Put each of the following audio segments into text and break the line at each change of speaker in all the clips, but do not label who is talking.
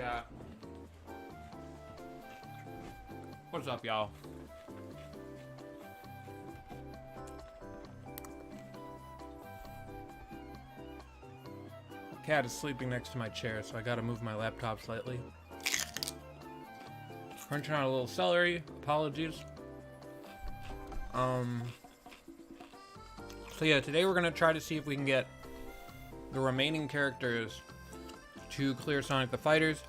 chat. What's up, y'all? Cat is sleeping next to my chair, so I gotta move my laptop slightly. Crunching on a little celery. Apologies. So yeah, today we're gonna try to see if we can get the remaining characters to clear Sonic the Fighters.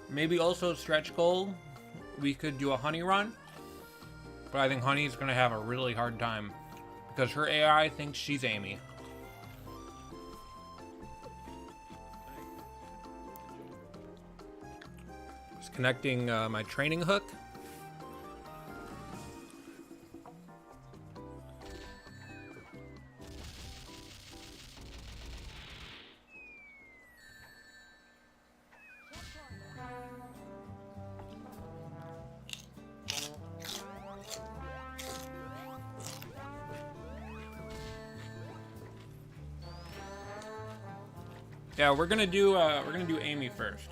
Maybe also stretch goal. We could do a Honey run, but I think Honey's gonna have a really hard time because her AI thinks she's Amy. Just connecting my training hook. Yeah, we're gonna do Amy first.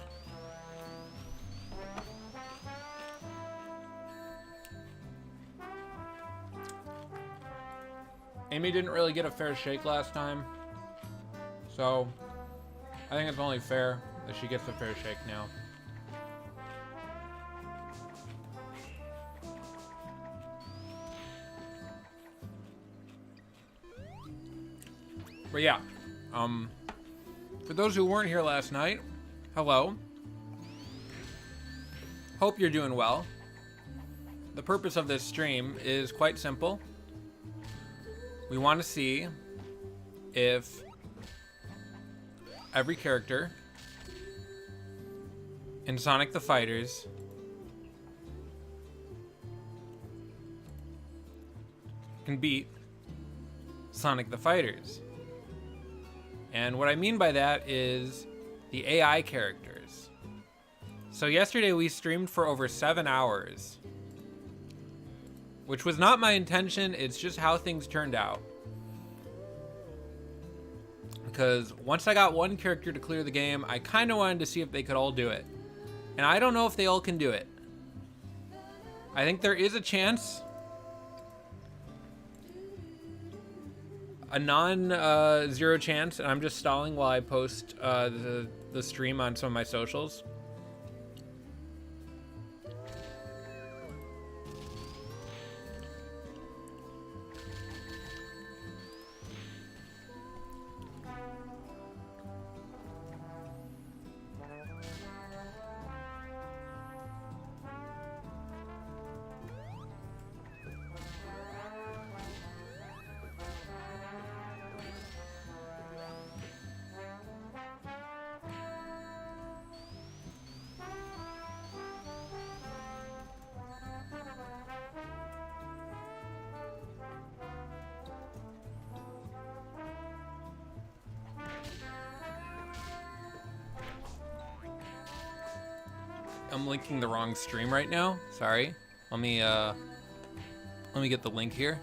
Amy didn't really get a fair shake last time, so I think it's only fair that she gets a fair shake now. But yeah, for those who weren't here last night, hello. Hope you're doing well. The purpose of this stream is quite simple. We want to see if every character in Sonic the Fighters can beat Sonic the Fighters. And what I mean by that is the AI characters. So yesterday we streamed for over 7 hours, which was not my intention. It's just how things turned out. Because once I got one character to clear the game, I kind of wanted to see if they could all do it. And I don't know if they all can do it. I think there is a chance. A non-zero chance, and I'm just stalling while I post the stream on some of my socials. I'm linking the wrong stream right now. Sorry. Let me get the link here.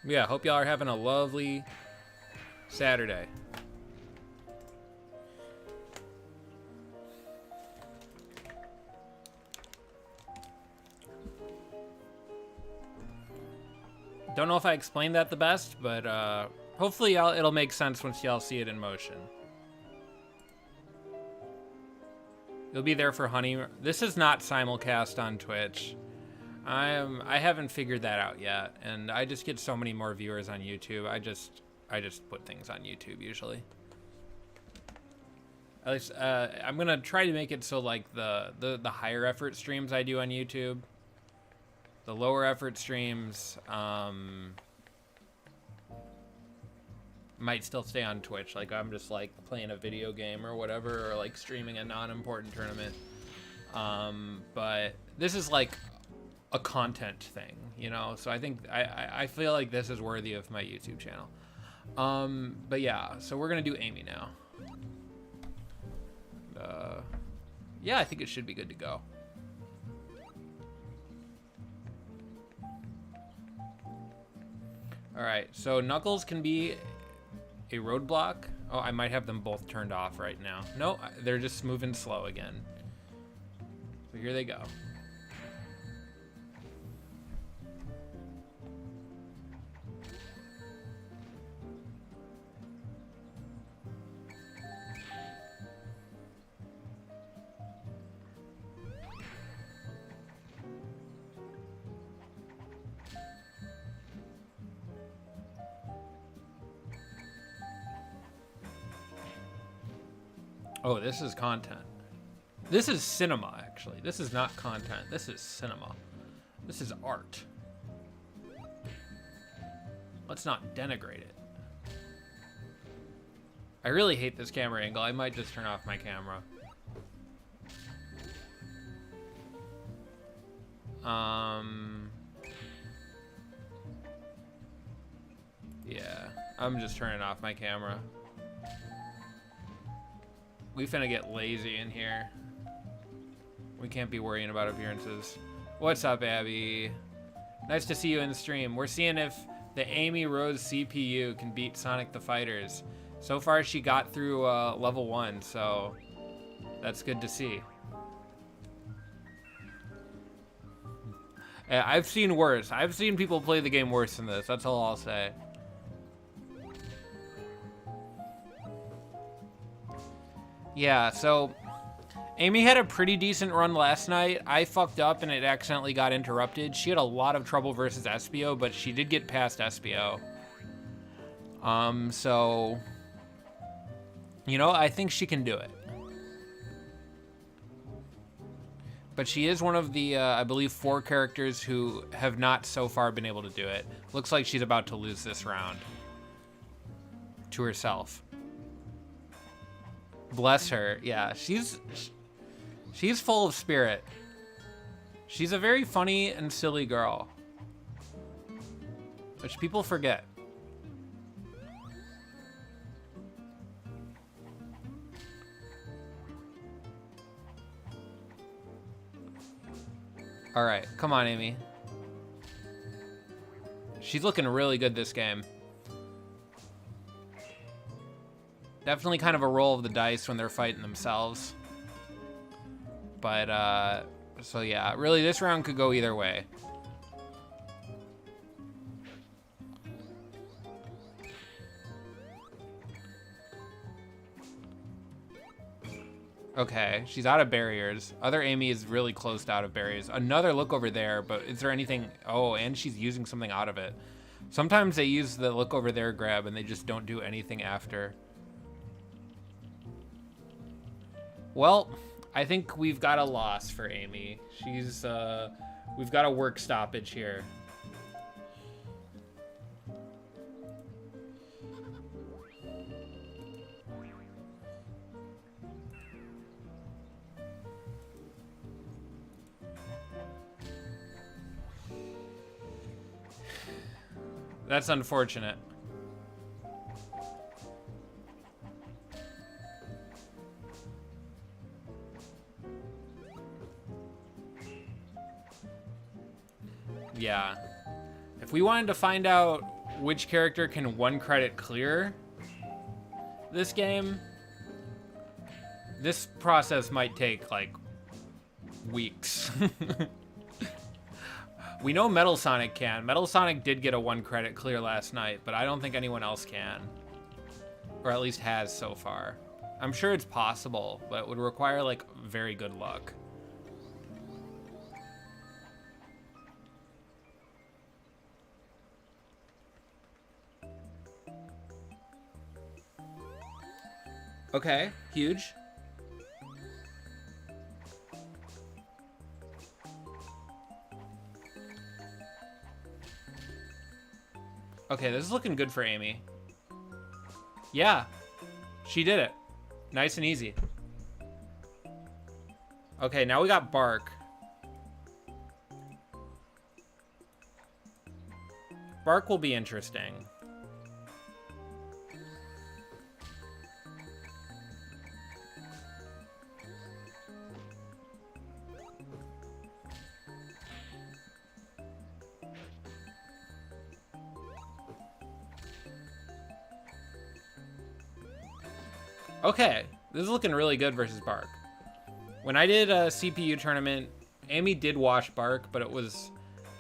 Yeah, hope y'all are having a lovely Saturday. Don't know if I explained that the best, but hopefully it'll make sense once y'all see it in motion. You'll be there for Honey. This is not simulcast on Twitch. I haven't figured that out yet, and I just get so many more viewers on YouTube. I just put things on YouTube usually. At least I'm gonna try to make it so like the higher effort streams I do on YouTube. The lower effort streams might still stay on Twitch. Like I'm just like playing a video game or whatever, or like streaming a non-important tournament. But this is like a content thing, you know? So I think I feel like this is worthy of my YouTube channel. But yeah, so we're gonna do Amy now. Yeah, I think it should be good to go. All right, so Knuckles can be a roadblock. Oh, I might have them both turned off right now. No, they're just moving slow again. So here they go. Oh, this is content. This is cinema, actually. This is not content. This is cinema. This is art. Let's not denigrate it. I really hate this camera angle. I might just turn off my camera. Yeah, I'm just turning off my camera. We finna get lazy in here. We can't be worrying about appearances. What's up, Abby? Nice to see you in the stream. We're seeing if the Amy Rose CPU can beat Sonic the Fighters. So far, she got through level 1, so that's good to see. I've seen worse. I've seen people play the game worse than this. That's all I'll say. Yeah, so Amy had a pretty decent run last night. I fucked up and it accidentally got interrupted. She had a lot of trouble versus Espio, but she did get past Espio. So, you know, I think she can do it. But she is one of the, I believe, 4 characters who have not so far been able to do it. Looks like she's about to lose this round to herself. Bless her. Yeah, she's full of spirit. She's a very funny and silly girl, which people forget. All right, come on, Amy. She's looking really good this game. Definitely kind of a roll of the dice when they're fighting themselves. But, so yeah, really this round could go either way. Okay, she's out of barriers. Other Amy is really close to out of barriers. Another look over there, but is there anything? Oh, and she's using something out of it. Sometimes they use the look over there grab and they just don't do anything after. Well, I think we've got a loss for Amy. She's, we've got a work stoppage here. That's unfortunate. Yeah. If we wanted to find out which character can 1 credit clear this game, this process might take, like, weeks. We know Metal Sonic can. Metal Sonic did get a 1 credit clear last night, but I don't think anyone else can. Or at least has so far. I'm sure it's possible, but it would require, like, very good luck. Okay, huge. Okay, this is looking good for Amy. Yeah, she did it. Nice and easy. Okay, now we got Bark. Bark will be interesting. Okay, this is looking really good versus Bark. When I did a CPU tournament, Amy did wash Bark, but it was...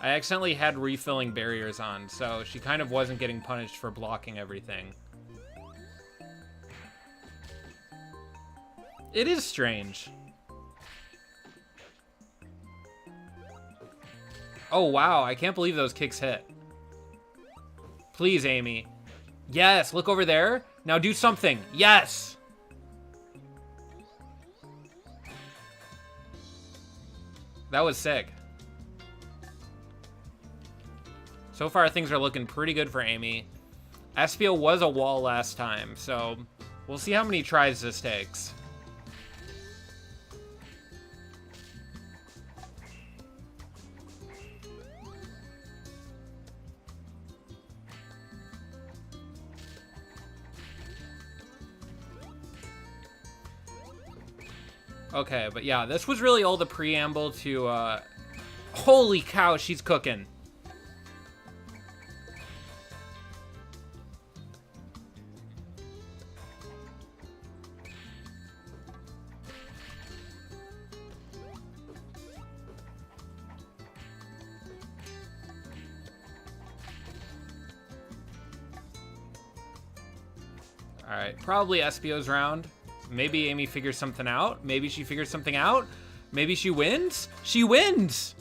I accidentally had refilling barriers on, so she kind of wasn't getting punished for blocking everything. It is strange. Oh, wow. I can't believe those kicks hit. Please, Amy. Yes, look over there. Now do something. Yes! That was sick. So far, things are looking pretty good for Amy. Espio was a wall last time, so we'll see how many tries this takes. Okay, but yeah, this was really all the preamble to, holy cow, she's cooking. Alright, probably Espio's round. Maybe Amy figures something out. Maybe she figures something out. Maybe she wins. She wins!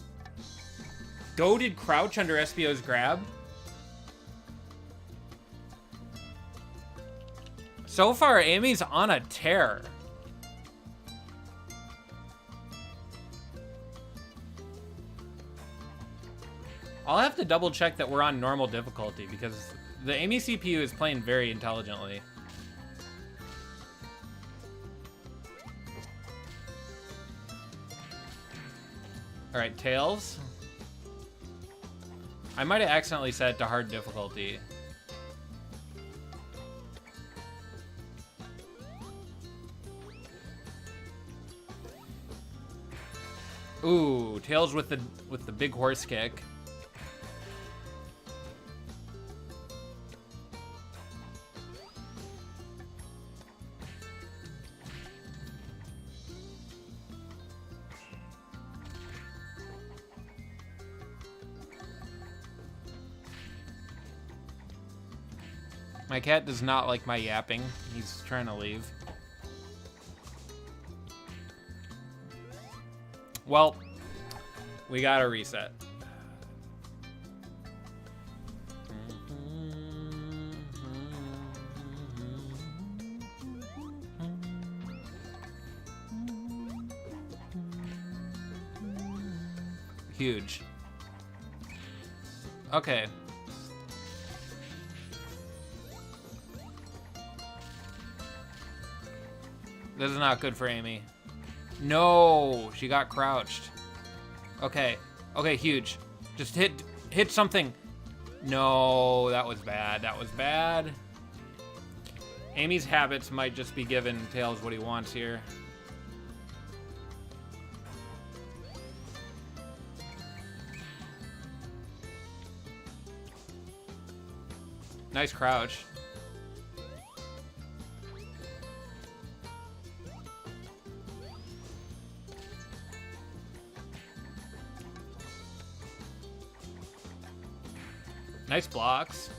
Goated crouch under Espio's grab. So far, Amy's on a tear. I'll have to double check that we're on normal difficulty because the Amy CPU is playing very intelligently. Alright, Tails. I might have accidentally set it to hard difficulty. Ooh, Tails with the big horse kick. My cat does not like my yapping. He's trying to leave. Well, we gotta reset. Huge. Okay. This is not good for Amy. No, she got crouched. Okay, okay, huge. Just hit something. No, that was bad. That was bad. Amy's habits might just be giving Tails what he wants here. Nice crouch. Nice blocks.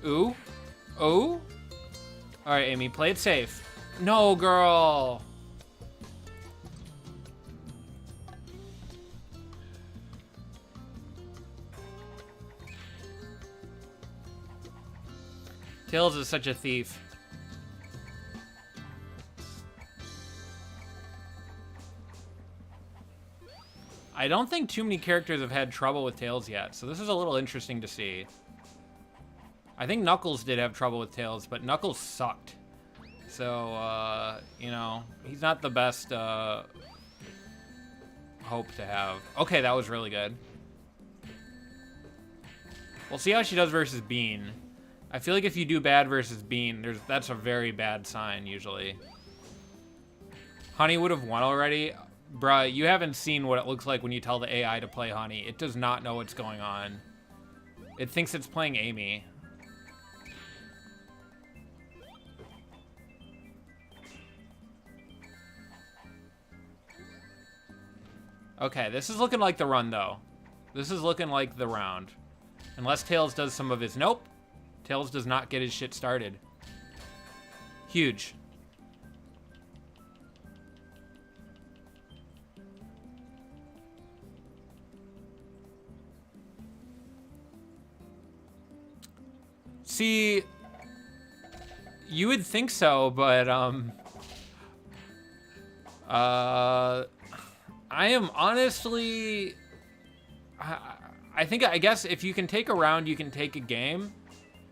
Ooh. Ooh. Alright, Amy, play it safe. No, girl. Tails is such a thief. I don't think too many characters have had trouble with Tails yet, so this is a little interesting to see. I think Knuckles did have trouble with Tails, but Knuckles sucked. So, you know, he's not the best hope to have. Okay, that was really good. We'll see how she does versus Bean. I feel like if you do bad versus Bean, that's a very bad sign, usually. Honey would have won already. Bruh, you haven't seen what it looks like when you tell the AI to play Honey. It does not know what's going on. It thinks it's playing Amy. Okay, this is looking like the run, though. This is looking like the round. Unless Tails does some of his... Nope. Tails does not get his shit started. Huge. See, you would think so, but, I am honestly... I guess if you can take a round, you can take a game.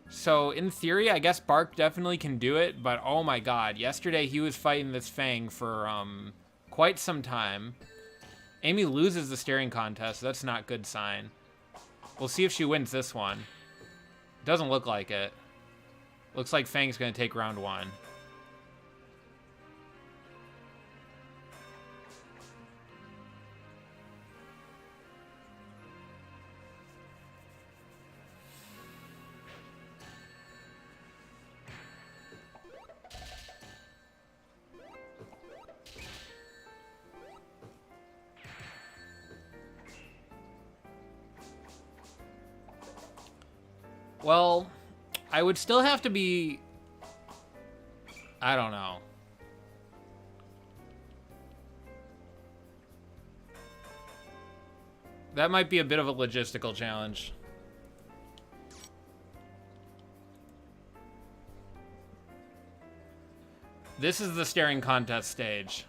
So in theory, I guess Bark definitely can do it, but oh my god, yesterday he was fighting this Fang for quite some time. Amy loses the staring contest, so that's not a good sign. We'll see if she wins this one. Doesn't look like it. Looks like Fang's gonna take round 1. Well, I would still have to be... I don't know. That might be a bit of a logistical challenge. This is the staring contest stage.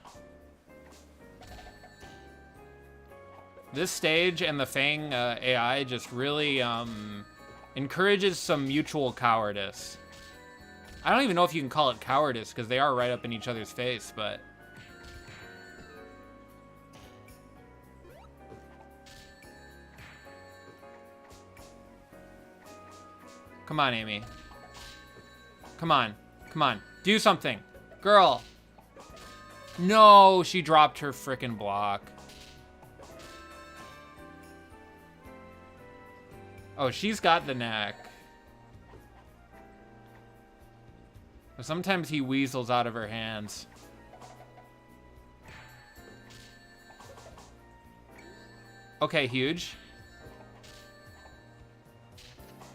This stage and the Fang AI just really encourages some mutual cowardice. I don't even know if you can call it cowardice because they are right up in each other's face, but... Come on, Amy. Come on. Come on. Do something. Girl. No, she dropped her frickin' block. Oh, she's got the knack. But sometimes he weasels out of her hands. Okay, huge.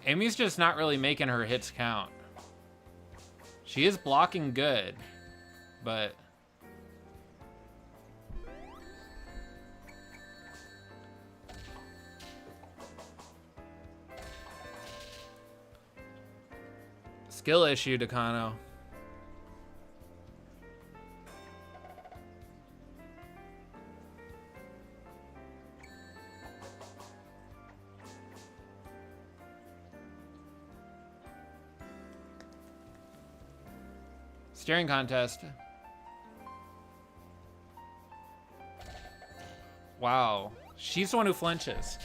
Amy's just not really making her hits count. She is blocking good, but... Skill issue, Decano. Staring contest. Wow. She's the one who flinches.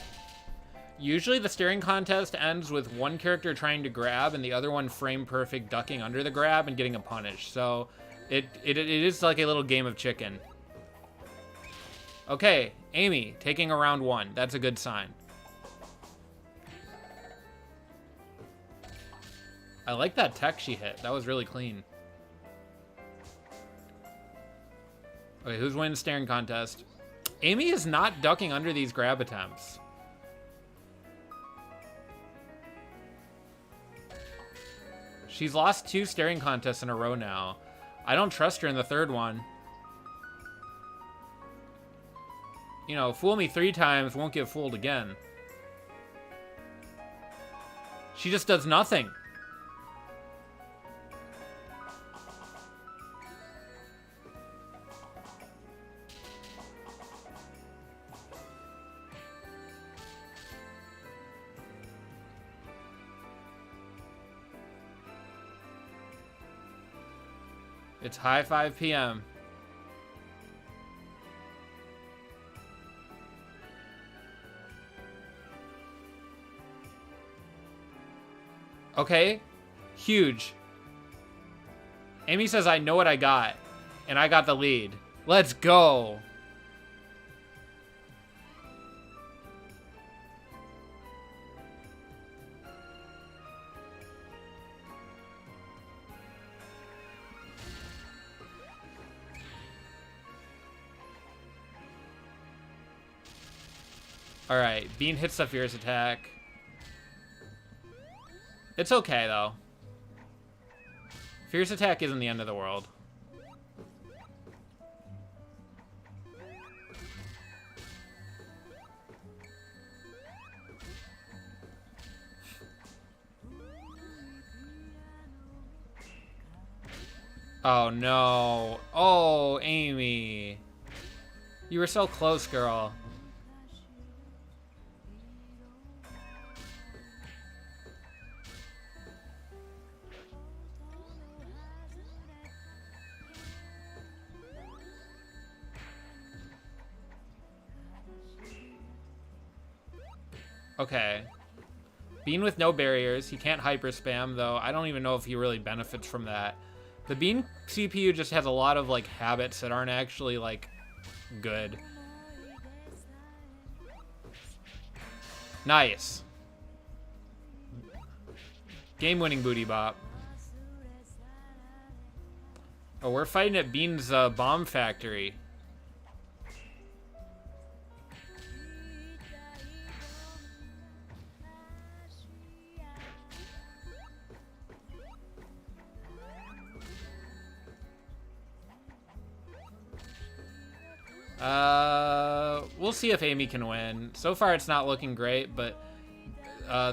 Usually the staring contest ends with one character trying to grab and the other one frame perfect ducking under the grab and getting a punish. So it is like a little game of chicken. Okay, Amy taking a round 1. That's a good sign. I like that tech she hit. That was really clean. Okay, who's winning the staring contest? Amy is not ducking under these grab attempts. She's lost 2 staring contests in a row now. I don't trust her in the 3rd one. You know, fool me 3 times, won't get fooled again. She just does nothing. It's high 5 p.m. Okay, huge. Amy says, I know what I got, and I got the lead. Let's go. Alright, Bean hits the Fierce Attack. It's okay, though. Fierce Attack isn't the end of the world. Oh, no. Oh, Amy. You were so close, girl. Okay. Bean with no barriers. He can't hyper spam, though. I don't even know if he really benefits from that. The Bean CPU just has a lot of, like, habits that aren't actually, like, good. Nice. Game-winning booty bop. Oh, we're fighting at Bean's bomb factory. We'll see if Amy can win. So far, it's not looking great, but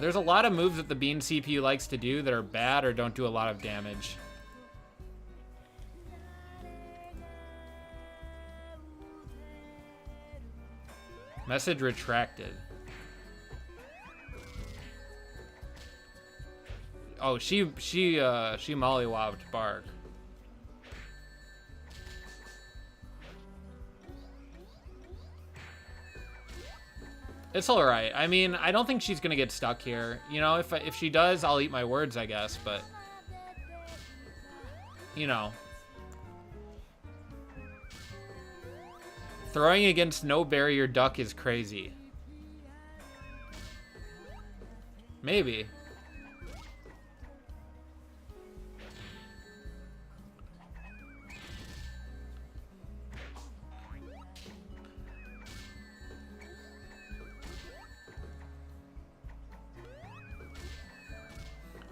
there's a lot of moves that the Bean CPU likes to do that are bad or don't do a lot of damage. Message retracted. Oh, she mollywobbed Bark. It's all right. I mean, I don't think she's gonna get stuck here. You know, if she does, I'll eat my words, I guess. But you know, throwing against no barrier duck is crazy. Maybe.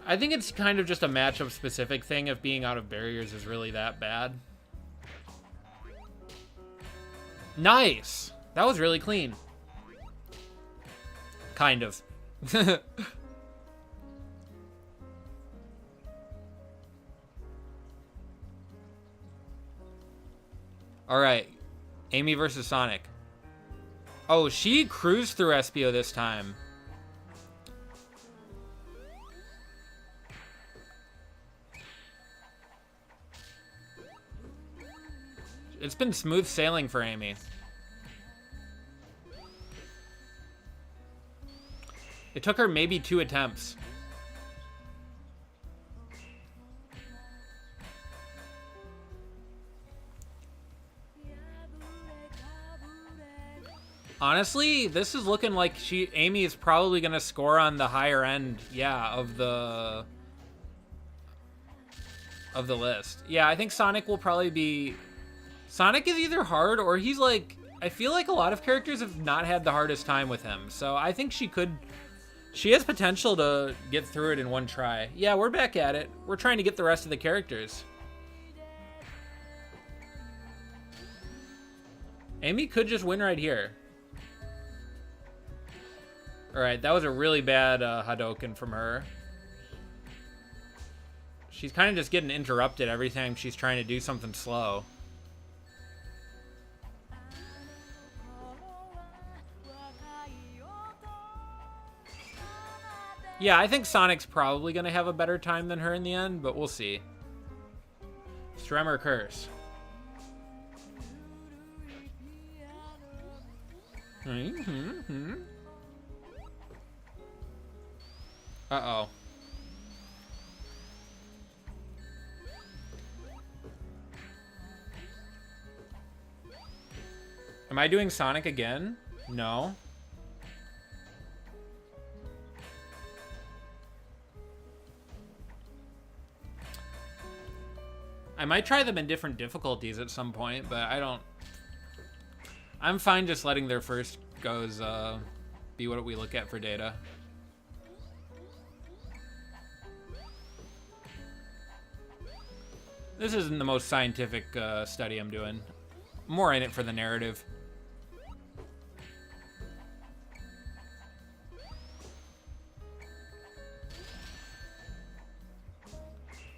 I think it's kind of just a matchup specific thing if being out of barriers is really that bad. Nice! That was really clean. Kind of. Alright. Amy versus Sonic. Oh, she cruised through Espio this time. It's been smooth sailing for Amy. It took her maybe 2 attempts. Honestly, this is looking like Amy is probably going to score on the higher end, yeah, of the list. Yeah, I think Sonic will probably be... Sonic is either hard or he's like... I feel like a lot of characters have not had the hardest time with him. So I think she could... She has potential to get through it in one try. Yeah, we're back at it. We're trying to get the rest of the characters. Amy could just win right here. Alright, that was a really bad Hadouken from her. She's kind of just getting interrupted every time she's trying to do something slow. Yeah, I think Sonic's probably going to have a better time than her in the end, but we'll see. Stremmer Curse. Uh-oh. Am I doing Sonic again? No. I might try them in different difficulties at some point, but I don't... I'm fine just letting their first goes be what we look at for data. This isn't the most scientific study I'm doing. More in it for the narrative.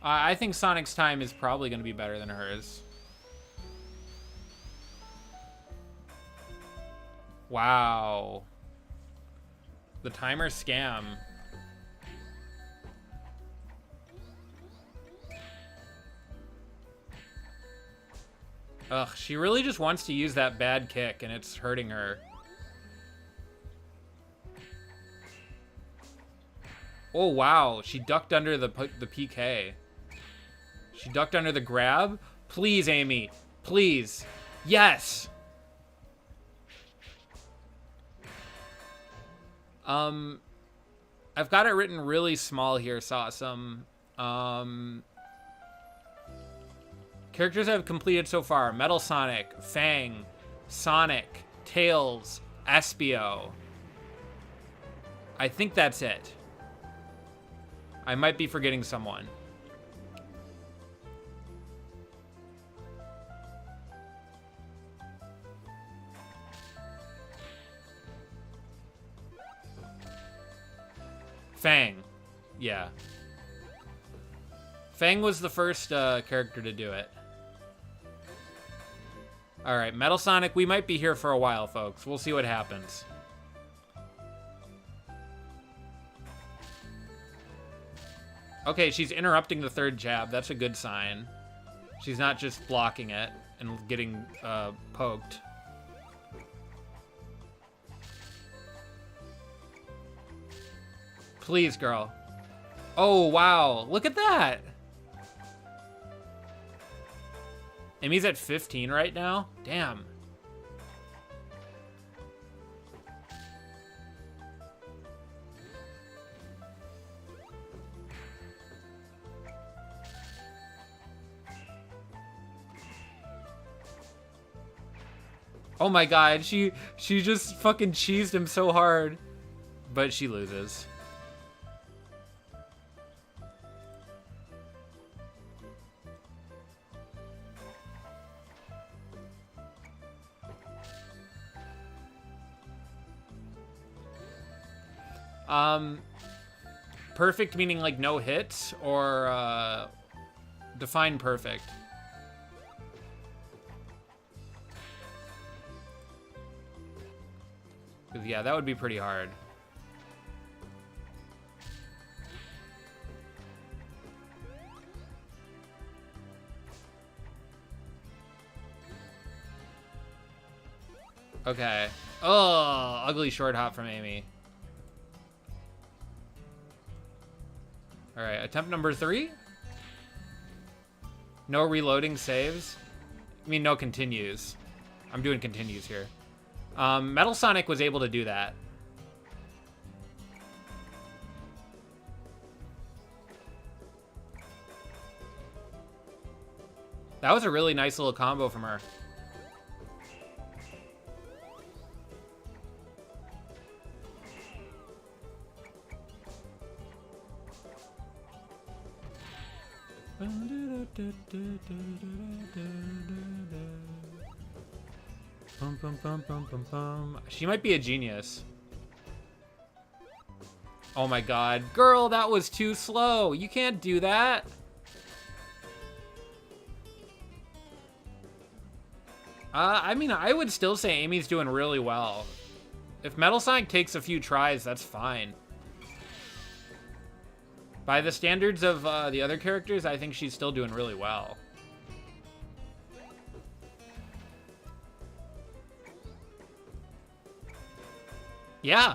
I think Sonic's time is probably going to be better than hers. Wow. The timer scam. Ugh, she really just wants to use that bad kick, and it's hurting her. Oh, wow. She ducked under the PK. She ducked under the grab. Please, Amy. Please. Yes! I've got it written really small here, Sawsome. Characters I've completed so far: Metal Sonic, Fang, Sonic, Tails, Espio. I think that's it. I might be forgetting someone. Fang. Yeah. Fang was the first character to do it. Alright, Metal Sonic, we might be here for a while, folks. We'll see what happens. Okay, she's interrupting the third jab. That's a good sign. She's not just blocking it and getting poked. Please, girl. Oh, wow. Look at that. Amy's at 15 right now? Damn. Oh my god, she just fucking cheesed him so hard. But she loses. Perfect meaning like no hits, or define perfect? Yeah, that would be pretty hard. Okay. Oh, ugly short hop from Amy. All right, attempt number 3. No reloading saves. I mean, no continues. I'm doing continues here. Metal Sonic was able to do that. That was a really nice little combo from her. She might be a genius. Oh my god. Girl, that was too slow. You can't do that. I mean, I would still say Amy's doing really well. If Metal Sonic takes a few tries, that's fine. By the standards of the other characters, I think she's still doing really well. Yeah.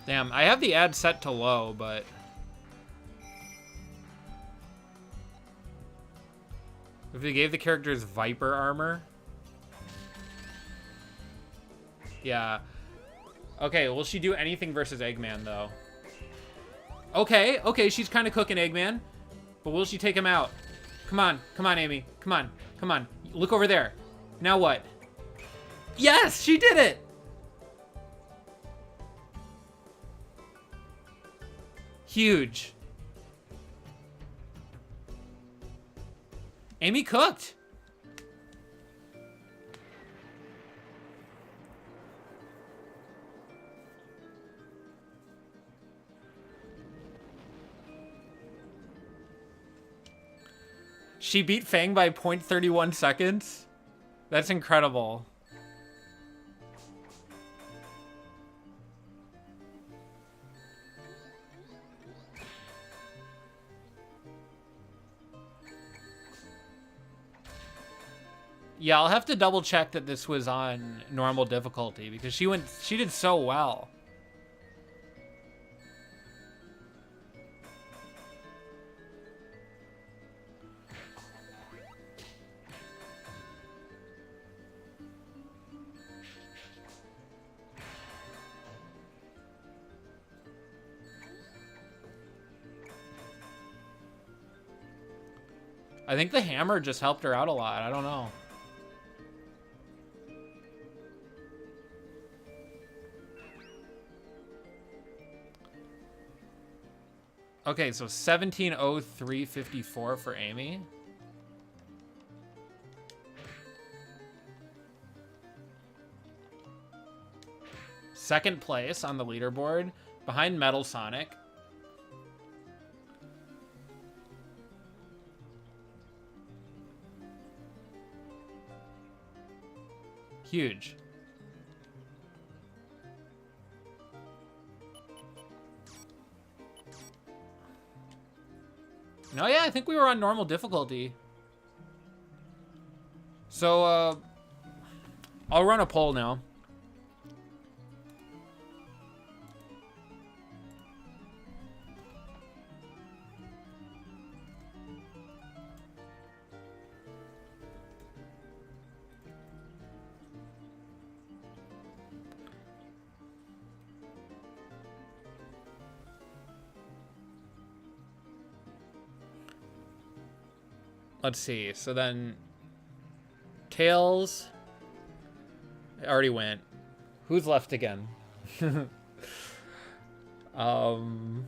Damn, I have the ad set to low, but... if they gave the characters Viper armor... Yeah. Okay, will she do anything versus Eggman, though? Okay, okay, she's kind of cooking Eggman. But will she take him out? Come on, Amy. Come on, come on. Look over there. Now what? Yes, she did it! Huge. Amy cooked. She beat Fang by 0.31 seconds? That's incredible. Yeah, I'll have to double check that this was on normal difficulty because she did so well. I think the hammer just helped her out a lot. I don't know. Okay, so 17:03:54 for Amy. Second place on the leaderboard, behind Metal Sonic. Huge. No, yeah, I think we were on normal difficulty. So, I'll run a poll now. Let's see. So then, Tails already went. Who's left again? Oh,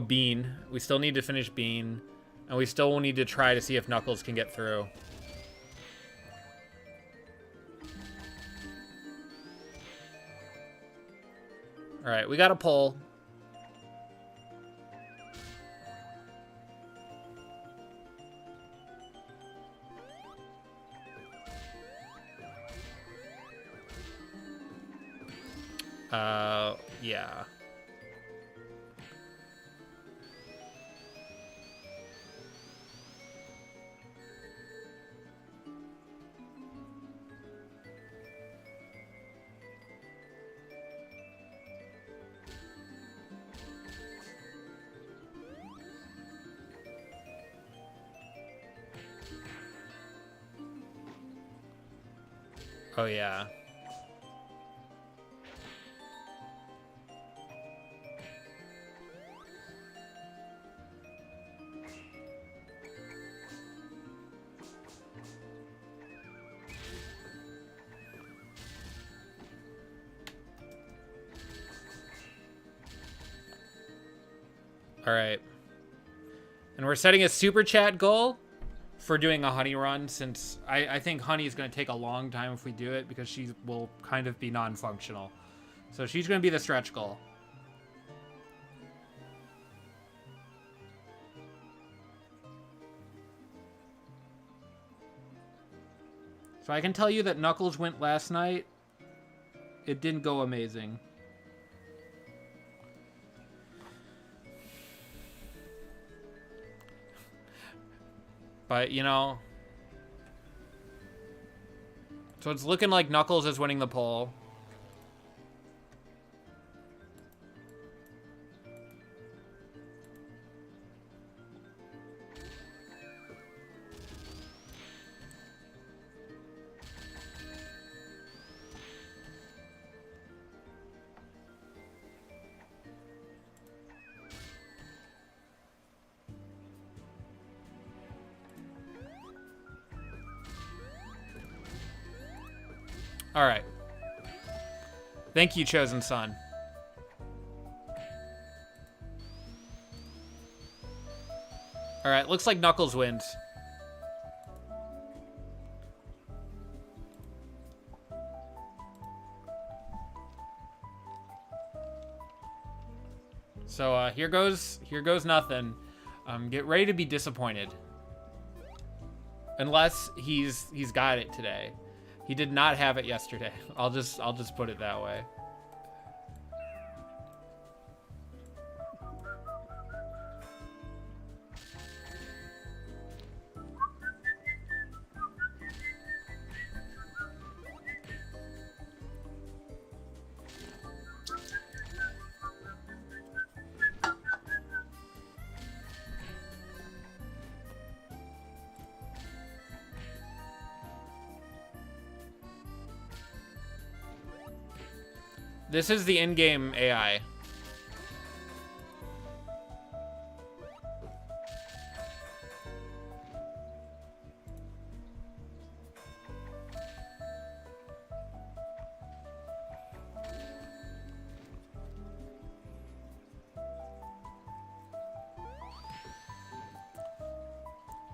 Bean. We still need to finish Bean, and we still will need to try to see if Knuckles can get through. All right, we got a poll. Yeah. Oh, yeah. All right. And we're setting a super chat goal for doing a honey run, since I think honey is going to take a long time if we do it because she will kind of be non-functional. So she's going to be the stretch goal. So I can tell you that Knuckles went last night. It didn't go amazing. But, you know... So it's looking like Knuckles is winning the poll. All right. Thank you, Chosen Son. All right, looks like Knuckles wins. So here goes nothing. Get ready to be disappointed. Unless he's got it today. He did not have it yesterday. I'll just put it that way. This is the in-game AI.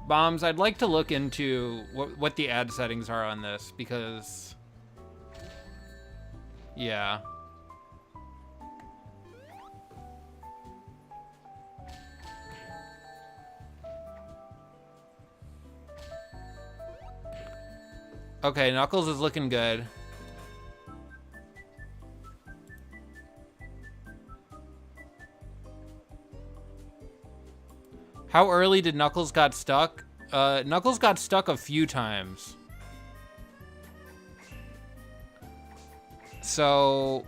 Bombs, I'd like to look into what the ad settings are on this, because... yeah. Okay, Knuckles is looking good. How early did Knuckles got stuck? Knuckles got stuck a few times. So...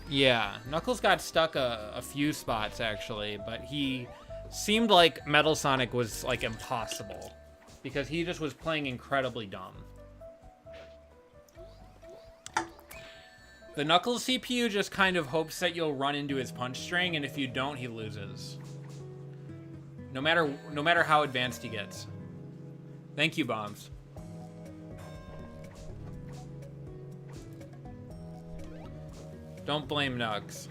yeah, Knuckles got stuck a few spots, actually, but he seemed like Metal Sonic was, like, impossible. Because he just was playing incredibly dumb. The Knuckles CPU just kind of hopes that you'll run into his punch string, and if you don't, he loses. No matter how advanced he gets. Thank you, Bombs. Don't blame Nugs.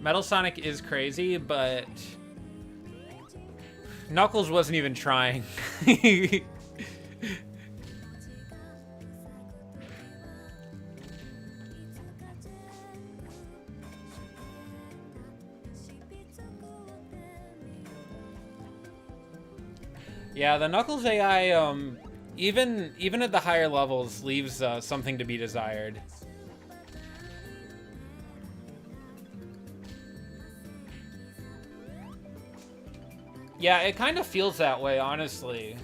Metal Sonic is crazy, but Knuckles wasn't even trying. Yeah, the Knuckles AI, even at the higher levels, leaves something to be desired. Yeah, it kind of feels that way, honestly.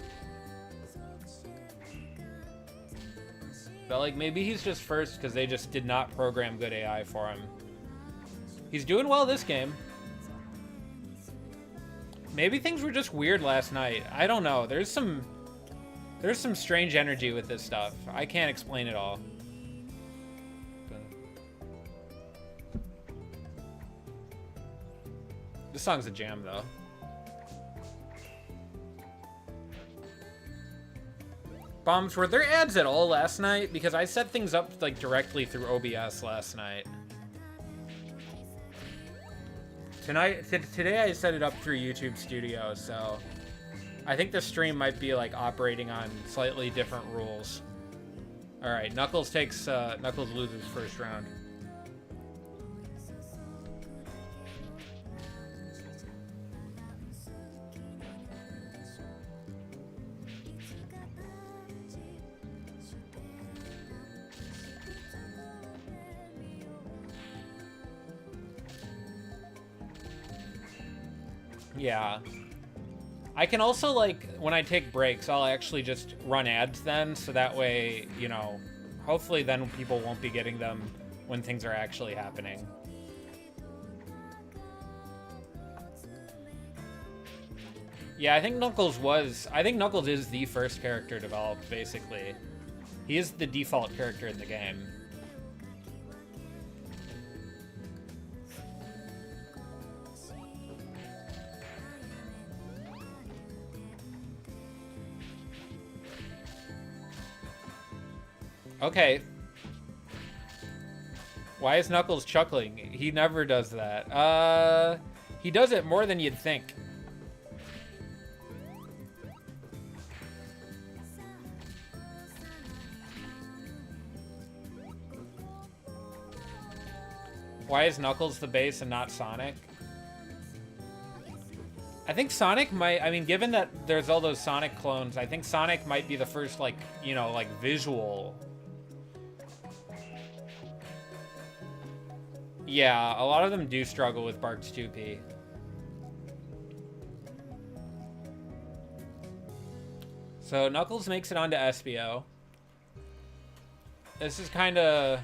But, like, maybe he's just first because they just did not program good AI for him. He's doing well this game. Maybe things were just weird last night. I don't know. There's some strange energy with this stuff. I can't explain it all. This song's a jam, though. Bombs, were there ads at all last night? Because I set things up, like, directly through OBS last night. Today I set it up through YouTube Studio, so I think the stream might be, like, operating on slightly different rules. Alright, Knuckles loses first round. Yeah. I can also, like, when I take breaks, I'll actually just run ads then, so that way, you know, hopefully then people won't be getting them when things are actually happening. Yeah, I think Knuckles is the first character developed, basically. He is the default character in the game. Okay. Why is Knuckles chuckling? He never does that. He does it more than you'd think. Why is Knuckles the base and not Sonic? I think Sonic might, I mean, given that there's all those Sonic clones, I think Sonic might be the first, like, you know, like, visual. Yeah, a lot of them do struggle with Bark's 2P. So Knuckles makes it onto Espio. This is kind of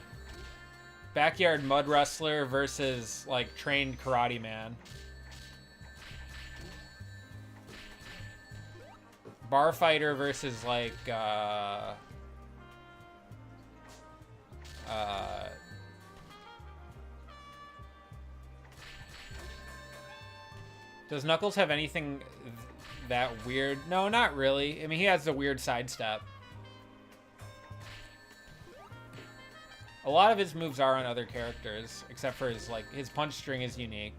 backyard mud wrestler versus, like, trained karate man. Bar fighter versus, like, does Knuckles have anything that weird? No, not really. I mean, he has a weird sidestep. A lot of his moves are on other characters, except for his, like, his punch string is unique.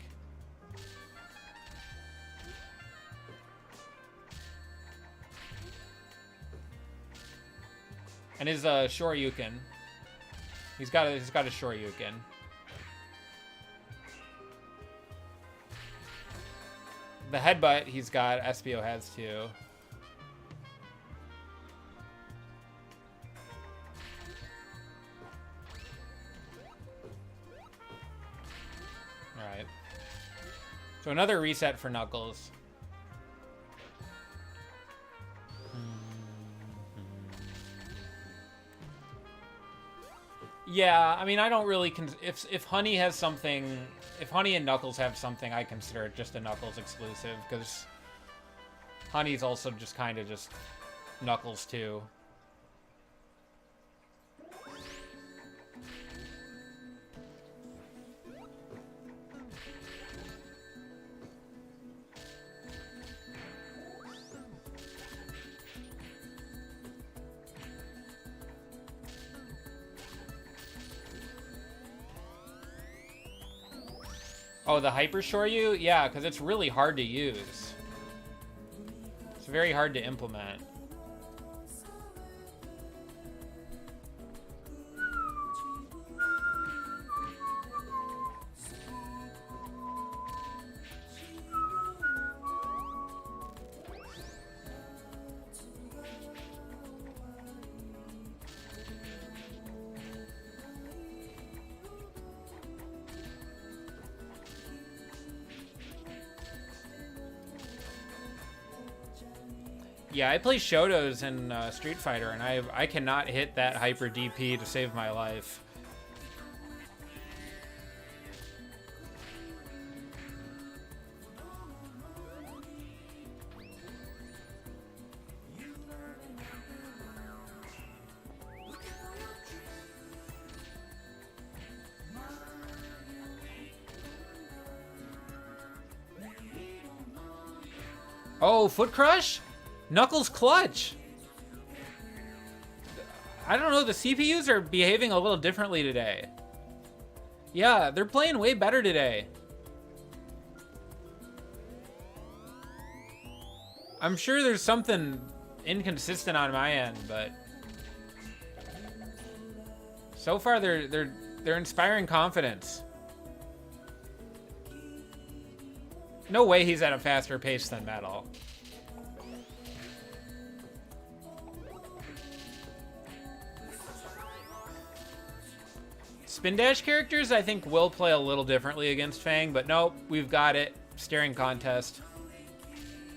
And his Shoryuken. He's got a Shoryuken. The headbutt he's got, Espio has too. Alright. So another reset for Knuckles. Yeah, I mean, I don't really if Honey has something, if Honey and Knuckles have something, I consider it just a Knuckles exclusive, because Honey's also just kind of just Knuckles too. Oh, the Hyper Shoryu? Yeah, because it's really hard to use. It's very hard to implement. Yeah, I play Shotos in Street Fighter, and I cannot hit that Hyper DP to save my life. Oh, Foot Crush? Knuckles clutch. I don't know, the CPUs are behaving a little differently today. Yeah, they're playing way better today. I'm sure there's something inconsistent on my end, but so far they're inspiring confidence. No way he's at a faster pace than Metal. Spin dash characters, I think, will play a little differently against Fang, but nope, we've got it. Staring contest.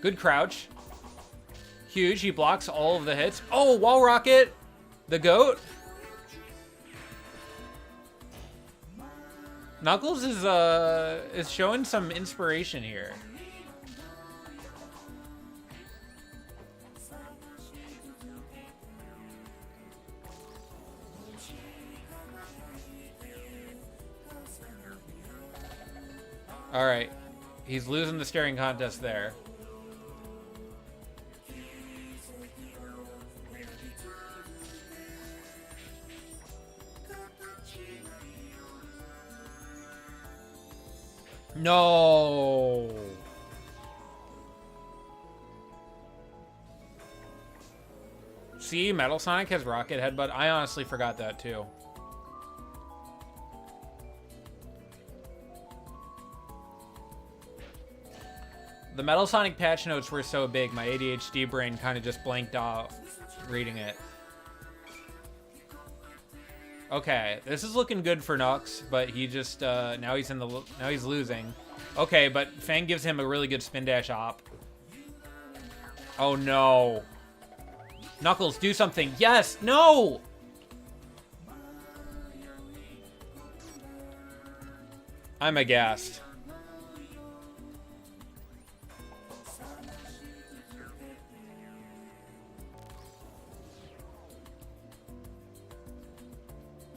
Good crouch. Huge, he blocks all of the hits. Oh, Wall Rocket! The GOAT. Knuckles is showing some inspiration here. All right. He's losing the staring contest there. No. See, Metal Sonic has Rocket Headbutt. I honestly forgot that too. The Metal Sonic patch notes were so big, my ADHD brain kind of just blanked off reading it. Okay, this is looking good for Nux, but he just now he's losing. Okay, but Fang gives him a really good spin dash op. Oh no. Knuckles, do something. Yes, no. I'm aghast.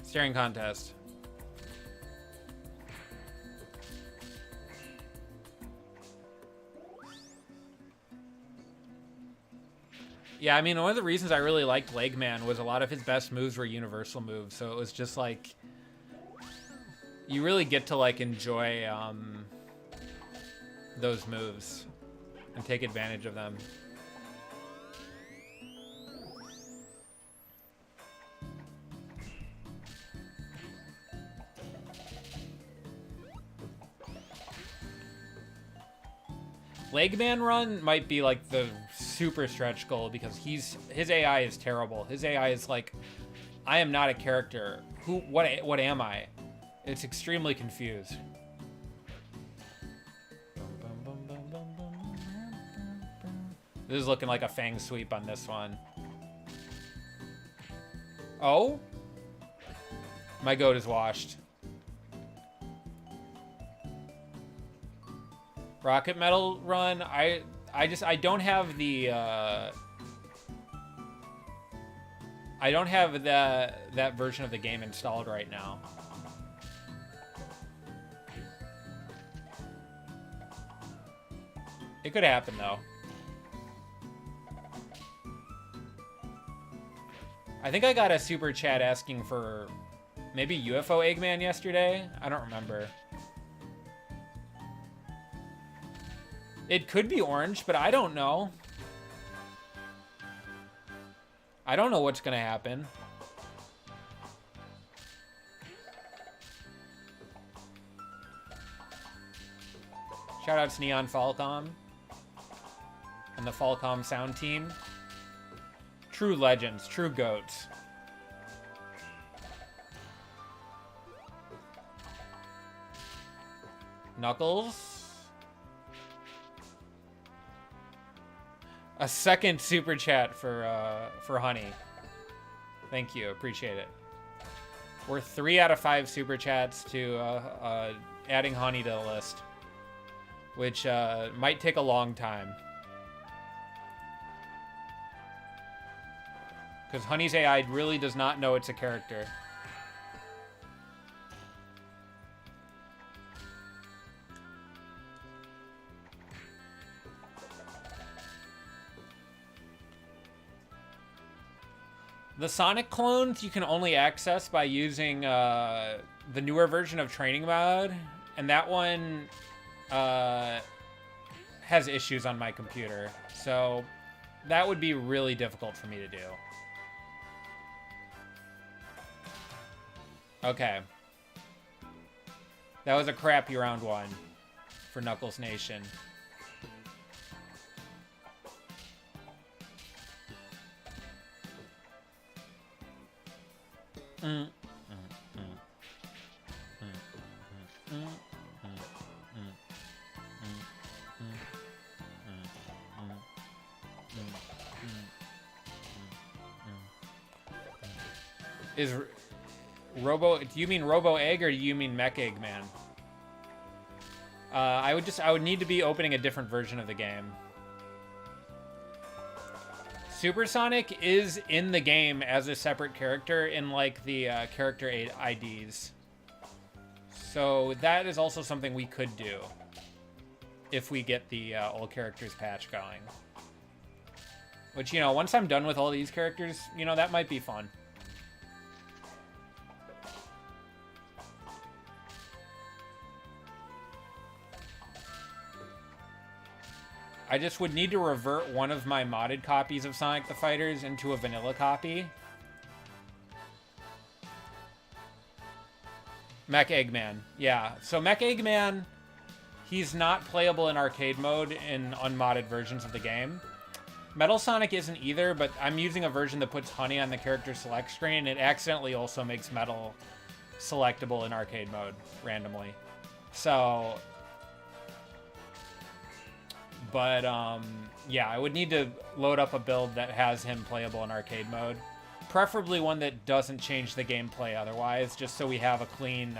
Staring contest. Yeah, I mean, one of the reasons I really liked Legman was a lot of his best moves were universal moves, so it was just like you really get to like enjoy those moves and take advantage of them. Legman run might be like the super stretch goal because his AI is terrible. His AI is like, I am not a character. What am I? It's extremely confused. This is looking like a Fang sweep on this one. Oh? My goat is washed. Rocket Metal run, I don't have the I don't have that version of the game installed right now. It could happen though. I think I got a super chat asking for maybe UFO Eggman yesterday. I don't remember. It could be orange, but I don't know. I don't know what's gonna happen. Shout out to Neon Falcom and the Falcom sound team. True legends, true goats. Knuckles. A second super chat for Honey. Thank you, appreciate it. We're 3 out of 5 super chats to adding Honey to the list, which might take a long time. Because Honey's AI really does not know it's a character. The Sonic clones you can only access by using the newer version of Training Mode, and that one has issues on my computer, so that would be really difficult for me to do. Okay. That was a crappy round 1 for Knuckles Nation. Is Robo? Do you mean Robo Egg or do you mean Mech Eggman? I would need to be opening a different version of the game. Supersonic is in the game as a separate character in like the character IDs. So that is also something we could do. if we get the all characters patch going. Which, you know, once I'm done with all these characters, you know, that might be fun. I just would need to revert one of my modded copies of Sonic the Fighters into a vanilla copy. Mech Eggman. Yeah, so Mech Eggman, he's not playable in arcade mode in unmodded versions of the game. Metal Sonic isn't either, but I'm using a version that puts honey on the character select screen. It accidentally also makes Metal selectable in arcade mode randomly. So, but yeah, I would need to load up a build that has him playable in arcade mode. Preferably one that doesn't change the gameplay otherwise, just so we have a clean,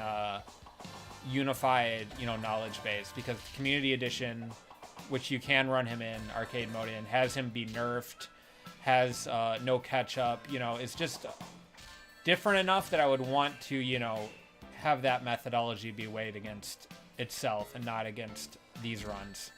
unified, you know, knowledge base. Because Community Edition, which you can run him in arcade mode in, has him be nerfed, has no catch-up, you know, it's just different enough that I would want to, you know, have that methodology be weighed against itself and not against these runs.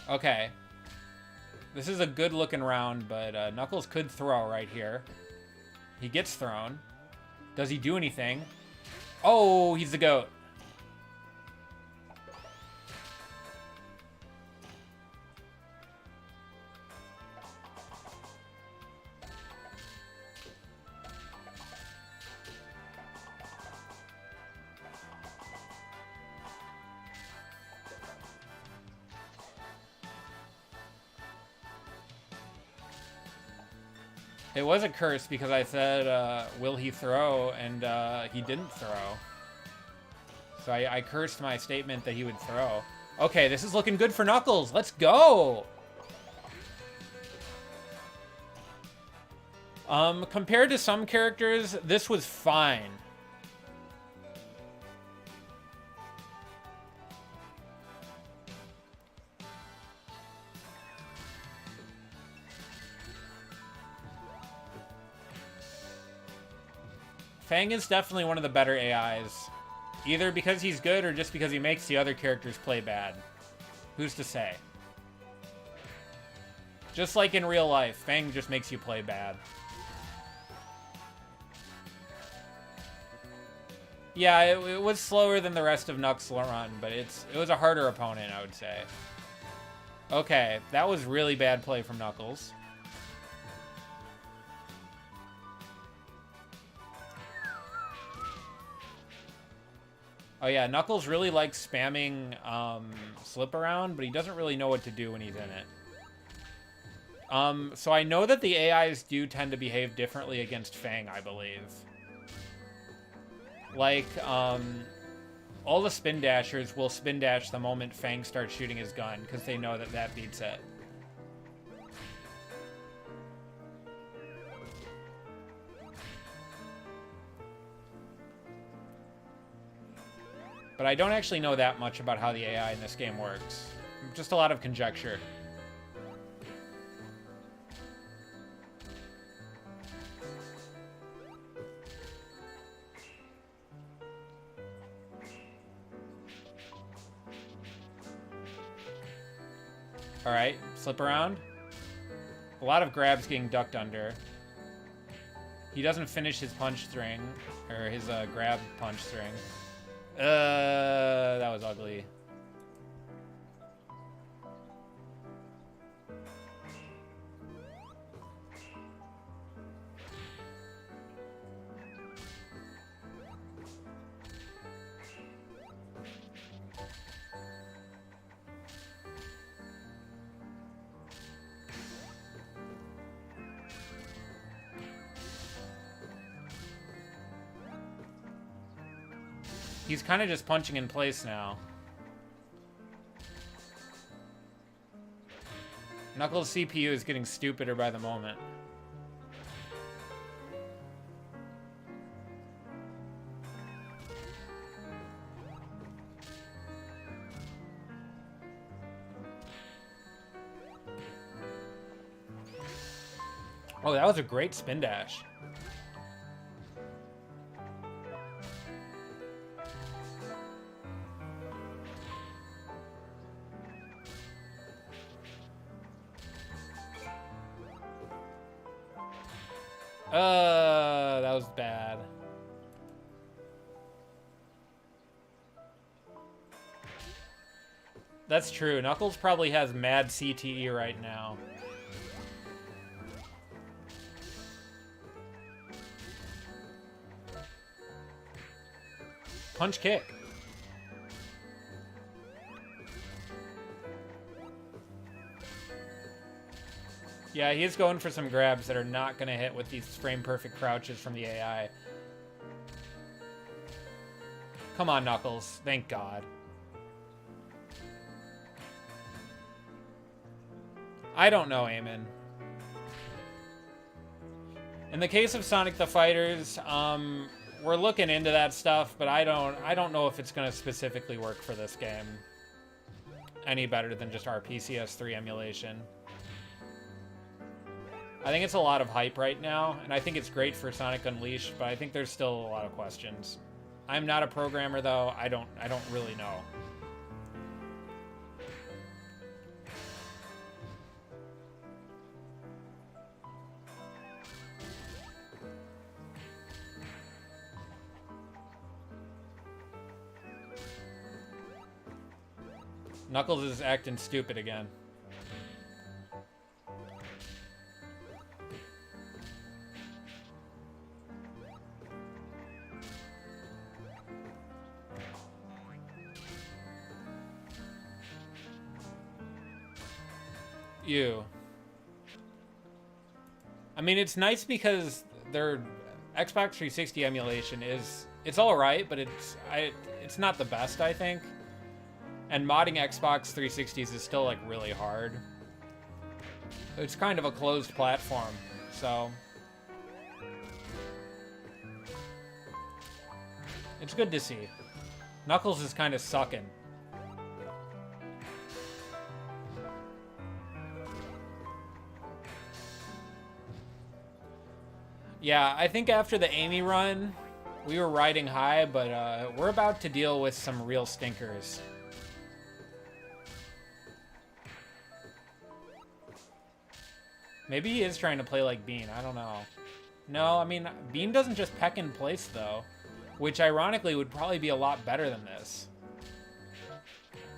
Okay. This is a good looking round, but Knuckles could throw right here. He gets thrown. Does he do anything? Oh, he's the GOAT. It was a curse because I said, will he throw? And he didn't throw. So I cursed my statement that he would throw. Okay, this is looking good for Knuckles. Let's go! Compared to some characters, this was fine. Fang is definitely one of the better AIs. Either because he's good or just because he makes the other characters play bad. Who's to say? Just like in real life, Fang just makes you play bad. Yeah, it was slower than the rest of Knuck's run, but it was a harder opponent, I would say. Okay, that was really bad play from Knuckles. Oh yeah, Knuckles really likes spamming Slip Around, but he doesn't really know what to do when he's in it. So I know that the AIs do tend to behave differently against Fang, I believe. Like, all the Spin Dashers will Spin Dash the moment Fang starts shooting his gun, because they know that that beats it. But I don't actually know that much about how the AI in this game works. Just a lot of conjecture. Alright, slip around. A lot of grabs getting ducked under. He doesn't finish his punch string, or his grab punch string. That was ugly. He's kind of just punching in place now. Knuckles' CPU is getting stupider by the moment. Oh, that was a great spin dash. That was bad. That's true. Knuckles probably has mad CTE right now. Punch kick. Yeah, he is going for some grabs that are not going to hit with these frame-perfect crouches from the AI. Come on, Knuckles. Thank God. I don't know, Eamon. In the case of Sonic the Fighters, we're looking into that stuff, but I don't know if it's going to specifically work for this game any better than just our PCS3 emulation. I think it's a lot of hype right now, and I think it's great for Sonic Unleashed, but I think there's still a lot of questions. I'm not a programmer, though. I don't really know. Knuckles is acting stupid again. I mean, it's nice because their Xbox 360 emulation it's all right, but it's not the best, I think. And modding Xbox 360s is still like really hard. It's kind of a closed platform, so it's good to see. Knuckles is kind of sucking. Yeah, I think after the Amy run, we were riding high, but we're about to deal with some real stinkers. Maybe he is trying to play like Bean, I don't know. No, I mean, Bean doesn't just peck in place, though, which ironically would probably be a lot better than this.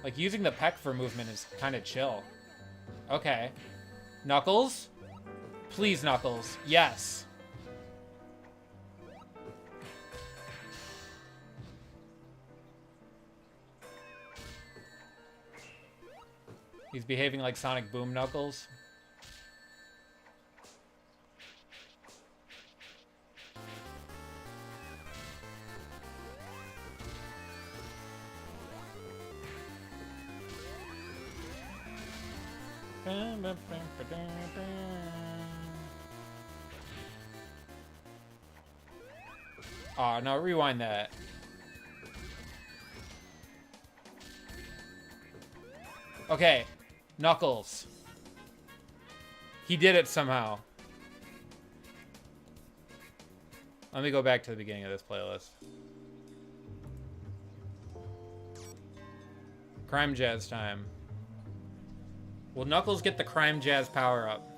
Like, using the peck for movement is kind of chill. Okay. Knuckles? Please, Knuckles. Yes. He's behaving like Sonic Boom Knuckles. Oh, no, rewind that. Okay, Knuckles. He did it somehow. Let me go back to the beginning of this playlist. Crime Jazz time. Will Knuckles get the Crime Jazz power up?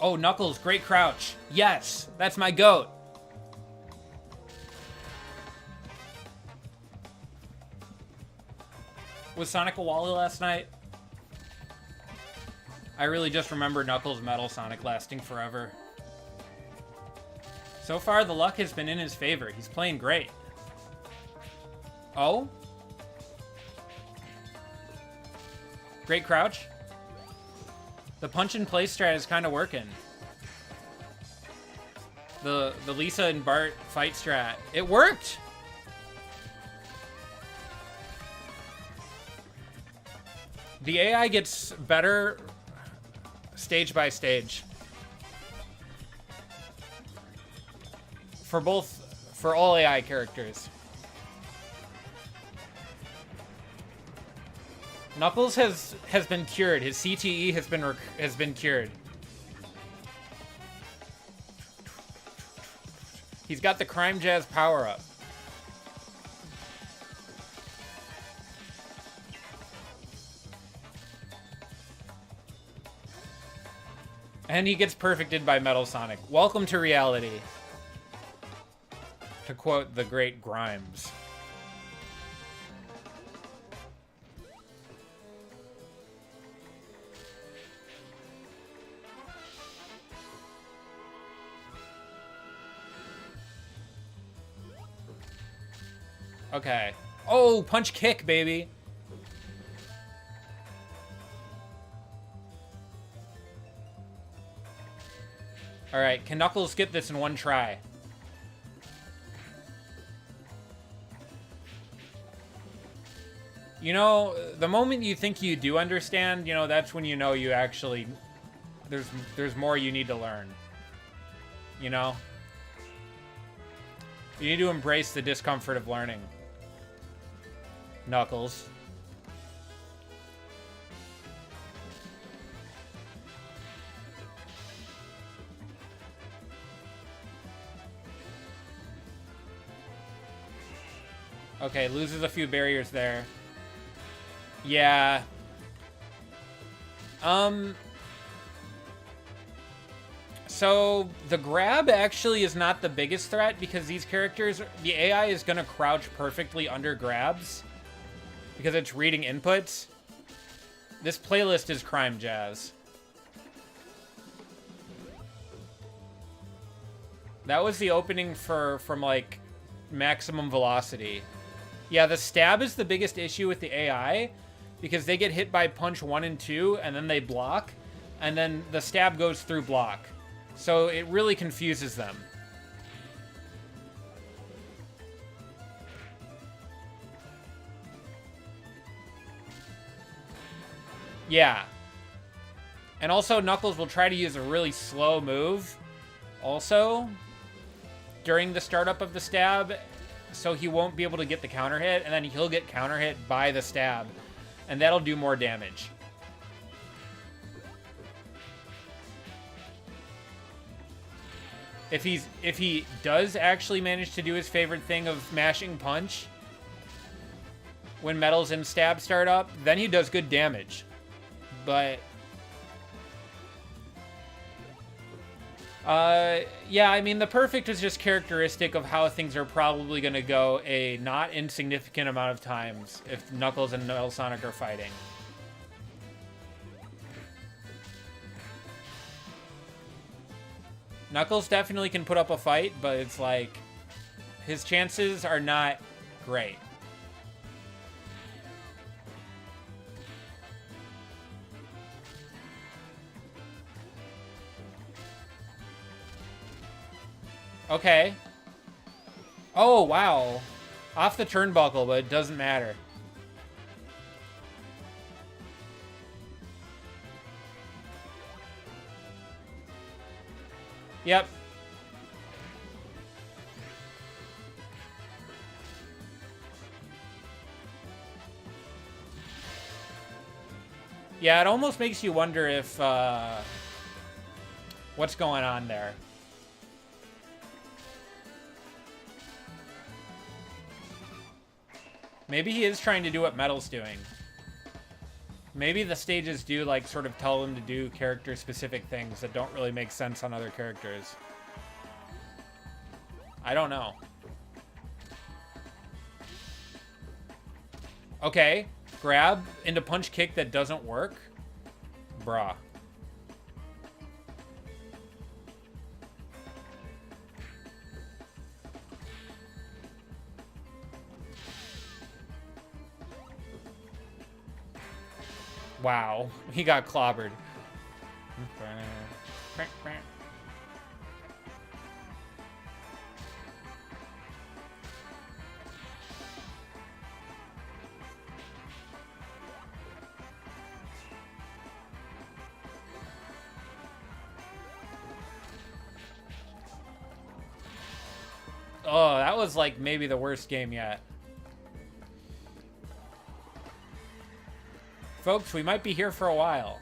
Oh, Knuckles, great crouch. Yes, that's my goat. Was Sonic a Wally last night? I really just remember Knuckles Metal Sonic lasting forever. So far, the luck has been in his favor. He's playing great. Oh? Great crouch. The punch and play strat is kind of working. The Lisa and Bart fight strat. It worked! The AI gets better stage by stage. For all AI characters. Knuckles has been cured. His CTE has been cured. He's got the Crime Jazz power up. And he gets perfected by Metal Sonic. Welcome to reality. To quote the great Grimes. Okay. Oh, punch kick, baby. Alright, can Knuckles get this in one try? You know, the moment you think you do understand, you know, that's when you know you actually... There's more you need to learn. You know? You need to embrace the discomfort of learning. Knuckles. Okay, loses a few barriers there. Yeah. So the grab actually is not the biggest threat because these characters, the AI is gonna crouch perfectly under grabs because it's reading inputs. This playlist is Crime Jazz. That was the opening from like Maximum Velocity. Yeah, the stab is the biggest issue with the AI because they get hit by punch 1 and 2 and then they block and then the stab goes through block. So it really confuses them. Yeah. And also Knuckles will try to use a really slow move also during the startup of the stab, so he won't be able to get the counter hit, and then he'll get counter hit by the stab, and that'll do more damage. If he does actually manage to do his favorite thing of mashing punch when Metals and Stab start up, then he does good damage. But yeah, I mean, the perfect is just characteristic of how things are probably going to go a not insignificant amount of times if Knuckles and Metal Sonic are fighting. Knuckles definitely can put up a fight, but it's like his chances are not great. Okay. Oh, wow. Off the turnbuckle, but it doesn't matter. Yep. Yeah, it almost makes you wonder if, what's going on there. Maybe he is trying to do what Metal's doing. Maybe the stages do, like, sort of tell him to do character-specific things that don't really make sense on other characters. I don't know. Okay. Grab into punch kick that doesn't work? Bruh. Wow, he got clobbered. Oh, that was like maybe the worst game yet. Folks, we might be here for a while.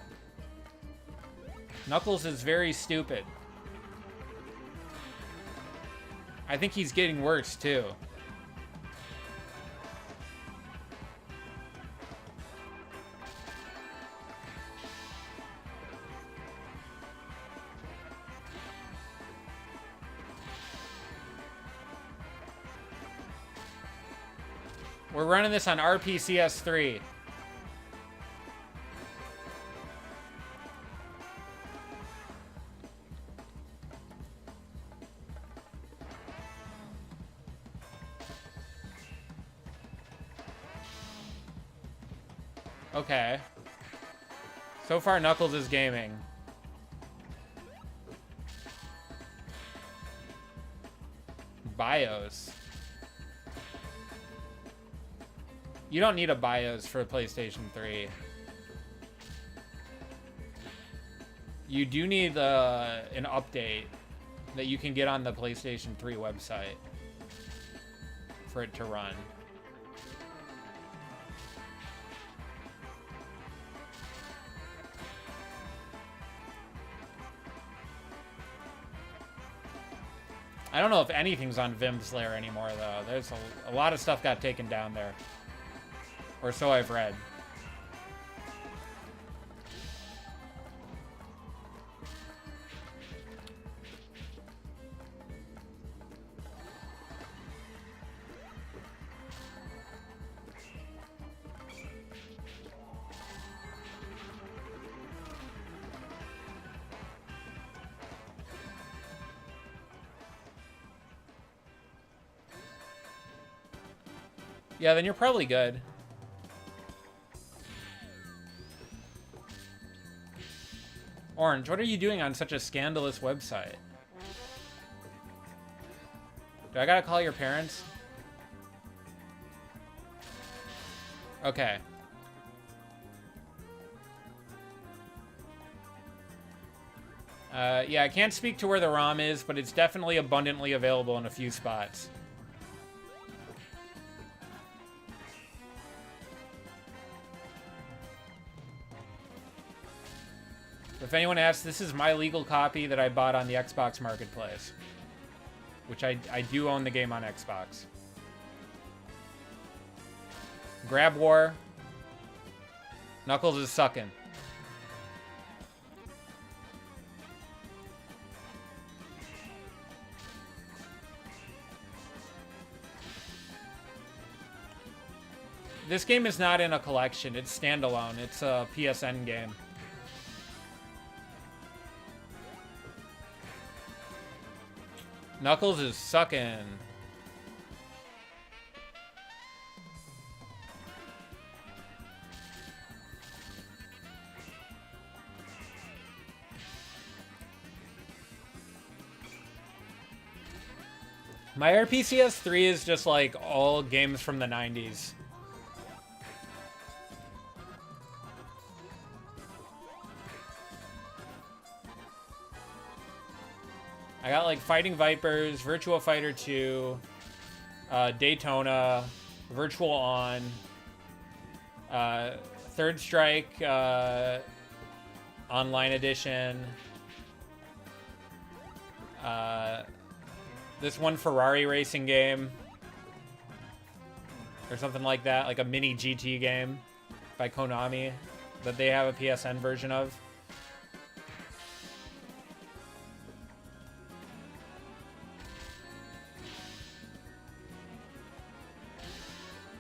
Knuckles is very stupid. I think he's getting worse, too. We're running this on RPCS3. Okay. So far, Knuckles is gaming. BIOS. You don't need a BIOS for PlayStation 3. You do need an update that you can get on the PlayStation 3 website for it to run. I don't know if anything's on Vim's Lair anymore, though. There's a lot of stuff got taken down there. Or so I've read. Yeah, then you're probably good. Orange, what are you doing on such a scandalous website? Do I gotta call your parents? Okay. Yeah, I can't speak to where the ROM is, but it's definitely abundantly available in a few spots. If anyone asks, this is my legal copy that I bought on the Xbox Marketplace. Which I do own the game on Xbox. Grab War. Knuckles is sucking. This game is not in a collection. It's standalone. It's a PSN game. Knuckles is sucking. My RPCS 3 is just like all games from the 90s. I got like Fighting Vipers, Virtua Fighter 2, Daytona, Virtual On, Third Strike Online Edition, this one Ferrari racing game, or something like that, like a mini GT game by Konami that they have a PSN version of.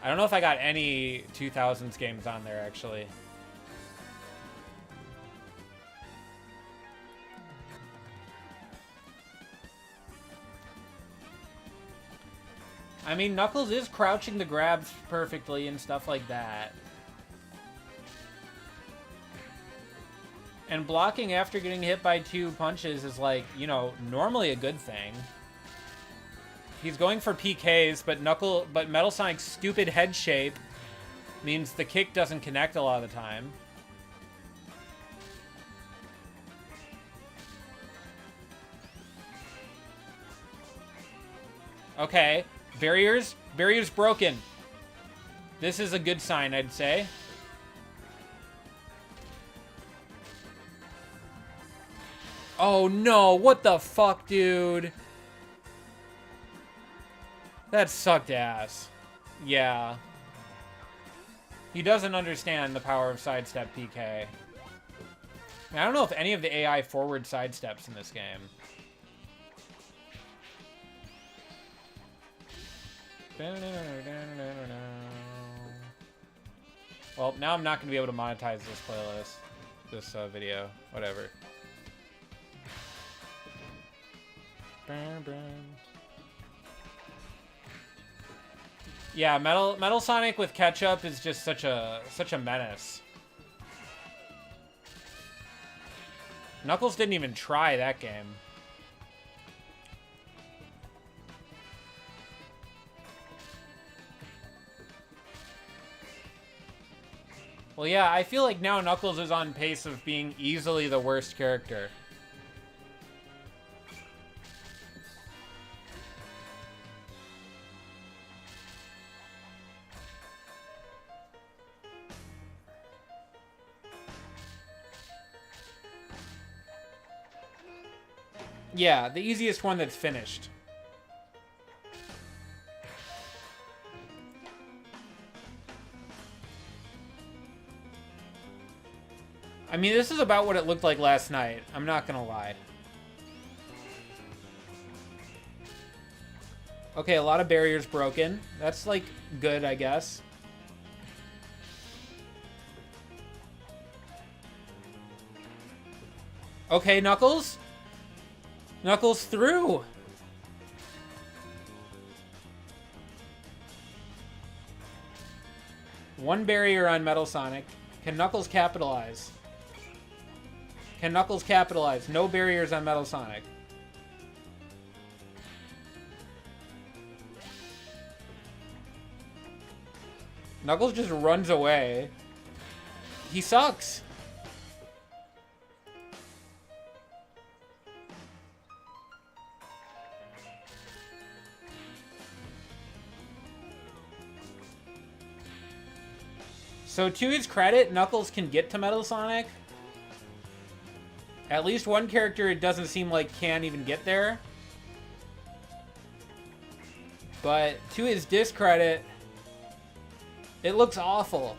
I don't know if I got any 2000s games on there, actually. I mean, Knuckles is crouching the grabs perfectly and stuff like that. And blocking after getting hit by 2 punches is like, you know, normally a good thing. He's going for PKs, but Metal Sonic's stupid head shape means the kick doesn't connect a lot of the time. Okay. Barriers. Barriers broken. This is a good sign, I'd say. Oh no, what the fuck, dude? That sucked ass. Yeah. He doesn't understand the power of sidestep PK. I don't know if any of the AI forward sidesteps in this game. Well, now I'm not going to be able to monetize this playlist, this video, whatever. Yeah, Metal Sonic with ketchup is just such a menace. Knuckles didn't even try that game. Well, yeah, I feel like now Knuckles is on pace of being easily the worst character. Yeah, the easiest one that's finished. I mean, this is about what it looked like last night. I'm not gonna lie. Okay, a lot of barriers broken. That's, like, good, I guess. Okay, Knuckles. Knuckles through. One barrier on Metal Sonic. Can Knuckles capitalize? Can Knuckles capitalize? No barriers on Metal Sonic. Knuckles just runs away. He sucks. So to his credit, Knuckles can get to Metal Sonic. At least one character it doesn't seem like can even get there. But to his discredit, it looks awful.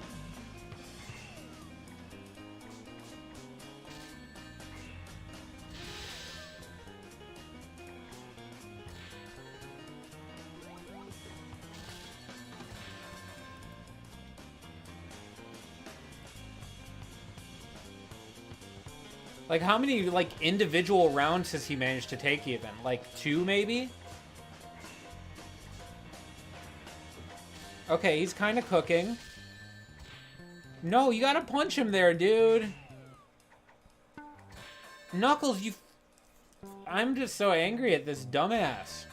Like, how many, like, individual rounds has he managed to take even? Like, 2, maybe? Okay, he's kind of cooking. No, you gotta punch him there, dude. Knuckles, you... I'm just so angry at this dumbass.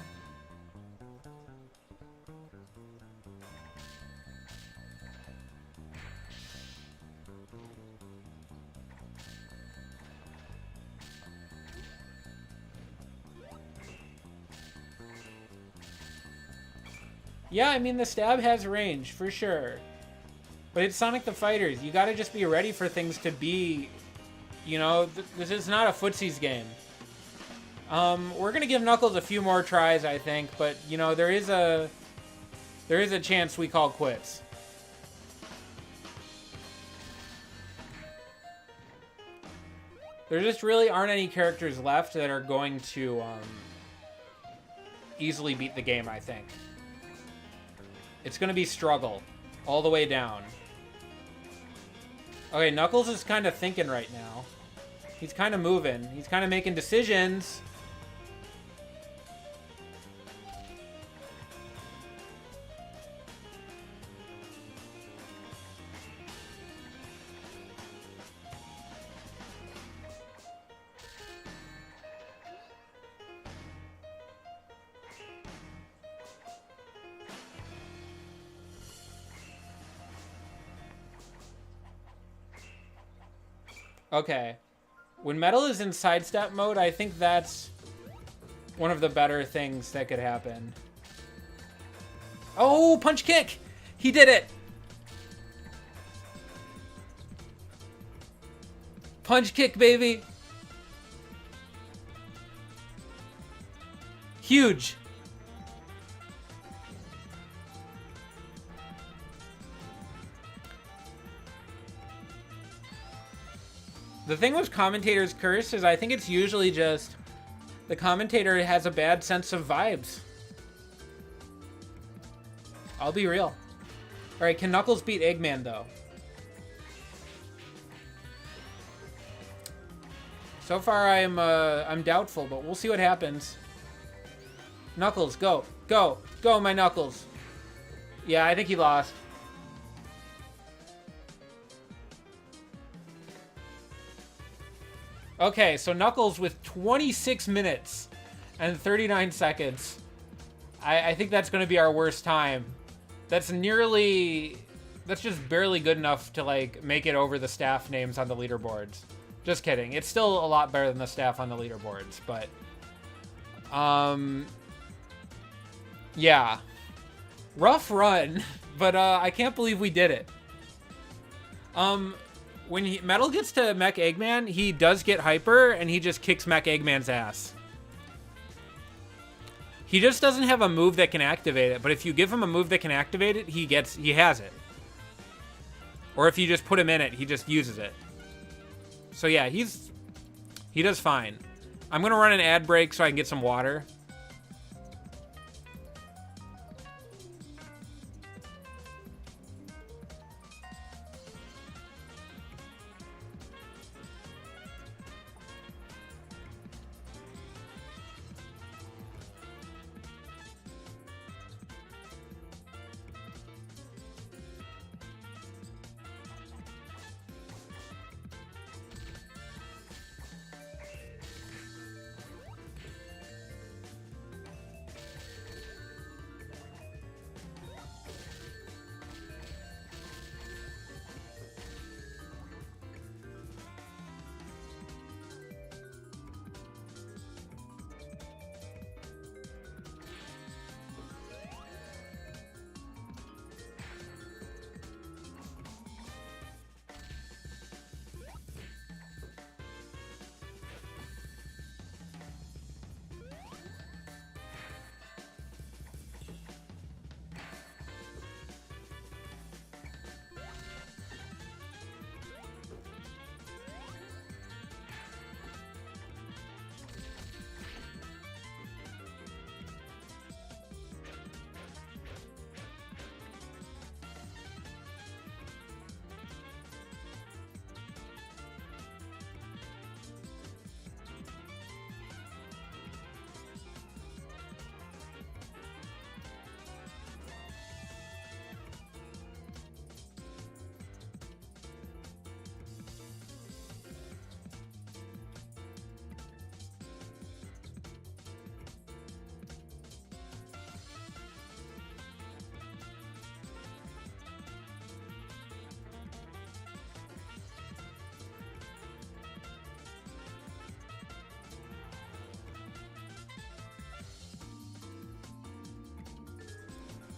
Yeah, I mean, the stab has range, for sure. But it's Sonic the Fighters. You gotta just be ready for things to be... You know, this is not a footsies game. We're gonna give Knuckles a few more tries, I think. But, you know, there is a chance we call quits. There just really aren't any characters left that are going to easily beat the game, I think. It's going to be struggle all the way down. Okay, Knuckles is kind of thinking right now. He's kind of moving. He's kind of making decisions. Okay. When Metal is in sidestep mode, I think that's one of the better things that could happen. Oh, punch kick! He did it! Punch kick, baby! Huge! The thing with Commentator's Curse is I think it's usually just the commentator has a bad sense of vibes. I'll be real. Alright, can Knuckles beat Eggman, though? So far, I'm doubtful, but we'll see what happens. Knuckles, go. Go. Go, my Knuckles. Yeah, I think he lost. Okay, so Knuckles with 26 minutes and 39 seconds. I think that's going to be our worst time. That's just barely good enough to, like, make it over the staff names on the leaderboards. Just kidding. It's still a lot better than the staff on the leaderboards, but... yeah. Rough run, but I can't believe we did it. When Metal gets to Mech Eggman, he does get hyper, and he just kicks Mech Eggman's ass. He just doesn't have a move that can activate it, but if you give him a move that can activate it, he has it. Or if you just put him in it, he just uses it. So yeah, he does fine. I'm gonna run an ad break so I can get some water.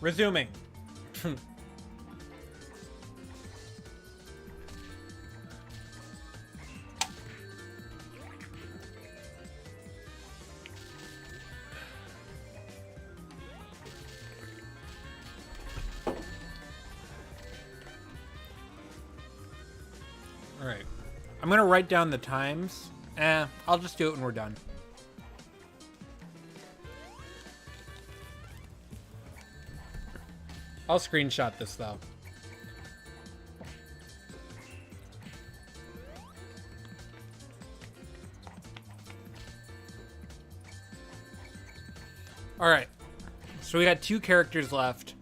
Resuming. All right. I'm going to write down the times. I'll just do it when we're done. I'll screenshot this, though. All right. So we got 2 characters left.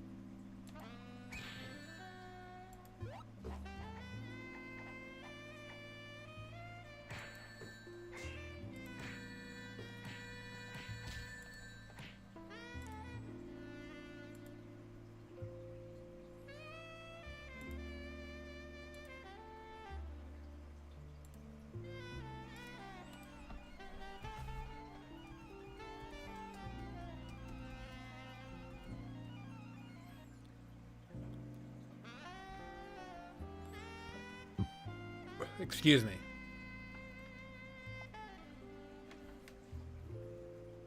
Excuse me.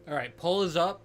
All right, pull is up.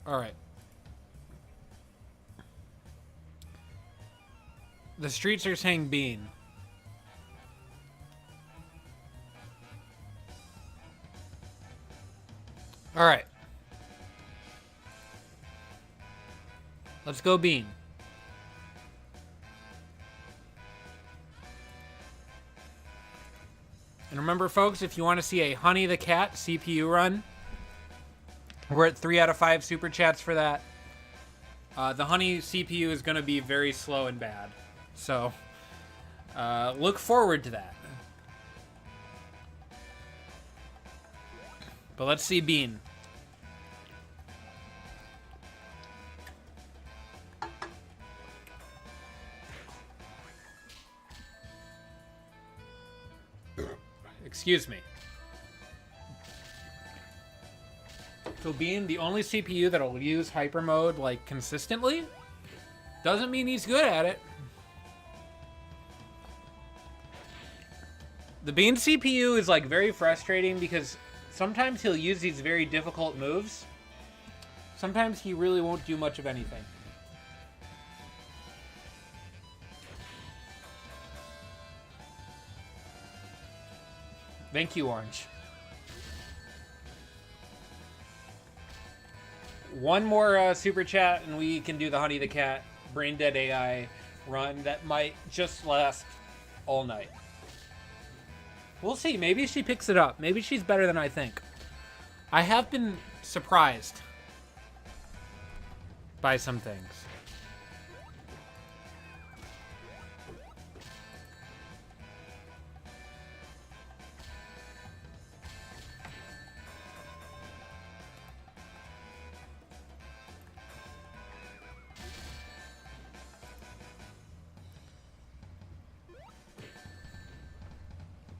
All right. The streets are saying bean. All right. Let's go bean. And remember, folks, if you want to see a Honey the Cat CPU run, we're at 3 out of 5 super chats for that. The Honey CPU is going to be very slow and bad. So, look forward to that. But let's see Bean. Excuse me. So being the only CPU that'll use hyper mode like consistently doesn't mean he's good at it. The Bean CPU is like very frustrating because sometimes he'll use these very difficult moves. Sometimes he really won't do much of anything. Thank you, Orange. One more super chat and we can do the Honey the Cat Brain Dead AI run that might just last all night. We'll see. Maybe she picks it up. Maybe she's better than I think. I have been surprised by some things.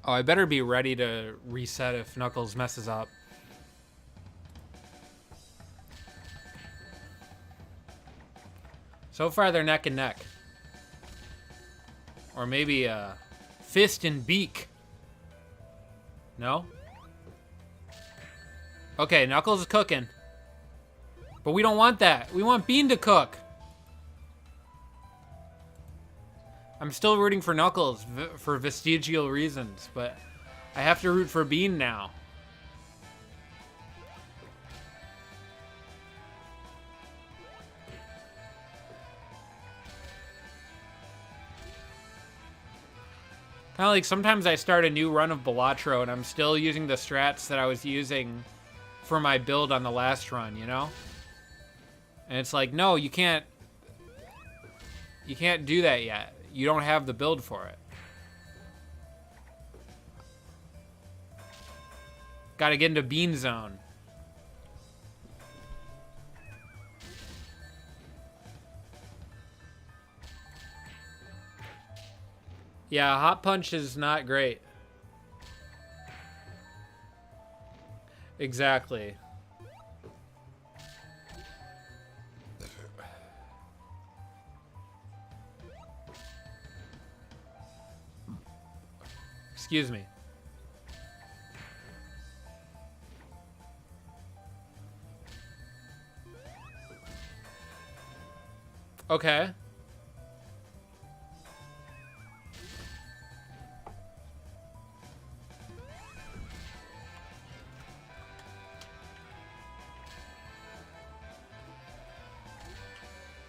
Oh, I better be ready to reset if Knuckles messes up. So far, they're neck and neck. Or maybe fist and beak. No? Okay, Knuckles is cooking. But we don't want that. We want Bean to cook. I'm still rooting for Knuckles for vestigial reasons, but I have to root for Bean now. Kind of like sometimes I start a new run of Balatro and I'm still using the strats that I was using for my build on the last run, you know? And it's like, no, you can't do that yet. You don't have the build for it. Gotta get into Bean Zone. Yeah, Hot Punch is not great. Exactly. Excuse me. Okay.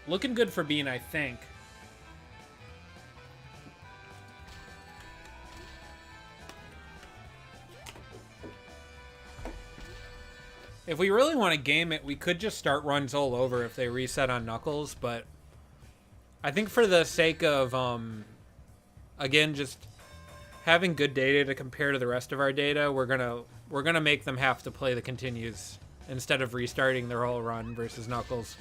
Looking good for Bean, I think. If we really want to game it, we could just start runs all over if they reset on Knuckles, but I think for the sake of, again, just having good data to compare to the rest of our data, we're gonna make them have to play the continues instead of restarting their whole run versus Knuckles.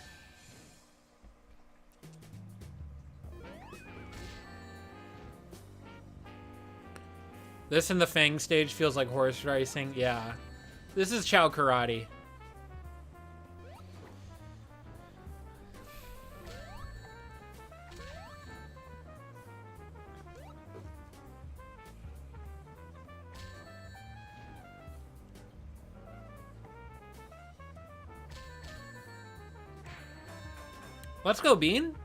This in the Fang stage feels like horse racing. Yeah. This is Chao Karate. Let's go, Bean.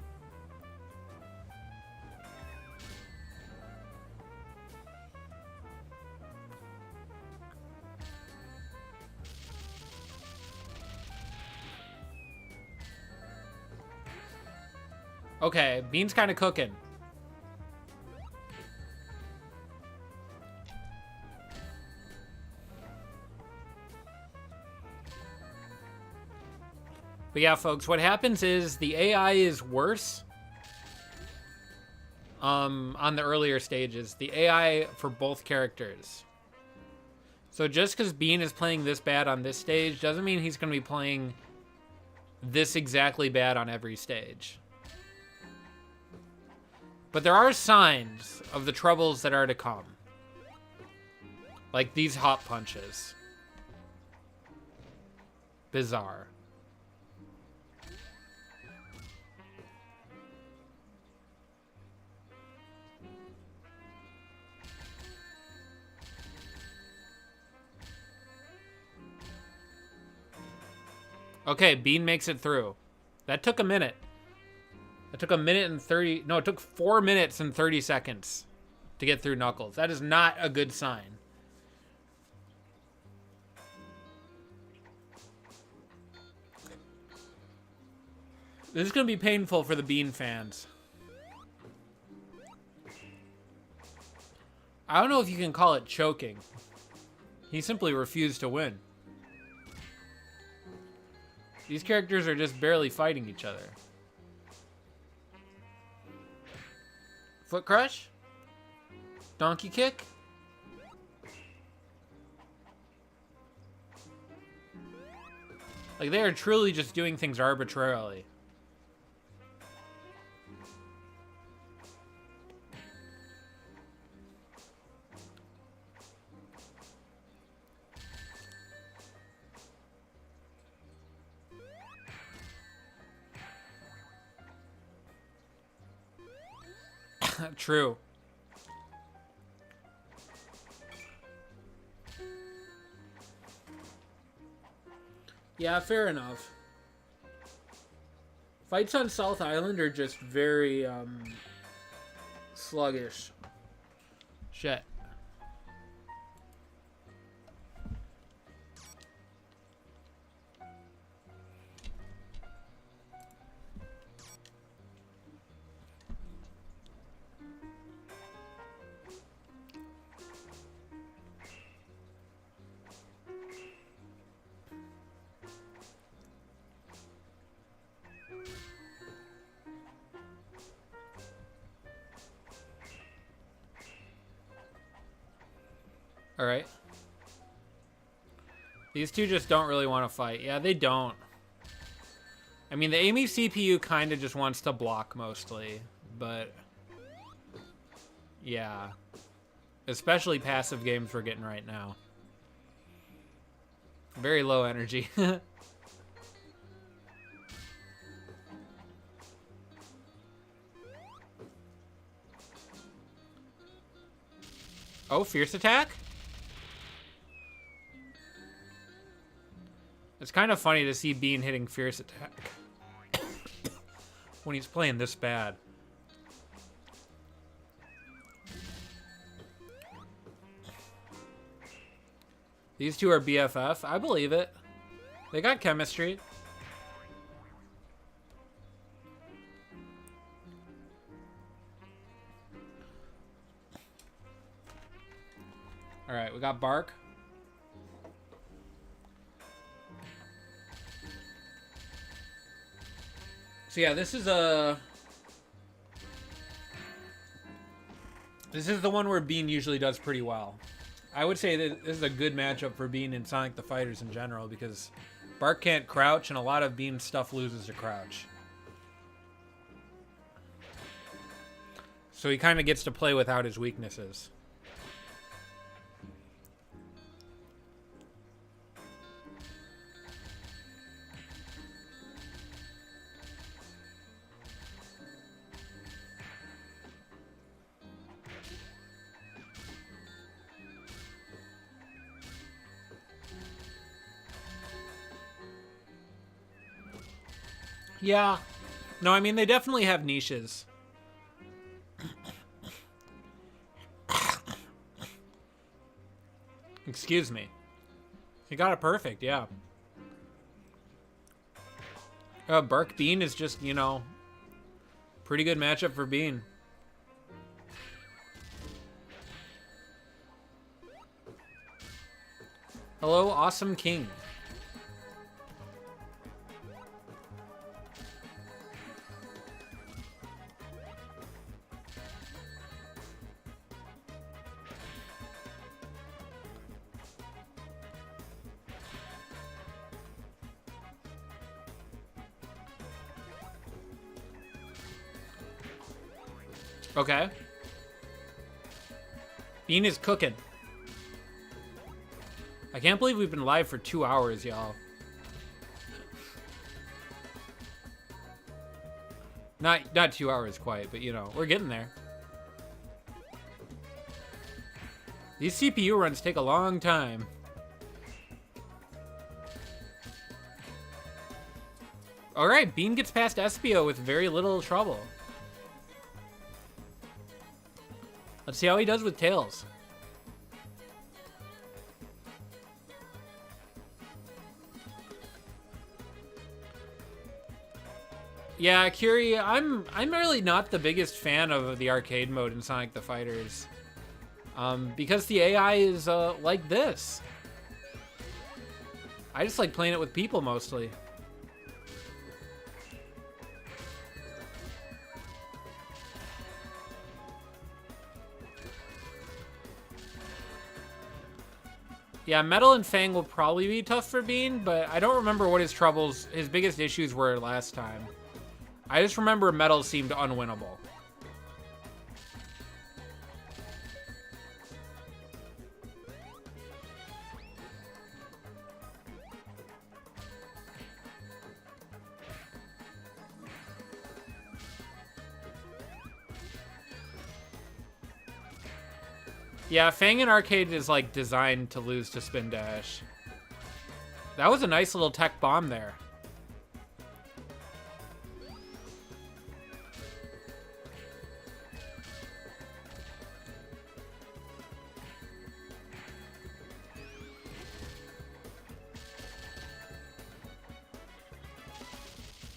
Okay, Bean's kind of cooking. But yeah, folks, what happens is the AI is worse on the earlier stages. The AI for both characters. So just because Bean is playing this bad on this stage doesn't mean he's going to be playing this exactly bad on every stage. But there are signs of the troubles that are to come. Like these hot punches. Bizarre. Okay, Bean makes it through. That took a minute. It took a minute and 30... No, it took 4 minutes and 30 seconds to get through Knuckles. That is not a good sign. This is going to be painful for the Bean fans. I don't know if you can call it choking. He simply refused to win. These characters are just barely fighting each other. Foot crush? Donkey kick? Like, they are truly just doing things arbitrarily. True. Yeah, fair enough. Fights on South Island are just very, sluggish. Shit. Alright. These two just don't really want to fight. Yeah, they don't. I mean, the Amy CPU kind of just wants to block mostly, but... yeah. Especially passive games we're getting right now. Very low energy. Oh, fierce attack? It's kind of funny to see Bean hitting fierce attack when he's playing this bad. These two are BFF. I believe it. They got chemistry. All right, we got Bark. So yeah, this is the one where Bean usually does pretty well. I would say that this is a good matchup for Bean and Sonic the Fighters in general because Bark can't crouch and a lot of Bean stuff loses to crouch. So he kind of gets to play without his weaknesses. Yeah. No, I mean, they definitely have niches. Excuse me. You got it perfect, yeah. Bark Bean is just, you know, pretty good matchup for Bean. Hello, Awesome King. Okay. Bean is cooking. I can't believe we've been live for 2 hours, y'all. Not 2 hours quite, but you know, we're getting there. These CPU runs take a long time. Alright, Bean gets past Espio with very little trouble. Let's see how he does with Tails. Yeah, Curie, I'm really not the biggest fan of the arcade mode in Sonic the Fighters. Because the AI is like this. I just like playing it with people mostly. Yeah, Metal and Fang will probably be tough for Bean, but I don't remember what his biggest issues were last time. I just remember Metal seemed unwinnable. Yeah, Fang in arcade is like designed to lose to Spin Dash. That was a nice little tech bomb there.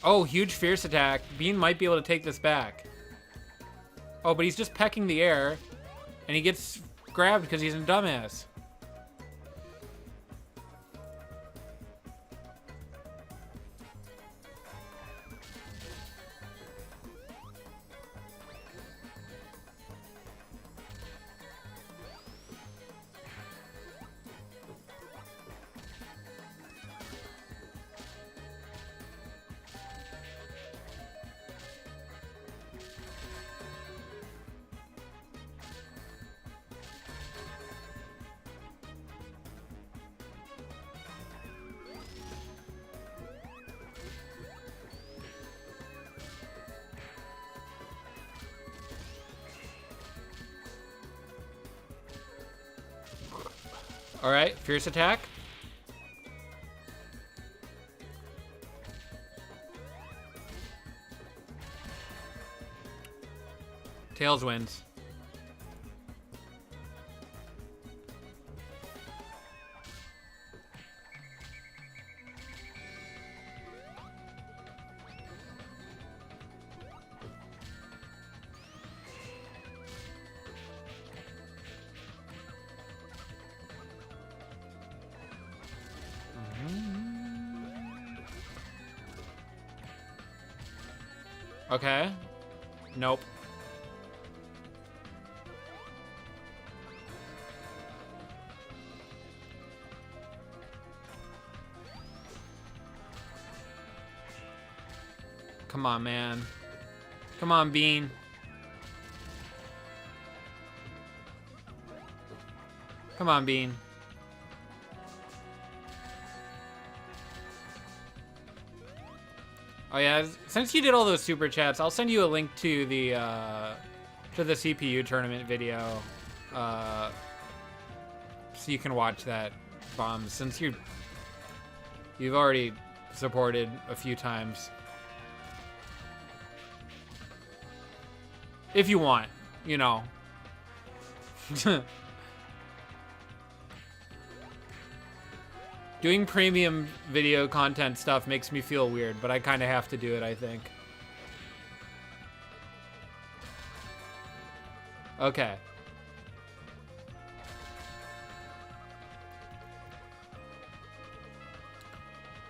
Oh, huge fierce attack. Bean might be able to take this back. Oh, but he's just pecking the air, and he gets grabbed because he's a dumbass. All right, fierce attack. Tails wins. Okay. Nope. Come on, man. Come on, Bean. Come on, Bean. Oh yeah, since you did all those super chats, I'll send you a link to the CPU tournament video, so you can watch that, Bombs. Since you've already supported a few times, if you want, you know. Doing premium video content stuff makes me feel weird, but I kind of have to do it, I think. Okay.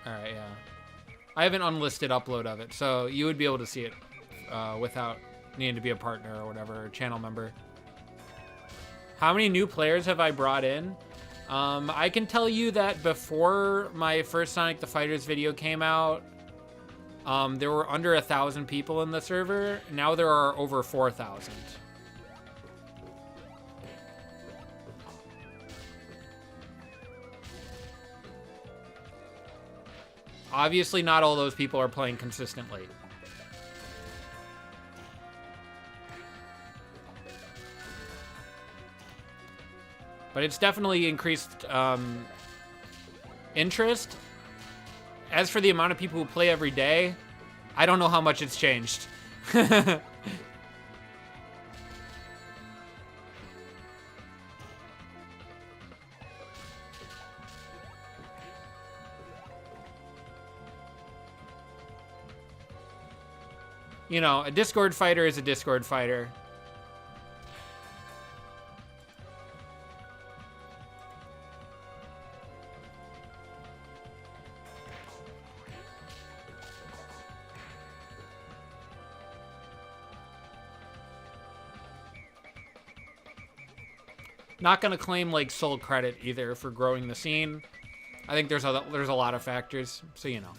Alright, yeah. I have an unlisted upload of it, so you would be able to see it without needing to be a partner or whatever, or channel member. How many new players have I brought in? I can tell you that before my first Sonic the Fighters video came out, there were under 1,000 people in the server. Now there are over 4,000. Obviously, not all those people are playing consistently. But it's definitely increased interest. As for the amount of people who play every day, I don't know how much it's changed. You know, a Discord fighter is a Discord fighter. Not gonna claim like sole credit either for growing the scene. I think there's a lot of factors, so you know.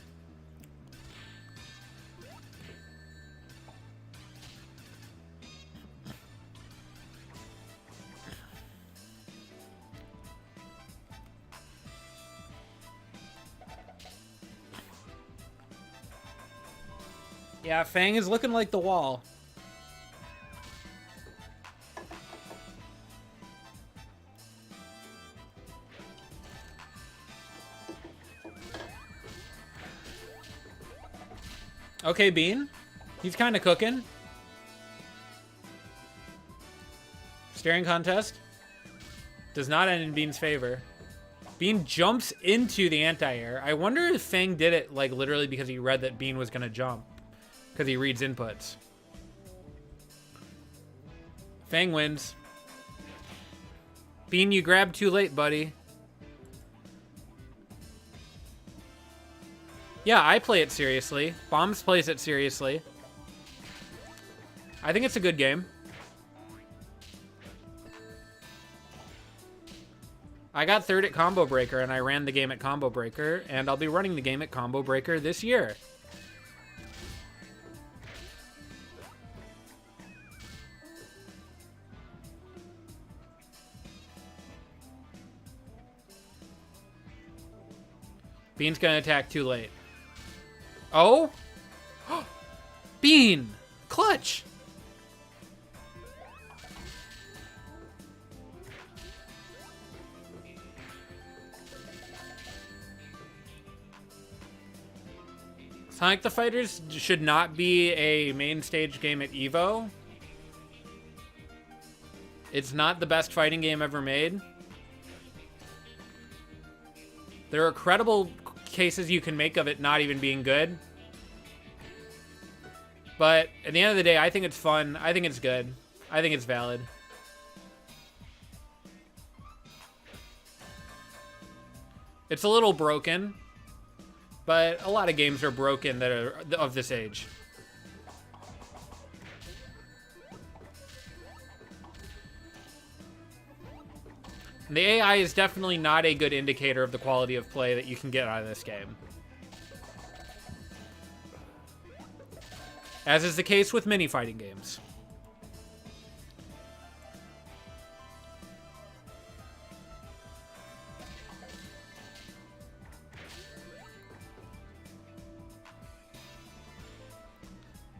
Yeah, Fang is looking like the wall. Okay, Bean. He's kind of cooking. Staring contest. Does not end in Bean's favor. Bean jumps into the anti-air. I wonder if Fang did it, like, literally because he read that Bean was going to jump. Because he reads inputs. Fang wins. Bean, you grabbed too late, buddy. Yeah, I play it seriously. Bombs plays it seriously. I think it's a good game. I got third at Combo Breaker, and I ran the game at Combo Breaker, and I'll be running the game at Combo Breaker this year. Bean's gonna attack too late. Oh? Bean! Clutch! Sonic the Fighters should not be a main stage game at EVO. It's not the best fighting game ever made. There are credible cases you can make of it not even being good. But at the end of the day, I think it's fun. I think it's good. I think it's valid. It's a little broken, but a lot of games are broken that are of this age. And the AI is definitely not a good indicator of the quality of play that you can get out of this game. As is the case with many fighting games.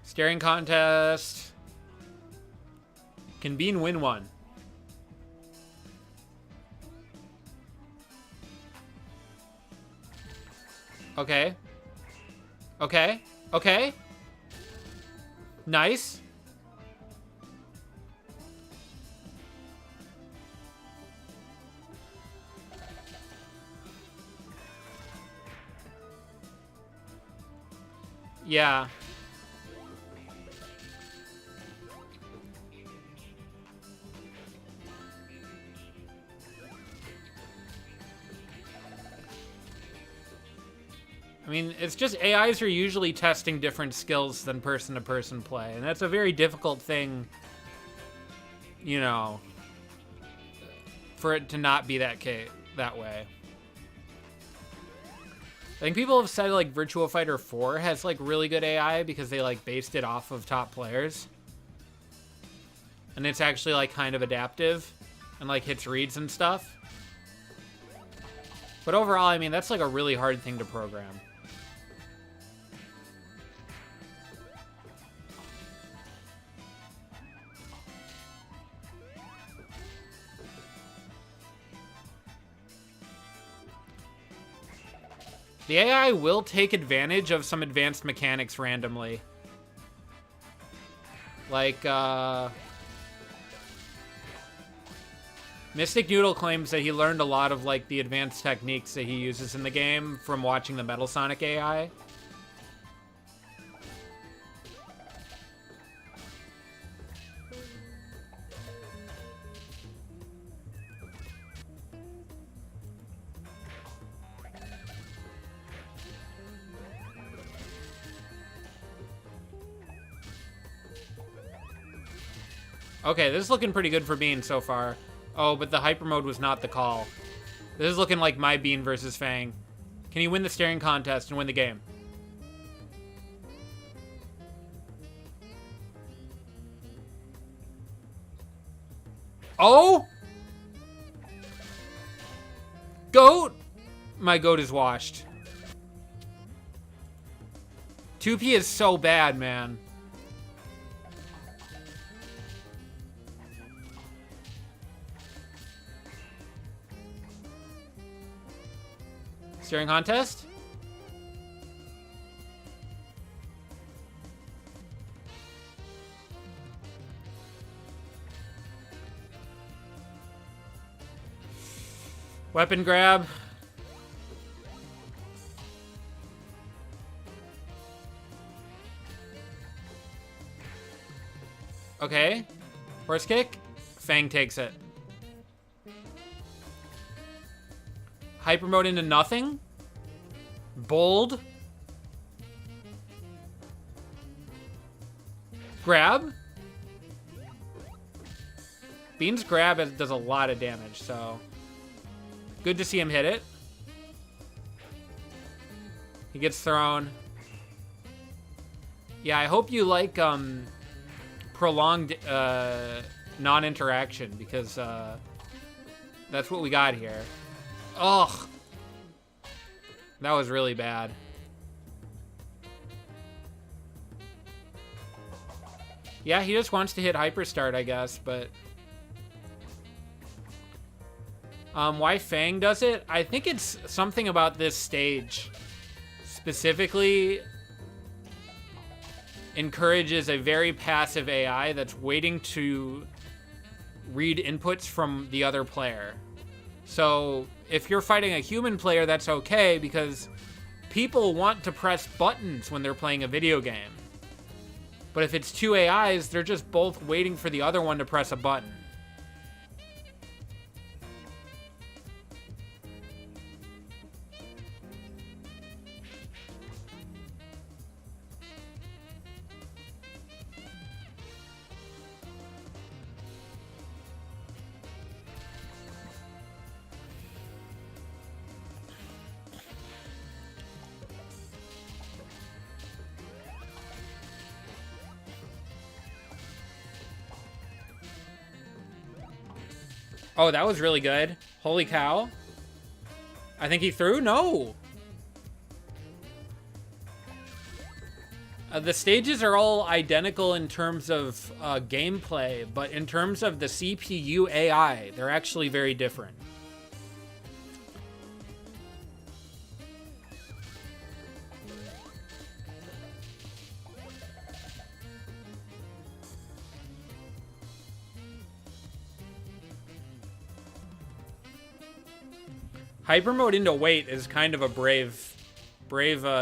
Staring contest. Can Bean win one? Okay. Okay. Okay. Nice. Yeah. I mean, it's just AIs are usually testing different skills than person-to-person play, and that's a very difficult thing, you know, for it to not be that way. I think people have said, like, Virtua Fighter 4 has, like, really good AI because they, like, based it off of top players. And it's actually, like, kind of adaptive and, like, hits reads and stuff. But overall, I mean, that's, like, a really hard thing to program. The AI will take advantage of some advanced mechanics randomly. Like, Mystic Noodle claims that he learned a lot of, like, the advanced techniques that he uses in the game from watching the Metal Sonic AI. Okay, this is looking pretty good for Bean so far. Oh, but the hyper mode was not the call. This is looking like my Bean versus Fang. Can he win the staring contest and win the game? Oh! Goat! My goat is washed. 2P is so bad, man. Staring contest? Weapon grab. Okay. Horse kick. Fang takes it. Hyper mode into nothing. Bold. Grab. Bean's grab does a lot of damage, so good to see him hit it. He gets thrown. Yeah, I hope you like prolonged non-interaction, because that's what we got here. Ugh. That was really bad. Yeah, he just wants to hit Hyperstart, I guess, but why Fang does it? I think it's something about this stage specifically encourages a very passive AI that's waiting to read inputs from the other player. So if you're fighting a human player, that's okay, because people want to press buttons when they're playing a video game. But if it's two AIs, they're just both waiting for the other one to press a button. Oh, that was really good. Holy cow. I think he threw? No. The stages are all identical in terms of gameplay, but in terms of the CPU AI, they're actually very different. Hyper mode into wait is kind of a brave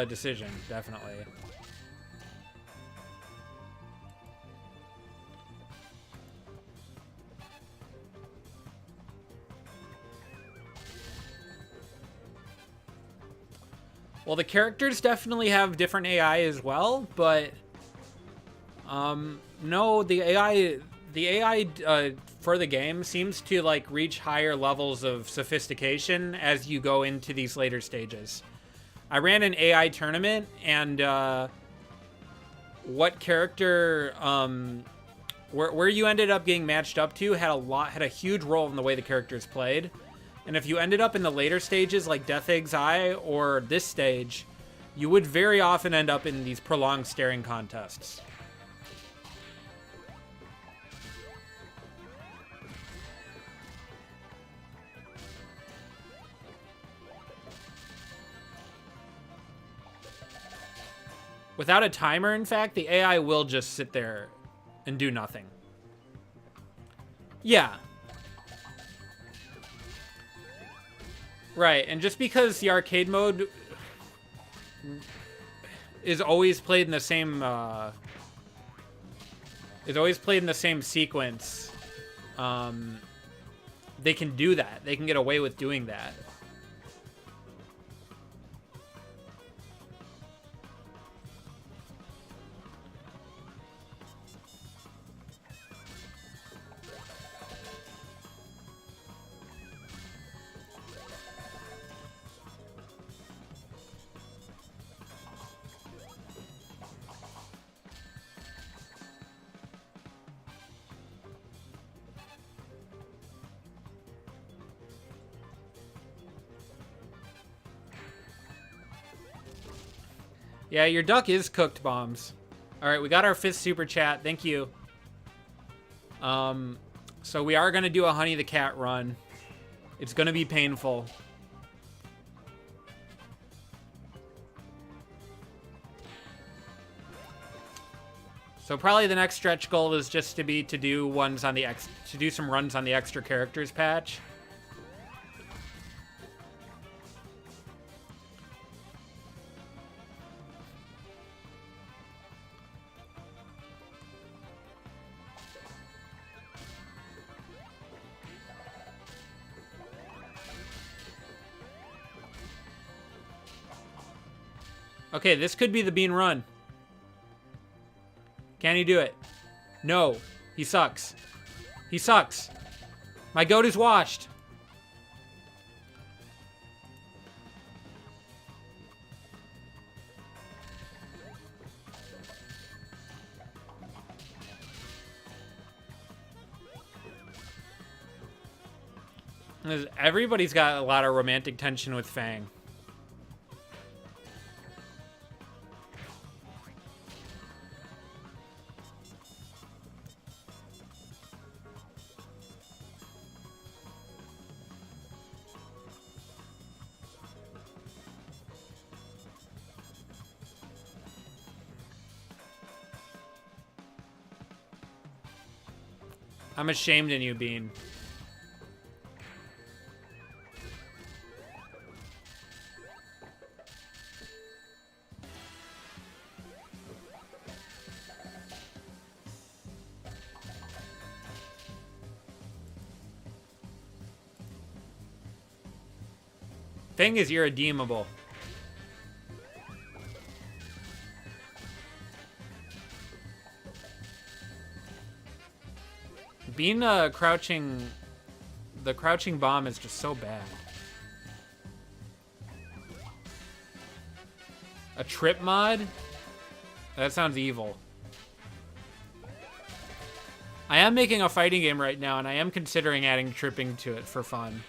decision, definitely. Well, the characters definitely have different AI as well, but no, the AI for the game seems to like reach higher levels of sophistication as you go into these later stages. I ran an AI tournament, and what character where you ended up getting matched up to had a huge role in the way the characters played. And if you ended up in the later stages like Death Egg's Eye or this stage, you would very often end up in these prolonged staring contests. Without a timer, in fact, the AI will just sit there and do nothing. Yeah. Right, and just because the arcade mode is always played in the same sequence, they can do that. They can get away with doing that. Yeah, your duck is cooked, Bombs. All right, we got our 5th super chat. Thank you. So we are going to do a Honey the Cat run. It's going to be painful. So probably the next stretch goal is just to do ones on the to do some runs on the extra characters patch. Okay, this could be the Bean run. Can he do it? No. He sucks. He sucks. My goat is washed. Everybody's got a lot of romantic tension with Fang. I'm ashamed in you, Bean. Thing is irredeemable. Being crouching... The crouching bomb is just so bad. A trip mod? That sounds evil. I am making a fighting game right now, and I am considering adding tripping to it for fun.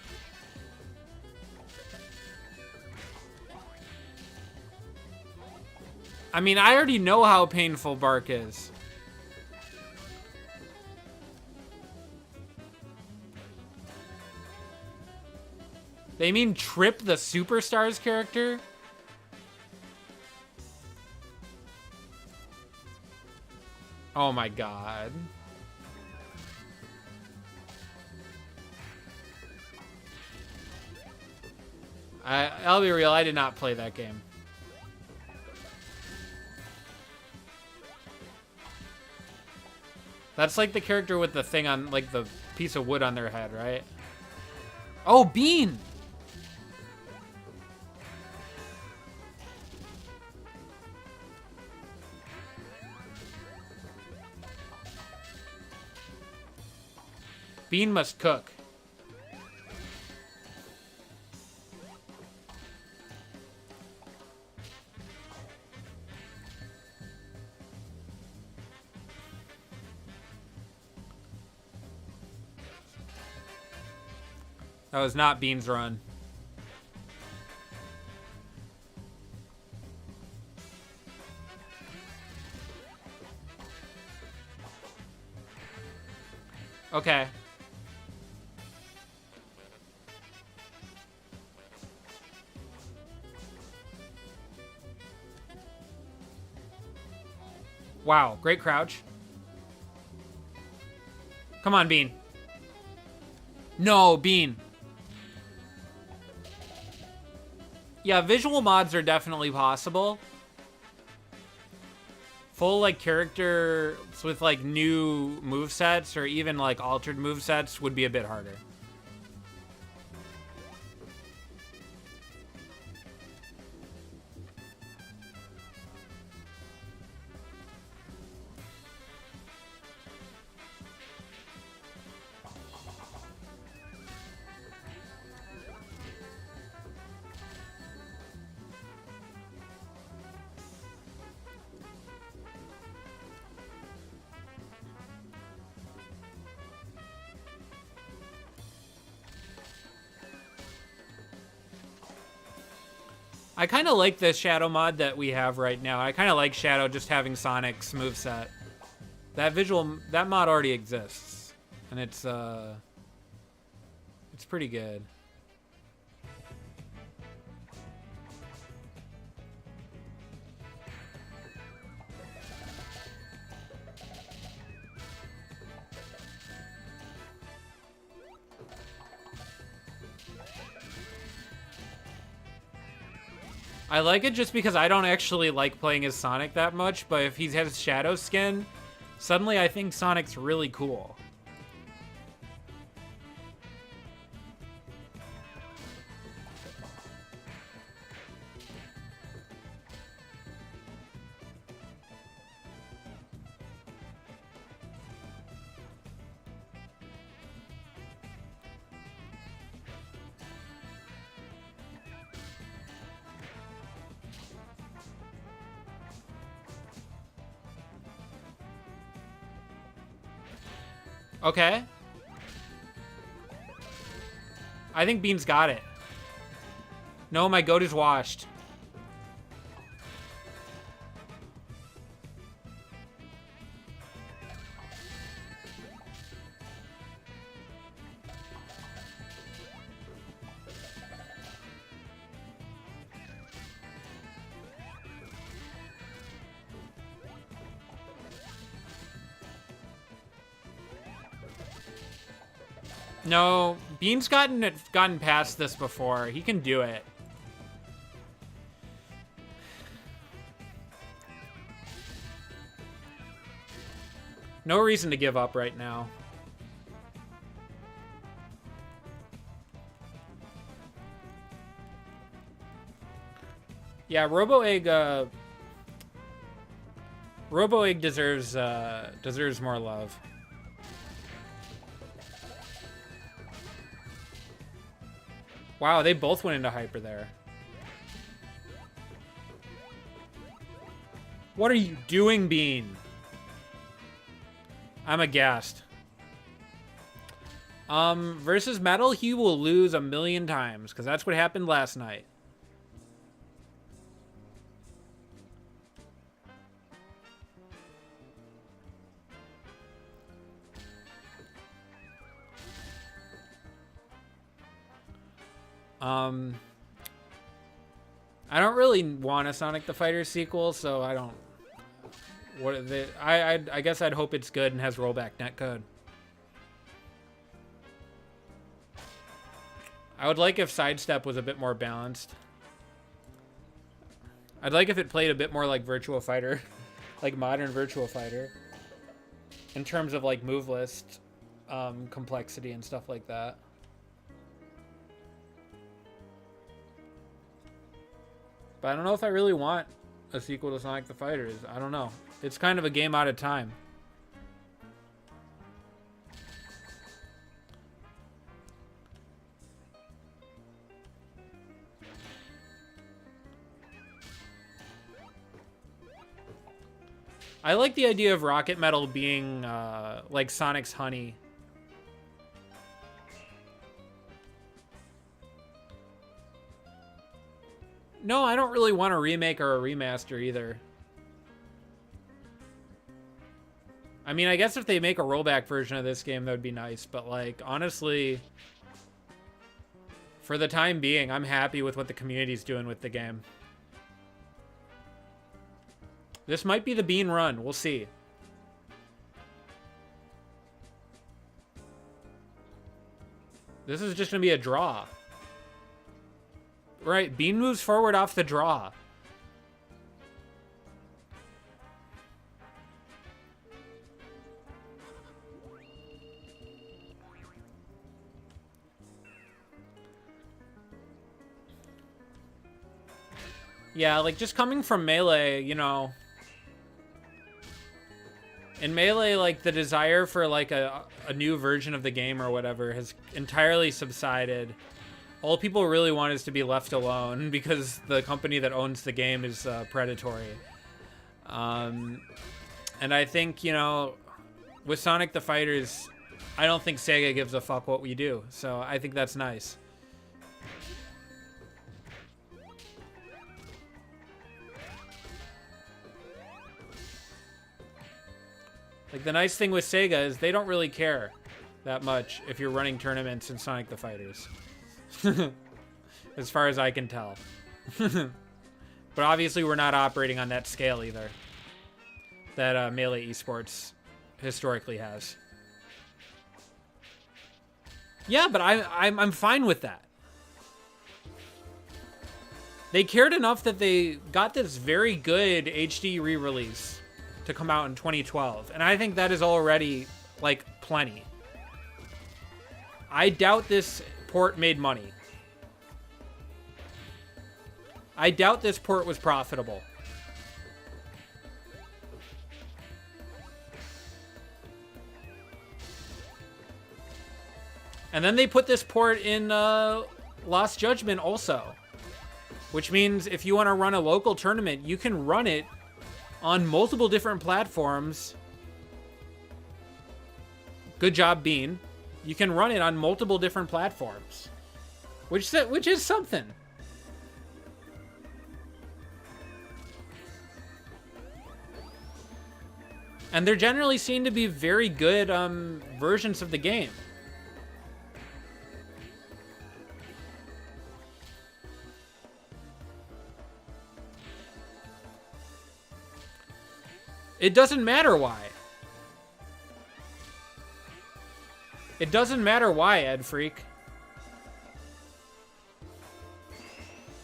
I mean, I already know how painful Bark is. They mean Trip the Superstars character? Oh my god. I'll be real, I did not play that game. That's like the character with the thing on, like the piece of wood on their head, right? Oh, Bean! Bean must cook. That was not Bean's run. Okay. Wow, great crouch. Come on, Bean. No, Bean. Yeah, visual mods are definitely possible. Full, like, characters with, like, new movesets or even, like, altered movesets would be a bit harder. I kind of like this Shadow mod that we have right now. I kind of like Shadow just having Sonic's moveset. That mod already exists. And it's pretty good. I like it just because I don't actually like playing as Sonic that much, but if he has Shadow skin, suddenly I think Sonic's really cool. Okay. I think Bean's got it. No, my goat is washed.
No, Bean's gotten past this before. He can do it. No reason to give up right now. Yeah, Robo-Egg deserves more love. Wow, they both went into hyper there. What are you doing, Bean? I'm aghast. Versus Metal, he will lose 1,000,000 times, because that's what happened last night. I don't really want a Sonic the Fighter sequel, so I don't. I guess I'd hope it's good and has rollback netcode. I would like if Sidestep was a bit more balanced. I'd like if it played a bit more like Virtua Fighter, like modern Virtua Fighter, in terms of like move list complexity and stuff like that. But I don't know if I really want a sequel to Sonic the Fighters. I don't know. It's kind of a game out of time. I like the idea of Rocket Metal being like Sonic's honey. No, I don't really want a remake or a remaster either. I mean, I guess if they make a rollback version of this game, that would be nice. But, like, honestly, for the time being, I'm happy with what the community's doing with the game. This might be the Bean run. We'll see. This is just going to be a draw. Right, Bean moves forward off the draw. Yeah, like, just coming from Melee, you know. In Melee, like, the desire for, like, a new version of the game or whatever has entirely subsided. All people really want is to be left alone because the company that owns the game is predatory. And I think, you know, with Sonic the Fighters, I don't think Sega gives a fuck what we do. So I think that's nice. Like, the nice thing with Sega is they don't really care that much if you're running tournaments in Sonic the Fighters. As far as I can tell. But obviously we're not operating on that scale either that Melee Esports historically has. Yeah, but I'm fine with that. They cared enough that they got this very good HD re-release to come out in 2012, and I think that is already like plenty. I doubt this port made money. I doubt this port was profitable. And then they put this port in Lost Judgment also. Which means if you want to run a local tournament, you can run it on multiple different platforms. Good job, Bean. You can run it on multiple different platforms. Which is something. And they're generally seen to be very good versions of the game. It doesn't matter why. It doesn't matter why, Ed Freak.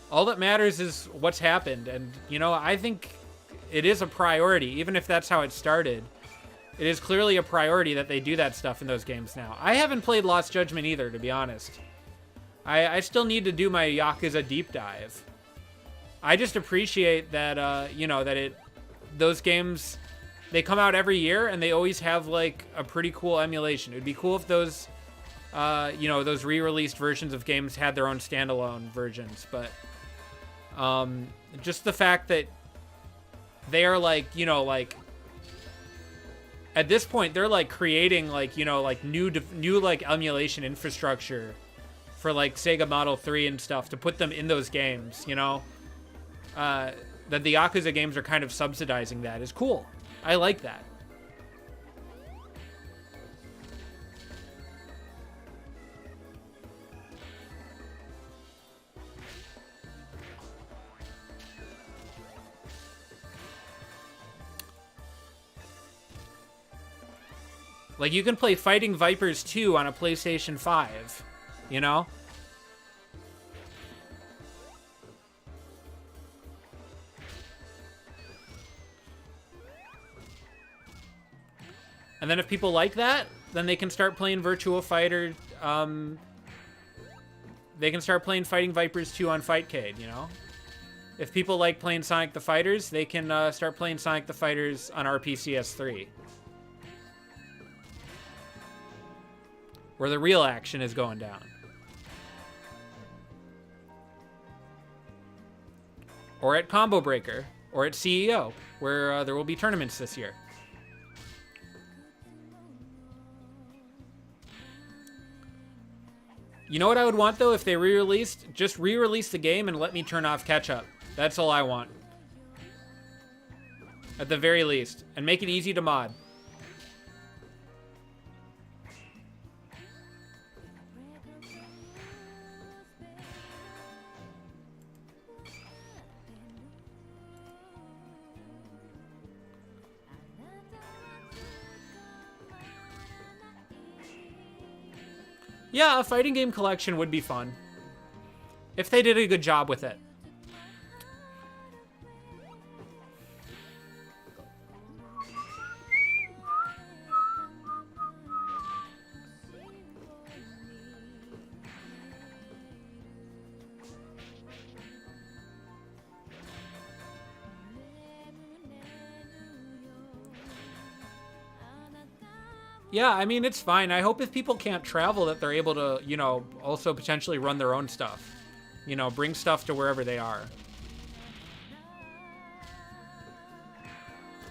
All that matters is what's happened. And, you know, I think it is a priority, even if that's how it started. It is clearly a priority that they do that stuff in those games now. I haven't played Lost Judgment either, to be honest. I still need to do my Yakuza deep dive. I just appreciate that, you know, that those games, they come out every year and they always have, like, a pretty cool emulation. It would be cool if those, you know, those re-released versions of games had their own standalone versions. But just the fact that they are, like, you know, like, at this point, they're, like, creating, like, you know, like, new like, emulation infrastructure for, like, Sega Model 3 and stuff to put them in those games, you know? That the Yakuza games are kind of subsidizing that is cool. I like that. Like, you can play Fighting Vipers 2 on a PlayStation 5, you know? And then if people like that, then they can start playing Virtua Fighter. They can start playing Fighting Vipers 2 on Fightcade, you know? If people like playing Sonic the Fighters, they can start playing Sonic the Fighters on RPCS3. Where the real action is going down. Or at Combo Breaker, or at CEO, where there will be tournaments this year. You know what I would want, though, if they re-released? Just re-release the game and let me turn off catch-up. That's all I want. At the very least. And make it easy to mod. Yeah, a fighting game collection would be fun. If they did a good job with it. Yeah, I mean, it's fine. I hope if people can't travel that they're able to, you know, also potentially run their own stuff. You know, bring stuff to wherever they are.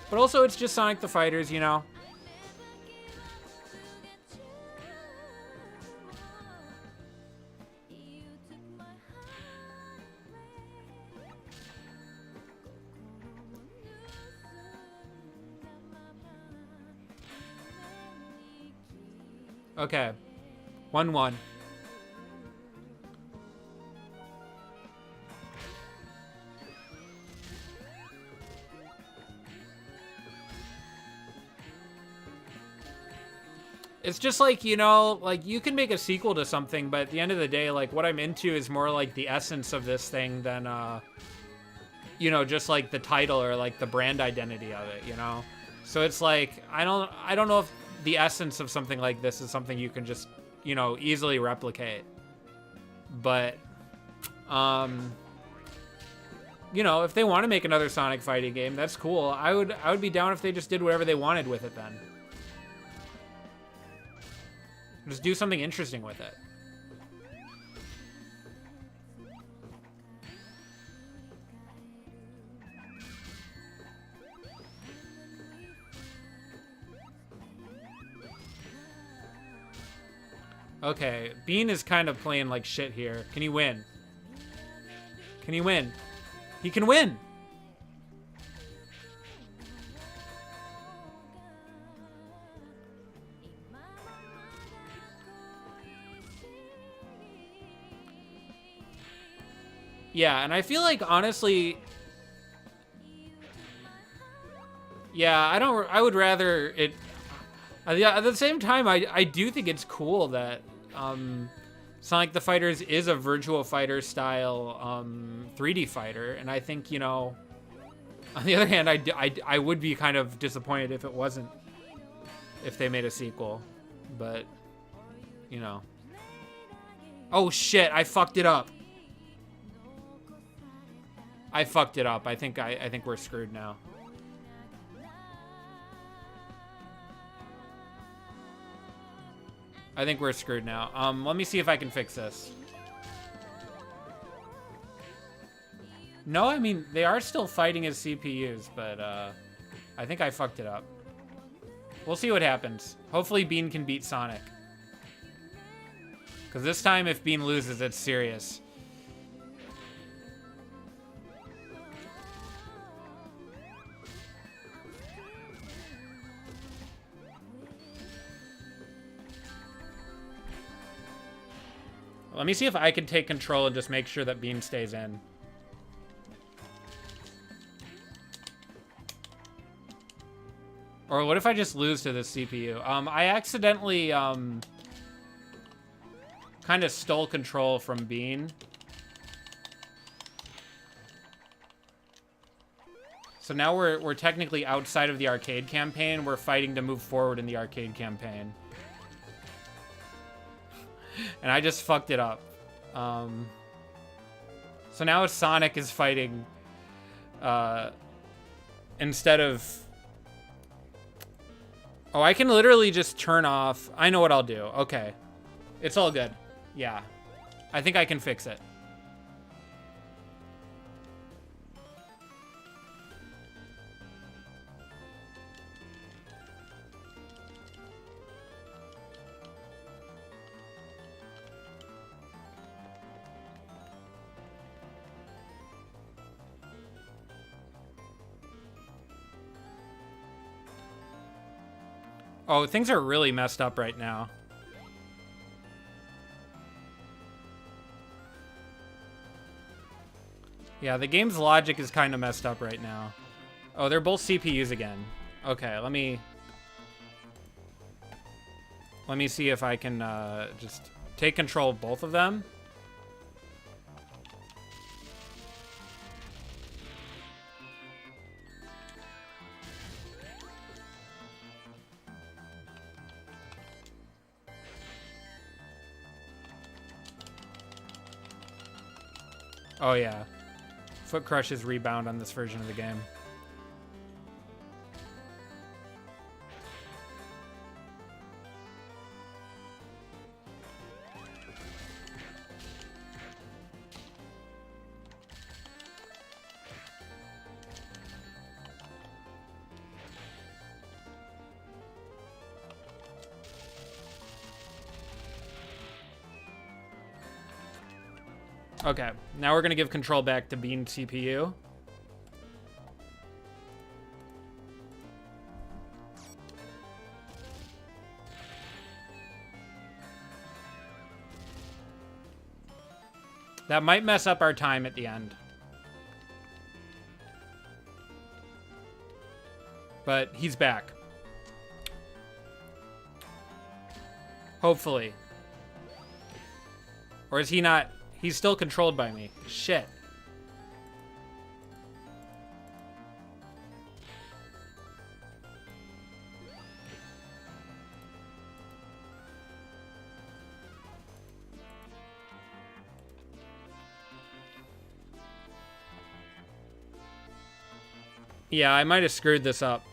But also, it's just Sonic the Fighters, you know? Okay. 1-1. It's just like, you know, like you can make a sequel to something, but at the end of the day, like what I'm into is more like the essence of this thing than, you know, just like the title or like the brand identity of it, you know? So it's like, I don't know if the essence of something like this is something you can just, you know, easily replicate. But, you know, if they want to make another Sonic fighting game, that's cool. I would be down if they just did whatever they wanted with it then. Just do something interesting with it. Okay, Bean is kind of playing like shit here. Can he win? Can he win? He can win! Yeah, and I feel like, honestly... Yeah, I would rather it... At the same time, I do think it's cool that Sonic the Fighters is a Virtua Fighter style 3D fighter, and I think, you know, on the other hand, I would be kind of disappointed if it wasn't, if they made a sequel, but, you know. Oh shit, I fucked it up. I fucked it up. I think we're screwed now. I think we're screwed now. Let me see if I can fix this. No, I mean, they are still fighting as CPUs, but I think I fucked it up. We'll see what happens. Hopefully Bean can beat Sonic. Because this time, if Bean loses, it's serious. Let me see if I can take control and just make sure that Bean stays in. Or what if I just lose to this CPU? I accidentally kind of stole control from Bean. So now we're technically outside of the arcade campaign. We're fighting to move forward in the arcade campaign. And I just fucked it up. So now Sonic is fighting instead of... Oh, I can literally just turn off... I know what I'll do. Okay. It's all good. Yeah. I think I can fix it. Oh, things are really messed up right now. Yeah, the game's logic is kind of messed up right now. Oh, they're both CPUs again. Okay, let me see if I can just take control of both of them. Oh yeah, Foot Crush's rebound on this version of the game. Okay, now we're gonna give control back to Bean CPU. That might mess up our time at the end. But he's back. Hopefully. Or is he not? He's still controlled by me. Shit. Yeah, I might have screwed this up.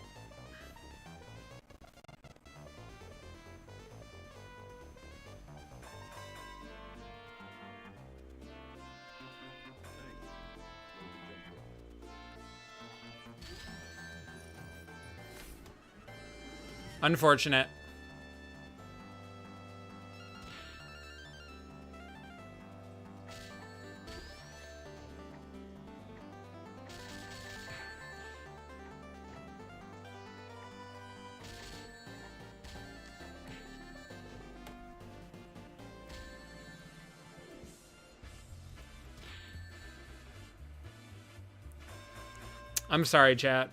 Unfortunate. I'm sorry, chat.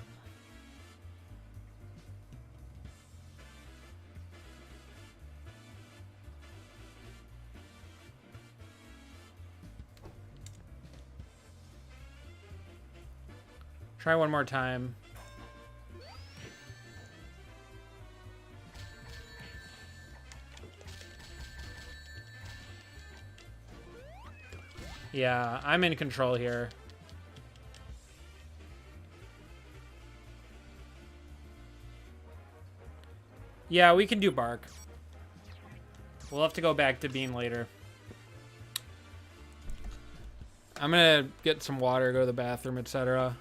Try one more time. Yeah, I'm in control here. Yeah, we can do bark. We'll have to go back to beam later. I'm gonna get some water, go to the bathroom, etc.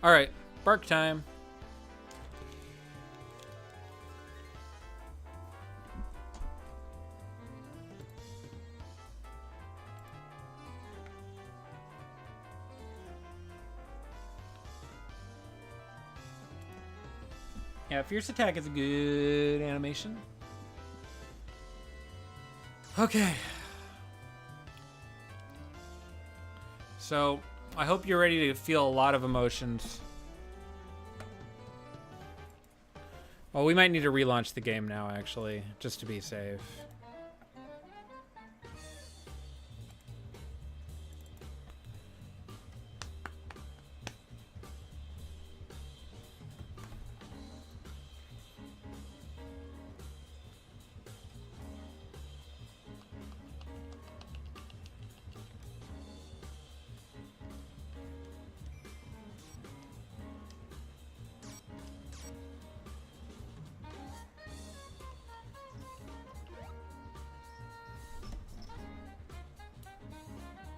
All right, bark time. Yeah, Fierce Attack is a good animation. Okay. So, I hope you're ready to feel a lot of emotions. Well, we might need to relaunch the game now, actually, just to be safe.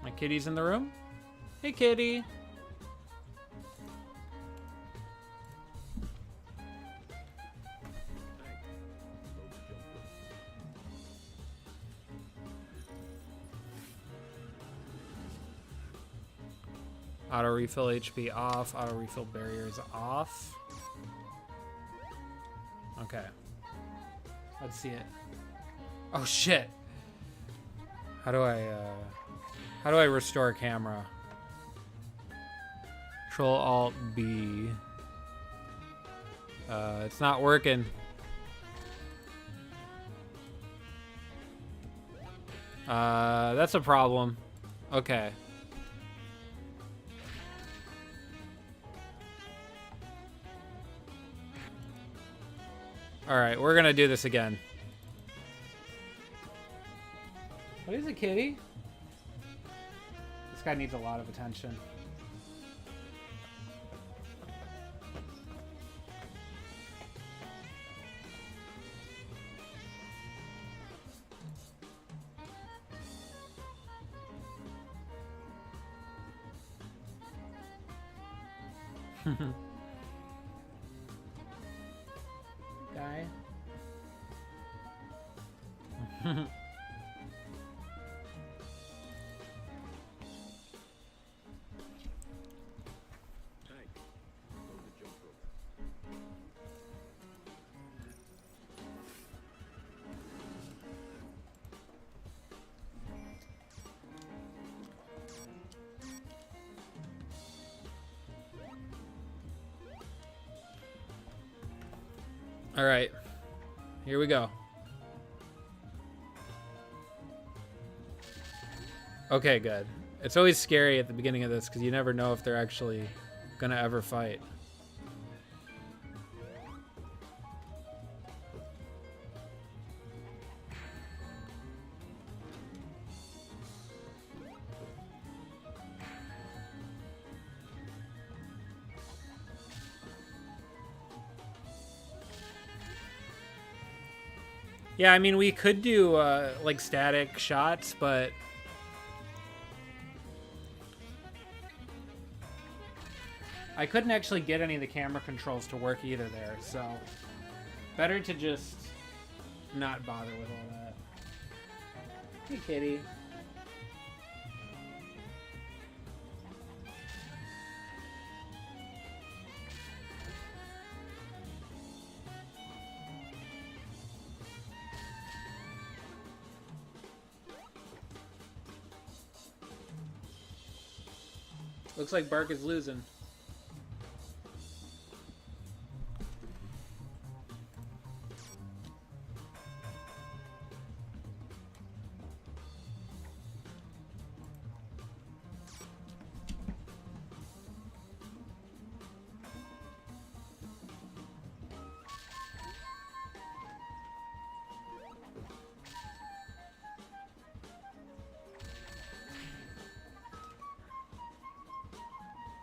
My kitty's in the room. Hey, kitty. Auto refill HP off. Auto refill barriers off. Okay. Let's see it. Oh shit. How do I restore camera? Control Alt B. It's not working. That's a problem. Okay. All right, we're gonna do this again. What is it, kitty? This guy needs a lot of attention. Guy. All right, here we go. Okay, good. It's always scary at the beginning of this because you never know if they're actually gonna ever fight. Yeah, I mean, we could do, like, static shots, but... I couldn't actually get any of the camera controls to work either there, so... Better to just not bother with all that. Hey, kitty. Looks like Bark is losing.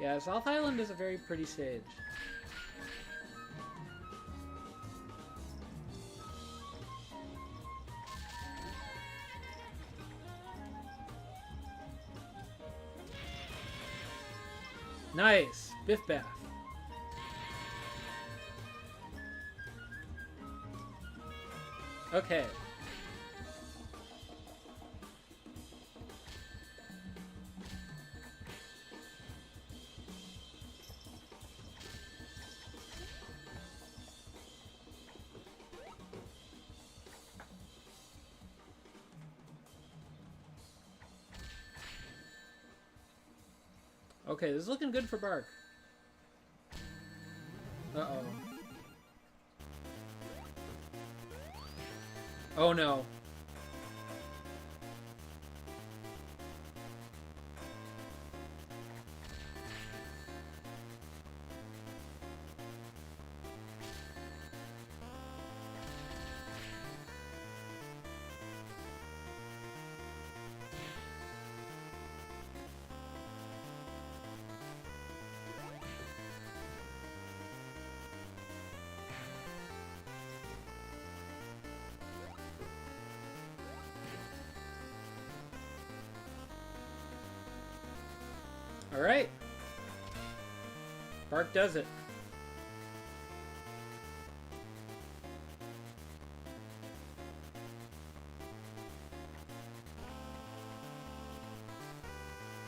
Yeah, South Island is a very pretty stage. Nice! Biff Bath. Okay. Okay, this is looking good for Bark. Uh-oh. Oh no. All right. Bark does it.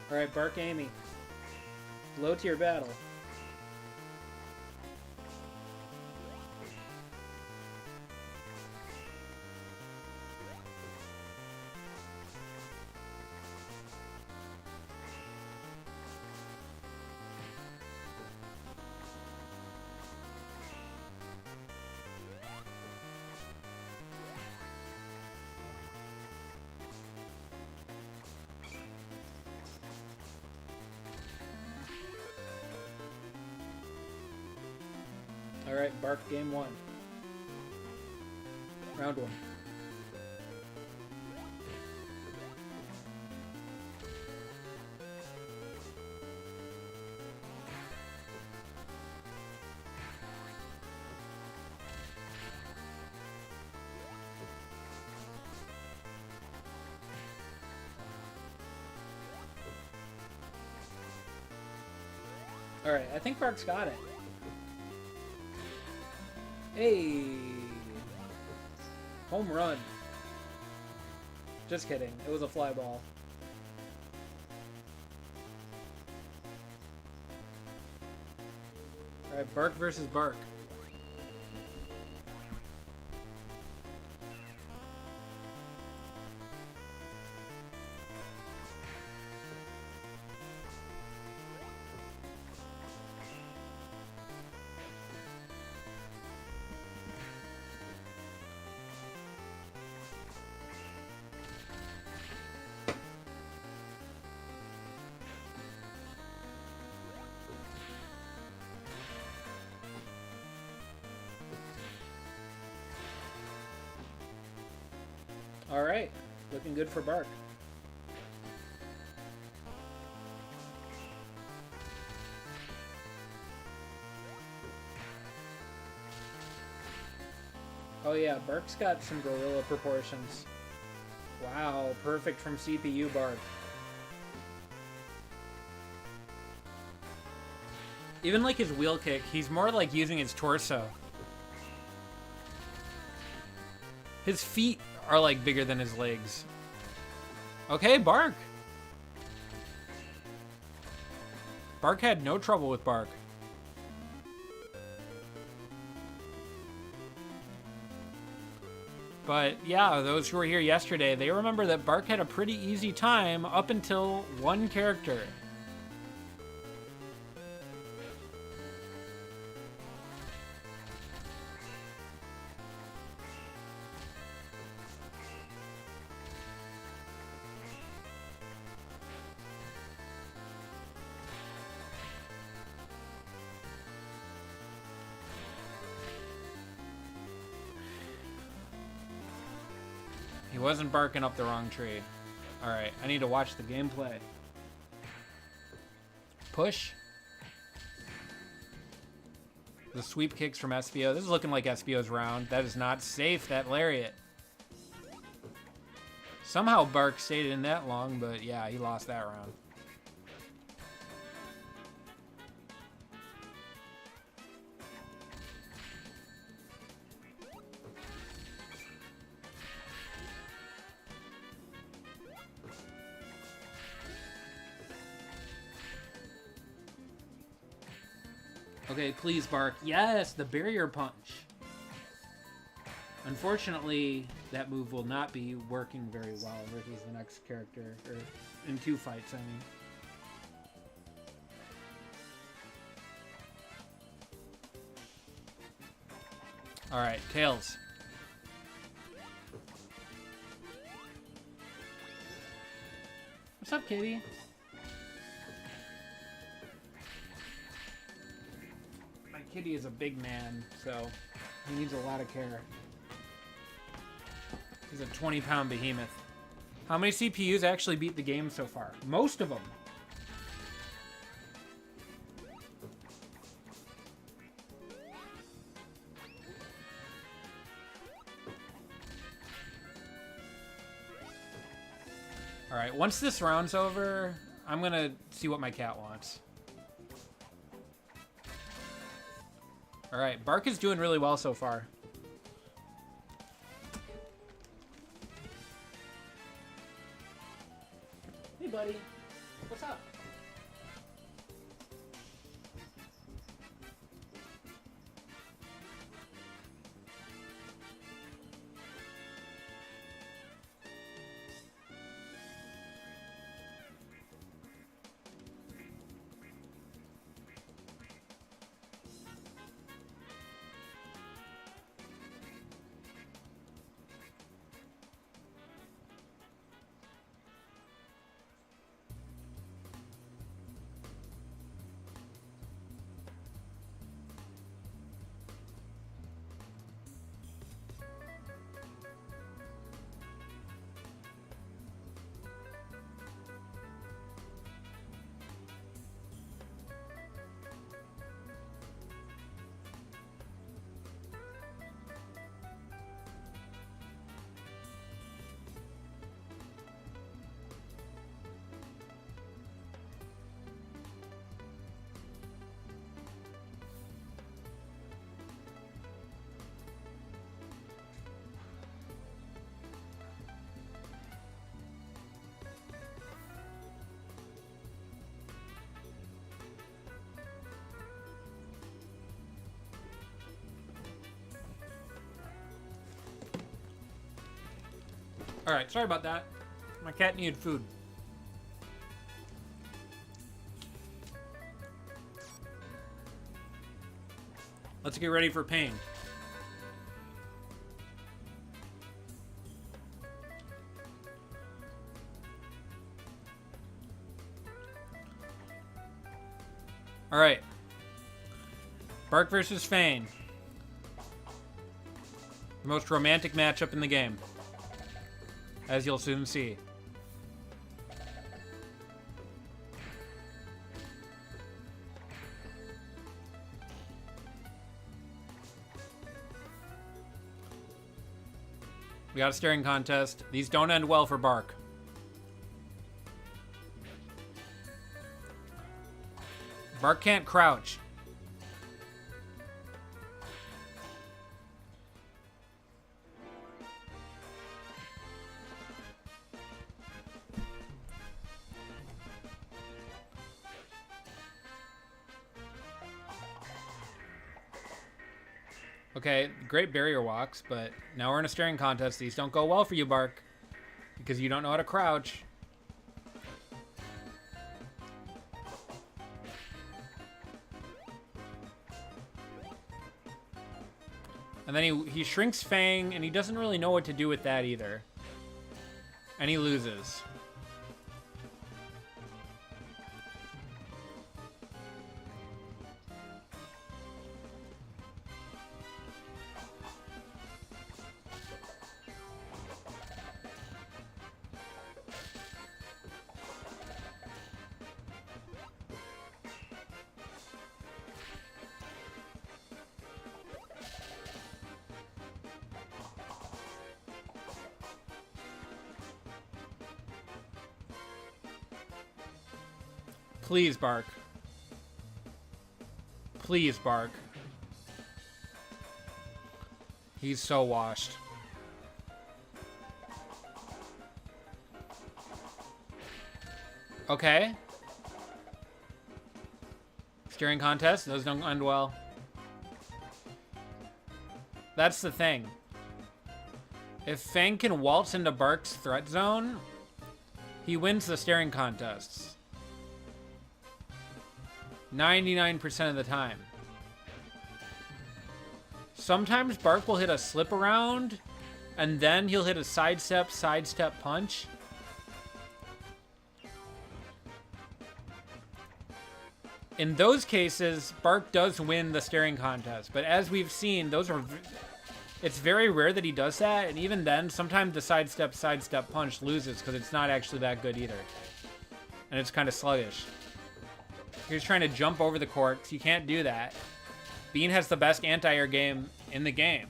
All right, Bark Amy. Low tier battle. Alright, Bark game 1. Round 1. Alright, I think Bark's got it. Hey! Home run. Just kidding. It was a fly ball. Alright, Bark versus Bark. Alright, looking good for Bark. Oh yeah, Bark's got some gorilla proportions. Wow, perfect from CPU Bark. Even like his wheel kick, he's more like using his torso. His feet are like bigger than his legs. Okay, Bark. Bark had no trouble with Bark. But yeah, those who were here yesterday, they remember that Bark had a pretty easy time up until one character. He wasn't barking up the wrong tree. Alright, I need to watch the gameplay. Push. The sweep kicks from Espio. This is looking like Espio's round. That is not safe, that lariat. Somehow Bark stayed in that long, but yeah, he lost that round. Okay, please, Bark. Yes, the barrier punch. Unfortunately, that move will not be working very well versus the next character, or in 2 fights, I mean. Alright, Tails. What's up, Kitty? Kitty is a big man, so he needs a lot of care. He's a 20-pound behemoth. How many CPUs actually beat the game so far? Most of them. All right, once this round's over, I'm gonna see what my cat wants. All right, Bark is doing really well so far. Hey, buddy. What's up?
Alright, sorry about that. My cat needed food. Let's get ready for pain. Alright. Bark versus Fang. The most romantic matchup in the game. As you'll soon see. We got a staring contest. These don't end well for Bark. Bark can't crouch. Okay, great barrier walks, but now we're in a staring contest. These don't go well for you, Bark, because you don't know how to crouch. And then he shrinks Fang, and he doesn't really know what to do with that either. And he loses. Please, Bark. Please, Bark. He's so washed. Okay. Steering contest. Those don't end well. That's the thing. If Fang can waltz into Bark's threat zone, he wins the staring contests. 99% of the time. Sometimes Bark will hit a slip around, and then he'll hit a sidestep punch. In those cases, Bark does win the staring contest, but as we've seen, it's very rare that he does that, and even then, sometimes the sidestep punch loses because it's not actually that good either. And it's kind of sluggish. He's trying to jump over the corks. You can't do that. Bean has the best anti-air game in the game.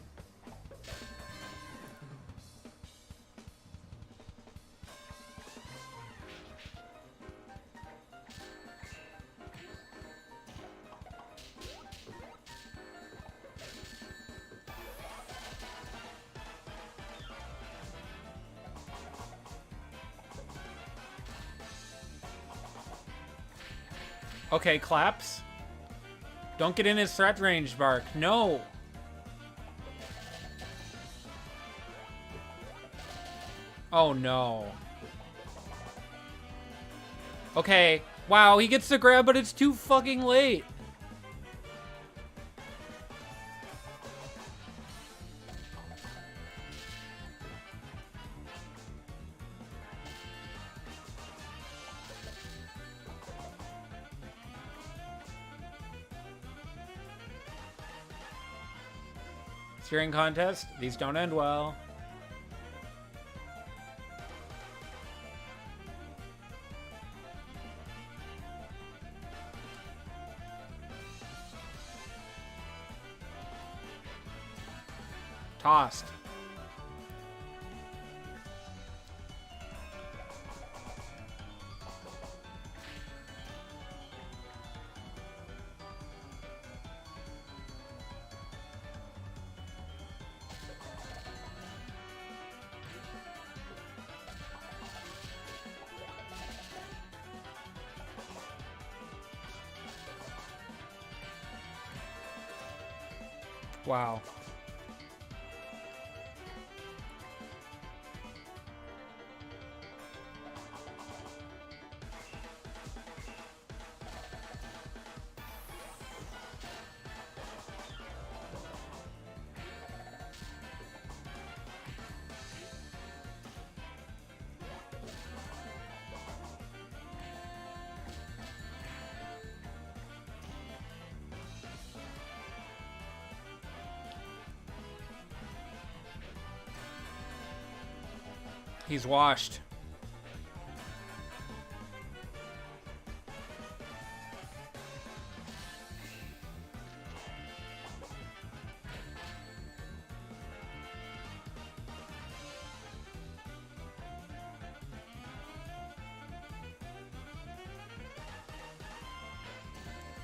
Okay, claps. Don't get in his threat range, Bark. No. Oh, no. Okay. Wow, he gets the grab, but it's too fucking late. Steering contest. These don't end well. Tossed. Wow.
He's washed.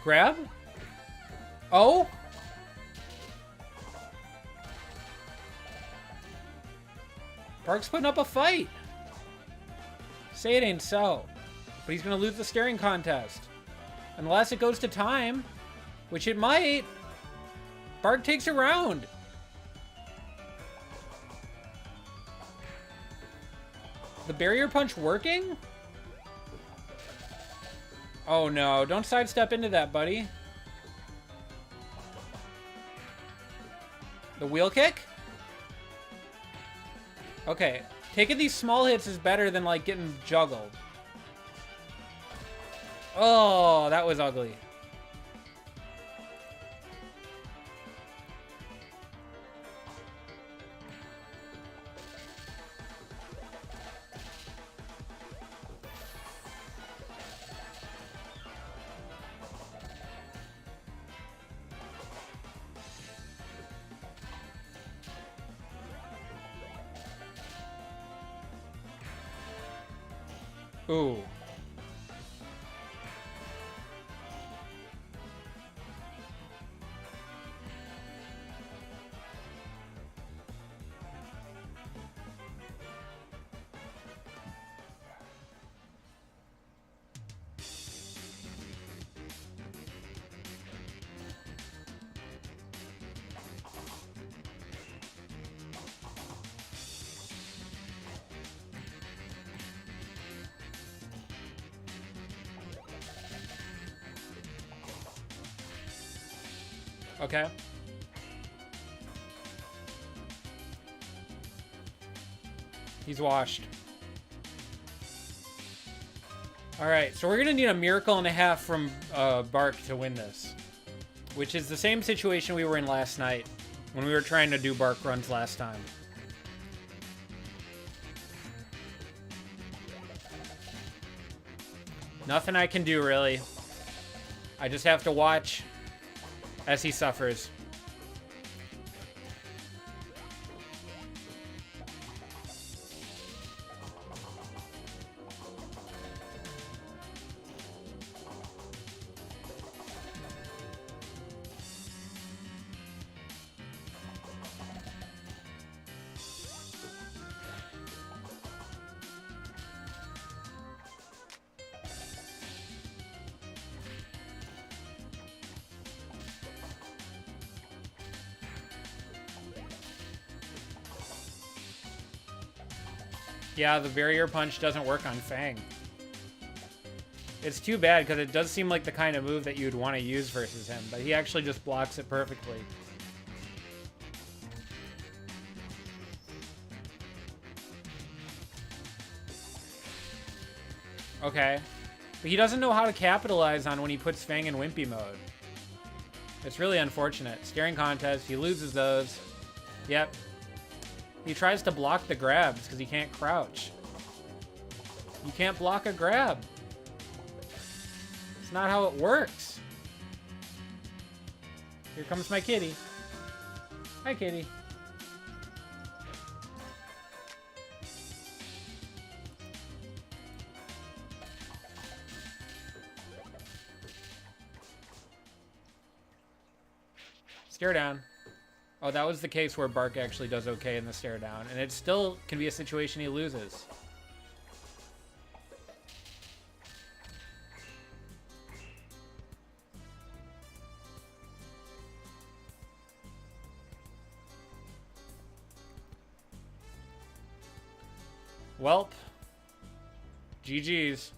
Grab? Oh? Bark's putting up a fight. Say it ain't so. But he's gonna lose the staring contest. Unless it goes to time. Which it might. Bark takes a round. The barrier punch working? Oh no, don't sidestep into that, buddy. The wheel kick? Okay, taking these small hits is better than like getting juggled. Oh, that was ugly. Ooh. Okay. He's washed. Alright, so we're going to need a miracle and a half from Bark to win this. Which is the same situation we were in last night when we were trying to do Bark runs last time. Nothing I can do, really. I just have to watch as he suffers. Yeah, the barrier punch doesn't work on Fang. It's too bad, because it does seem like the kind of move that you'd want to use versus him, but he actually just blocks it perfectly. Okay. But he doesn't know how to capitalize on when he puts Fang in Wimpy mode. It's really unfortunate. Staring contest, he loses those. Yep. He tries to block the grabs because he can't crouch. You can't block a grab. It's not how it works. Here comes my kitty. Hi, kitty. Stare down. Oh, that was the case where Bark actually does okay in the stare down, and it still can be a situation he loses. Welp. GG's.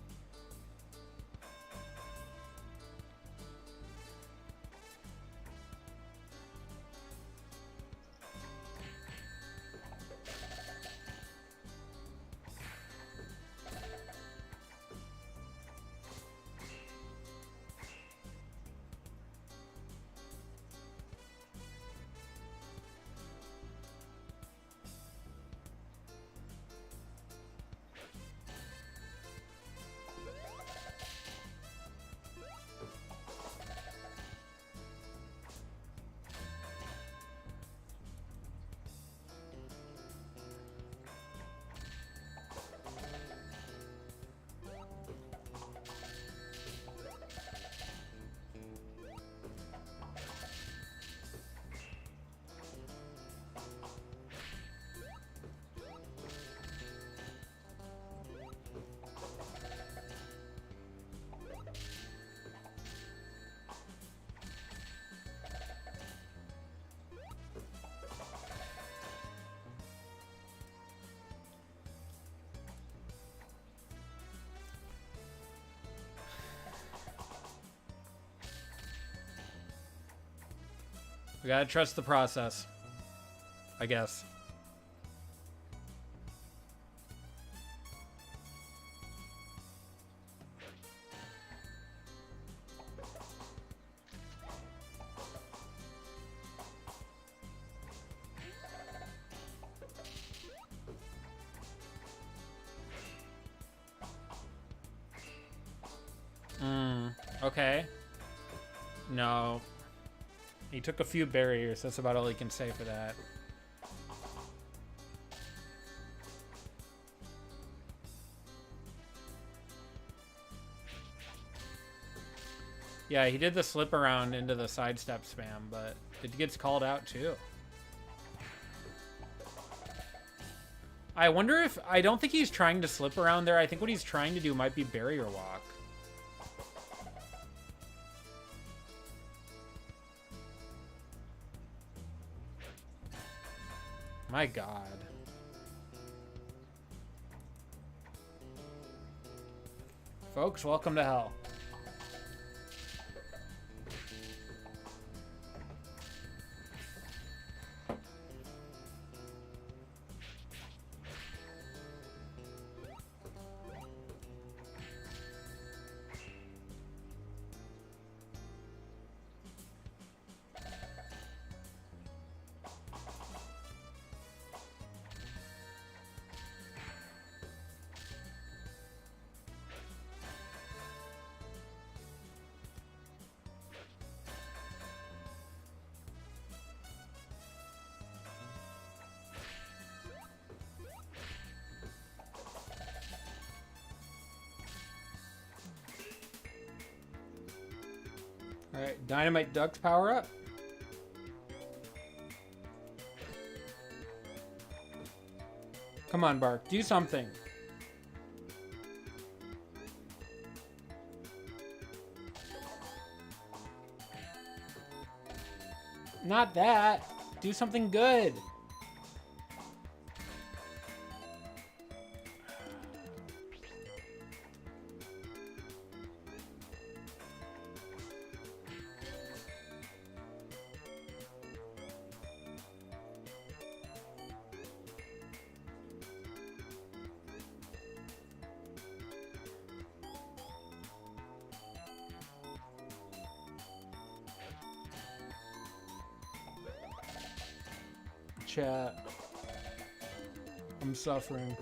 We gotta trust the process, I guess. Okay. No. He took a few barriers. That's about all he can say for that. Yeah, he did the slip around into the sidestep spam, but it gets called out too. I wonder if... I don't think he's trying to slip around there. I think what he's trying to do might be barrier walk. My God. Folks, welcome to hell. Alright, Dynamite Ducks power up. Come on, Bark, do something. Not that. Do something good. Chat. I'm suffering.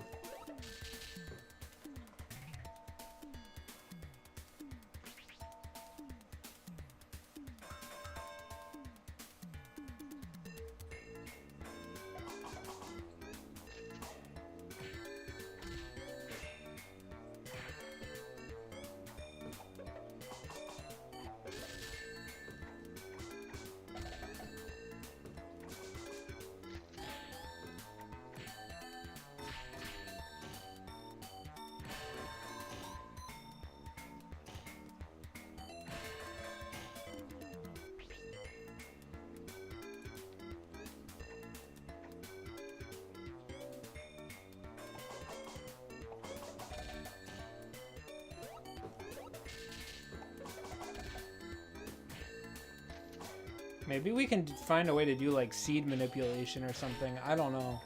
Maybe we can find a way to do like seed manipulation or something. I don't know.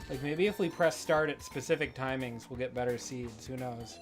Like maybe if we press start at specific timings, we'll get better seeds. Who knows?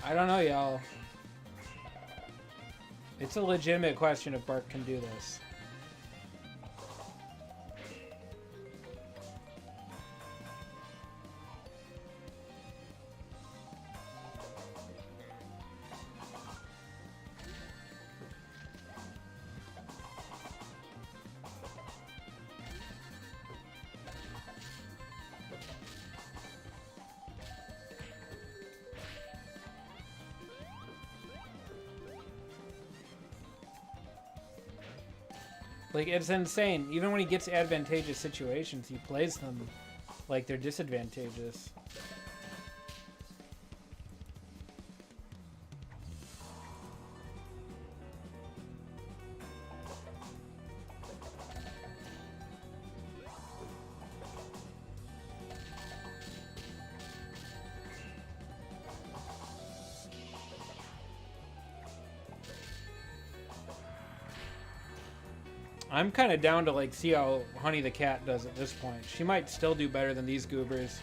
I don't know, y'all. It's a legitimate question if Bark can do this. Like, it's insane. Even when he gets advantageous situations, he plays them like they're disadvantageous. I'm kind of down to like see how Honey the Cat does at this point. She might still do better than these goobers.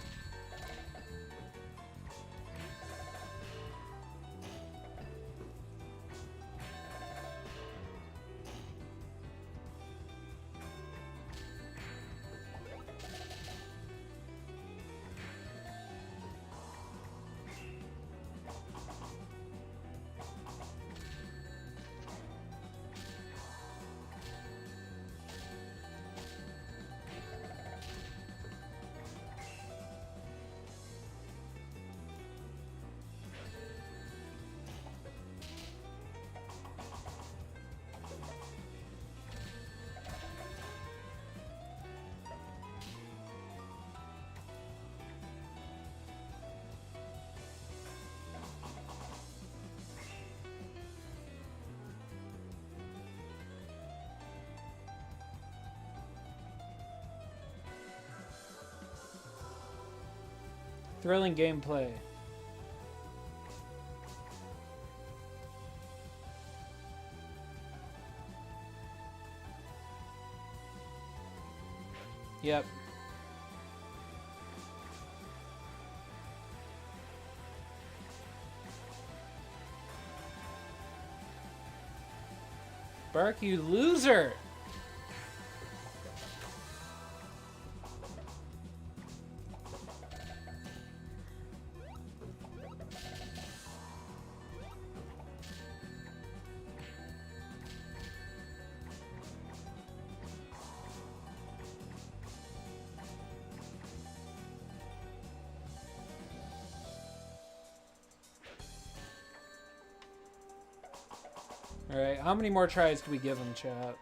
Thrilling gameplay. Yep. Bark, you loser! Alright, how many more tries do we give him, chat?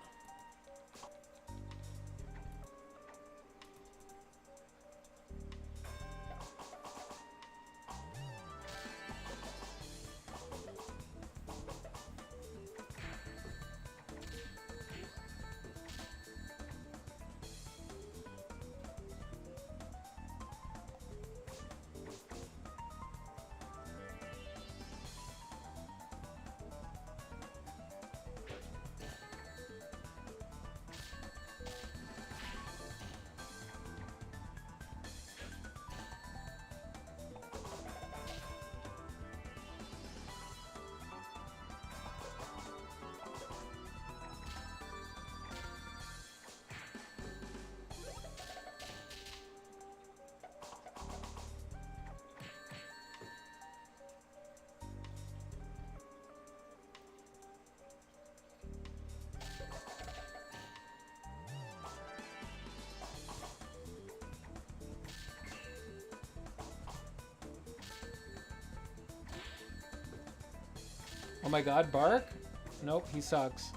Oh my god, Bark? Nope, he sucks.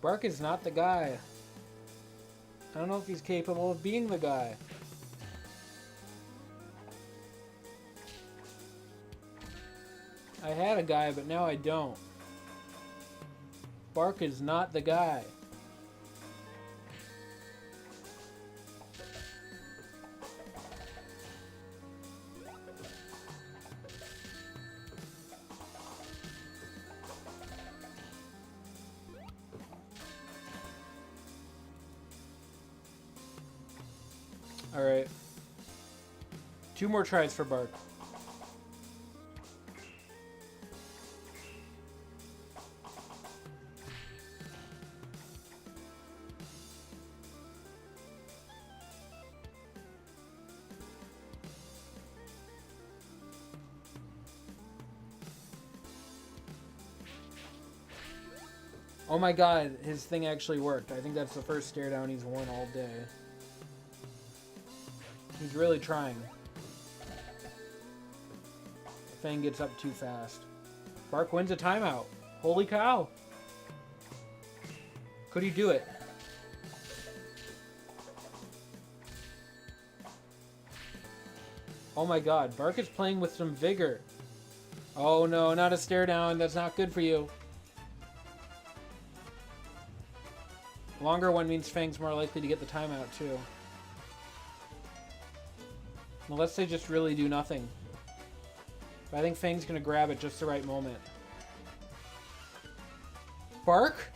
Bark is not the guy. I don't know if he's capable of being the guy. I had a guy, but now I don't. Bark is not the guy. Alright. 2 more tries for Bark. Oh my god, his thing actually worked. I think that's the first stare down he's won all day. He's really trying. Fang gets up too fast. Bark wins a timeout. Holy cow. Could he do it? Oh my god, Bark is playing with some vigor. Oh no, not a stare down. That's not good for you. Longer one means Fang's more likely to get the timeout, too. Unless they just really do nothing. But I think Fang's going to grab at just the right moment. Bark?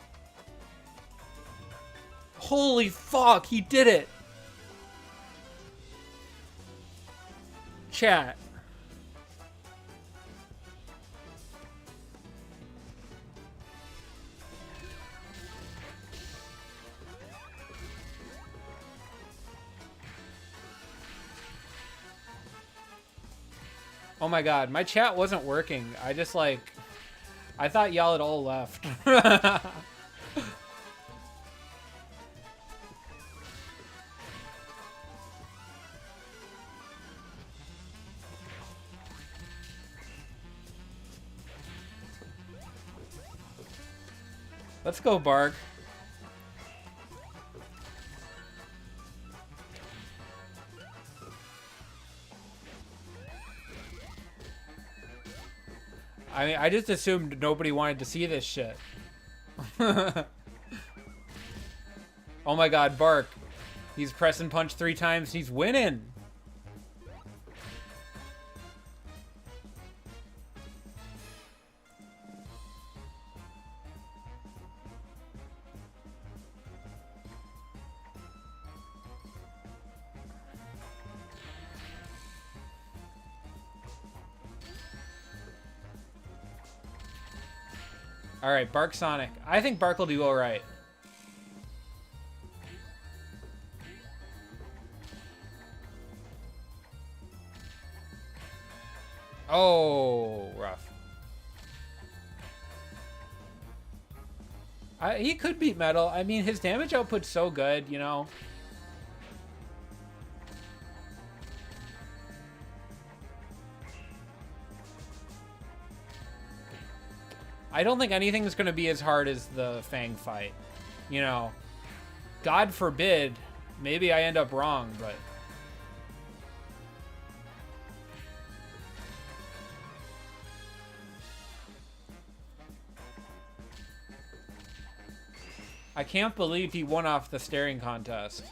Holy fuck, he did it! Chat. Oh my god, my chat wasn't working. I just like... I thought y'all had all left. Let's go, Bark. I mean, I just assumed nobody wanted to see this shit. Oh my god, Bark. He's pressing punch 3 times. He's winning. Alright, Bark Sonic. I think Bark will do alright. Oh, rough. He could beat Metal. I mean, his damage output's so good, you know. I don't think anything's going to be as hard as the Fang fight. You know, God forbid, maybe I end up wrong, but... I can't believe he won off the staring contest.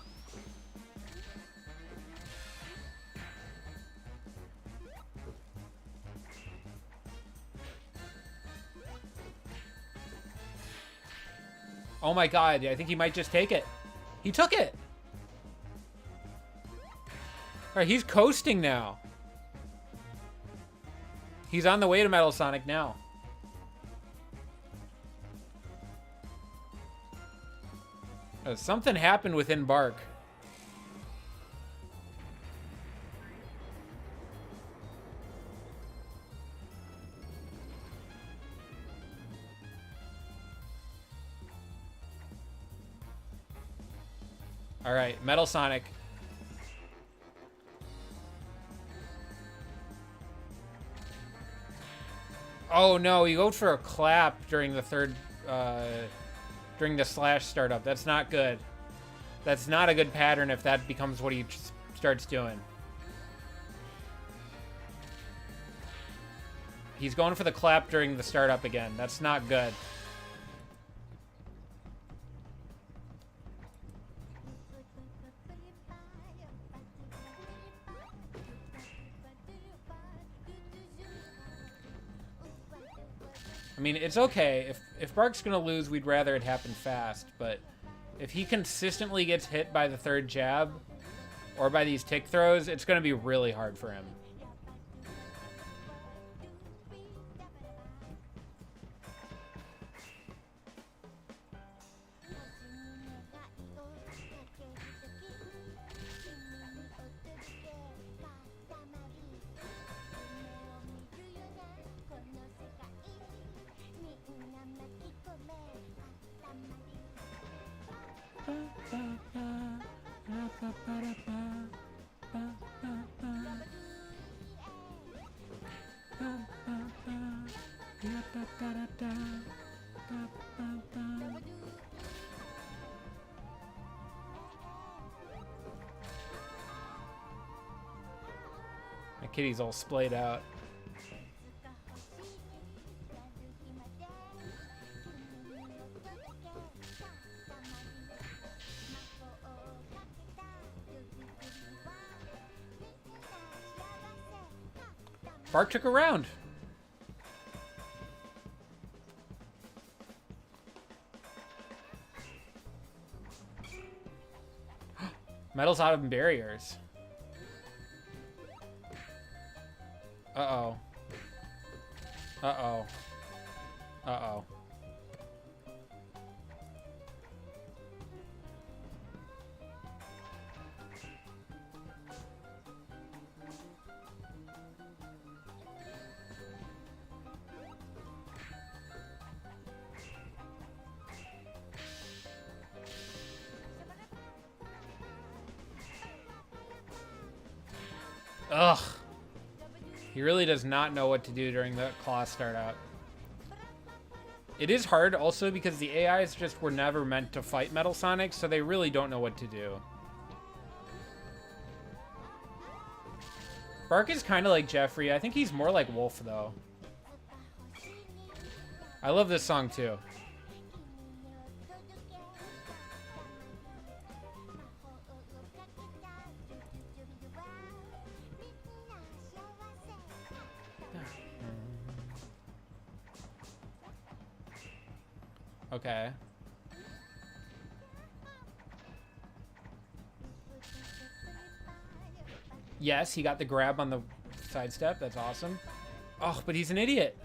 Oh my god, I think he might just take it. He took it! Alright, he's coasting now. He's on the way to Metal Sonic now. Something happened within Bark. All right, Metal Sonic. Oh no, he goes for a clap during the third. during the slash startup. That's not good. That's not a good pattern if that becomes what he starts doing. He's going for the clap during the startup again. That's not good. I mean, it's okay. If Bark's gonna lose, we'd rather it happen fast, but if he consistently gets hit by the third jab or by these tick throws, it's gonna be really hard for him. My kitty's all splayed out. Bark took a round. Metal's out of barriers. Uh-oh. Uh-oh. Uh-oh. Ugh. He really does not know what to do during the claw startup. It is hard also because the AIs just were never meant to fight Metal Sonic, so they really don't know what to do. Bark is kind of like Jeffrey. I think he's more like Wolf, though. I love this song, too. Okay. Yes, he got the grab on the sidestep. That's awesome. Oh, but he's an idiot.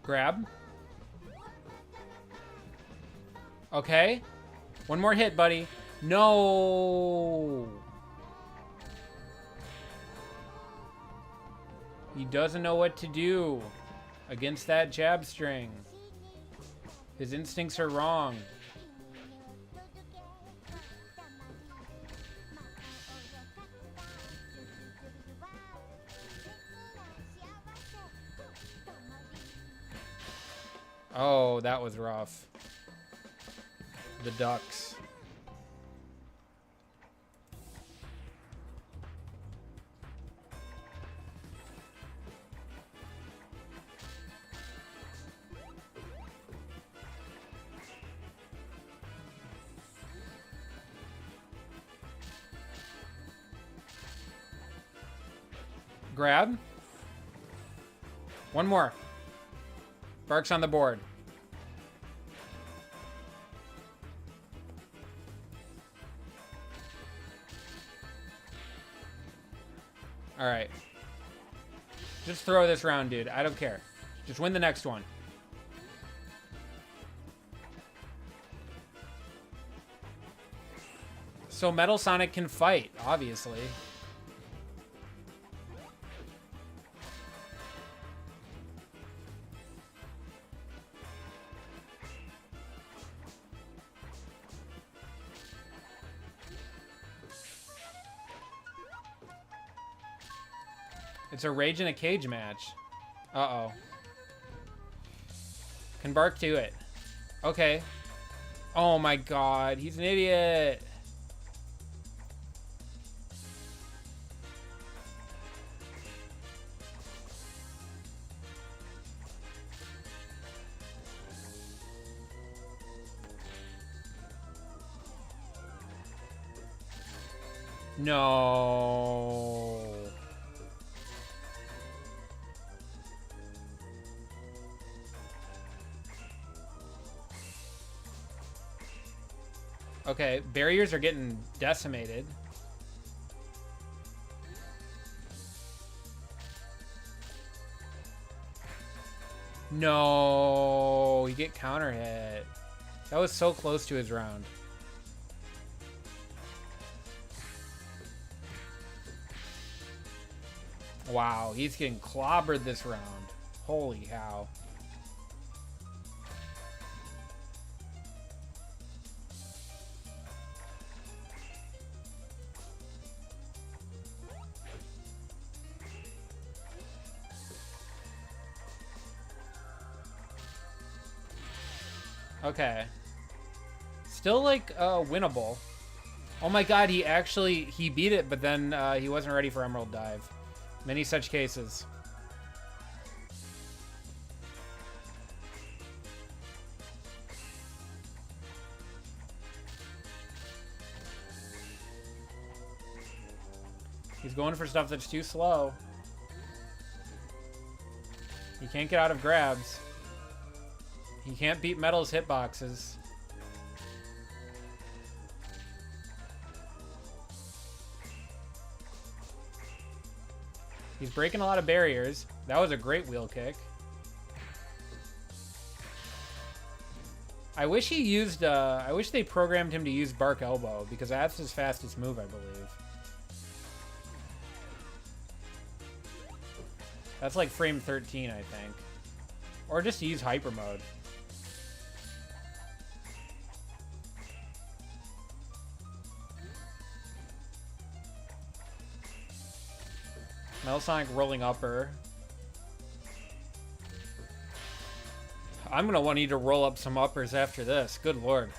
Grab. Okay. One more hit, buddy. No. He doesn't know what to do against that jab string. His instincts are wrong. Oh, that was rough. The ducks. Grab. One more. Bark's on the board.
All right. Just throw this round, dude. I don't care. Just win the next one. So Metal Sonic can fight, obviously. It's a Rage in a Cage match. Uh-oh. Can Bark do it? Okay. Oh my god, he's an idiot. No. Okay, barriers are getting decimated. No, you get counter hit. That was so close to his round. Wow, he's getting clobbered this round. Holy cow. Okay. Still, like, winnable. Oh my god, he beat it, but then he wasn't ready for Emerald Dive. Many such cases. He's going for stuff that's too slow. He can't get out of grabs. He can't beat Metal's hitboxes. He's breaking a lot of barriers. That was a great wheel kick. I wish he used, I wish they programmed him to use Bark Elbow, because that's his fastest move, I believe. That's like frame 13, I think. Or just use Hyper Mode. Metal Sonic rolling upper. I'm gonna want you to roll up some uppers after this. Good lord.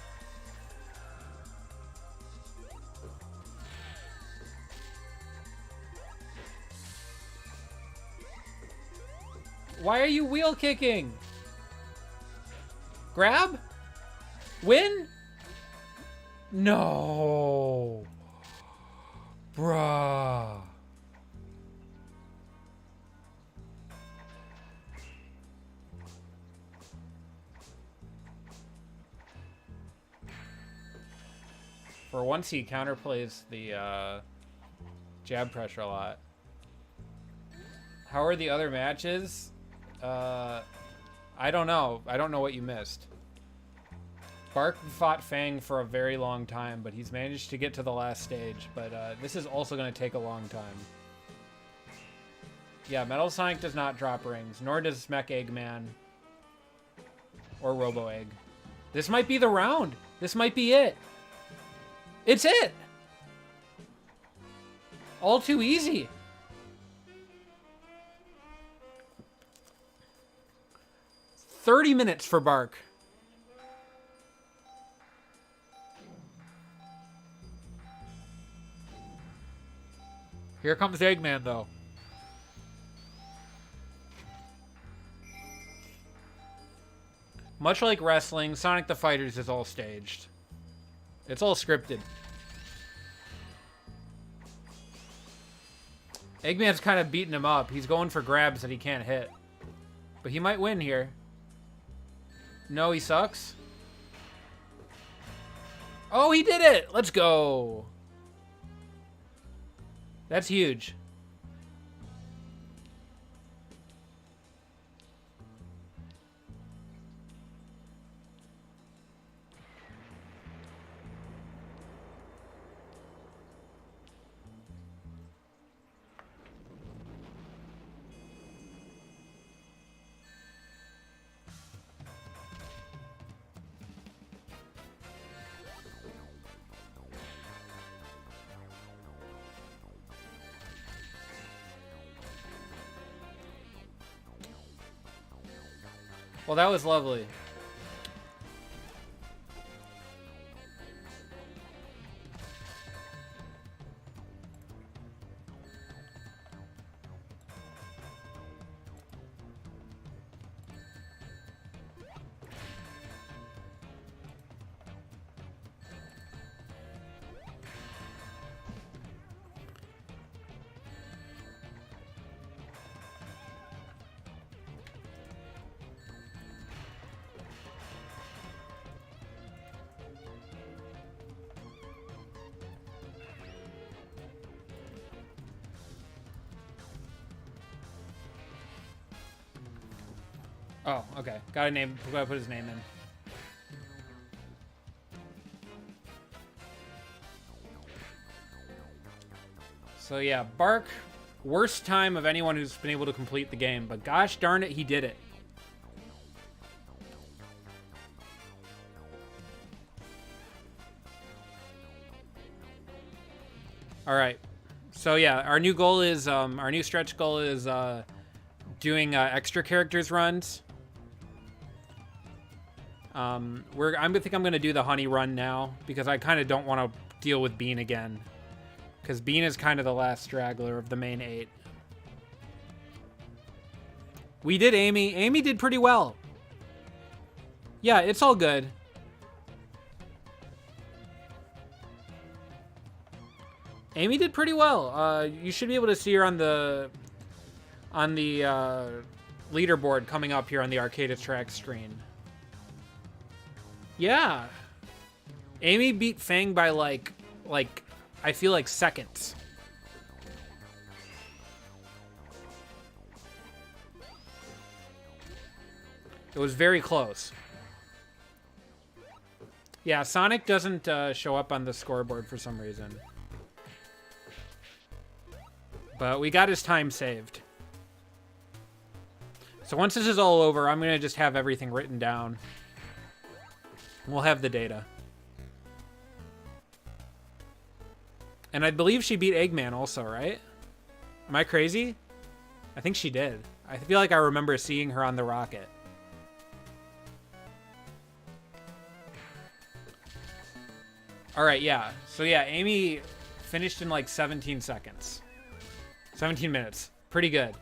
Why are you wheel kicking? Grab? Win? No. Bruh. For once, he counterplays the jab pressure a lot. How are the other matches? I don't know. I don't know what you missed. Bark fought Fang for a very long time, but he's managed to get to the last stage. But this is also going to take a long time. Yeah, Metal Sonic does not drop rings, nor does Mech Eggman or Robo Egg. This might be the round. This might be it. It's it! All too easy. $30 for Bark. Here comes Eggman, though. Much like wrestling, Sonic the Fighters is all staged. It's all scripted. Eggman's kind of beating him up. He's going for grabs that he can't hit. But he might win here. No, he sucks. Oh, he did it! Let's go! That's huge.
Well, that was lovely. Oh, okay. Got a name. Gotta put his name in. So yeah, Bark, worst time of anyone who's been able to complete the game, but gosh darn it, he did it. All right. So yeah, our new goal is our new stretch goal is doing extra characters runs. I think I'm gonna do the honey run now because I kind of don't want to deal with Bean again, because Bean is kind of the last straggler of the main 8. We did Amy. Amy did pretty well. Yeah, it's all good. Amy did pretty well. You should be able to see her on the leaderboard coming up here on the Arcade Track screen. Yeah. Amy beat Fang by like I feel like seconds. It was very close. Yeah, Sonic doesn't show up on the scoreboard for some reason. But we got his time saved. So once this is all over, I'm going to just have everything written down. We'll have the data. And I believe she beat Eggman also, right? Am I crazy? I think she did. I feel like I remember seeing her on the rocket. All right, yeah. So yeah, Amy finished in like 17 seconds. 17 minutes. Pretty good.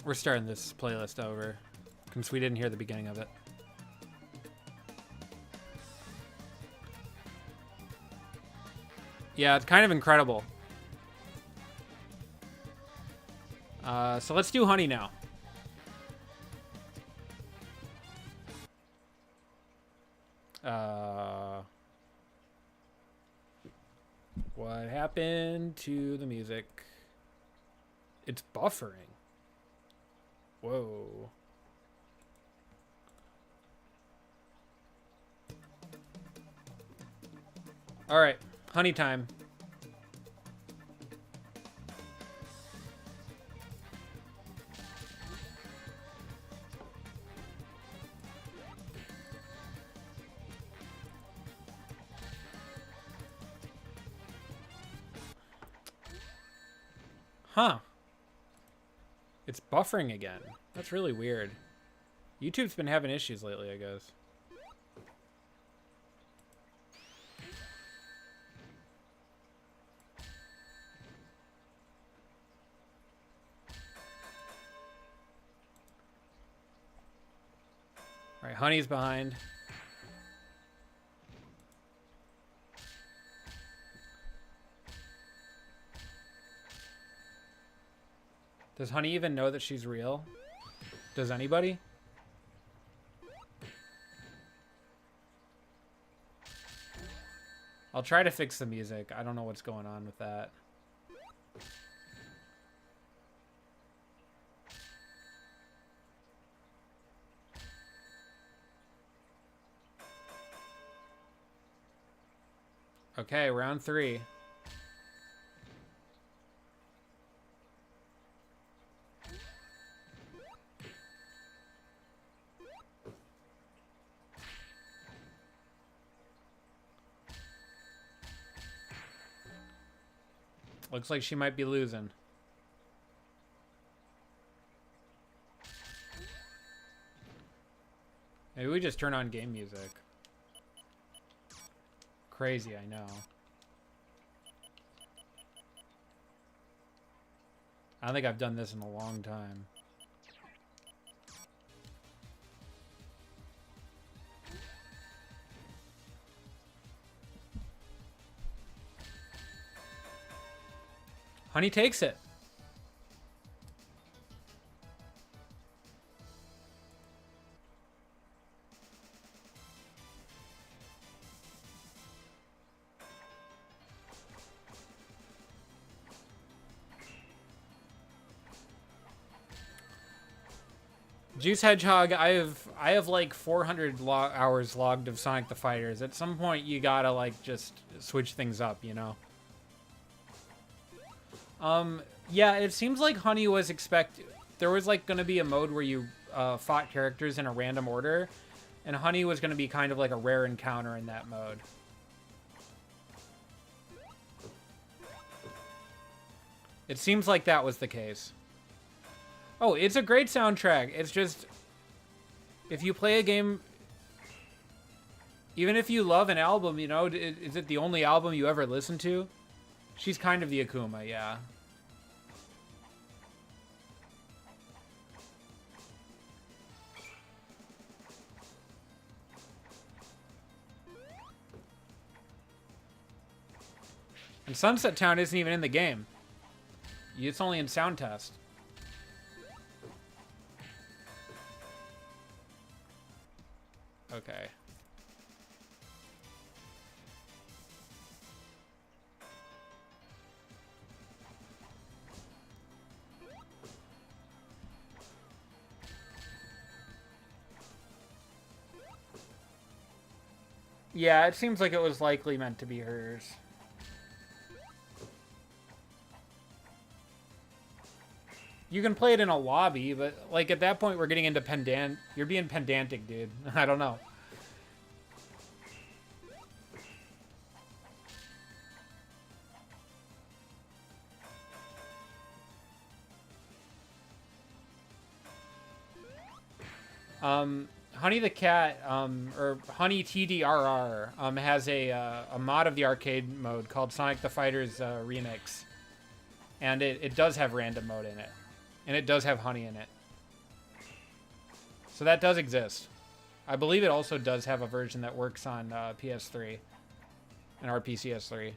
We're starting this playlist over since we didn't hear the beginning of it. Yeah, it's kind of incredible. So let's do honey now. What happened to the music? It's buffering. Whoa. All right, honey time. Huh. It's buffering again. That's really weird. YouTube's been having issues lately, I guess. All right, honey's behind. Does Honey even know that she's real? Does anybody? I'll try to fix the music. I don't know what's going on with that. Okay, round 3. Looks like she might be losing. Maybe we just turn on game music. Crazy, I know. I don't think I've done this in a long time. Honey takes it. Juice Hedgehog, I have like 400 hours logged of Sonic the Fighters. At some point, you gotta like just switch things up, you know. Yeah, it seems like Honey was there was like gonna be a mode where you fought characters in a random order, and Honey was gonna be kind of like a rare encounter in that mode. It seems like that was the case. Oh, it's a great soundtrack. It's just, if you play a game, even if you love an album, you know, is it the only album you ever listen to? She's kind of the Akuma, yeah. And Sunset Town isn't even in the game. It's only in sound test. Okay. Yeah, it seems like it was likely meant to be hers. You can play it in a lobby, but like at that point we're getting into you're being pedantic, dude. I don't know. Honey the Cat, or Honey TDRR, has a mod of the arcade mode called Sonic the Fighters Remix. And it does have random mode in it. And it does have Honey in it. So that does exist. I believe it also does have a version that works on PS3 and RPCS3.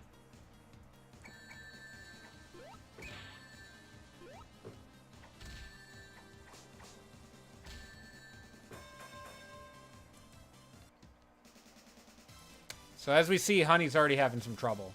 So as we see, Honey's already having some trouble.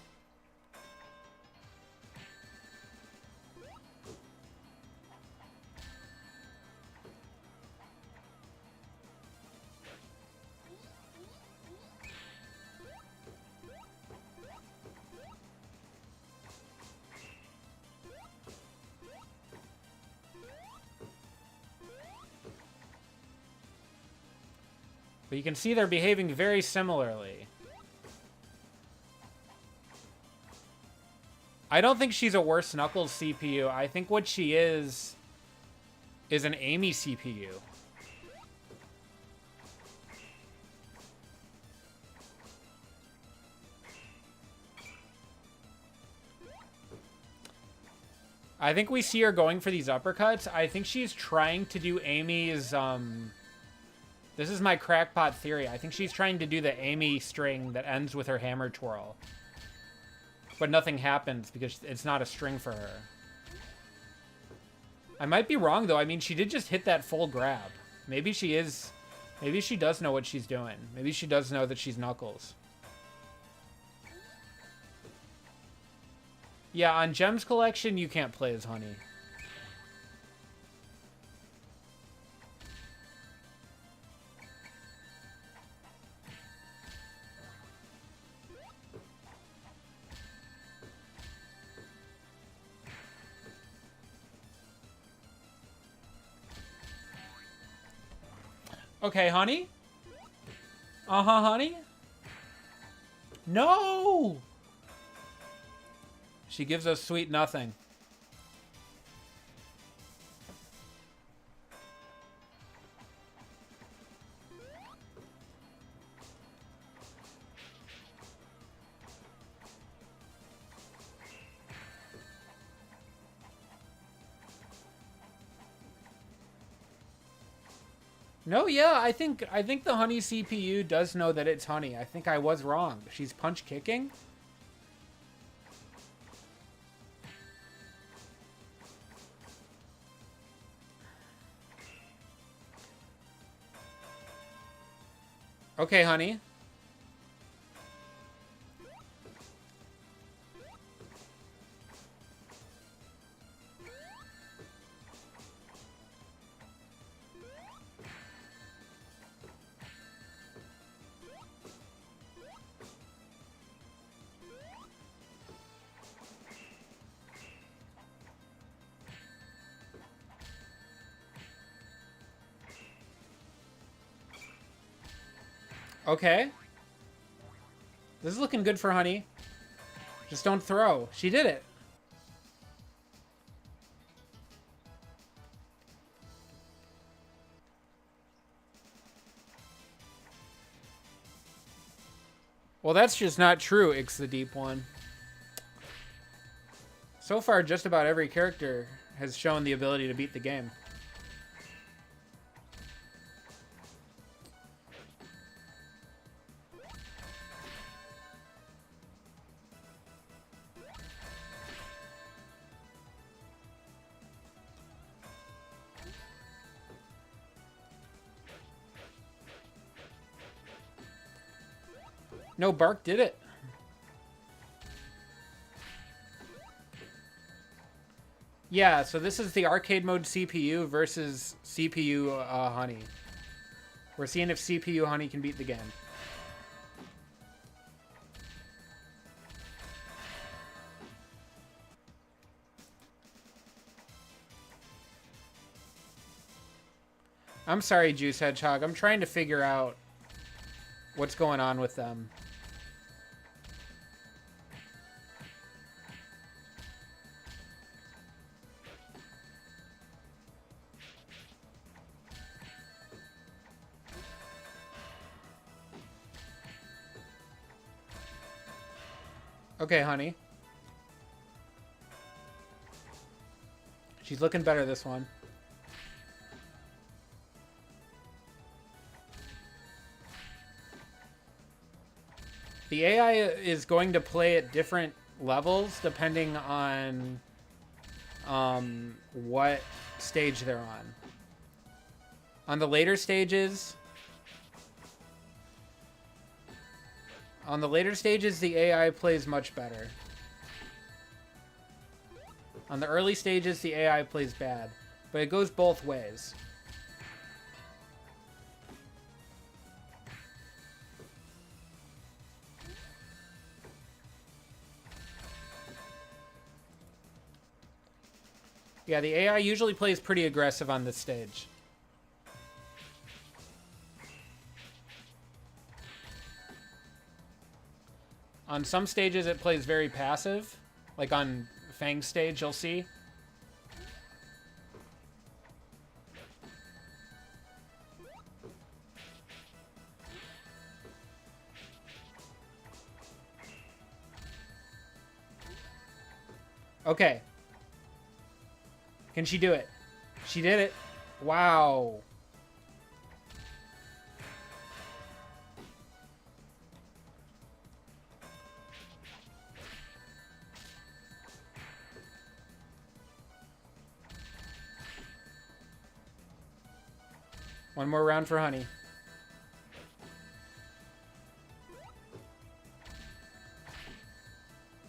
But you can see they're behaving very similarly. I don't think she's a worse Knuckles CPU. I think what she is an Amy CPU. I think we see her going for these uppercuts. I think she's trying to do Amy's, this is my crackpot theory. I think she's trying to do the Amy string that ends with her hammer twirl. But nothing happens because it's not a string for her. I might be wrong, though. I mean, she did just hit that full grab. Maybe she does know what she's doing. Maybe she does know that she's Knuckles. Yeah, on Gems Collection, you can't play as Honey. Okay, honey? Uh-huh, honey? No! She gives us sweet nothing. No, yeah, I think the honey CPU does know that it's honey. I think I was wrong. She's punch kicking? Okay, honey. Okay. This is looking good for honey. Just don't throw. She did it. Well, that's just not true, Ix the Deep One. So far, just about every character has shown the ability to beat the game. No, Bark did it. Yeah, so this is the arcade mode CPU versus CPU Honey. We're seeing if CPU Honey can beat the game. I'm sorry, Juice Hedgehog. I'm trying to figure out what's going on with them. Okay, honey. She's looking better this one. The AI is going to play at different levels depending on what stage they're on. On the later stages, the AI plays much better. On the early stages, the AI plays bad, but it goes both ways. Yeah, the AI usually plays pretty aggressive on this stage. On some stages, it plays very passive. Like on Fang's stage, you'll see. Okay. Can she do it? She did it. Wow. One more round for honey.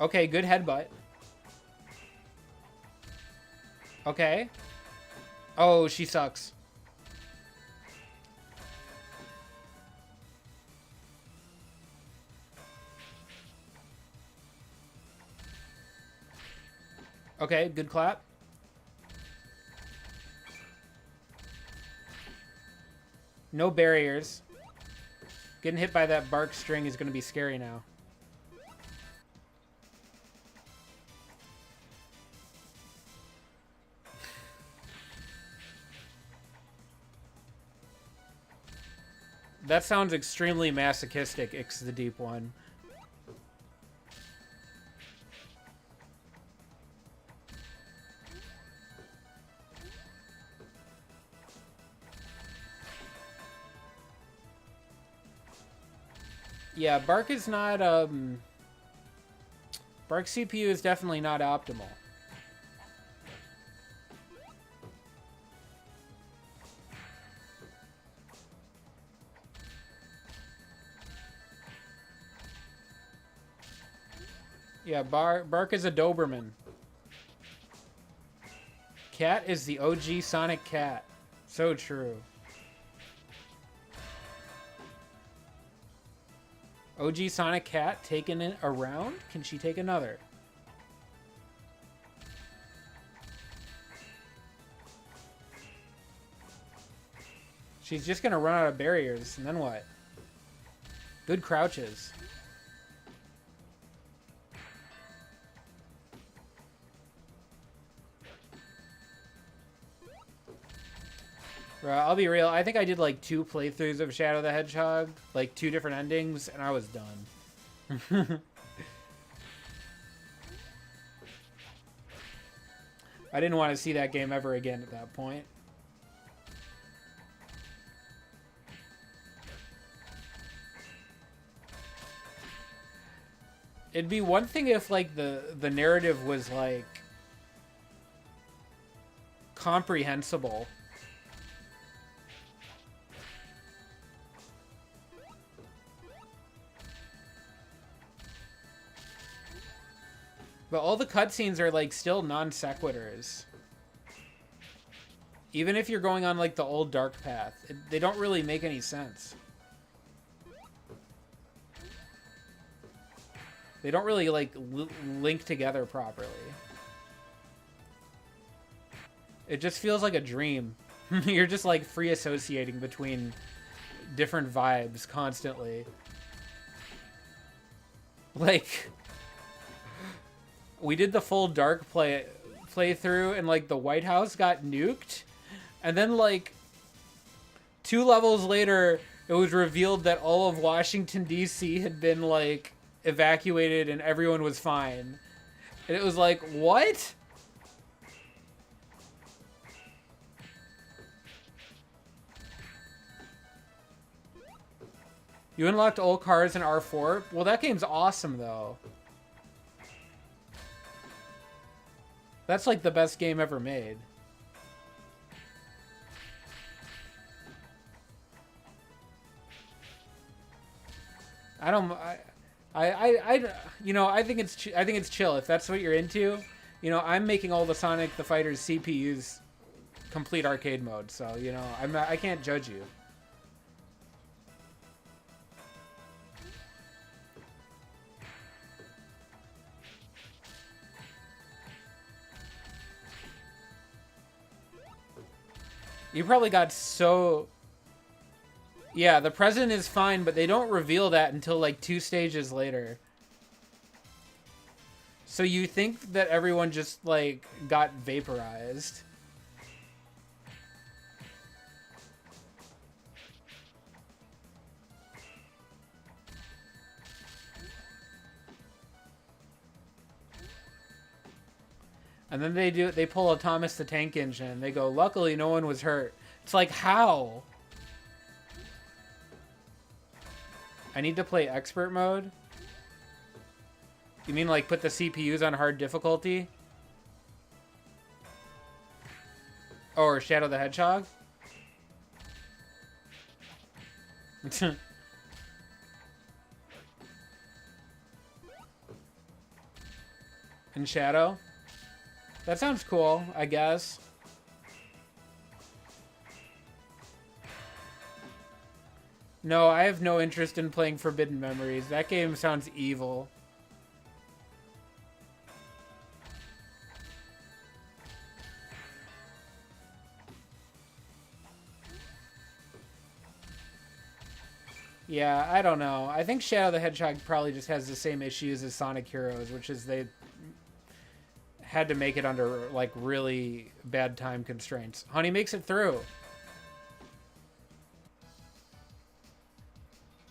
Okay, good headbutt. Okay. Oh, she sucks. Okay, good clap. No barriers. Getting hit by that bark string is going to be scary now. That sounds extremely masochistic, Ix the Deep One. Yeah, Bark is not, Bark CPU is definitely not optimal. Yeah, Bark is a Doberman. Cat is the OG Sonic cat. So true. OG Sonic cat taking it around? Can she take another? She's just gonna run out of barriers, and then what? Good crouches. Bro, I'll be real. I think I did like 2 playthroughs of Shadow the Hedgehog, like 2 different endings, and I was done. I didn't want to see that game ever again at that point. It'd be one thing if like the narrative was like comprehensible. But all the cutscenes are like still non sequiturs. Even if you're going on like the old dark path, they don't really make any sense. They don't really like link together properly. It just feels like a dream. You're just like free associating between different vibes constantly. Like, we did the full dark playthrough and like the White House got nuked, and then like 2 levels later it was revealed that all of Washington DC had been like evacuated and everyone was fine. And it was like, what? You unlocked all cars in R4? Well, that game's awesome though. That's like the best game ever made. You know, I think it's chill if that's what you're into. You know, I'm making all the Sonic the Fighters CPUs complete arcade mode, so you know, I can't judge you. You probably got so... Yeah, the president is fine, but they don't reveal that until like 2 stages later. So you think that everyone just like got vaporized. And then they pull a Thomas the Tank Engine. They go, luckily no one was hurt. It's like, how? I need to play expert mode? You mean like put the CPUs on hard difficulty? Or Shadow the Hedgehog? In Shadow? That sounds cool, I guess. No, I have no interest in playing Forbidden Memories. That game sounds evil. Yeah, I don't know. I think Shadow the Hedgehog probably just has the same issues as Sonic Heroes, which is they had to make it under like really bad time constraints. Honey makes it through.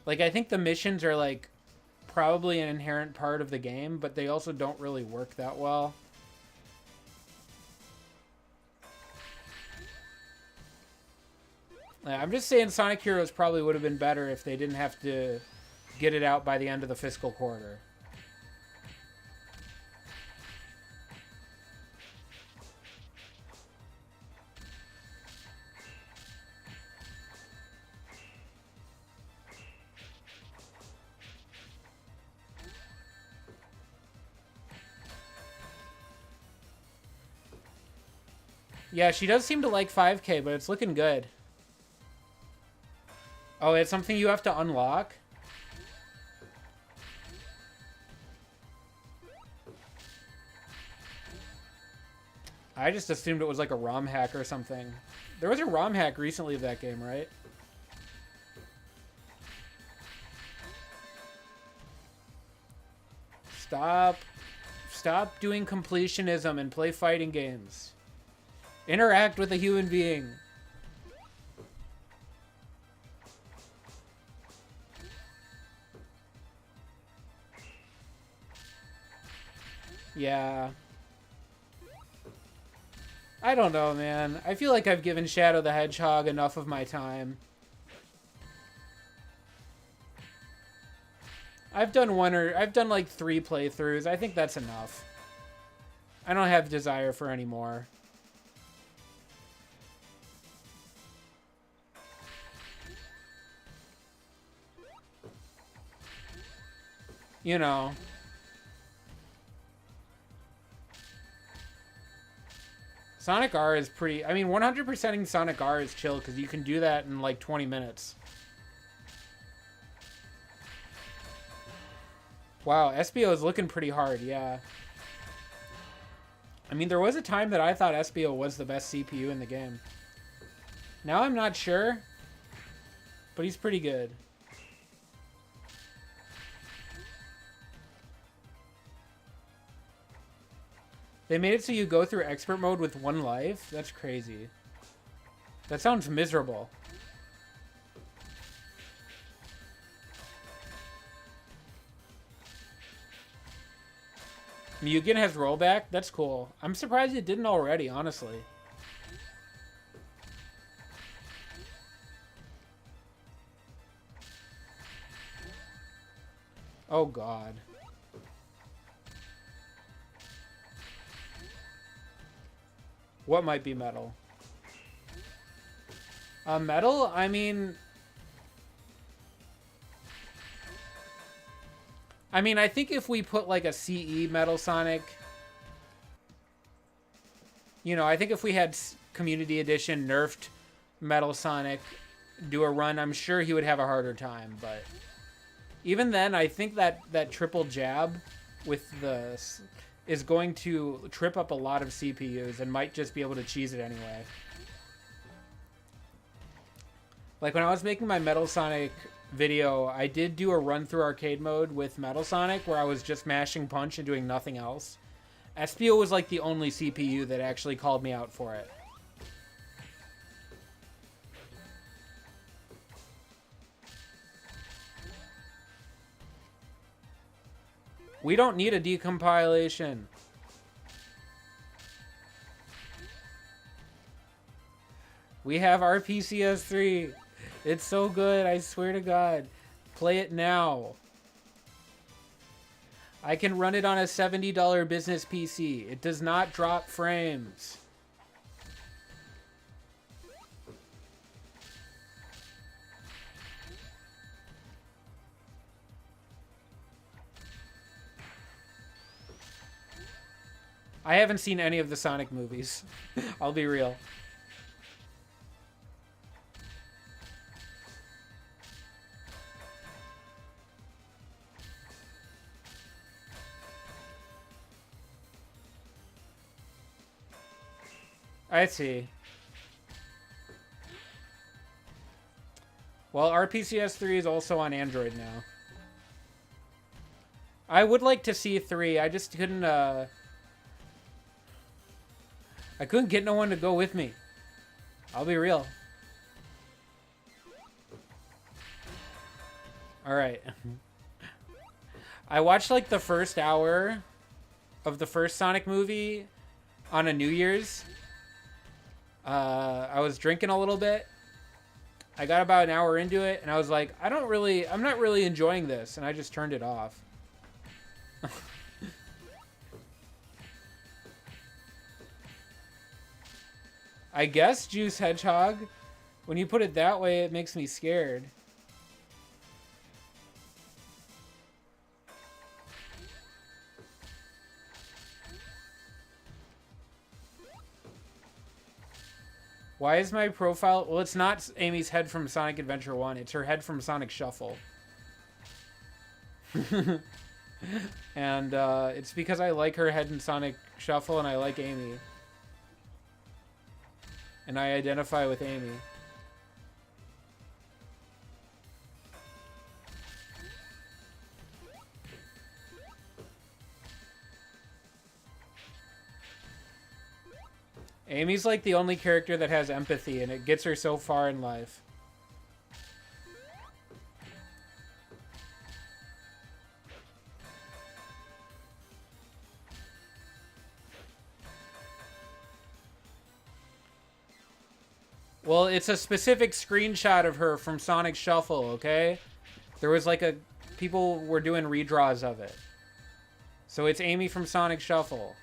Like, I think the missions are like probably an inherent part of the game, but they also don't really work that well. I'm just saying Sonic Heroes probably would have been better if they didn't have to get it out by the end of the fiscal quarter. Yeah, she does seem to like 5K, but it's looking good. Oh, it's something you have to unlock? I just assumed it was like a ROM hack or something. There was a ROM hack recently of that game, right? Stop doing completionism and play fighting games. Interact with a human being. Yeah. I don't know, man. I feel like I've given Shadow the Hedgehog enough of my time. I've done like 3 playthroughs. I think that's enough. I don't have desire for any more. You know. Sonic R is pretty... I mean, 100%ing Sonic R is chill because you can do that in like 20 minutes. Wow, Espio is looking pretty hard, yeah. I mean, there was a time that I thought Espio was the best CPU in the game. Now I'm not sure, but he's pretty good. They made it so you go through expert mode with 1 life? That's crazy. That sounds miserable. Mugen has rollback? That's cool. I'm surprised it didn't already, honestly. Oh, God. What might be metal? Metal? I mean, I think if we put like a CE Metal Sonic, you know, I think if we had Community Edition nerfed Metal Sonic do a run, I'm sure he would have a harder time. But even then, I think that triple jab with the is going to trip up a lot of CPUs and might just be able to cheese it anyway. Like when I was making my Metal Sonic video, I did do a run through arcade mode with Metal Sonic where I was just mashing punch and doing nothing else. Espio was like the only CPU that actually called me out for it. We don't need a decompilation. We have RPCS3. It's so good, I swear to God. Play it now. I can run it on a $70 business PC. It does not drop frames. I haven't seen any of the Sonic movies. I'll be real. I see. Well, RPCS 3 is also on Android now. I would like to see 3. I just couldn't, I couldn't get no one to go with me. I'll be real. Alright. I watched, like, the first hour of the first Sonic movie on a New Year's. I was drinking a little bit. I got about an hour into it, and I was like, I'm not really enjoying this, and I just turned it off. I guess Juice Hedgehog. When you put it that way, it makes me scared. Why is my profile... Well, it's not Amy's head from Sonic Adventure 1. It's her head from Sonic Shuffle. And it's because I like her head in Sonic Shuffle and I like Amy. And I identify with Amy. Amy's like the only character that has empathy, and it gets her so far in life. Well, it's a specific screenshot of her from Sonic Shuffle, okay? There was like people were doing redraws of it. So it's Amy from Sonic Shuffle.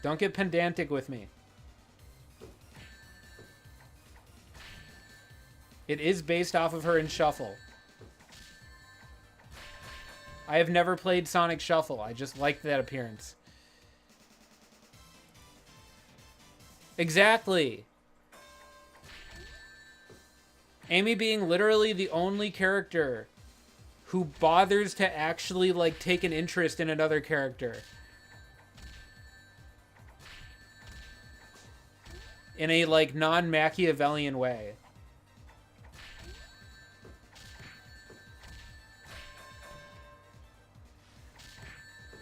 Don't get pedantic with me. It is based off of her in Shuffle. I have never played Sonic Shuffle. I just like that appearance. Exactly. Amy being literally the only character who bothers to actually, like, take an interest in another character. In a, like, non-Machiavellian way.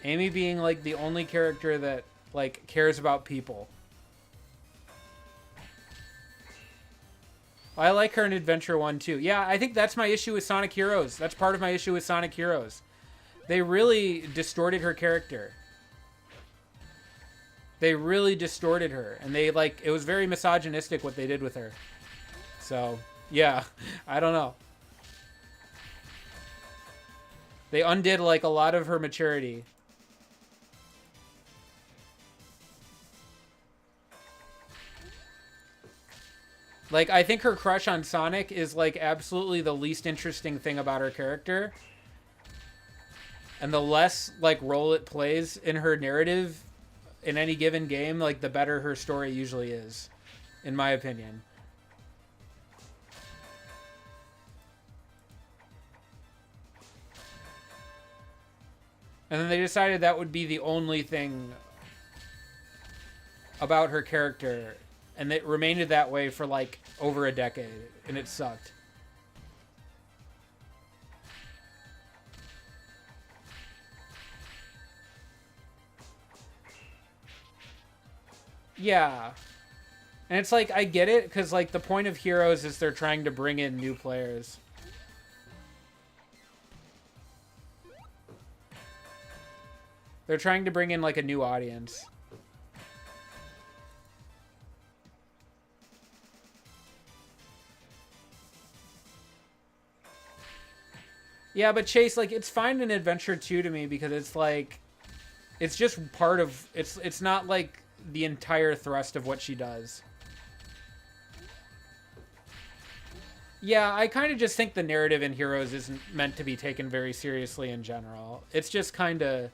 Amy being, like, the only character that, like, cares about people. I like her in Adventure 1, too. Yeah, I think that's my issue with Sonic Heroes. That's part of my issue with Sonic Heroes. They really distorted her character. They really distorted her. And they, like, it was very misogynistic what they did with her. So, yeah, I don't know. They undid, like, a lot of her maturity. Like, I think her crush on Sonic is, like, absolutely the least interesting thing about her character. And the less, like, role it plays in her narrative in any given game, like, the better her story usually is, in my opinion. And then they decided that would be the only thing about her character. And it remained that way for, like, over a decade. And it sucked. Yeah. And it's like, I get it, because, like, the point of Heroes is they're trying to bring in new players. They're trying to bring in, like, a new audience. Yeah, but Chase, like, it's fine in Adventure 2 to me because it's, like, it's just part of, it's not, like, the entire thrust of what she does. Yeah, I kind of just think the narrative in Heroes isn't meant to be taken very seriously in general. It's just kind of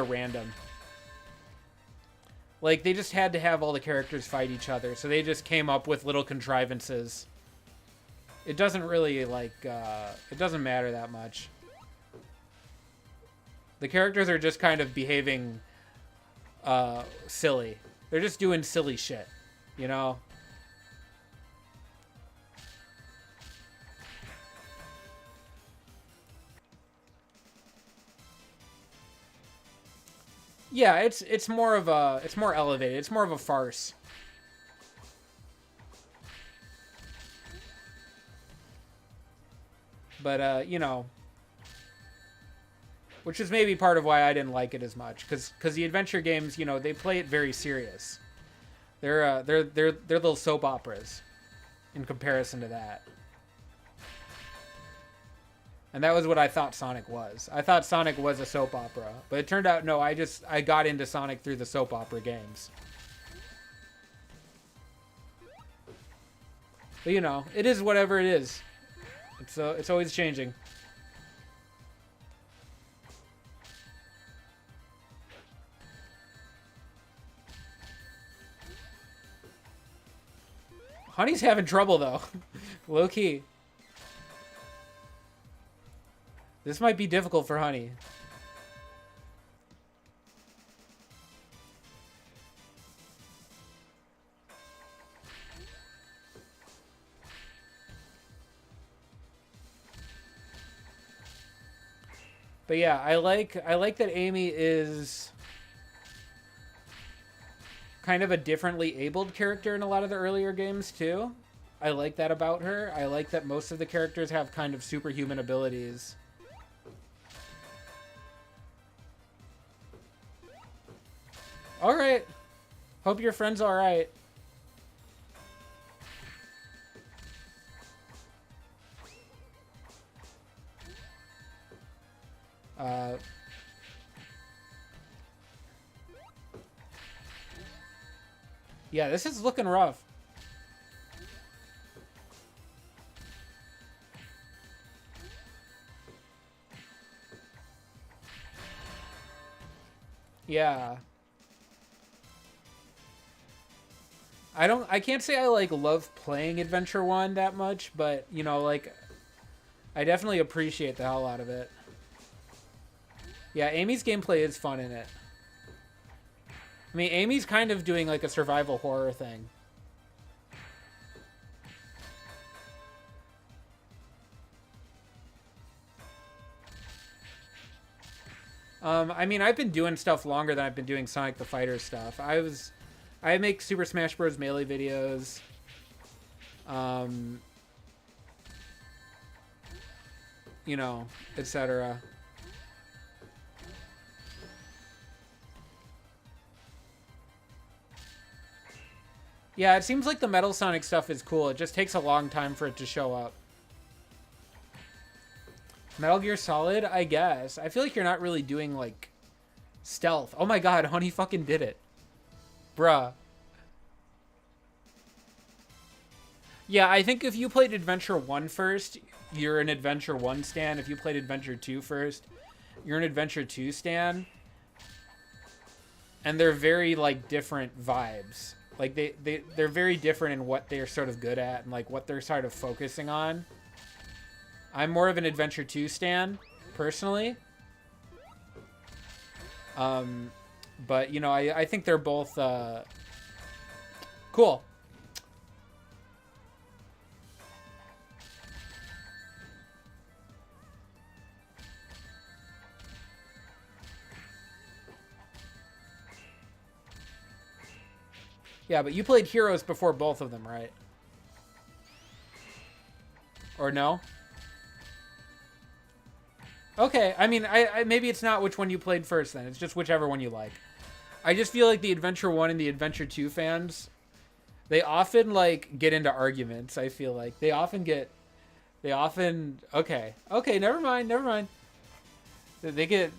random. Like, they just had to have all the characters fight each other, so they just came up with little contrivances. It doesn't really, like, it doesn't matter that much. The characters are just kind of behaving silly. They're just doing silly shit, you know? Yeah, it's more of a, it's more elevated. It's more of a farce. But you know, which is maybe part of why I didn't like it as much, because the adventure games, you know, they play it very serious. They're little soap operas in comparison to that. And that was what I thought Sonic was. I thought Sonic was a soap opera, but it turned out no. I got into Sonic through the soap opera games. But you know, it is whatever it is. It's always changing. Honey's having trouble though. Low key. This might be difficult for Honey. But yeah, I like that Amy is kind of a differently abled character in a lot of the earlier games too. I like that about her. I like that most of the characters have kind of superhuman abilities. Alright. Hope your friend's alright. Yeah, this is looking rough. Yeah. I can't say I like love playing Adventure 1 that much, but you know, like I definitely appreciate the hell out of it. Yeah, Amy's gameplay is fun in it. I mean, Amy's kind of doing like a survival horror thing. I mean, I've been doing stuff longer than I've been doing Sonic the Fighter stuff. I make Super Smash Bros. Melee videos. You know, etc. Yeah, it seems like the Metal Sonic stuff is cool. It just takes a long time for it to show up. Metal Gear Solid, I guess. I feel like you're not really doing, like, stealth. Oh my god, Honey fucking did it. Bruh. Yeah, I think if you played Adventure 1 first, you're an Adventure 1 stan. If you played Adventure 2 first, you're an Adventure 2 stan. And they're very, like, different vibes. Like, they're very different in what they're sort of good at and, like, what they're sort of focusing on. I'm more of an Adventure 2 stan, personally. But, you know, I think they're both, cool. Yeah, but you played Heroes before both of them, right? Or no? Okay, I mean, I maybe it's not which one you played first then. It's just whichever one you like. I just feel like the Adventure 1 and the Adventure 2 fans, they often, like, get into arguments, I feel like. They often... Okay, never mind. They get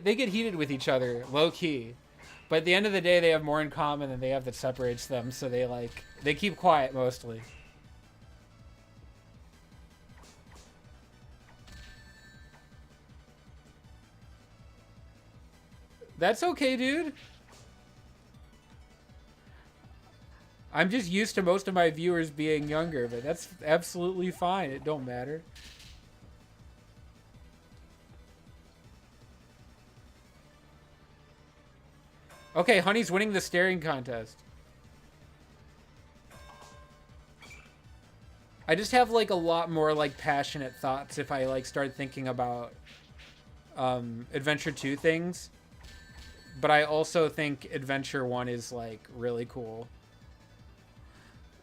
heated with each other, low-key. But at the end of the day, they have more in common than they have that separates them, so they keep quiet, mostly. That's okay, dude. I'm just used to most of my viewers being younger, but that's absolutely fine. It don't matter. Okay, Honey's winning the staring contest. I just have like a lot more like passionate thoughts if I like start thinking about Adventure 2 things. But I also think Adventure 1 is like really cool.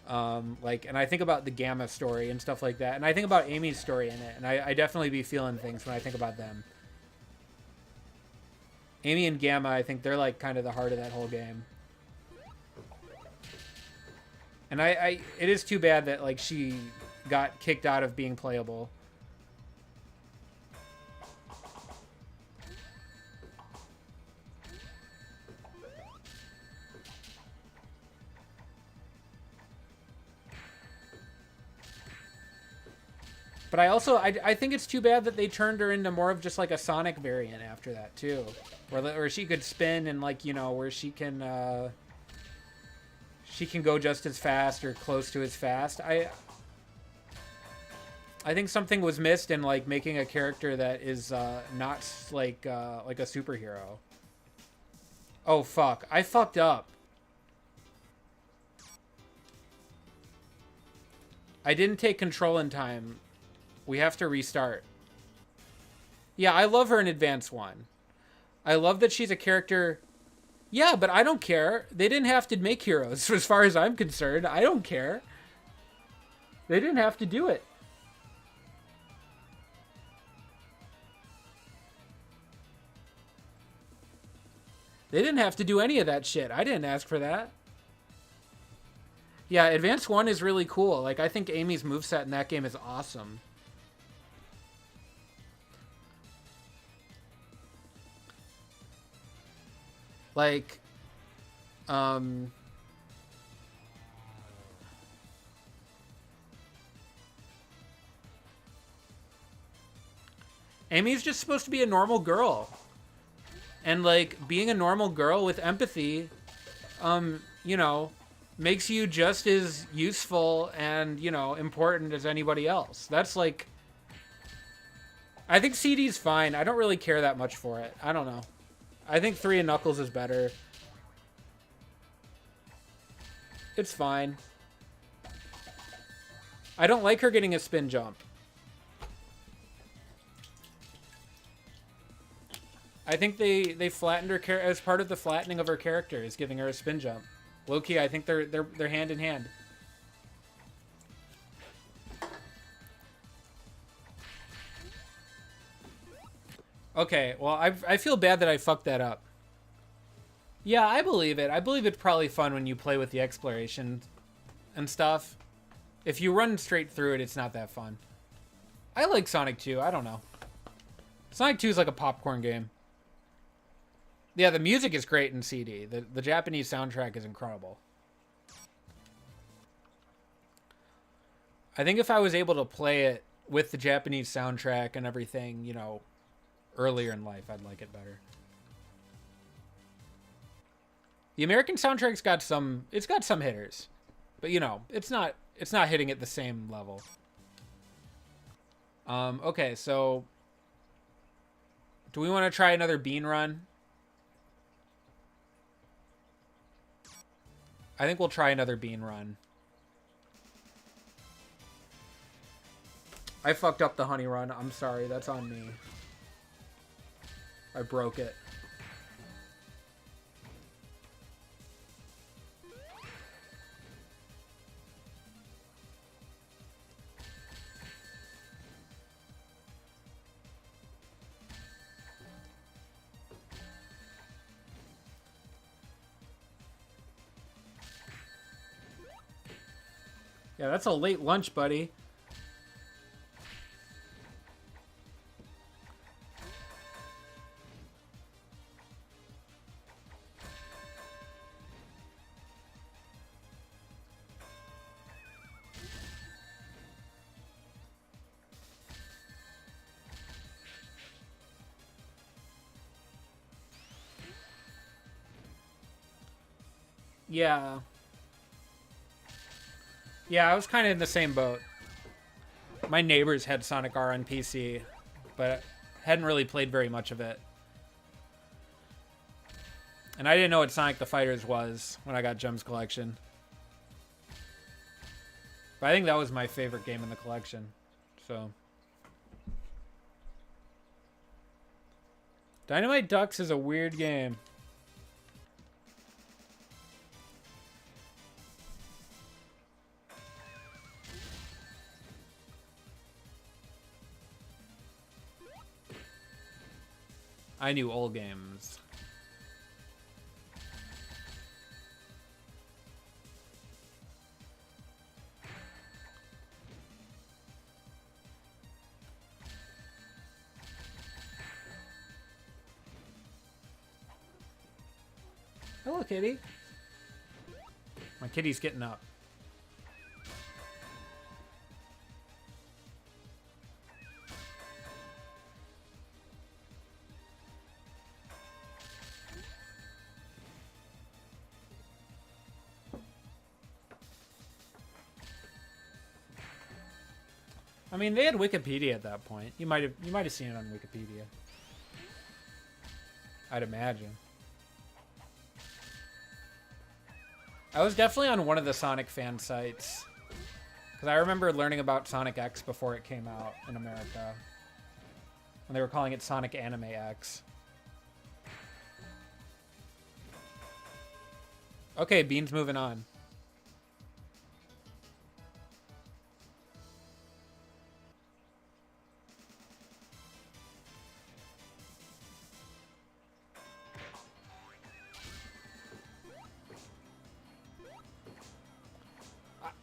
Like, and I think about the Gamma story and stuff like that, and I think about Amy's story in it, and I definitely be feeling things when I think about them. Amy and Gamma, I think they're like kind of the heart of that whole game. And it is too bad that like she got kicked out of being playable. But I think it's too bad that they turned her into more of just like a Sonic variant after that too, where she could spin and like, you know, where she can go just as fast or close to as fast. I think something was missed in like making a character that is not like a superhero. Oh fuck! I fucked up. I didn't take control in time. We have to restart. Yeah, I love her in Advance 1. I love that she's a character. Yeah, but I don't care. They didn't have to make heroes, as far as I'm concerned. I don't care. They didn't have to do it. They didn't have to do any of that shit. I didn't ask for that. Yeah, Advance 1 is really cool. Like, I think Amy's moveset in that game is awesome. Like, Amy's just supposed to be a normal girl. And, like, being a normal girl with empathy, you know, makes you just as useful and, you know, important as anybody else. That's, like... I think CD's fine. I don't really care that much for it. I don't know. I think 3 and Knuckles is better. It's fine. I don't like her getting a spin jump. I think they flattened her as part of the flattening of her character is giving her a spin jump. Low-key, I think they're hand in hand. Okay, well, I feel bad that I fucked that up. Yeah, I believe it. I believe it's probably fun when you play with the exploration and stuff. If you run straight through it, it's not that fun. I like Sonic 2. I don't know. Sonic 2 is like a popcorn game. Yeah, the music is great in CD. The Japanese soundtrack is incredible. I think if I was able to play it with the Japanese soundtrack and everything, you know, earlier in life, I'd like it better. The American soundtrack's got some hitters, but you know, it's not hitting at the same level. Okay, so do we want to try another bean run? I think we'll try another bean run. I fucked up the honey run. I'm sorry, that's on me. I broke it. Yeah, that's a late lunch, buddy. Yeah. Yeah, I was kind of in the same boat. My neighbors had Sonic R on PC, but hadn't really played very much of it. And I didn't know what Sonic the Fighters was when I got Gems Collection. But I think that was my favorite game in the collection. So. Dynamite Ducks is a weird game. I knew old games. Hello, kitty. My kitty's getting up. I mean, they had Wikipedia at that point. You might have seen it on Wikipedia. I'd imagine. I was definitely on one of the Sonic fan sites. Because I remember learning about Sonic X before it came out in America. When they were calling it Sonic Anime X. Okay, Bean's moving on.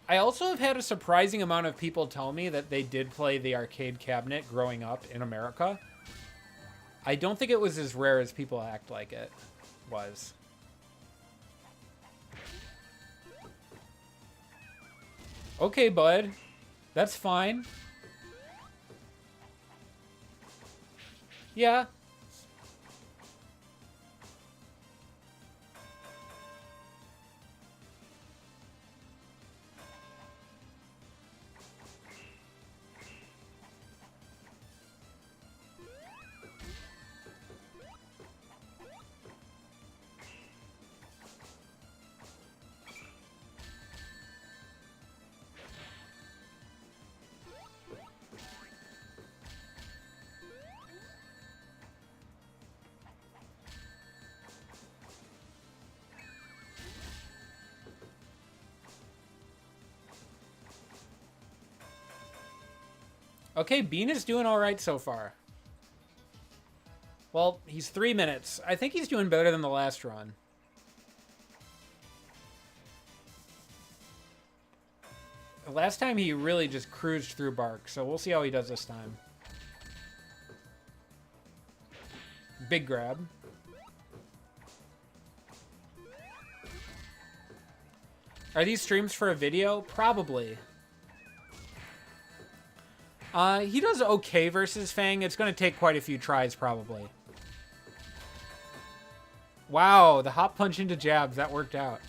I also have had a surprising amount of people tell me that they did play the arcade cabinet growing up in America. I don't think it was as rare as people act like it was. Okay, bud. That's fine. Yeah. Okay, Bean is doing all right so far. Well, he's 3 minutes. I think he's doing better than the last run. The last time he really just cruised through Bark, so we'll see how he does this time. Big grab. Are these streams for a video? Probably. He does okay versus Fang. It's going to take quite a few tries, probably. Wow, the hop punch into jabs. That worked out.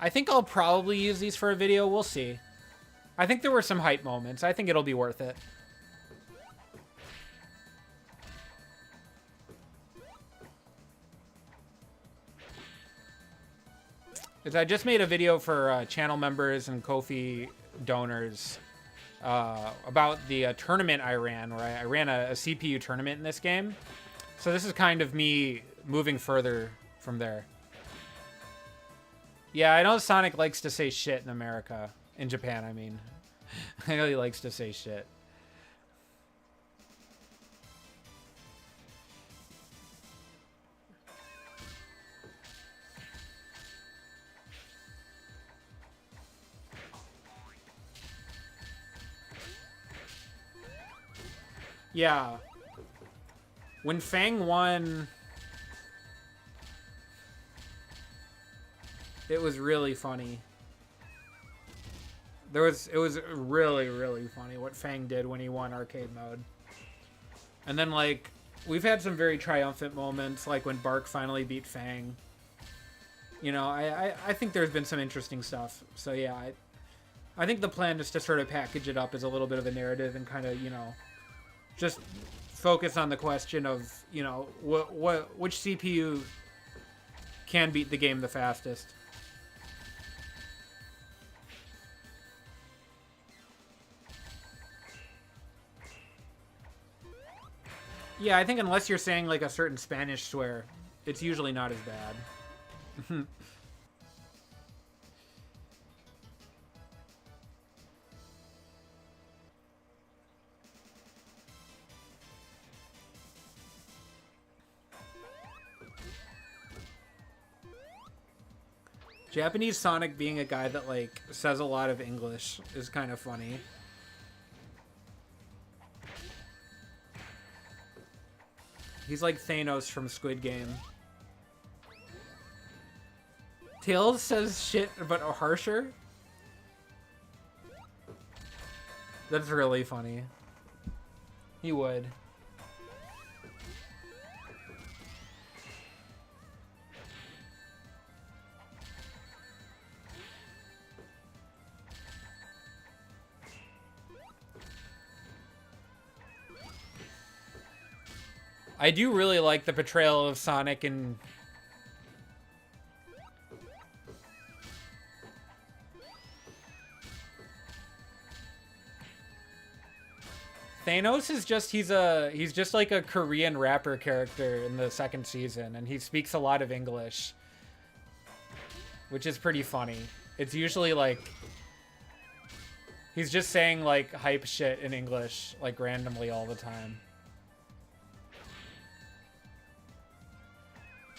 I think I'll probably use these for a video. We'll see. I think there were some hype moments. I think it'll be worth it. Because I just made a video for channel members and Ko-fi donors about the tournament I ran, where I ran a CPU tournament in this game. So this is kind of me moving further from there. Yeah, I know Sonic likes to say shit in America. In Japan, I mean. I know he likes to say shit. Yeah. When Fang won, it was really funny. It was really, really funny what Fang did when he won arcade mode. And then, like, we've had some very triumphant moments, like when Bark finally beat Fang. You know, I think there's been some interesting stuff. So, yeah, I think the plan is to sort of package it up as a little bit of a narrative and kind of, you know, just focus on the question of, you know, which CPU can beat the game the fastest. Yeah, I think unless you're saying like a certain Spanish swear, it's usually not as bad. Japanese Sonic being a guy that like says a lot of English is kind of funny. He's like Thanos from Squid Game. Tails says shit but harsher. That's really funny. He would. I do really like the portrayal of Sonic in... Thanos is just, he's just like a Korean rapper character in the second season, and he speaks a lot of English, which is pretty funny. It's usually like, he's just saying like hype shit in English, like randomly all the time.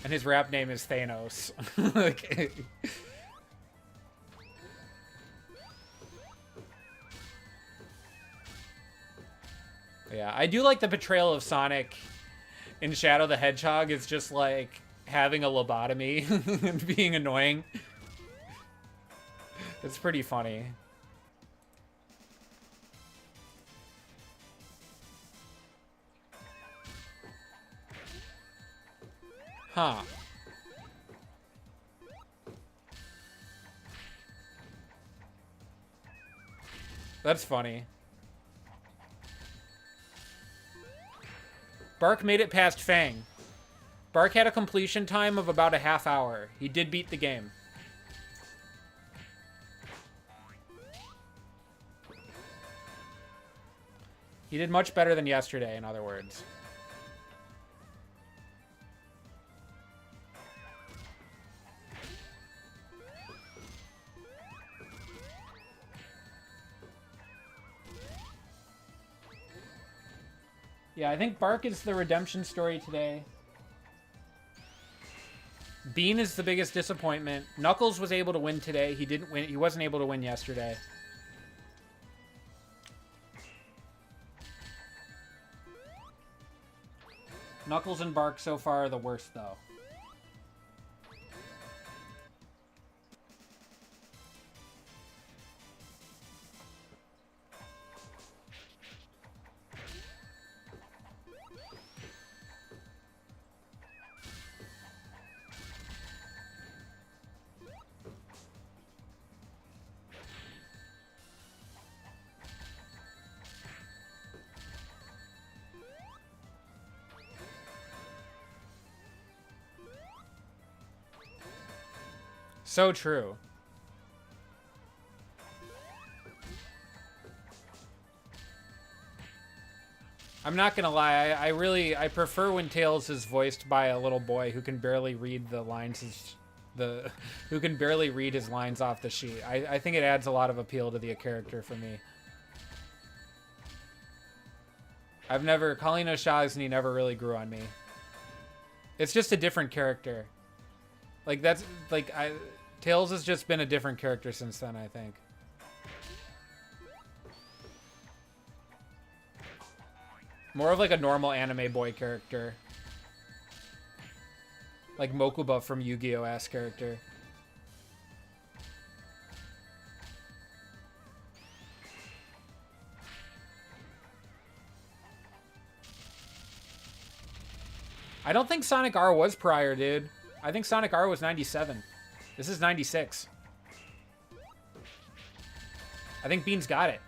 And his rap name is Thanos. Like, yeah, I do like the portrayal of Sonic in Shadow the Hedgehog. It's just like having a lobotomy and being annoying. It's pretty funny. Huh. That's funny. Bark made it past Fang. Bark had a completion time of about a half hour. He did beat the game. He did much better than yesterday, in other words. Yeah, I think Bark is the redemption story today. Bean is the biggest disappointment. Knuckles was able to win today. He didn't win. He wasn't able to win yesterday. Knuckles and Bark so far are the worst, though. So true. I'm not gonna lie, I prefer when Tails is voiced by a little boy who can barely read the lines, who can barely read his lines off the sheet. I think it adds a lot of appeal to the character for me. Colleen O'Shaughnessy never really grew on me. It's just a different character. Like, that's, like, Tails has just been a different character since then, I think. More of like a normal anime boy character. Like Mokuba from Yu-Gi-Oh! Ass character. I don't think Sonic R was prior, dude. I think Sonic R was 97. This is 96. I think Bean's got it.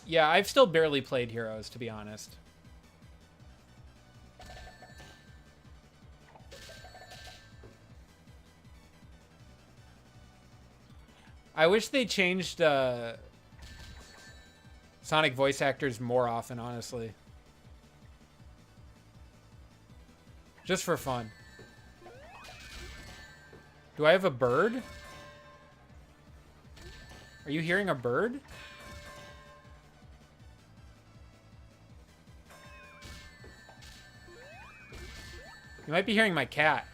Yeah, I've still barely played Heroes, to be honest. I wish they changed Sonic voice actors more often, honestly. Just for fun. Do I have a bird? Are you hearing a bird? You might be hearing my cat.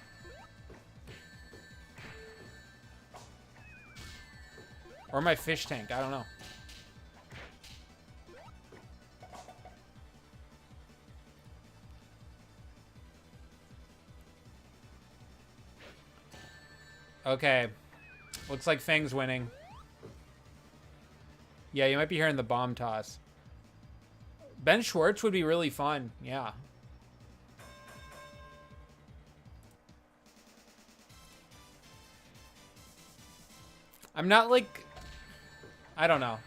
Or my fish tank, I don't know. Okay. Looks like Fang's winning. Yeah, you might be hearing the bomb toss. Ben Schwartz would be really fun, yeah. I'm not like... I don't know.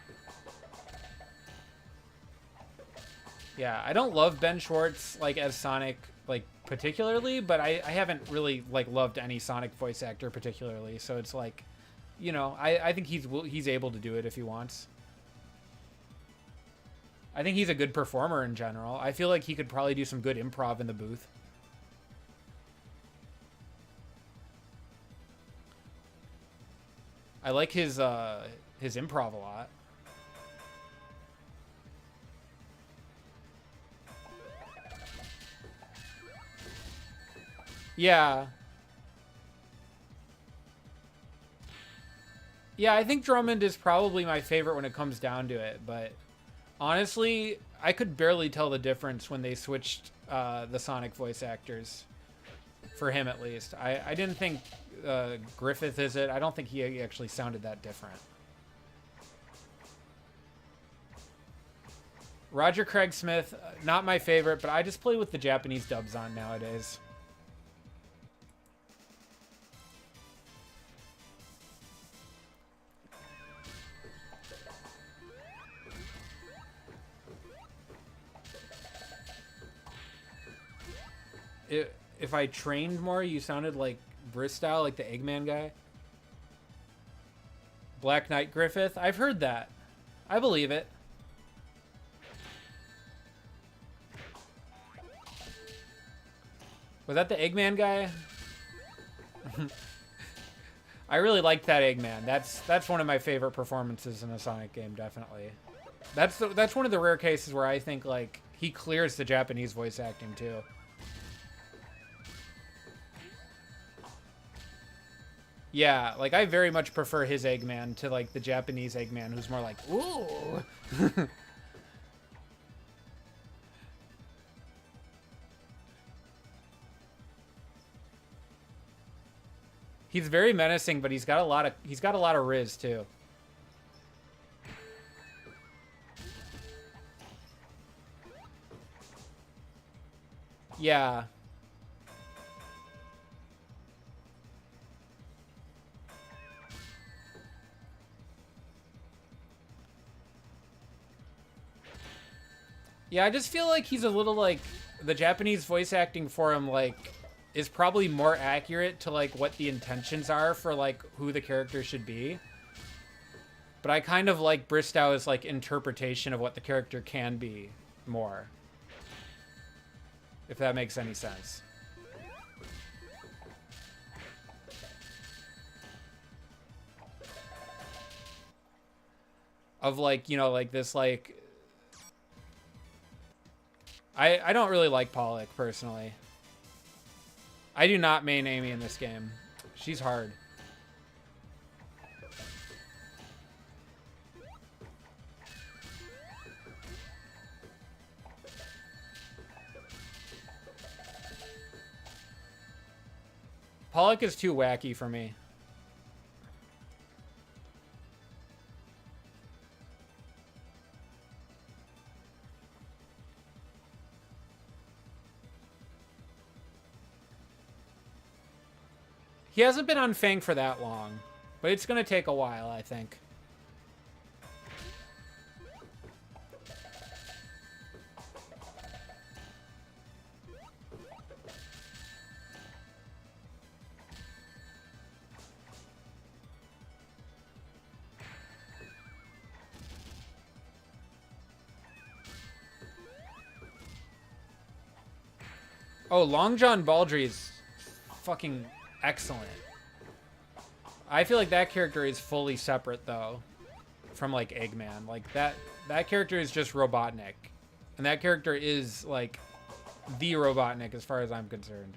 Yeah, I don't love Ben Schwartz, like, as Sonic, like, particularly, but I haven't really, like, loved any Sonic voice actor particularly, so it's like, you know, I think he's able to do it if he wants. I think he's a good performer in general. I feel like he could probably do some good improv in the booth. I like his improv a lot. Yeah. Yeah, I think Drummond is probably my favorite when it comes down to it, but honestly, I could barely tell the difference when they switched the Sonic voice actors. For him, at least. I didn't think Griffith is it. I don't think he actually sounded that different. Roger Craig Smith, not my favorite, but I just play with the Japanese dubs on nowadays. If I trained more, you sounded like Bristow, like the Eggman guy. Black Knight Griffith. I've heard that. I believe it. Was that the Eggman guy? I really liked that Eggman. That's one of my favorite performances in a Sonic game, definitely. That's one of the rare cases where I think like he clears the Japanese voice acting too. Yeah, like I very much prefer his Eggman to like the Japanese Eggman, who's more like, ooh. He's very menacing, but he's got a lot of riz too. Yeah. Yeah, I just feel like he's a little like the Japanese voice acting for him like is probably more accurate to like what the intentions are for like who the character should be. But I kind of like Bristow's like interpretation of what the character can be more. If that makes any sense. Of like, you know, like this like I don't really like Pollock, personally. I do not main Amy in this game. She's hard. Pollock is too wacky for me. He hasn't been on Fang for that long, but it's going to take a while, I think. Oh, Long John Baldry's fucking excellent. I feel like that character is fully separate though from like Eggman. Like that character is just Robotnik. And that character is like the Robotnik as far as I'm concerned.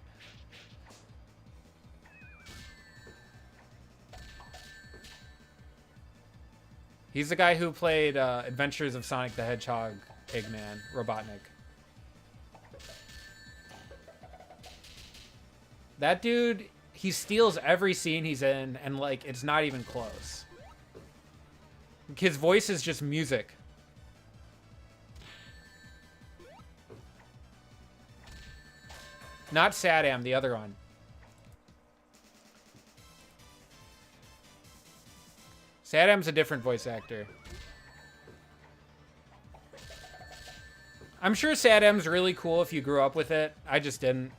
He's the guy who played Adventures of Sonic the Hedgehog, Eggman, Robotnik. That dude, he steals every scene he's in, and like it's not even close. His voice is just music. Not Sadam, the other one. Sadam's a different voice actor. I'm sure Sadam's really cool if you grew up with it. I just didn't.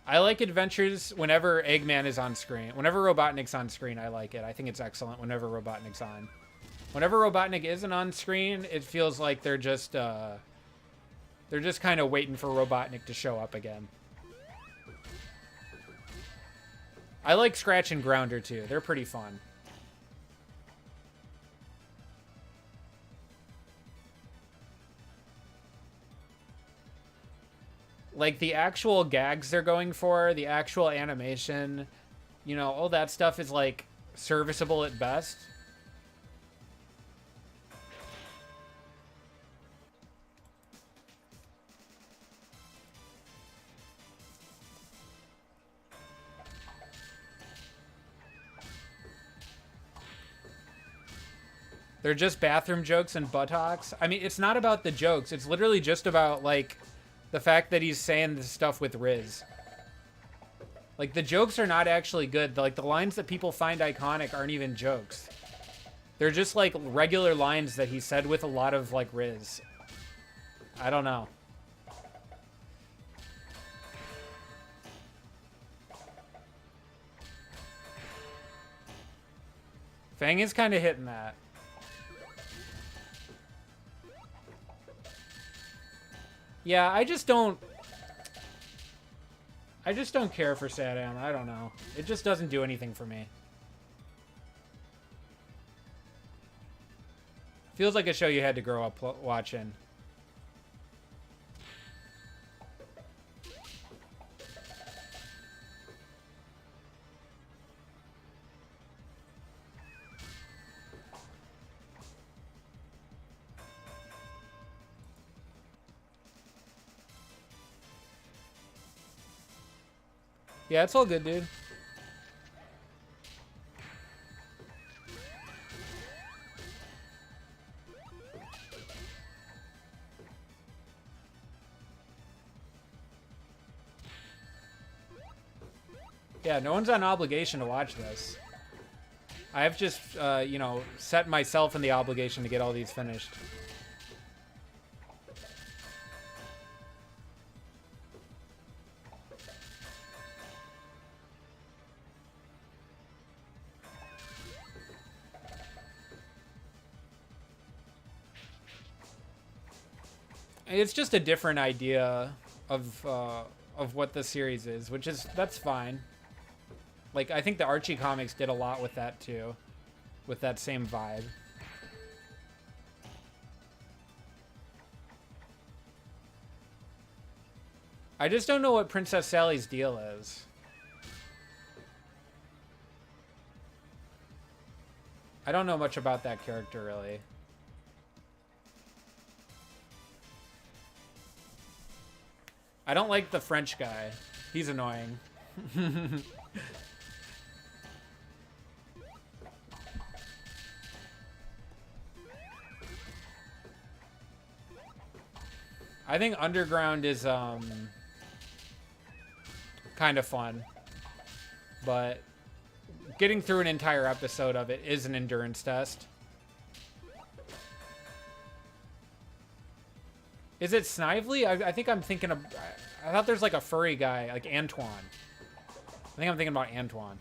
I like Adventures whenever Eggman is on screen. Whenever Robotnik's on screen, I like it. I think it's excellent whenever Robotnik's on. Whenever Robotnik isn't on screen, it feels like they're just kind of waiting for Robotnik to show up again. I like Scratch and Grounder too. They're pretty fun. Like the actual gags they're going for, the actual animation, you know, all that stuff is like serviceable at best. They're just bathroom jokes and buttocks. I mean, it's not about the jokes. It's literally just about, like, the fact that he's saying this stuff with Riz. Like, the jokes are not actually good. Like, the lines that people find iconic aren't even jokes. They're just, like, regular lines that he said with a lot of, like, Riz. I don't know. Fang is kind of hitting that. Yeah, I just don't care for Sadam. I don't know. It just doesn't do anything for me. Feels like a show you had to grow up watching. Yeah, it's all good, dude. Yeah, no one's on obligation to watch this. I have just, you know, set myself in the obligation to get all these finished. It's just a different idea of what the series is, which is, that's fine. Like, I think the Archie comics did a lot with that too, with that same vibe. I just don't know what Princess Sally's deal is. I don't know much about that character, really. I don't like the French guy. He's annoying. I think Underground is kind of fun, but getting through an entire episode of it is an endurance test. Is it Snively? I think I'm thinking of... I thought there's like a furry guy, like Antoine. I think I'm thinking about Antoine.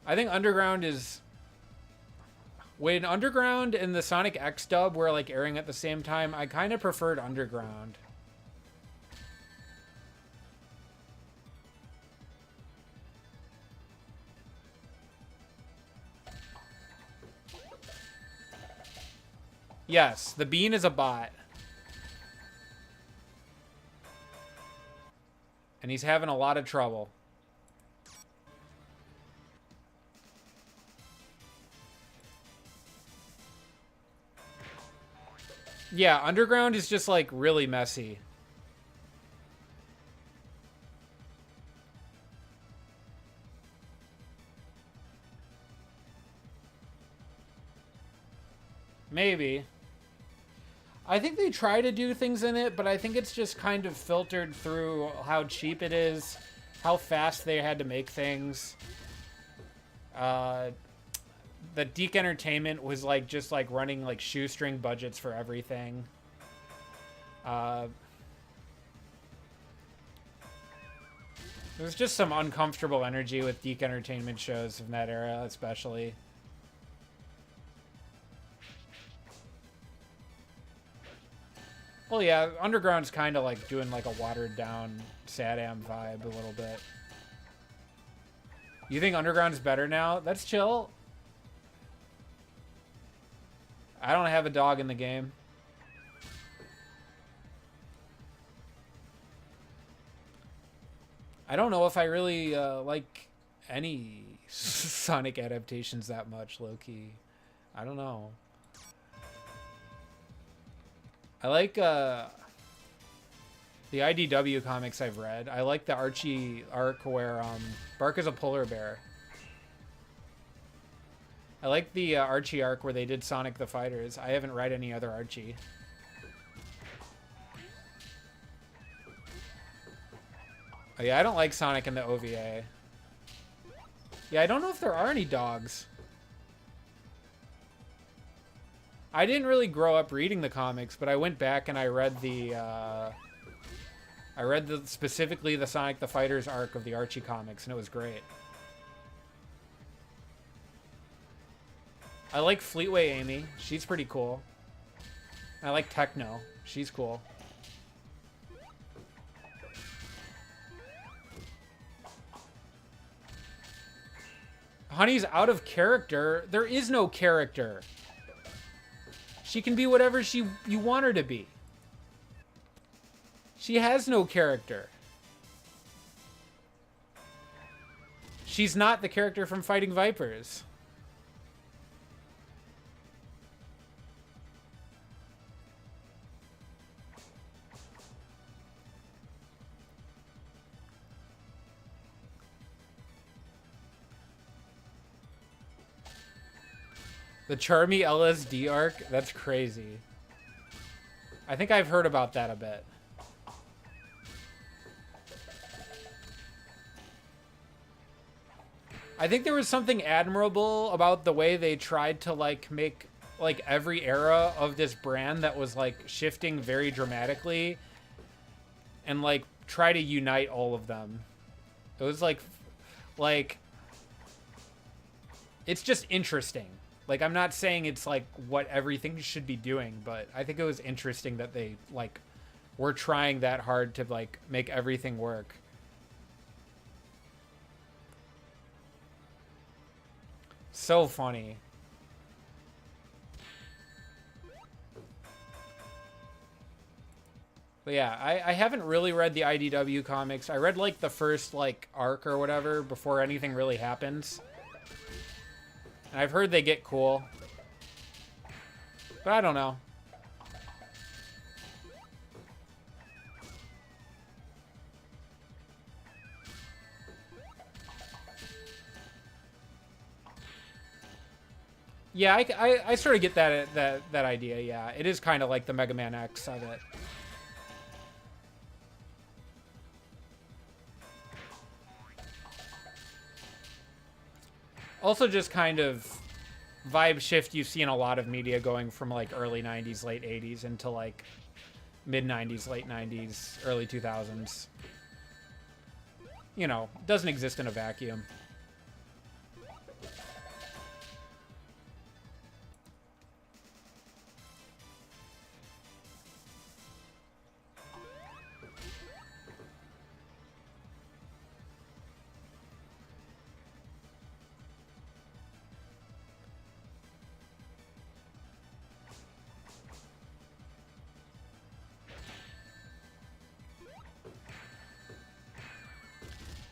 I think Underground is... When Underground and the Sonic X dub were like airing at the same time, I kind of preferred Underground. Yes, the bean is a bot. And he's having a lot of trouble. Yeah, Underground is just like really messy. Maybe. I think they try to do things in it, but I think it's just kind of filtered through how cheap it is, how fast they had to make things. The Deke Entertainment was like just like running like shoestring budgets for everything. There's just some uncomfortable energy with Deke Entertainment shows from that era, especially. Well, yeah, Underground's kind of like doing like a watered down Sadam vibe a little bit. You think Underground's better now? That's chill. I don't have a dog in the game. I don't know if I really like any Sonic adaptations that much, low-key. I don't know. I like the IDW comics I've read. I like the Archie arc where Bark is a polar bear. I like the Archie arc where they did Sonic the Fighters. I haven't read any other Archie. Oh, yeah, I don't like Sonic in the OVA. Yeah, I don't know if there are any dogs. I didn't really grow up reading the comics, but I went back and I read specifically the Sonic the Fighters arc of the Archie comics, and it was great. I like Fleetway Amy. She's pretty cool. I like Techno. She's cool. Honey's out of character. There is no character. She can be whatever you want her to be. She has no character. She's not the character from Fighting Vipers. The Charmy LSD arc? That's crazy. I think I've heard about that a bit. I think there was something admirable about the way they tried to like make like every era of this brand that was like shifting very dramatically and like try to unite all of them. It was like it's just interesting. Like, I'm not saying it's, like, what everything should be doing, but I think it was interesting that they, like, were trying that hard to, like, make everything work. So funny. But yeah, I haven't really read the IDW comics. I read, like, the first, like, arc or whatever before anything really happens. And I've heard they get cool. But I don't know. Yeah, I sort of get that idea, yeah. It is kind of like the Mega Man X of it. Also just kind of vibe shift you see in a lot of media going from like early 90s, late 80s into like mid 90s, late 90s, early 2000s. you know, doesn't exist in a vacuum.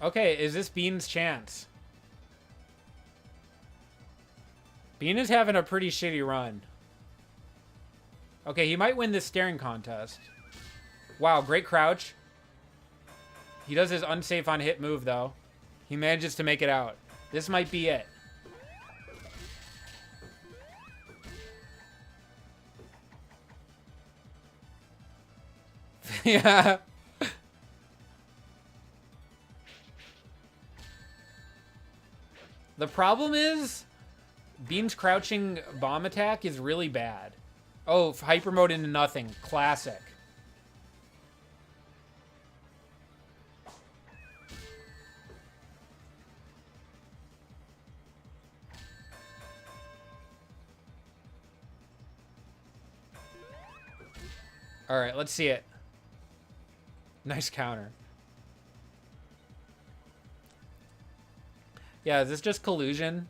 Okay, is this Bean's chance? Bean is having a pretty shitty run. Okay, he might win this staring contest. Wow, great crouch. He does his unsafe on hit move, though. He manages to make it out. This might be it. Yeah. The problem is, Bean's crouching bomb attack is really bad. Oh, hyper mode into nothing. Classic. All right, let's see it. Nice counter. Yeah, is this just collusion?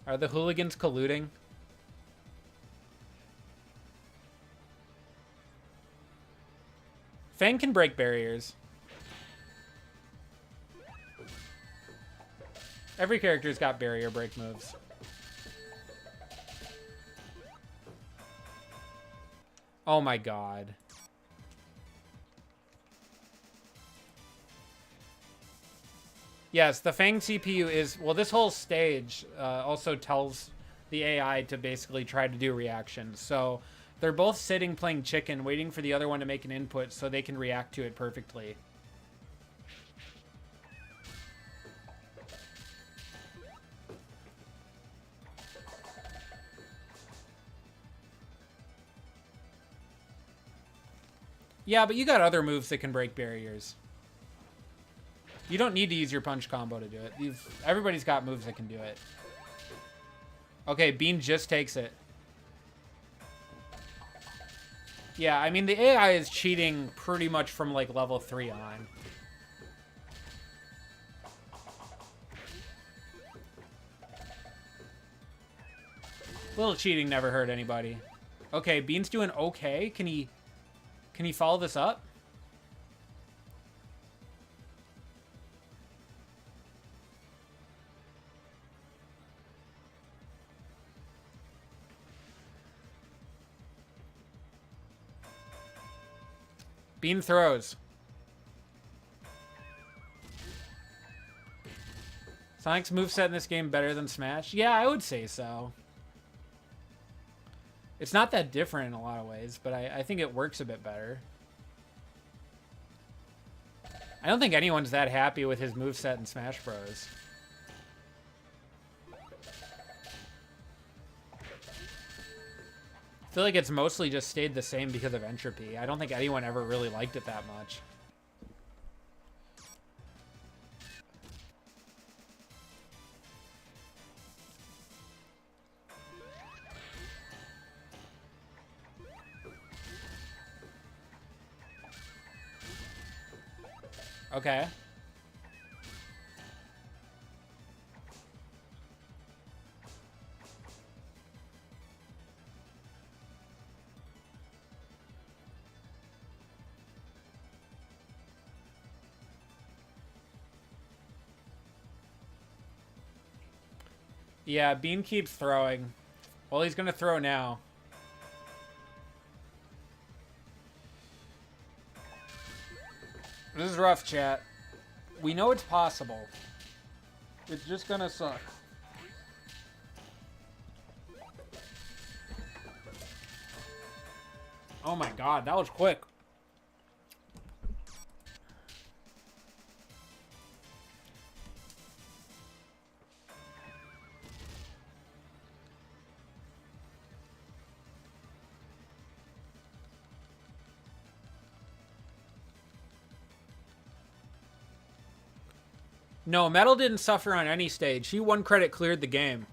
Are the hooligans colluding? Fang can break barriers. Every character's got barrier break moves. Oh my god. Yes, the Fang CPU is... Well, this whole stage also tells the AI to basically try to do reactions. So they're both sitting playing chicken, waiting for the other one to make an input so they can react to it perfectly. Yeah, but you got other moves that can break barriers. You don't need to use your punch combo to do it. Everybody's got moves that can do it. Okay, Bean just takes it. Yeah, I mean, the AI is cheating pretty much from, like, level 3 on. Little cheating never hurt anybody. Okay, Bean's doing okay. Can he follow this up? Bean throws. Sonic's moveset in this game better than Smash? Yeah, I would say so. It's not that different in a lot of ways, but I think it works a bit better. I don't think anyone's that happy with his moveset in Smash Bros. I feel like it's mostly just stayed the same because of entropy. I don't think anyone ever really liked it that much. Okay. Yeah, Bean keeps throwing. Well, he's gonna throw now. This is rough, chat. We know it's possible. It's just gonna suck. Oh my god, that was quick. No, Metal didn't suffer on any stage. He 1 credit cleared the game.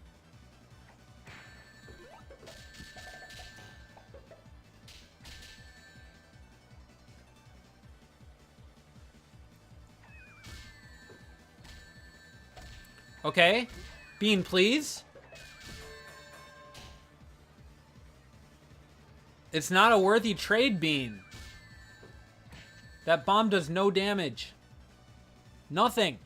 Okay. Bean, please. It's not a worthy trade, Bean. That bomb does no damage. Nothing.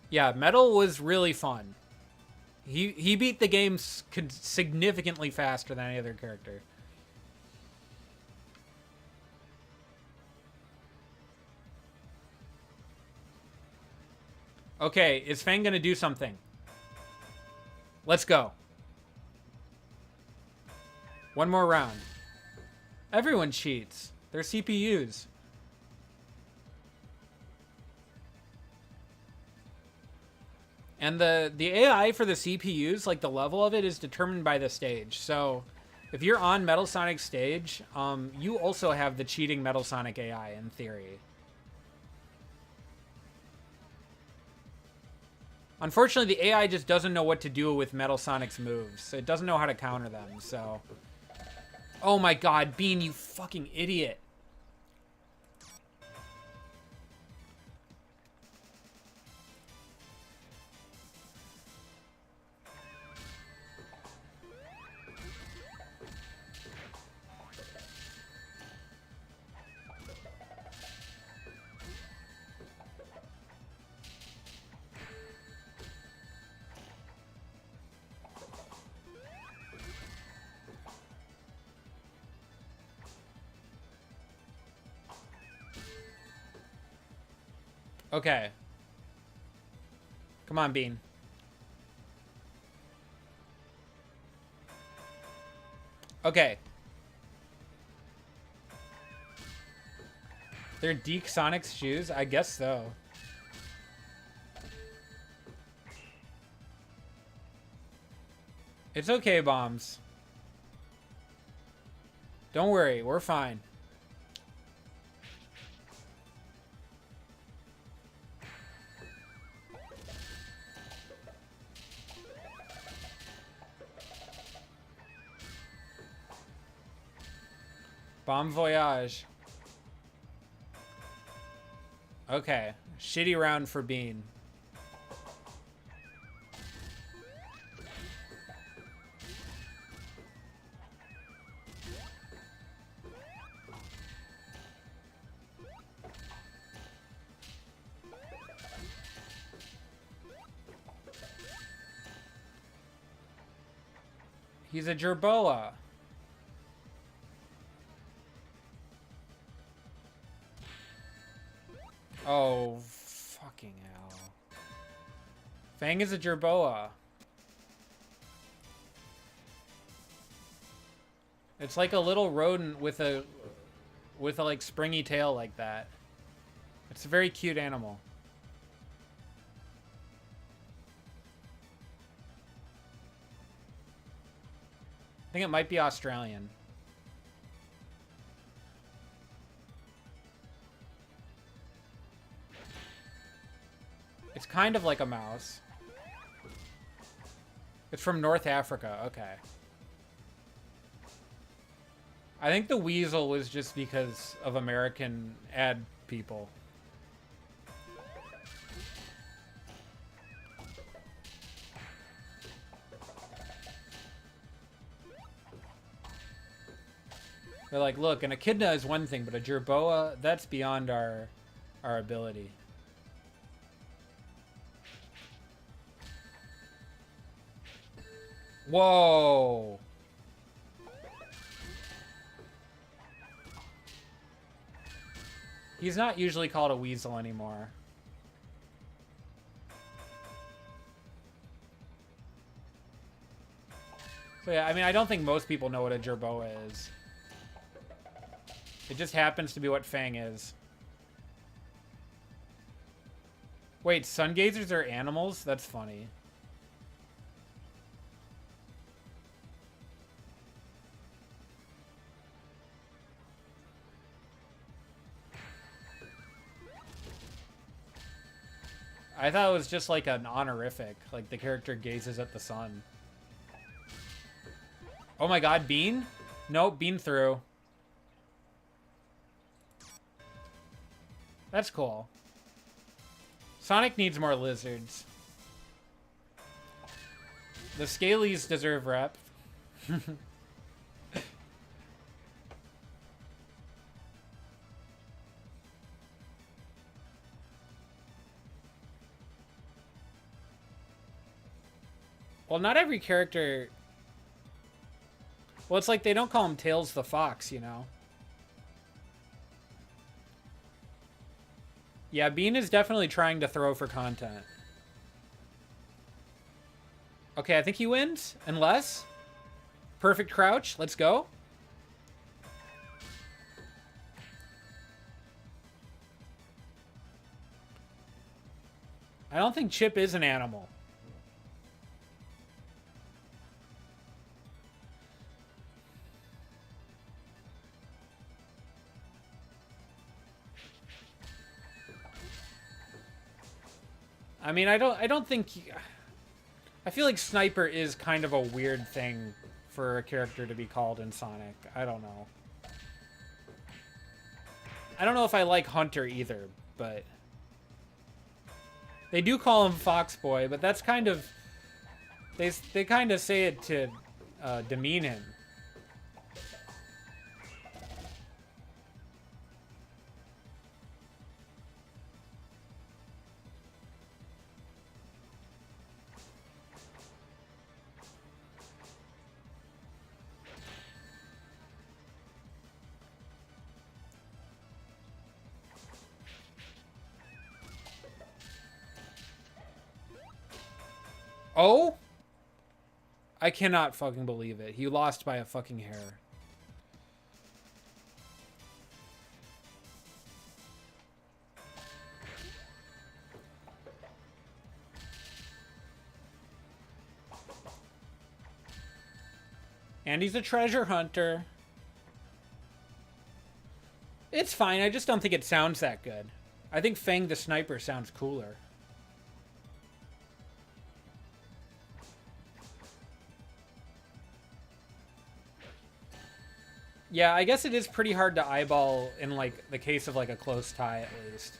Yeah, Metal was really fun. He beat the game significantly faster than any other character. Okay, is Fang gonna do something? Let's go. One more round. Everyone cheats. They're CPUs. And the AI for the CPUs, like the level of it, is determined by the stage. So if you're on Metal Sonic stage, you also have the cheating Metal Sonic AI in theory. Unfortunately, the AI just doesn't know what to do with Metal Sonic's moves. It doesn't know how to counter them, so... Oh my god, Bean, you fucking idiot. Okay. Come on, Bean. Okay. They're Deke Sonic's shoes? I guess so. It's okay, Bombs. Don't worry, we're fine. Bon voyage. Okay. Shitty round for Bean. He's a Jerboa. Oh, fucking hell. Fang is a Jerboa. It's like a little rodent with a like springy tail like that. It's a very cute animal. I think it might be Australian. It's kind of like a mouse. It's from North Africa. Okay. I think the weasel was just because of American ad people. They're like, look, an echidna is one thing, but a jerboa, that's beyond our ability. Whoa. He's not usually called a weasel anymore. So yeah, I mean, I don't think most people know what a jerboa is. It just happens to be what Fang is. Wait, sun gazers are animals? That's funny. I thought it was just like an honorific. Like the character gazes at the sun. Oh my god, Bean? Nope, Bean through. That's cool. Sonic needs more lizards. The Scalies deserve rep. Well, not every character... Well, it's like they don't call him Tails the Fox, you know? Yeah, Bean is definitely trying to throw for content. Okay, I think he wins. Unless... Perfect crouch. Let's go. I don't think Chip is an animal. I mean, I don't think... I feel like Sniper is kind of a weird thing for a character to be called in Sonic. I don't know. I don't know if I like Hunter either, but... They do call him Fox Boy, but that's kind of... They kind of say it to demean him. Oh? I cannot fucking believe it. He lost by a fucking hair. And he's a treasure hunter. It's fine. I just don't think it sounds that good. I think Fang the Sniper sounds cooler. Yeah, I guess it is pretty hard to eyeball in, like, the case of, like, a close tie, at least.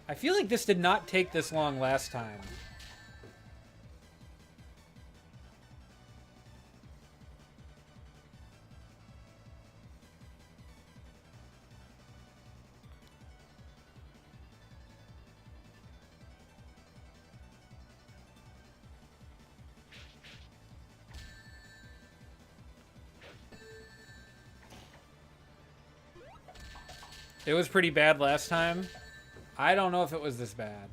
I feel like this did not take this long last time. It was pretty bad last time. I don't know if it was this bad.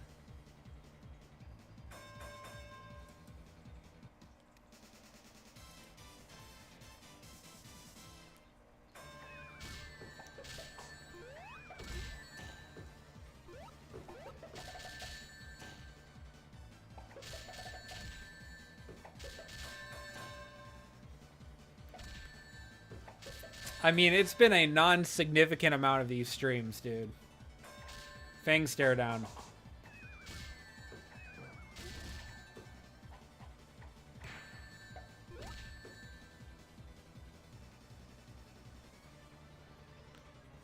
I mean, it's been a non-significant amount of these streams, dude. Fang stare down.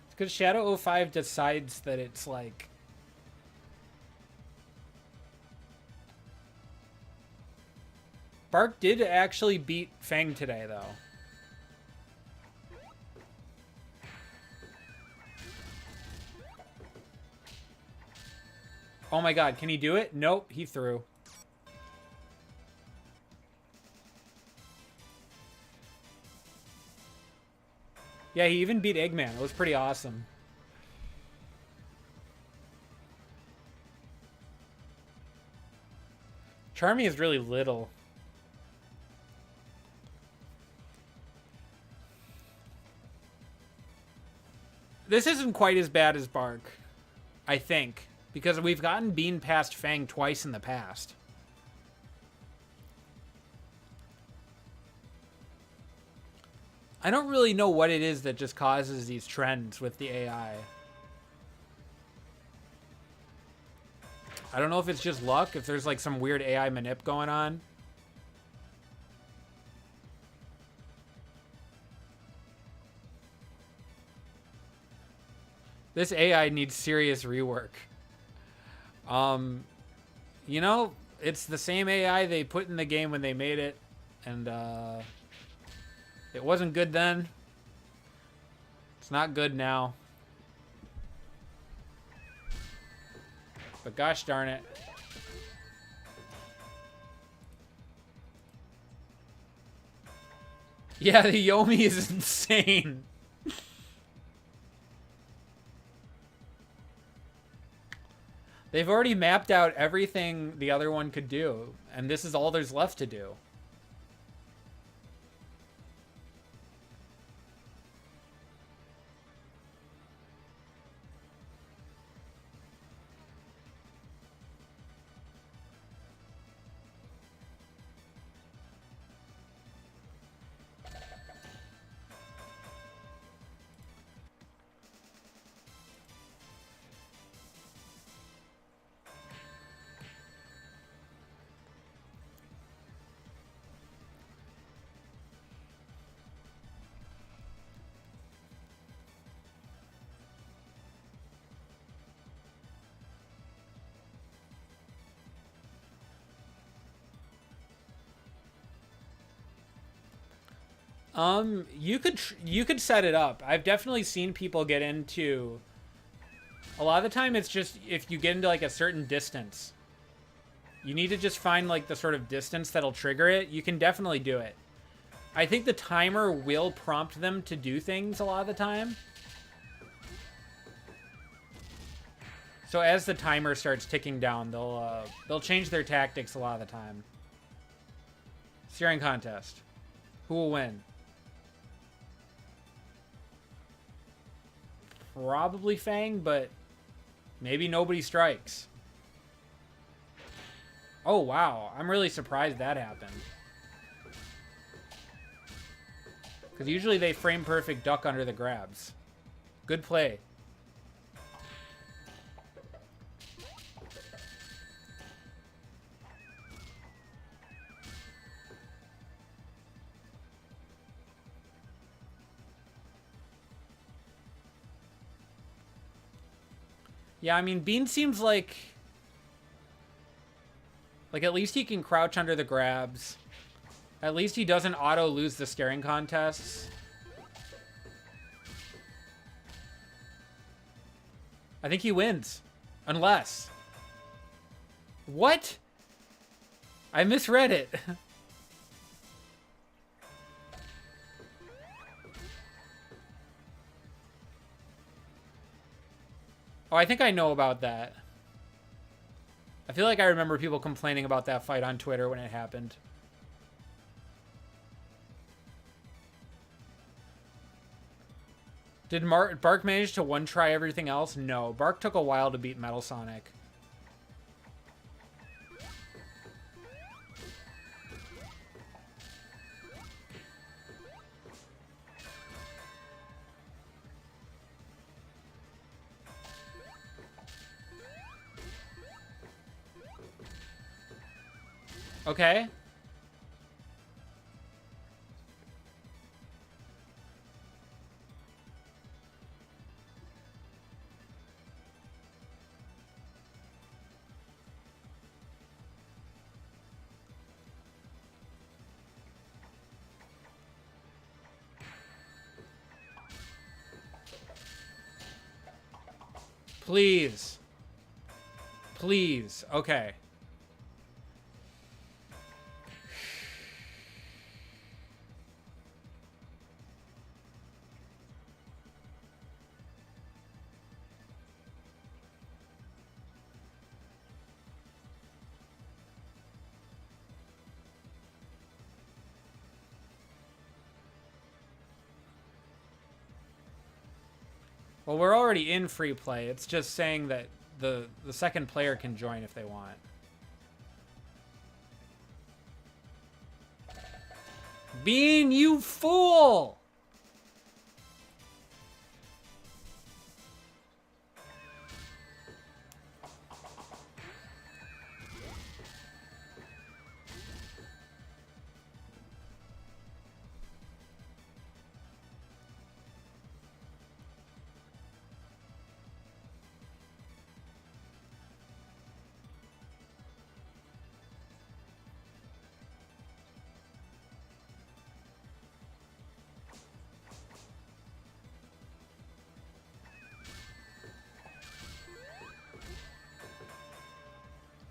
It's because Shadow 05 decides that it's like... Bark did actually beat Fang today, though. Oh my god, can he do it? Nope, he threw. Yeah, he even beat Eggman. It was pretty awesome. Charmy is really little. This isn't quite as bad as Bark, I think. Because we've gotten Bean past Fang twice in the past. I don't really know what it is that just causes these trends with the AI. I don't know if it's just luck, if there's like some weird AI manip going on. This AI needs serious rework. You know, it's the same AI they put in the game when they made it, and it wasn't good then. It's not good now. But gosh darn it. Yeah, the Yomi is insane. They've already mapped out everything the other one could do, and this is all there's left to do. You could set it up. I've definitely seen people get into. A lot of the time, it's just if you get into like a certain distance, you need to just find like the sort of distance that'll trigger it. You can definitely do it. I think the timer will prompt them to do things a lot of the time. So as the timer starts ticking down, they'll change their tactics a lot of the time. Steering contest. Who will win? Probably Fang, but maybe nobody strikes. Oh, wow. I'm really surprised that happened. Because usually they frame perfect duck under the grabs. Good play. Yeah, I mean, Bean seems like at least he can crouch under the grabs. At least he doesn't auto lose the staring contests. I think he wins. Unless. What? I misread it. Oh, I think I know about that. I feel like I remember people complaining about that fight on Twitter when it happened. Did Bark manage to one-try everything else? No. Bark took a while to beat Metal Sonic. Okay. Please. Please. Okay. Well, we're already in free play. It's just saying that the second player can join if they want. Bean, you fool!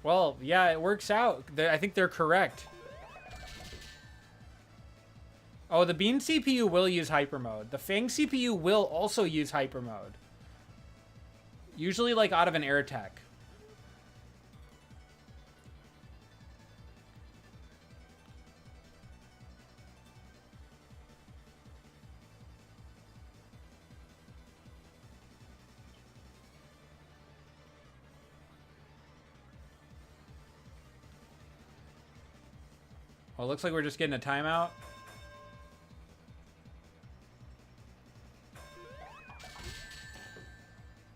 Well, yeah, it works out. I think they're correct. Oh, the Bean CPU will use hyper mode. The Fang CPU will also use hyper mode. Usually, like, out of an air tech. Well, it looks like we're just getting a timeout.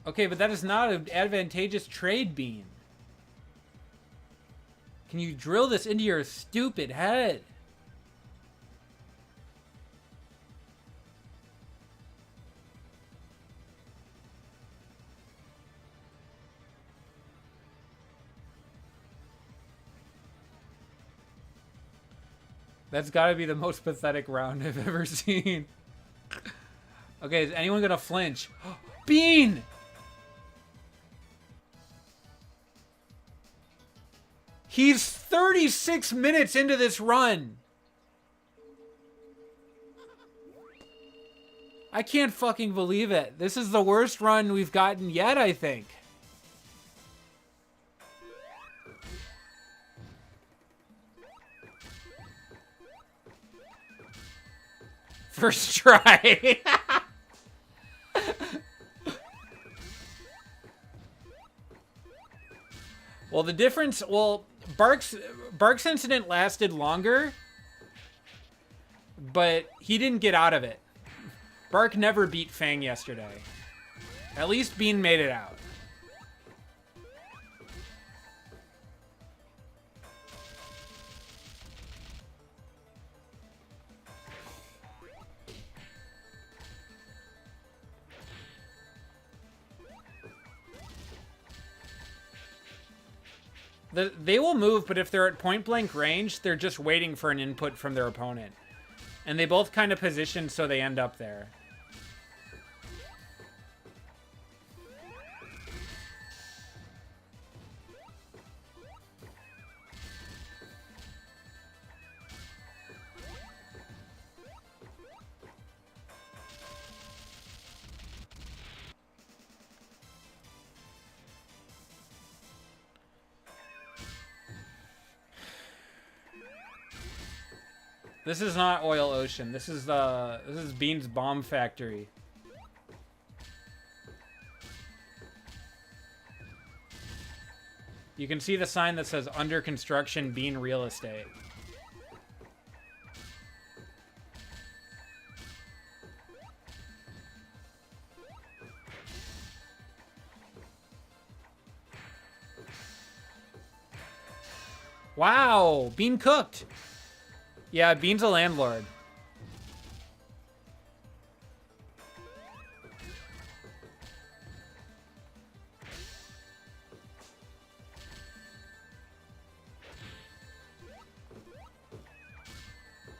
Okay, but that is not an advantageous trade, Bean. Can you drill this into your stupid head? That's got to be the most pathetic round I've ever seen. Okay, is anyone gonna flinch? Bean! He's 36 minutes into this run. I can't fucking believe it. This is the worst run we've gotten yet, I think. First try. Well, the difference, Bark's incident lasted longer, but he didn't get out of it. Bark never beat Fang yesterday. At least Bean made it out. They will move, but if they're at point-blank range, they're just waiting for an input from their opponent. And they both kind of position so they end up there. This is not Oil Ocean. This is Bean's Bomb Factory. You can see the sign that says under construction Bean Real Estate. Wow, Bean cooked. Yeah, Bean's a landlord.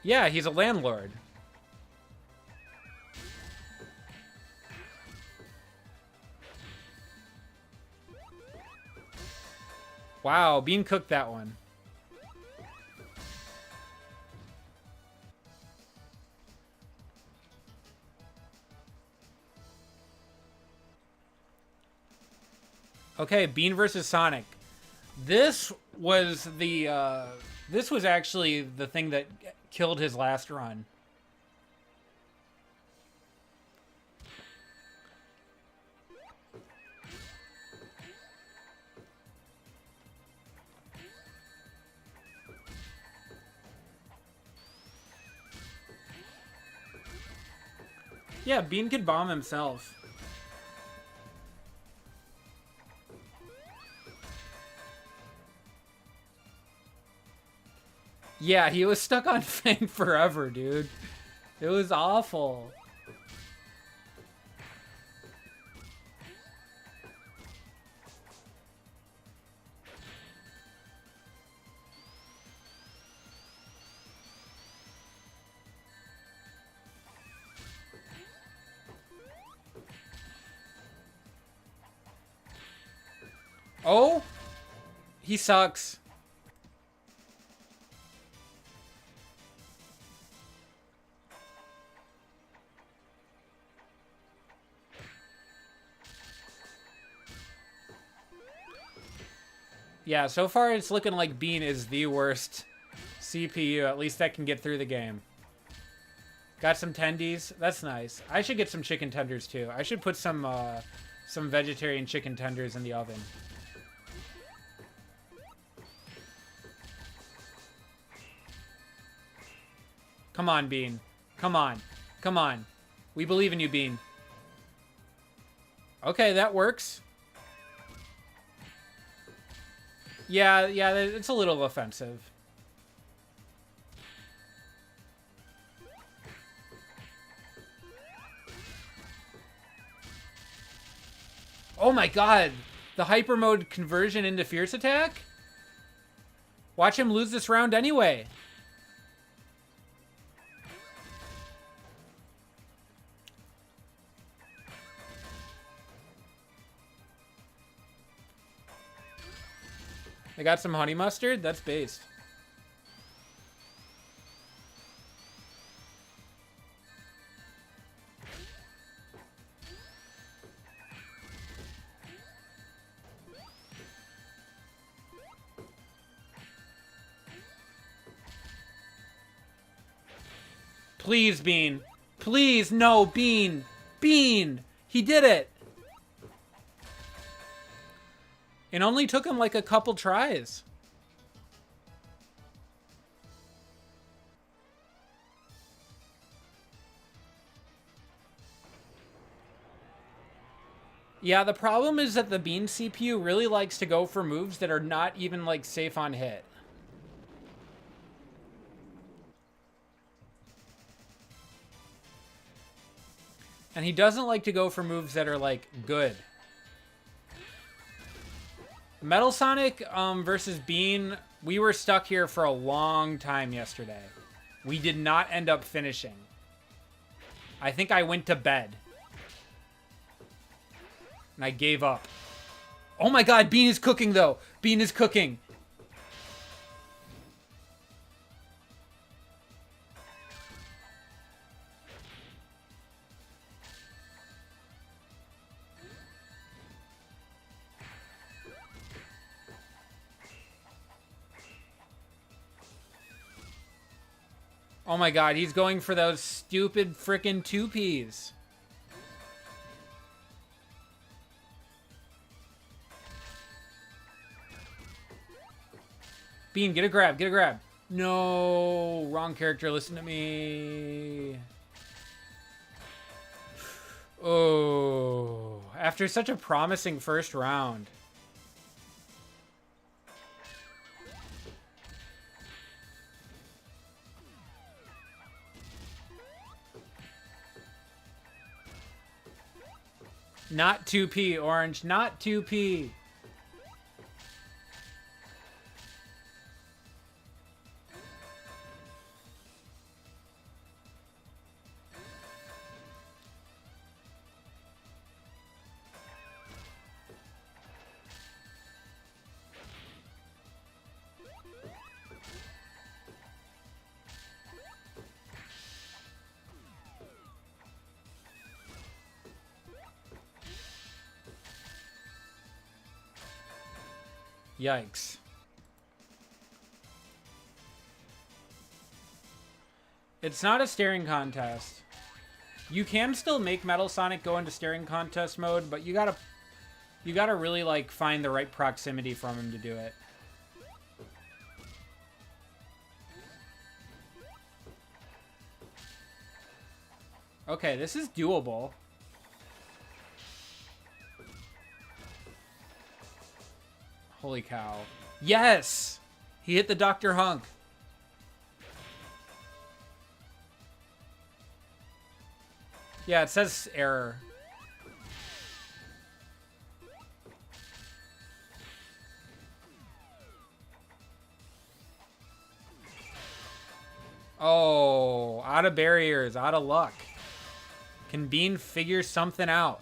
Yeah, he's a landlord. Wow, Bean cooked that one. Okay, Bean versus Sonic. This was actually the thing that killed his last run. Yeah, Bean could bomb himself. Yeah, he was stuck on Fang forever, dude. It was awful. Oh, He sucks. Yeah, so far it's looking like Bean is the worst CPU. At least that can get through the game. Got some tendies. That's nice. I should get some chicken tenders too. I should put some vegetarian chicken tenders in the oven. Come on, Bean. Come on. Come on. We believe in you, Bean. Okay, that works. Yeah, it's a little offensive. Oh my god! The hyper mode conversion into fierce attack? Watch him lose this round anyway. I got some honey mustard? That's based. Please, Bean. Please, no, Bean. Bean! He did it! It only took him like a couple tries. Yeah, the problem is that the Bean CPU really likes to go for moves that are not even, like, safe on hit. And he doesn't like to go for moves that are, like, good. Metal Sonic versus Bean, we were stuck here for a long time yesterday. We did not end up finishing. I think I went to bed. And I gave up. Oh my god, Bean is cooking though. Bean is cooking. Oh my god, he's going for those stupid frickin' 2Ps. Bean, get a grab, get a grab. No, wrong character, listen to me. Oh, after such a promising first round. Not 2P, Orange, not 2P. Yikes. It's not a staring contest. You can still make Metal Sonic go into staring contest mode, but you gotta really like find the right proximity from him to do it. Okay, this is doable. Holy cow. Yes! He hit the Dr. Hunk. Yeah, it says error. Oh, out of barriers, out of luck. Can Bean figure something out?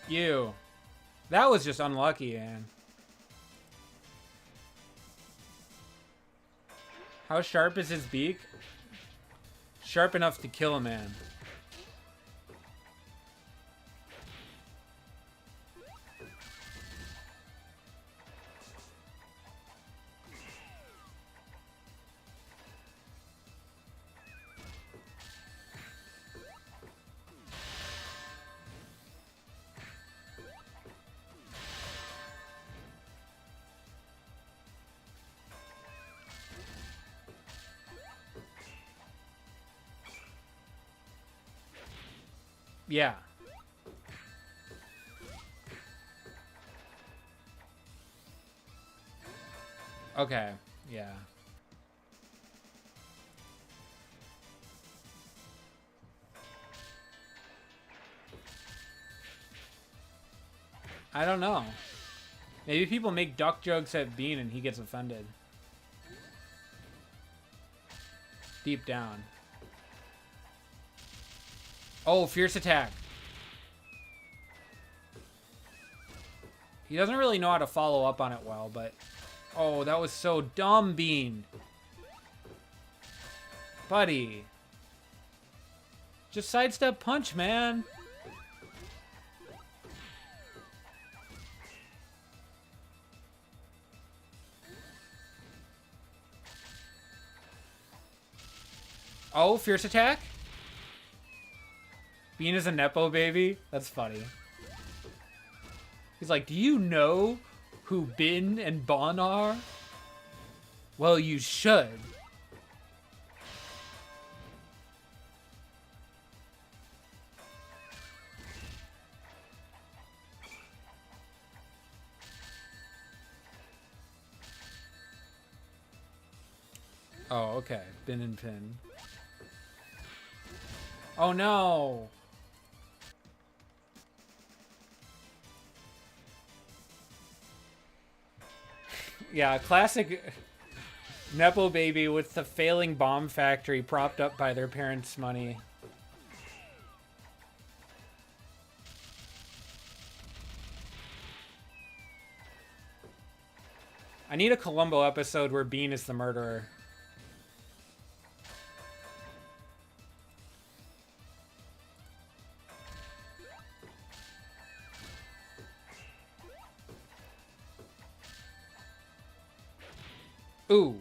You. That was just unlucky, Anne. How sharp is his beak? Sharp enough to kill a man. Yeah. Okay. Yeah. I don't know. Maybe people make duck jokes at Bean and he gets offended. Deep down. Oh, fierce attack. He doesn't really know how to follow up on it well, but... Oh, that was so dumb, Bean. Buddy. Just sidestep punch, man. Oh, fierce attack? Bean is a Nepo baby? That's funny. He's like, do you know who Bin and Bon are? Well, you should. Oh, okay. Bin and Pin. Oh, no. Yeah, classic Nepo baby with the failing bomb factory propped up by their parents' money. I need a Columbo episode where Bean is the murderer. Ooh.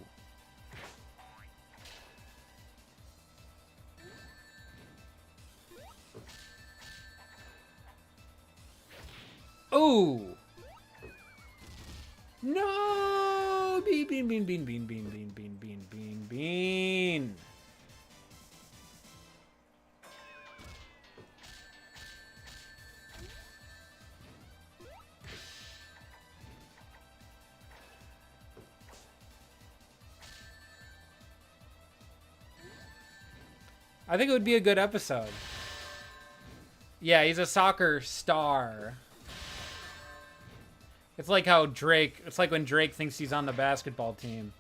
Ooh. No. Bean, bean, bean, bean, bean, bean, bean, bean, bean, bean, bean. I think it would be a good episode. Yeah, he's a soccer star. It's like how Drake... It's like when Drake thinks he's on the basketball team.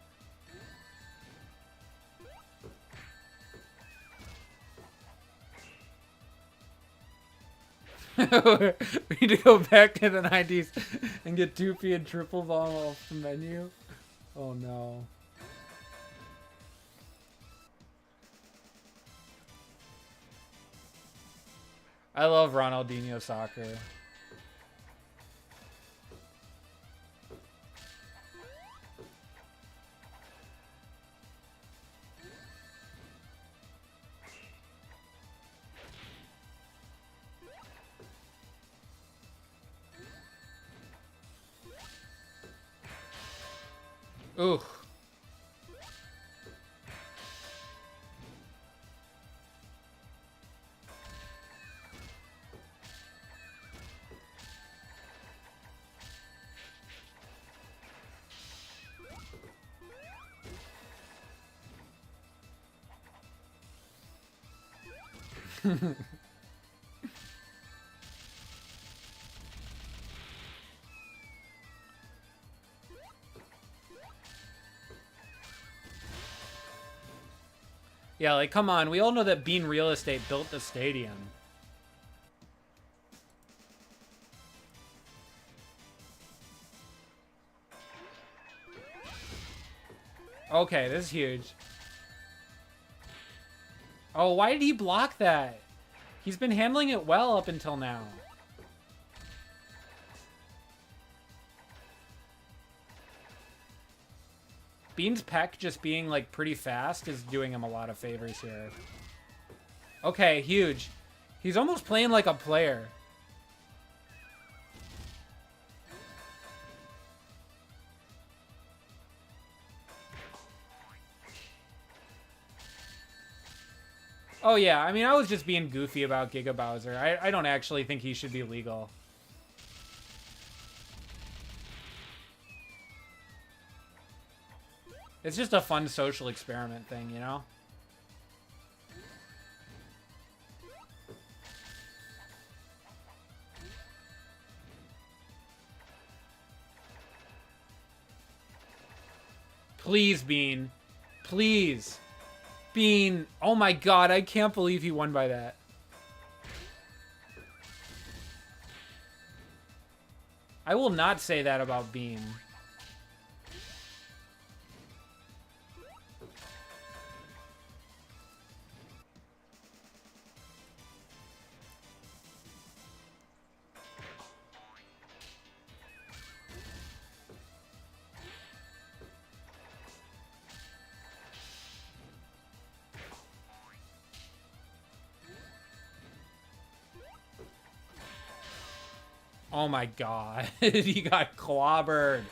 We need to go back to the 90s and get 2P and Triple Bomb off the menu. Oh, no. I love Ronaldinho soccer. Ooh. Yeah, like, come on. We all know that Bean Real Estate built the stadium. Okay, this is huge. Oh, why did he block that? He's been handling it well up until now. Bean's Peck just being, like, pretty fast is doing him a lot of favors here. Okay, huge. He's almost playing like a player. Oh, yeah. I mean, I was just being goofy about Giga Bowser. I don't actually think he should be legal. It's just a fun social experiment thing, you know? Please, Bean. Please. Bean. Oh my god, I can't believe he won by that. I will not say that about Bean. Oh my god. He got clobbered.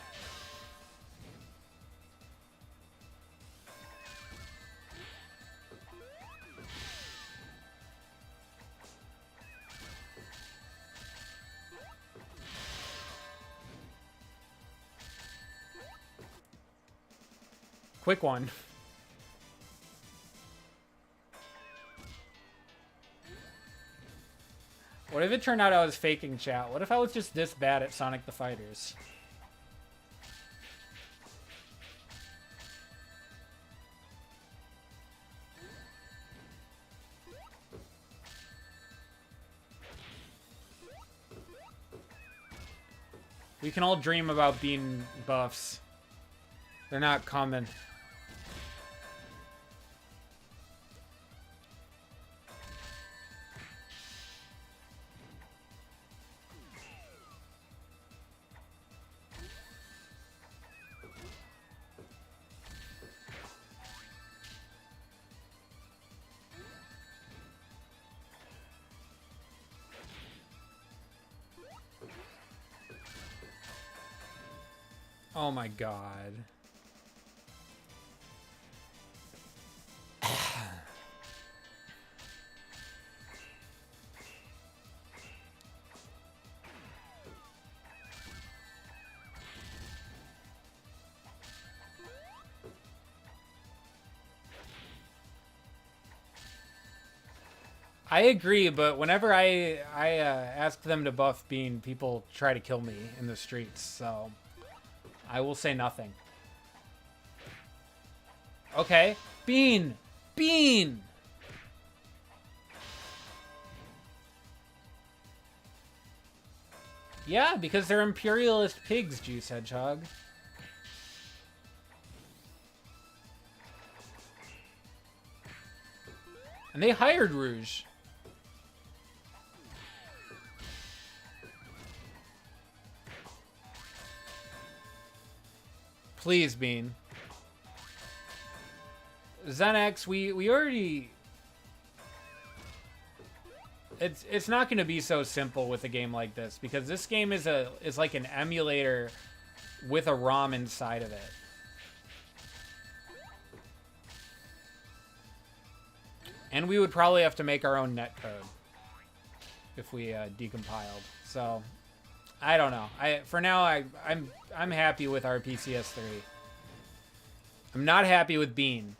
Quick one. What if it turned out I was faking chat? What if I was just this bad at Sonic the Fighters? We can all dream about being buffs. They're not coming. Oh my god. I agree, but whenever I ask them to buff Bean, people try to kill me in the streets, so I will say nothing. Okay. Bean! Bean! Yeah, because they're imperialist pigs, Juice Hedgehog. And they hired Rouge. Please, Bean. Xenax, we already... It's not going to be so simple with a game like this, because this game is like an emulator with a ROM inside of it. And we would probably have to make our own netcode if we decompiled. So I don't know. For now I'm happy with our PCS3. I'm not happy with Bean.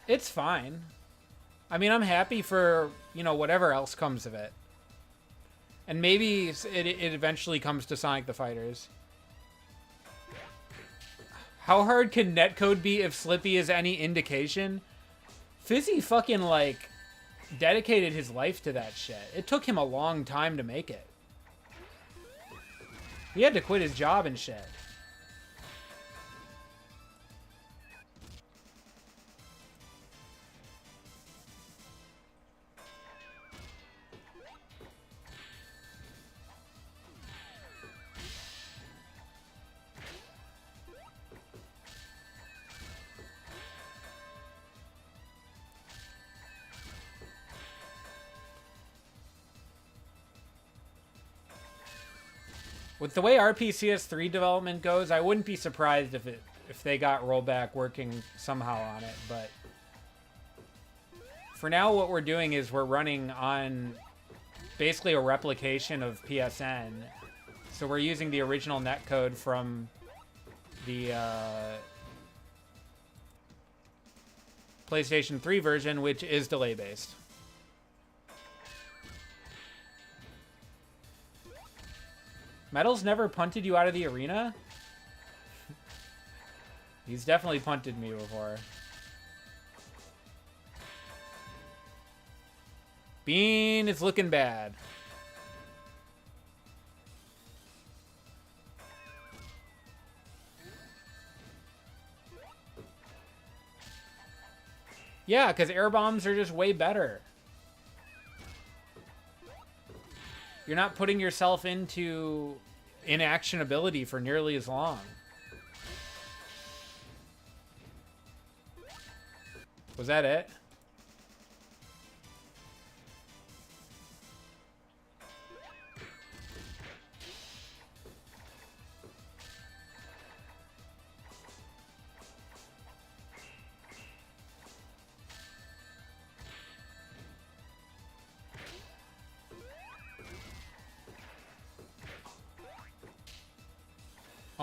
It's fine. I mean, I'm happy for, you know, whatever else comes of it. And maybe it eventually comes to Sonic the Fighters. How hard can netcode be if Slippy is any indication? Fizzy fucking, like, dedicated his life to that shit. It took him a long time to make it. He had to quit his job and shit. With the way RPCS3 development goes, I wouldn't be surprised if they got rollback working somehow on it, but for now what we're doing is we're running on basically a replication of PSN. So we're using the original netcode from the PlayStation 3 version, which is delay based. Metals never punted you out of the arena? He's definitely punted me before. Bean is looking bad. Yeah, because air bombs are just way better. You're not putting yourself into inactionability for nearly as long. Was that it?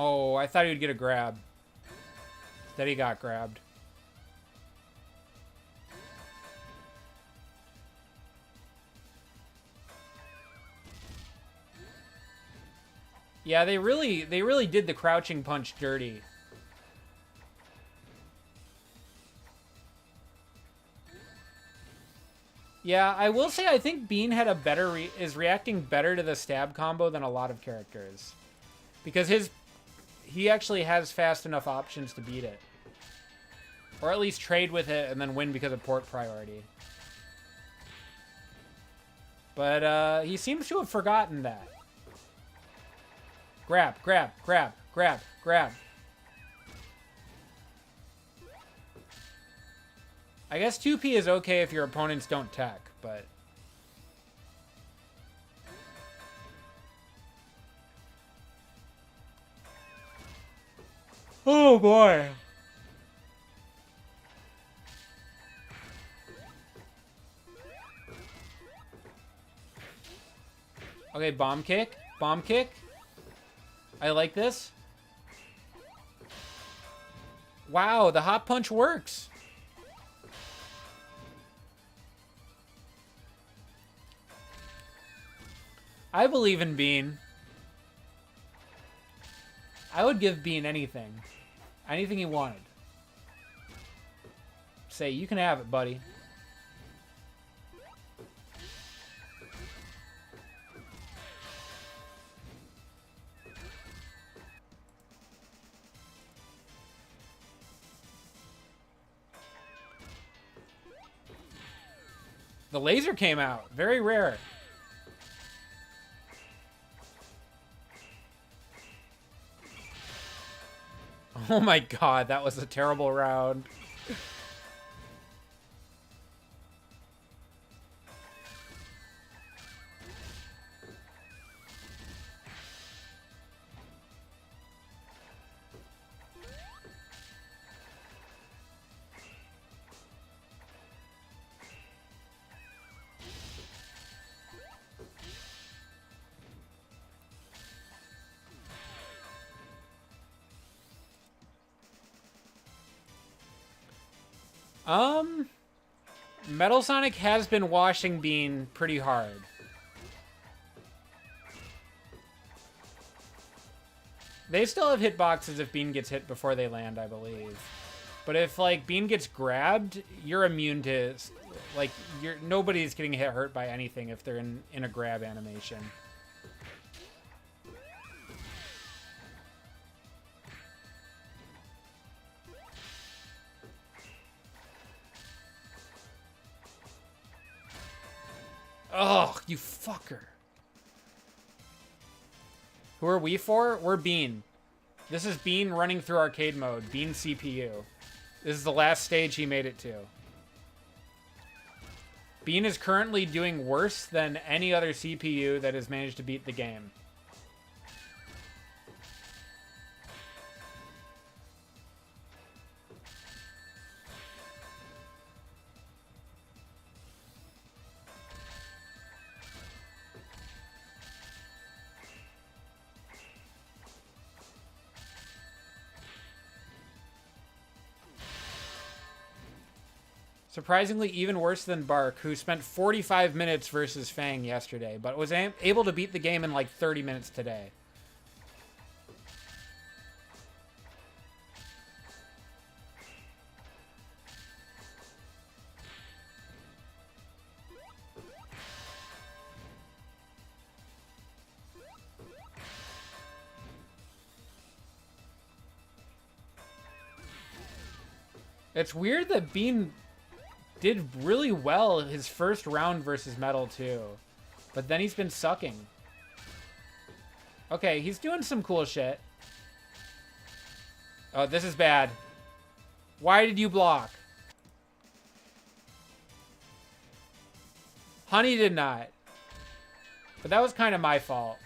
Oh, I thought he would get a grab. Instead he got grabbed. Yeah, they really did the crouching punch dirty. Yeah, I will say I think Bean had a better is reacting better to the stab combo than a lot of characters. Because he actually has fast enough options to beat it. Or at least trade with it and then win because of port priority. But he seems to have forgotten that. Grab, grab, grab, grab, grab. I guess 2P is okay if your opponents don't tech, but... Oh boy. Okay, bomb kick. Bomb kick. I like this. Wow, the hot punch works. I believe in Bean. I would give Bean anything. Anything he wanted. Say, you can have it, buddy. The laser came out. Very rare. Oh my god, that was a terrible round. Metal Sonic has been washing Bean pretty hard. They still have hitboxes if Bean gets hit before they land, I believe. But if, like, Bean gets grabbed, you're immune to, like, nobody's getting hurt by anything if they're in a grab animation. Ugh, you fucker. Who are we for? We're Bean. This is Bean running through arcade mode. Bean CPU. This is the last stage he made it to. Bean is currently doing worse than any other CPU that has managed to beat the game. Surprisingly, even worse than Bark, who spent 45 minutes versus Fang yesterday, but was able to beat the game in like 30 minutes today. It's weird that Bean did really well his first round versus Metal too, but then he's been sucking. Okay, he's doing some cool shit. Oh, this is bad. Why did you block? Honey did not. But that was kind of my fault.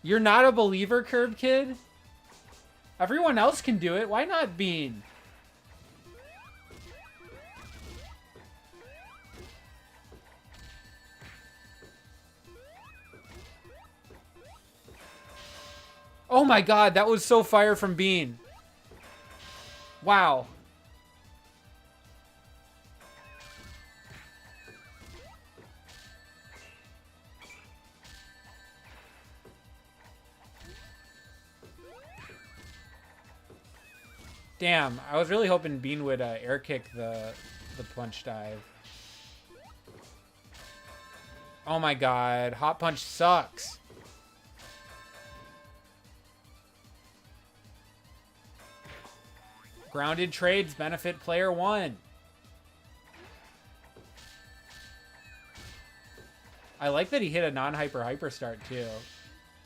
You're not a believer, Curb Kid? Everyone else can do it. Why not Bean? Oh my god, that was so fire from Bean. Wow. Damn, I was really hoping Bean would air kick the punch dive. Oh my god, Hot Punch sucks. Grounded trades benefit player one. I like that he hit a non-hyper start too.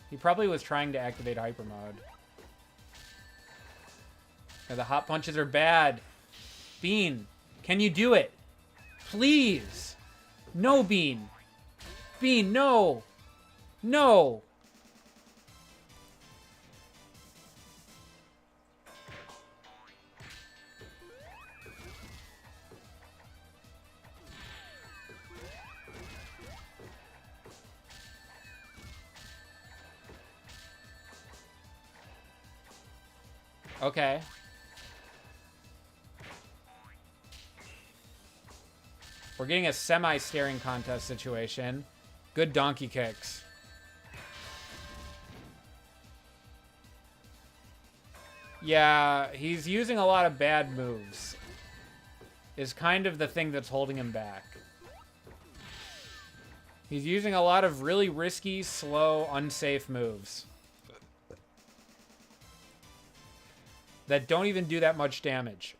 He probably was trying to activate hyper mode. Yeah, the hot punches are bad. Bean, can you do it? Please. No, Bean. Bean, no. No. Okay. We're getting a semi-staring contest situation. Good donkey kicks. Yeah, he's using a lot of bad moves. Is kind of the thing that's holding him back. He's using a lot of really risky, slow, unsafe moves. That don't even do that much damage.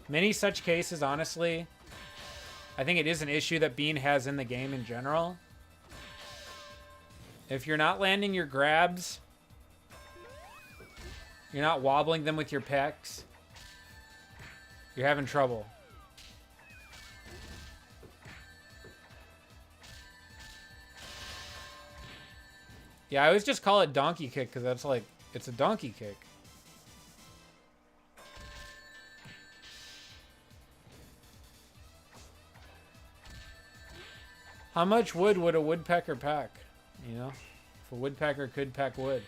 Many such cases, honestly, I think it is an issue that Bean has in the game in general. If you're not landing your grabs, you're not wobbling them with your pecs, you're having trouble. Yeah, I always just call it donkey kick because that's like, it's a donkey kick. How much wood would a woodpecker pack? You know, if a woodpecker could pack wood.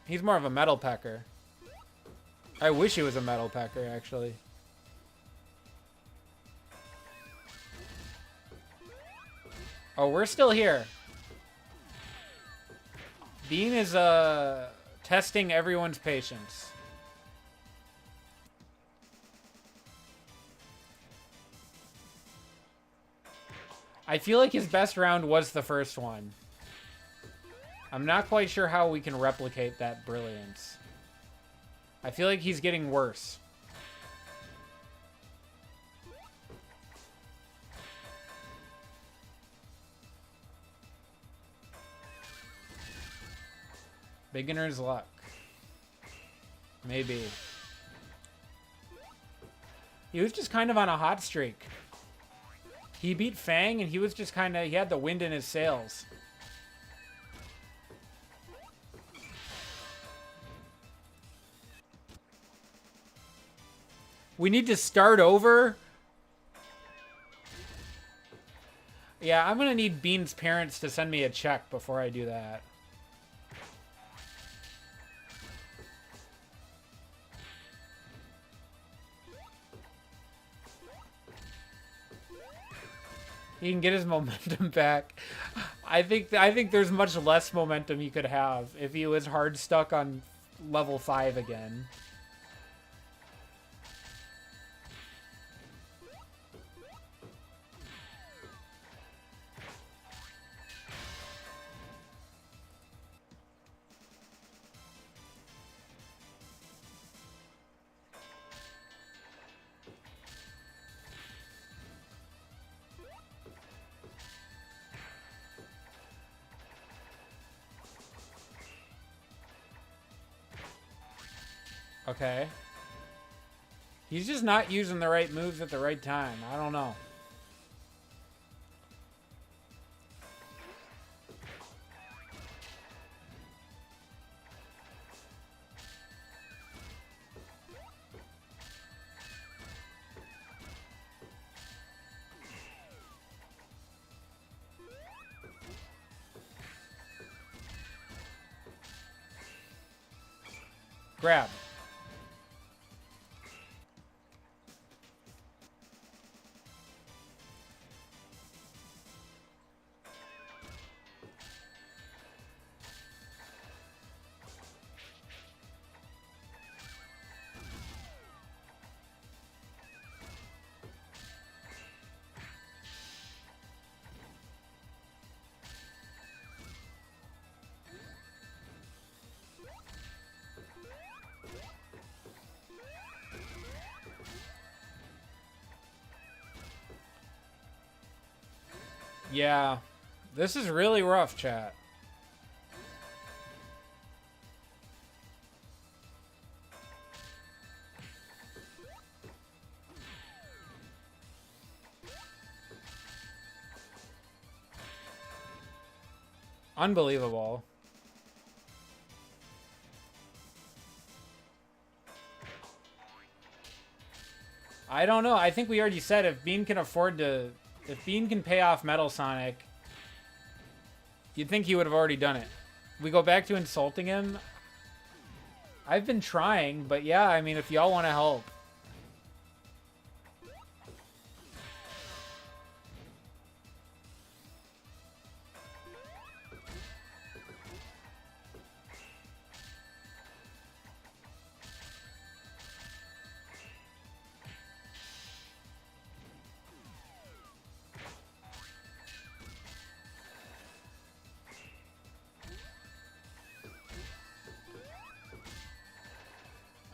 He's more of a metal pecker. I wish he was a metal pecker, actually. Oh, we're still here. Bean is testing everyone's patience. I feel like his best round was the first one. I'm not quite sure how we can replicate that brilliance. I feel like he's getting worse. Beginner's luck. Maybe. He was just kind of on a hot streak. He beat Fang and he was just kind of, he had the wind in his sails. We need to start over. Yeah, I'm going to need Bean's parents to send me a check before I do that. He can get his momentum back. I think there's much less momentum he could have if he was hard stuck on level 5 again. Okay. He's just not using the right moves at the right time. I don't know. Grab. Yeah, this is really rough, chat. Unbelievable. I don't know. I think we already said if Bean can afford to... If Bean can pay off Metal Sonic, you'd think he would have already done it. We go back to insulting him. I've been trying, but yeah, I mean, if y'all want to help.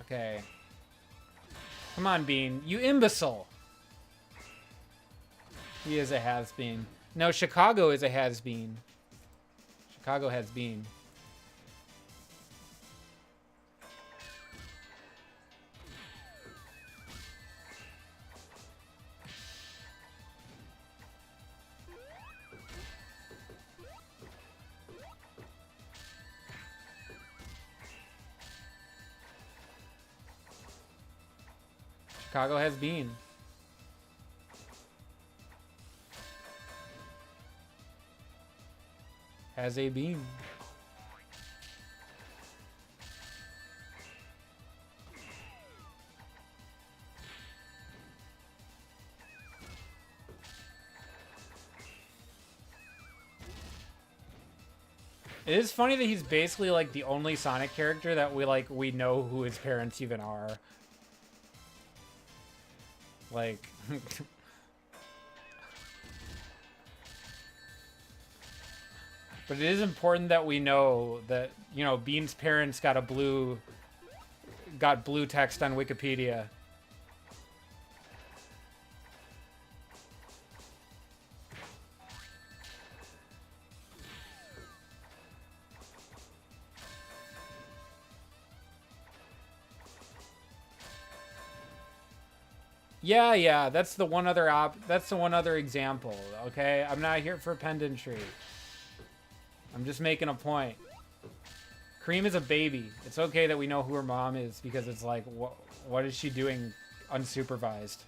Okay. Come on, Bean. You imbecile. He is a has-been. No, Chicago is a has-been. Chicago has been. Chicago has been. Has a bean. It is funny that he's basically like the only Sonic character that we know who his parents even are. Like but it is important that we know that, you know, Bean's parents got blue text on Wikipedia. Yeah, that's the one other example, okay? I'm not here for pendantry. I'm just making a point. Cream is a baby. It's okay that we know who her mom is because it's like, what is she doing unsupervised?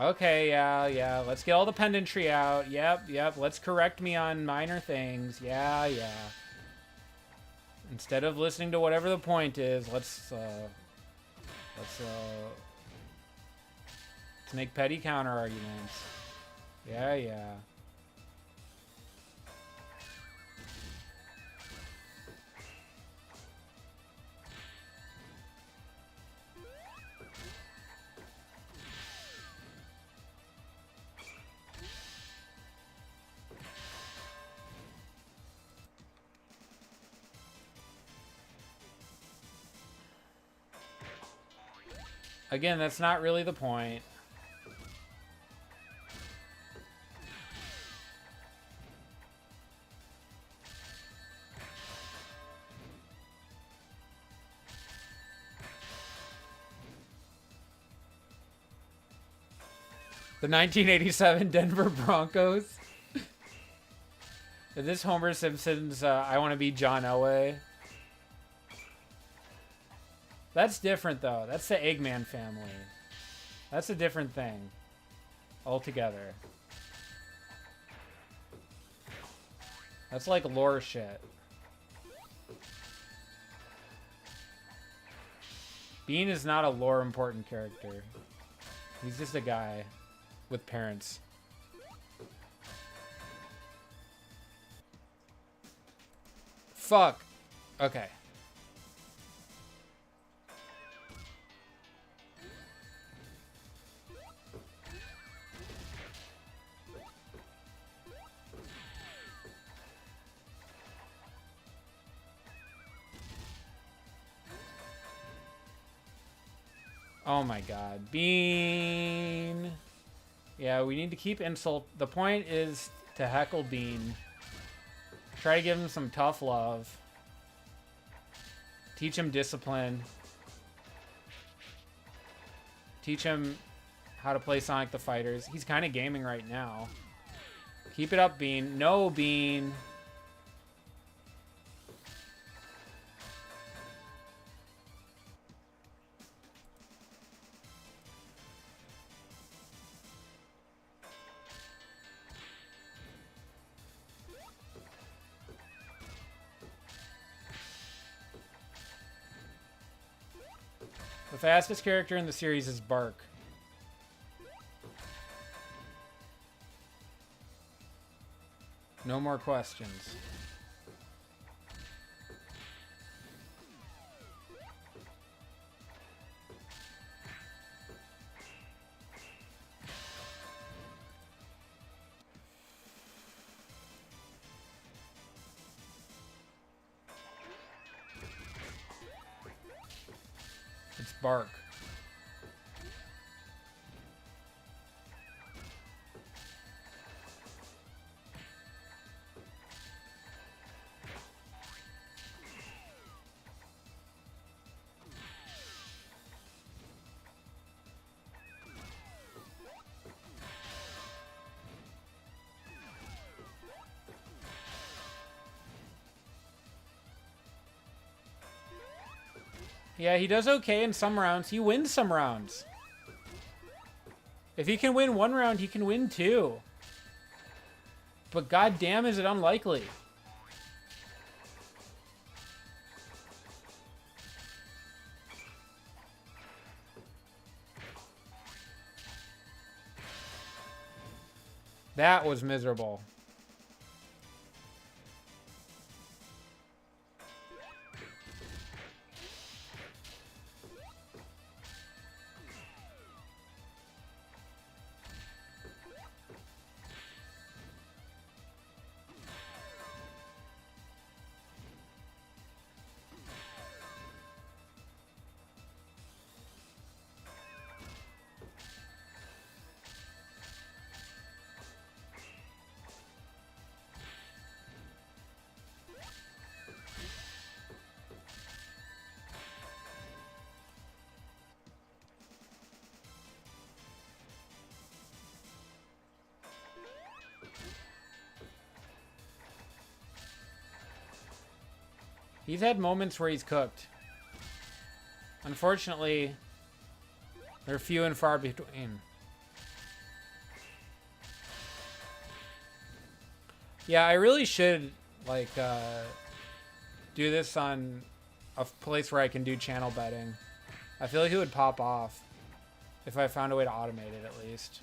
Okay, yeah. Let's get all the pendantry out. Yep. Let's correct me on minor things. Yeah. Instead of listening to whatever the point is, let's make petty counter arguments. Yeah. Again, that's not really the point. The 1987 Denver Broncos. Is this Homer Simpson's I Want to Be John Elway? That's different, though. That's the Eggman family. That's a different thing. Altogether. That's like lore shit. Bean is not a lore important character. He's just a guy with parents. Fuck. Okay. Oh my god. Bean. Yeah, we need to keep insult. The point is to heckle Bean. Try to give him some tough love. Teach him discipline. Teach him how to play Sonic the Fighters. He's kind of gaming right now. Keep it up, Bean. No, Bean. The fastest character in the series is Bark. No more questions. It's Bark. Yeah, he does okay in some rounds. He wins some rounds. If he can win one round, he can win two. But goddamn, is it unlikely. That was miserable. He's had moments where he's cooked. Unfortunately, they're few and far between. Yeah, I really should, like, do this on a place where I can do channel betting. I feel like it would pop off if I found a way to automate it, at least.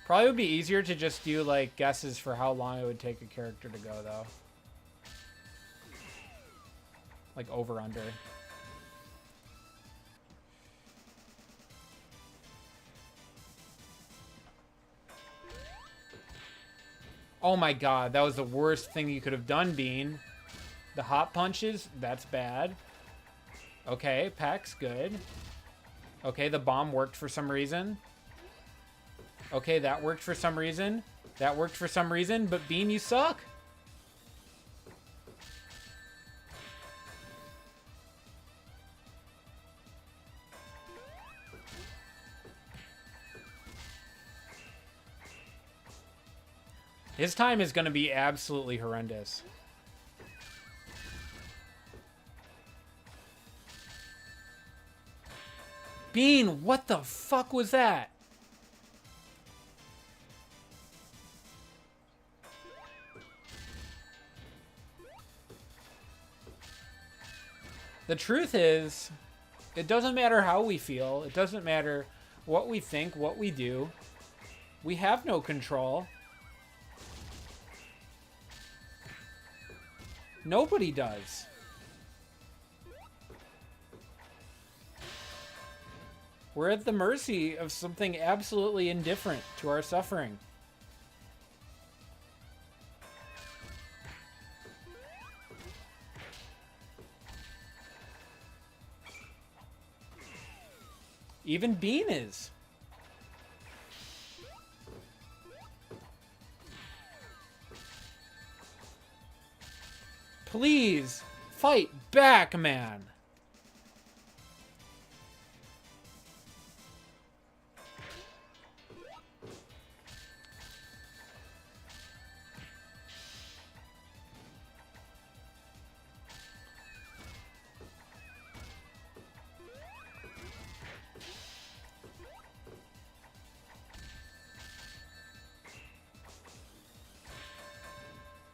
Probably would be easier to just do, like, guesses for how long it would take a character to go, though. Like, over-under. Oh my god, that was the worst thing you could have done, Bean. The hot punches, that's bad. Okay, Peck's good. Okay, the bomb worked for some reason. Okay, that worked for some reason. That worked for some reason, but Bean, you suck. His time is going to be absolutely horrendous. Bean, what the fuck was that? The truth is, it doesn't matter how we feel. It doesn't matter what we think, what we do. We have no control. Nobody does. We're at the mercy of something absolutely indifferent to our suffering. Even Bean is. Please, fight back, man.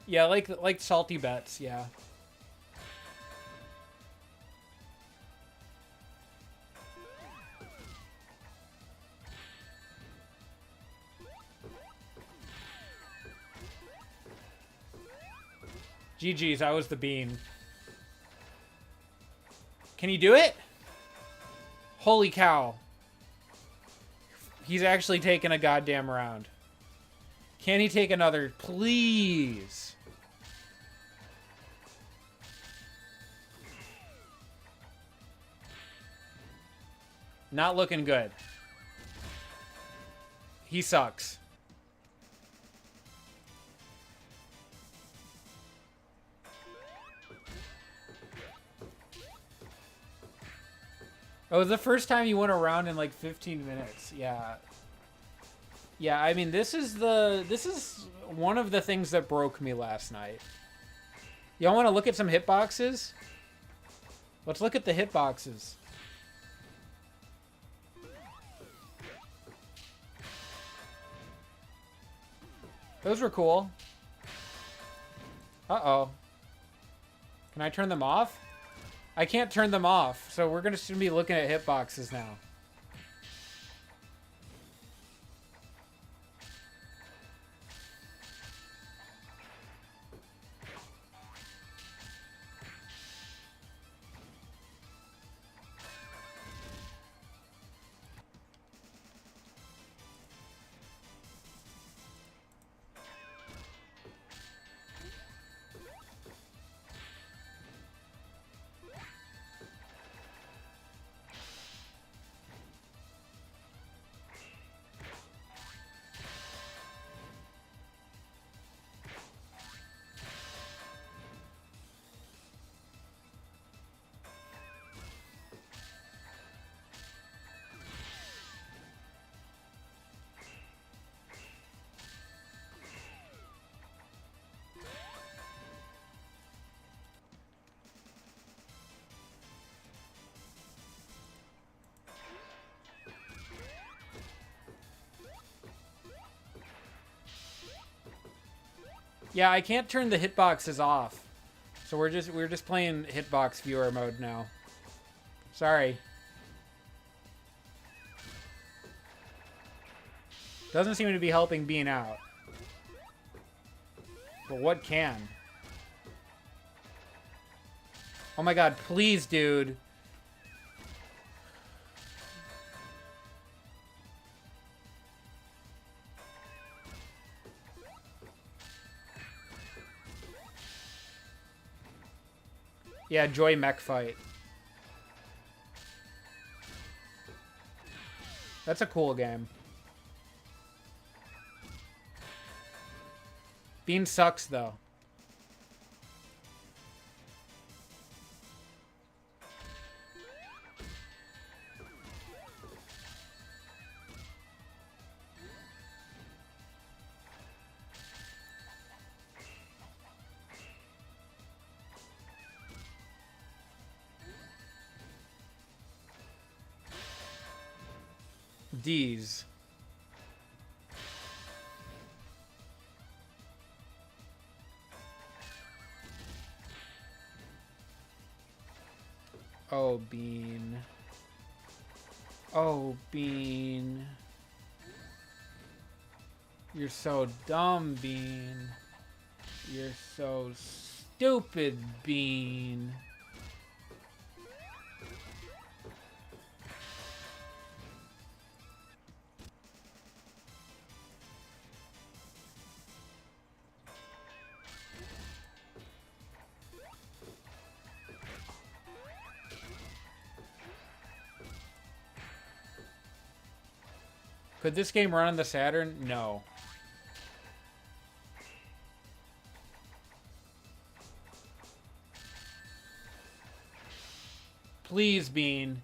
Yeah, like salty bets, yeah. GG's, I was the Bean. Can he do it? Holy cow. He's actually taking a goddamn round. Can he take another? Please. Not looking good. He sucks. Oh, it was the first time you went around in like 15 minutes. Yeah. Yeah, I mean, this is one of the things that broke me last night. Y'all want to look at some hitboxes? Let's look at the hitboxes. Those were cool. Uh-oh. Can I turn them off? I can't turn them off, so we're going to be looking at hitboxes now. Yeah, I can't turn the hitboxes off. So we're just playing hitbox viewer mode now. Sorry. Doesn't seem to be helping Bean out. But what can? Oh my god, please, dude. Yeah, Joy Mech Fight. That's a cool game. Bean sucks, though. D's. Oh, Bean. Oh, Bean. You're so dumb, Bean. You're so stupid, Bean. Could this game run on the Saturn? No. Please, Bean.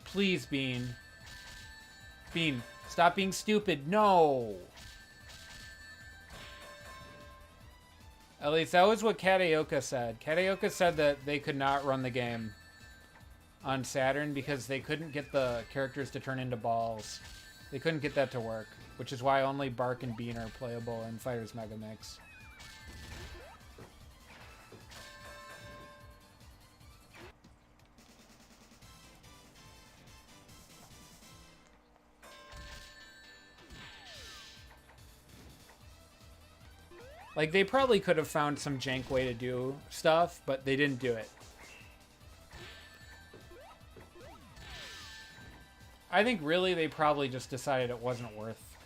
Please, Bean. Bean, stop being stupid. No. At least that was what Kataoka said. Kataoka said that they could not run the game on Saturn because they couldn't get the characters to turn into balls. They couldn't get that to work, which is why only Bark and Bean are playable in Fighters Mega Mix. Like, they probably could have found some jank way to do stuff, but they didn't do it. I think really they probably just decided it wasn't worth.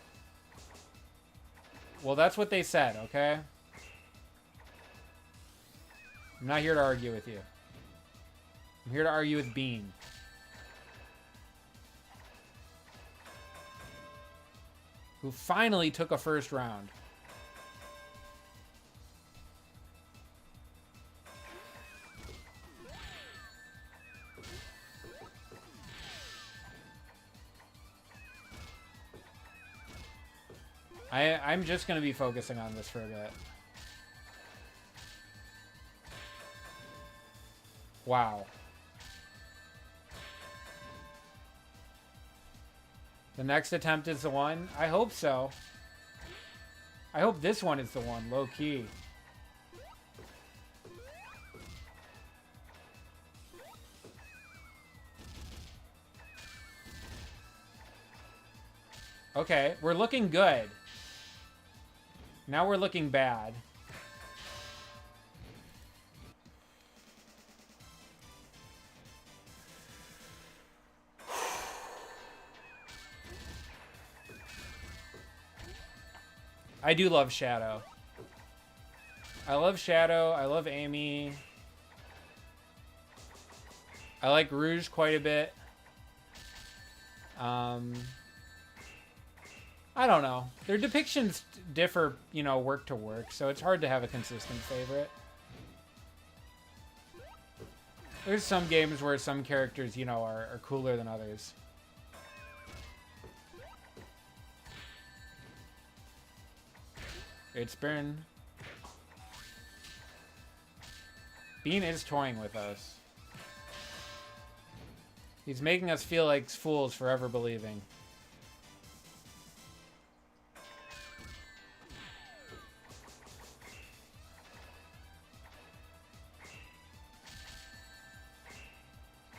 Well, that's what they said, okay? I'm not here to argue with you. I'm here to argue with Bean. Who finally took a first round. I'm just going to be focusing on this for a bit. Wow. The next attempt is the one? I hope so. I hope this one is the one, low key. Okay, we're looking good. Now we're looking bad. I do love Shadow. I love Shadow. I love Amy. I like Rouge quite a bit. I don't know. Their depictions differ, you know, work to work, so it's hard to have a consistent favorite. There's some games where some characters, you know, are cooler than others. It's been... Bean is toying with us. He's making us feel like fools forever believing.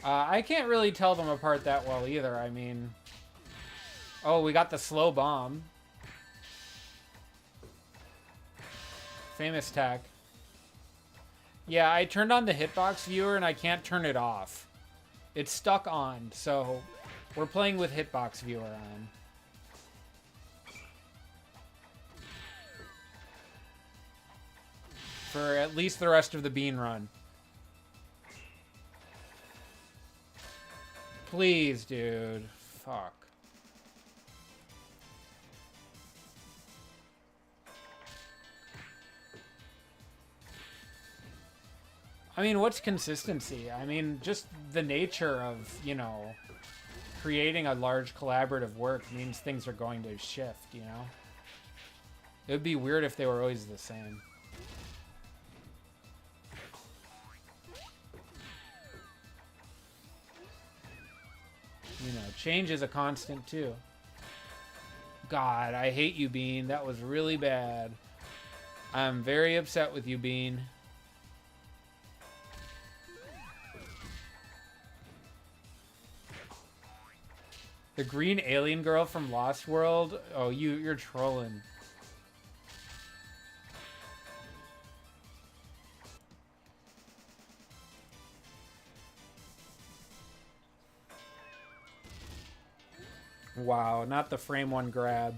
I can't really tell them apart that well either. I mean... Oh, we got the slow bomb. Famous tech. Yeah, I turned on the hitbox viewer and I can't turn it off. It's stuck on, so we're playing with hitbox viewer on. For at least the rest of the bean run. Please, dude. Fuck. I mean, what's consistency? I mean, just the nature of, you know, creating a large collaborative work means things are going to shift, you know? It would be weird if they were always the same. You know, change is a constant, too. God, I hate you, Bean. That was really bad. I'm very upset with you, Bean. The green alien girl from Lost World? Oh, you're trolling. Wow, not the frame one grab.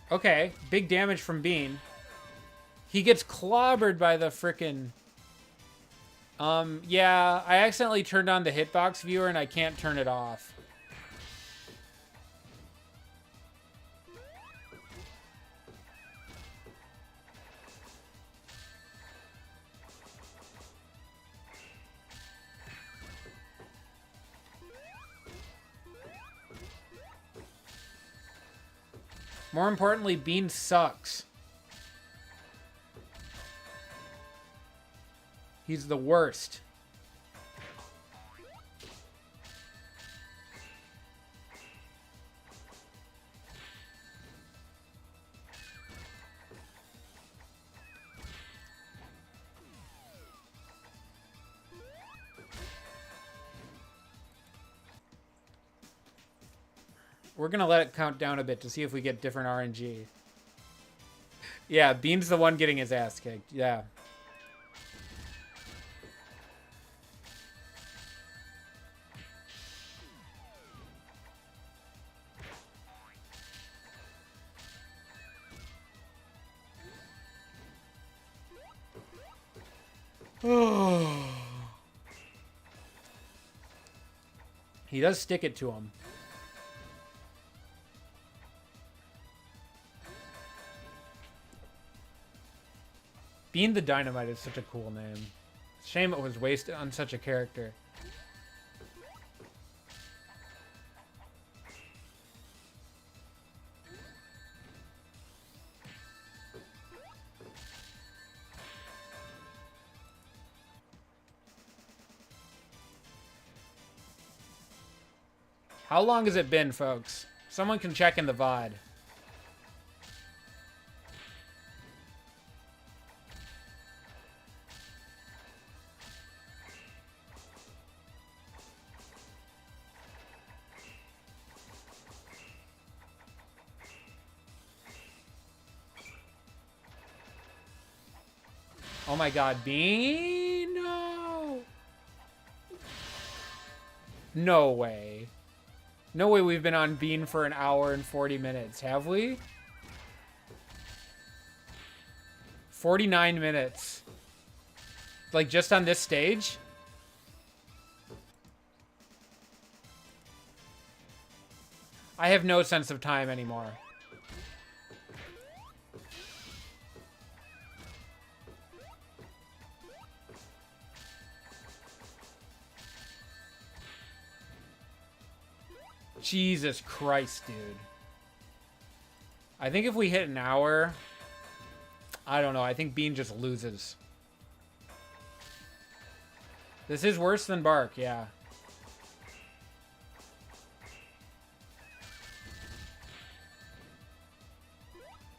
Okay, big damage from Bean. He gets clobbered by the frickin'... yeah, I accidentally turned on the hitbox viewer and I can't turn it off. More importantly, Bean sucks. He's the worst. We're gonna let it count down a bit to see if we get different RNG. Yeah, Bean's the one getting his ass kicked. Yeah. He does stick it to him. Bean the Dynamite is such a cool name. Shame it was wasted on such a character. How long has it been, folks? Someone can check in the VOD. Oh my god, Bean! No! No way. No way we've been on Bean for an hour and 40 minutes, have we? 49 minutes. Like, just on this stage? I have no sense of time anymore. Jesus Christ, dude. I think if we hit an hour, I don't know. I think Bean just loses. This is worse than Bark, yeah.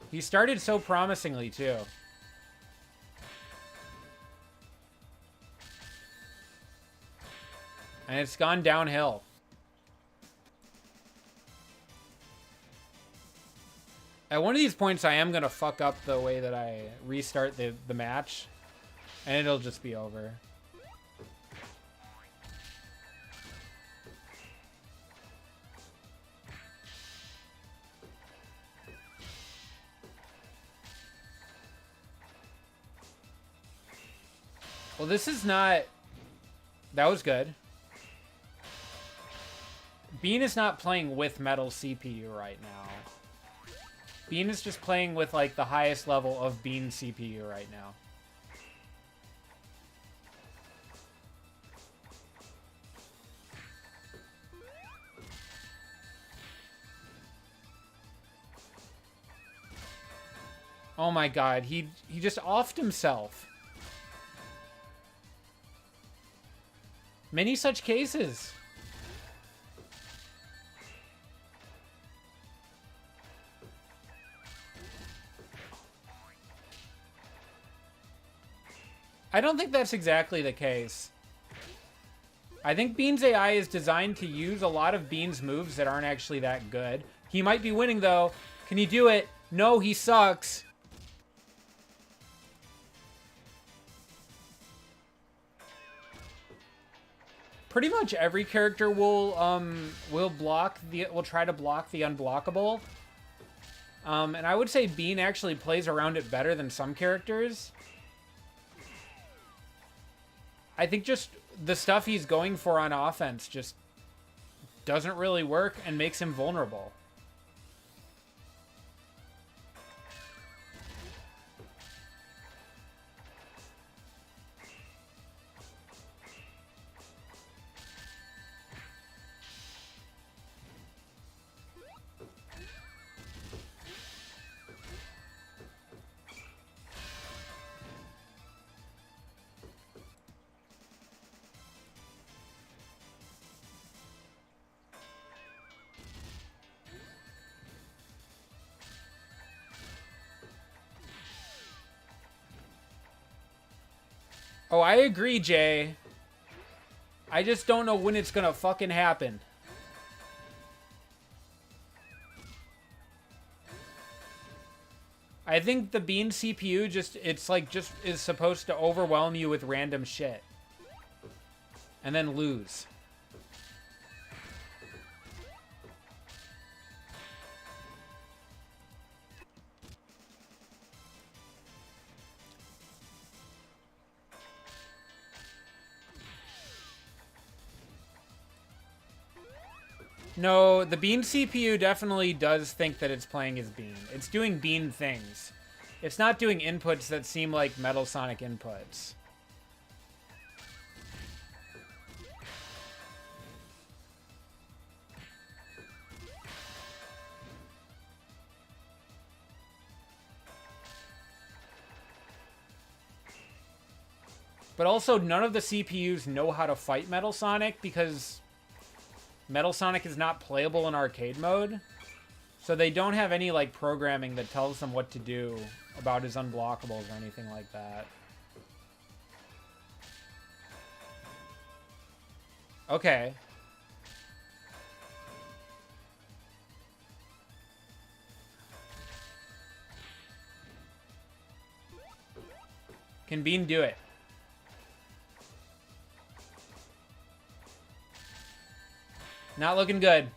He started so promisingly, too. And it's gone downhill. At one of these points, I am going to fuck up the way that I restart the match. And it'll just be over. Well, this is not... That was good. Bean is not playing with Metal CPU right now. Bean is just playing with, like, the highest level of Bean CPU right now. Oh my god, he just offed himself. Many such cases. I don't think that's exactly the case. I think Bean's AI is designed to use a lot of Bean's moves that aren't actually that good. He might be winning, though. Can he do it? No, he sucks. Pretty much every character will try to block the unblockable. And I would say Bean actually plays around it better than some characters. I think just the stuff he's going for on offense just doesn't really work and makes him vulnerable. Oh, I agree, Jay. I just don't know when it's gonna fucking happen. I think the Bean CPU just is supposed to overwhelm you with random shit. And then lose. No, the Bean CPU definitely does think that it's playing as Bean. It's doing Bean things. It's not doing inputs that seem like Metal Sonic inputs. But also, none of the CPUs know how to fight Metal Sonic because Metal Sonic is not playable in arcade mode. So they don't have any, like, programming that tells them what to do about his unblockables or anything like that. Okay. Can Bean do it? Not looking good.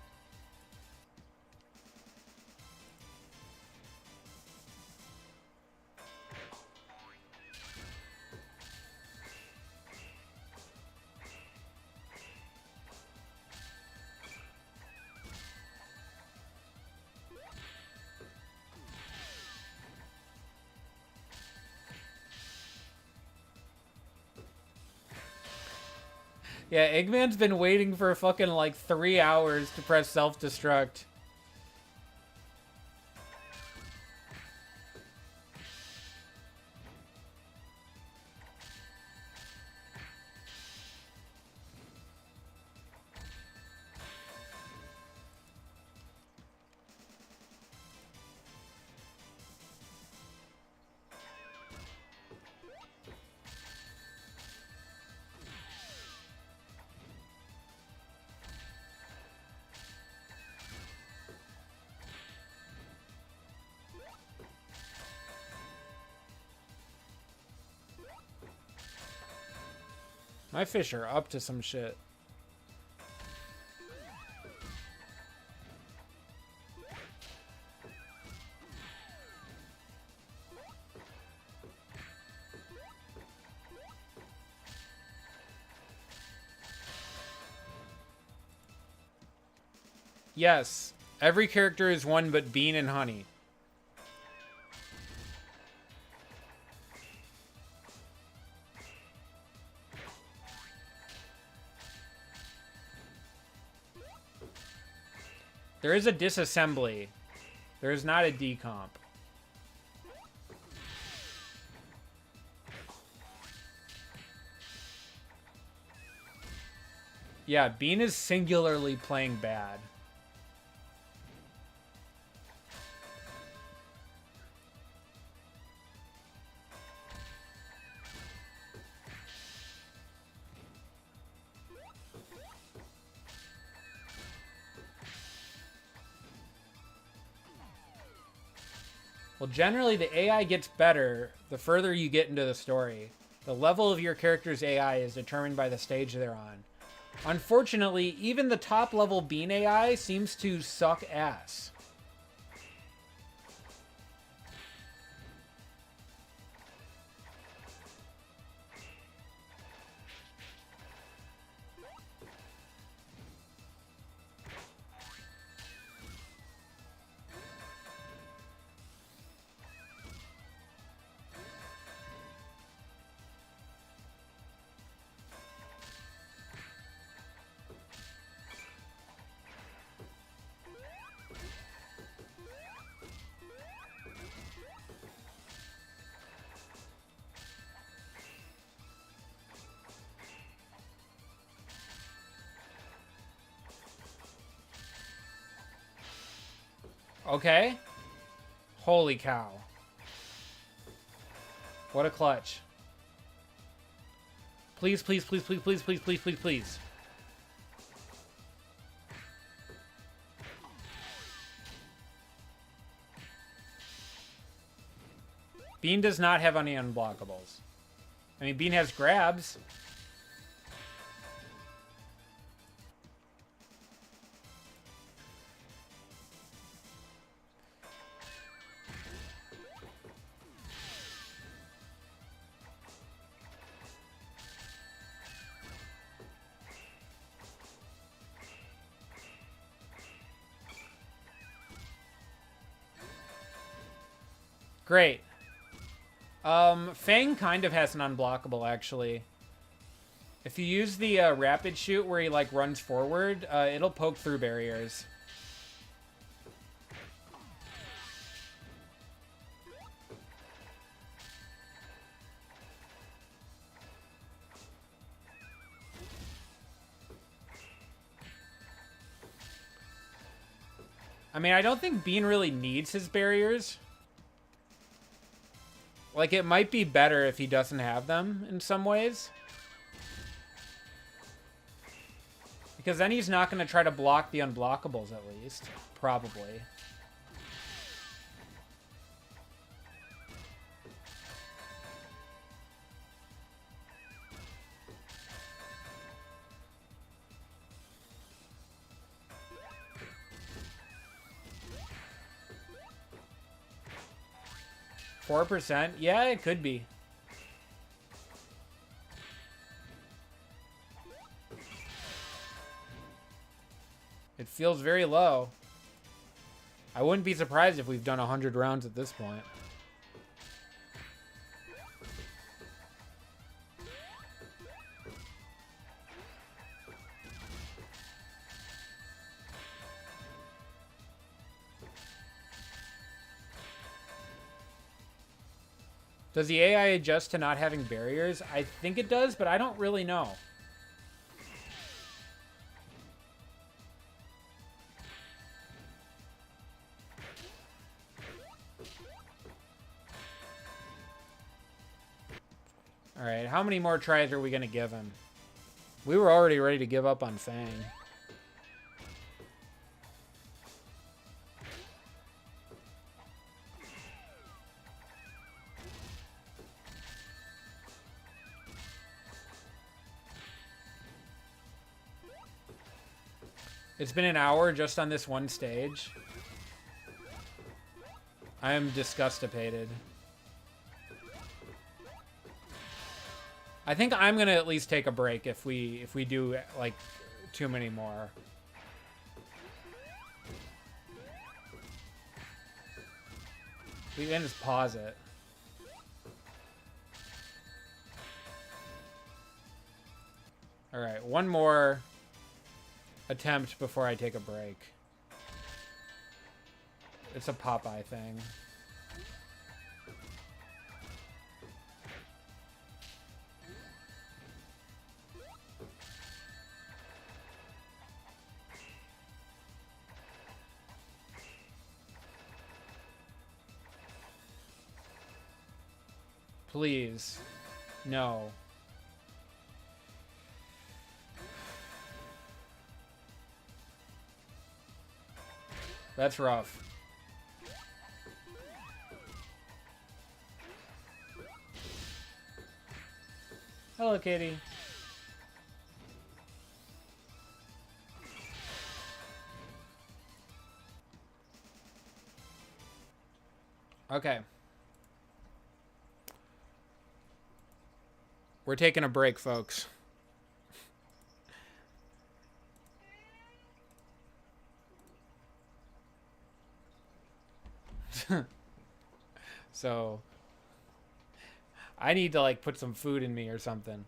Yeah, Eggman's been waiting for fucking like 3 hours to press self-destruct. My fish are up to some shit. Yes, every character is one but Bean and Honey. There is a disassembly. There is not a decomp. Yeah, Bean is singularly playing bad. Well, generally the AI gets better the further you get into the story. The level of your character's AI is determined by the stage they're on. Unfortunately, even the top level Bean AI seems to suck ass. Okay. Holy cow. What a clutch. Please, please, please, please, please, please, please, please, please. Bean does not have any unblockables. I mean, Bean has grabs. Great. Fang kind of has an unblockable, actually. If you use the rapid shoot where he, like, runs forward, it'll poke through barriers. I mean, I don't think Bean really needs his barriers. Like, it might be better if he doesn't have them in some ways. Because then he's not going to try to block the unblockables, at least. Probably. %? Yeah, it could be. It feels very low. I wouldn't be surprised if we've done 100 rounds at this point. Does the AI adjust to not having barriers? I think it does, but I don't really know. All right, how many more tries are we going to give him? We were already ready to give up on Fang. It's been an hour just on this one stage. I am disgustipated. I think I'm gonna at least take a break if we do like too many more. We can just pause it. All right, one more attempt before I take a break. It's a Popeye thing. Please. No. That's rough. Hello, Katie. Okay. We're taking a break, folks. So I need to like put some food in me or something.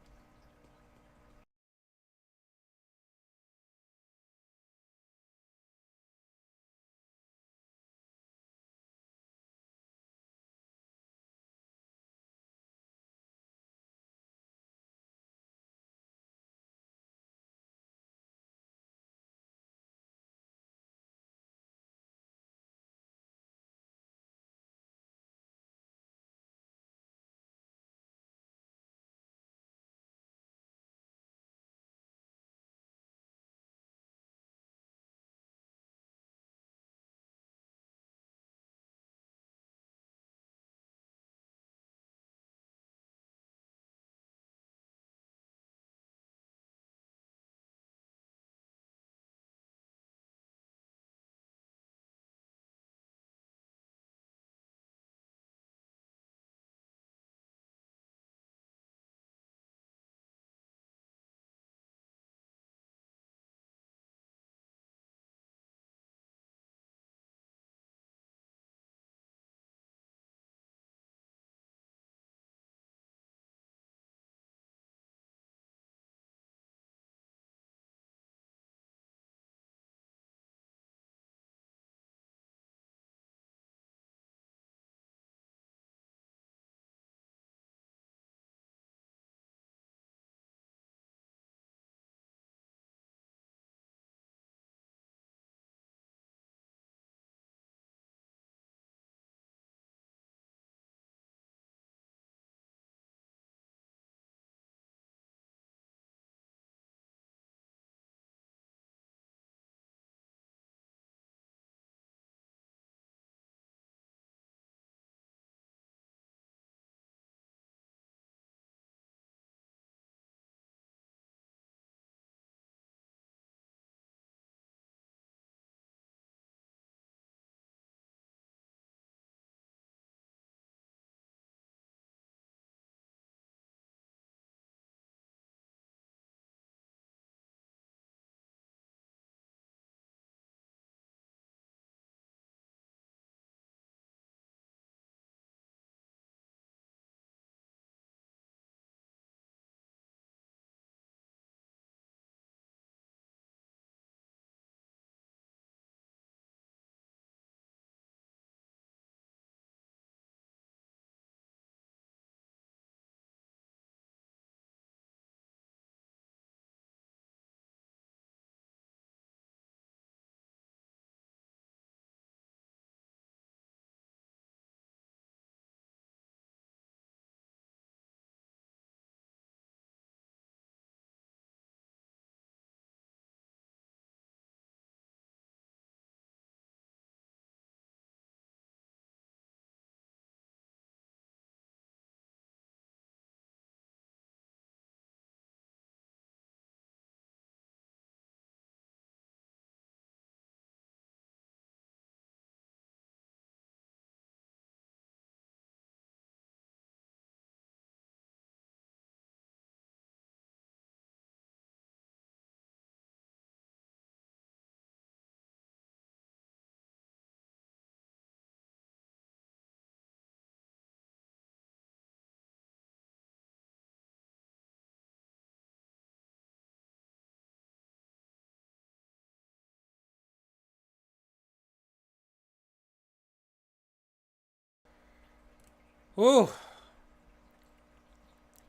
Ooh.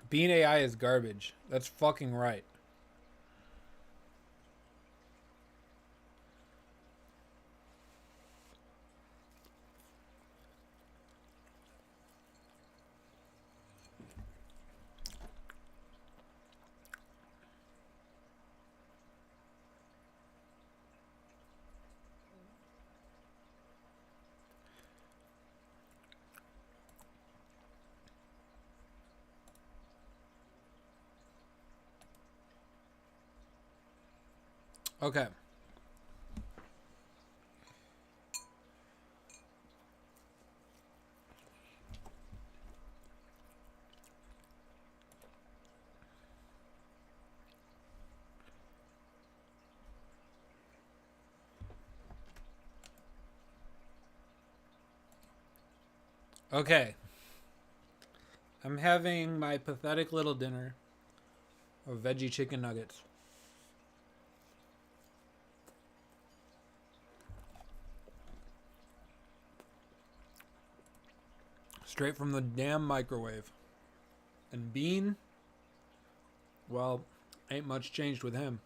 Bean AI is garbage. That's fucking right. Okay. Okay. I'm having my pathetic little dinner of veggie chicken nuggets. Straight from the damn microwave. And Bean, well, ain't much changed with him.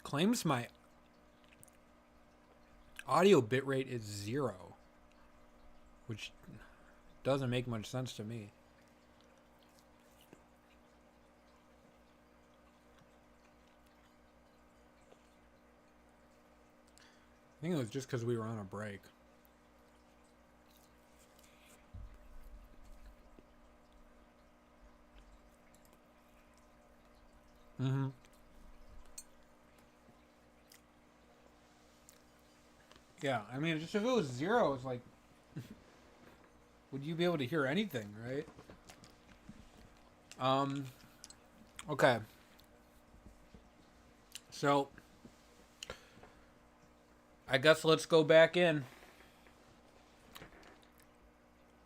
Claims my audio bitrate is 0, which doesn't make much sense to me. I think it was just because we were on a break. Mm-hmm. Yeah, I mean, just if it was 0, it's like, would you be able to hear anything, right? Okay. So, I guess let's go back in.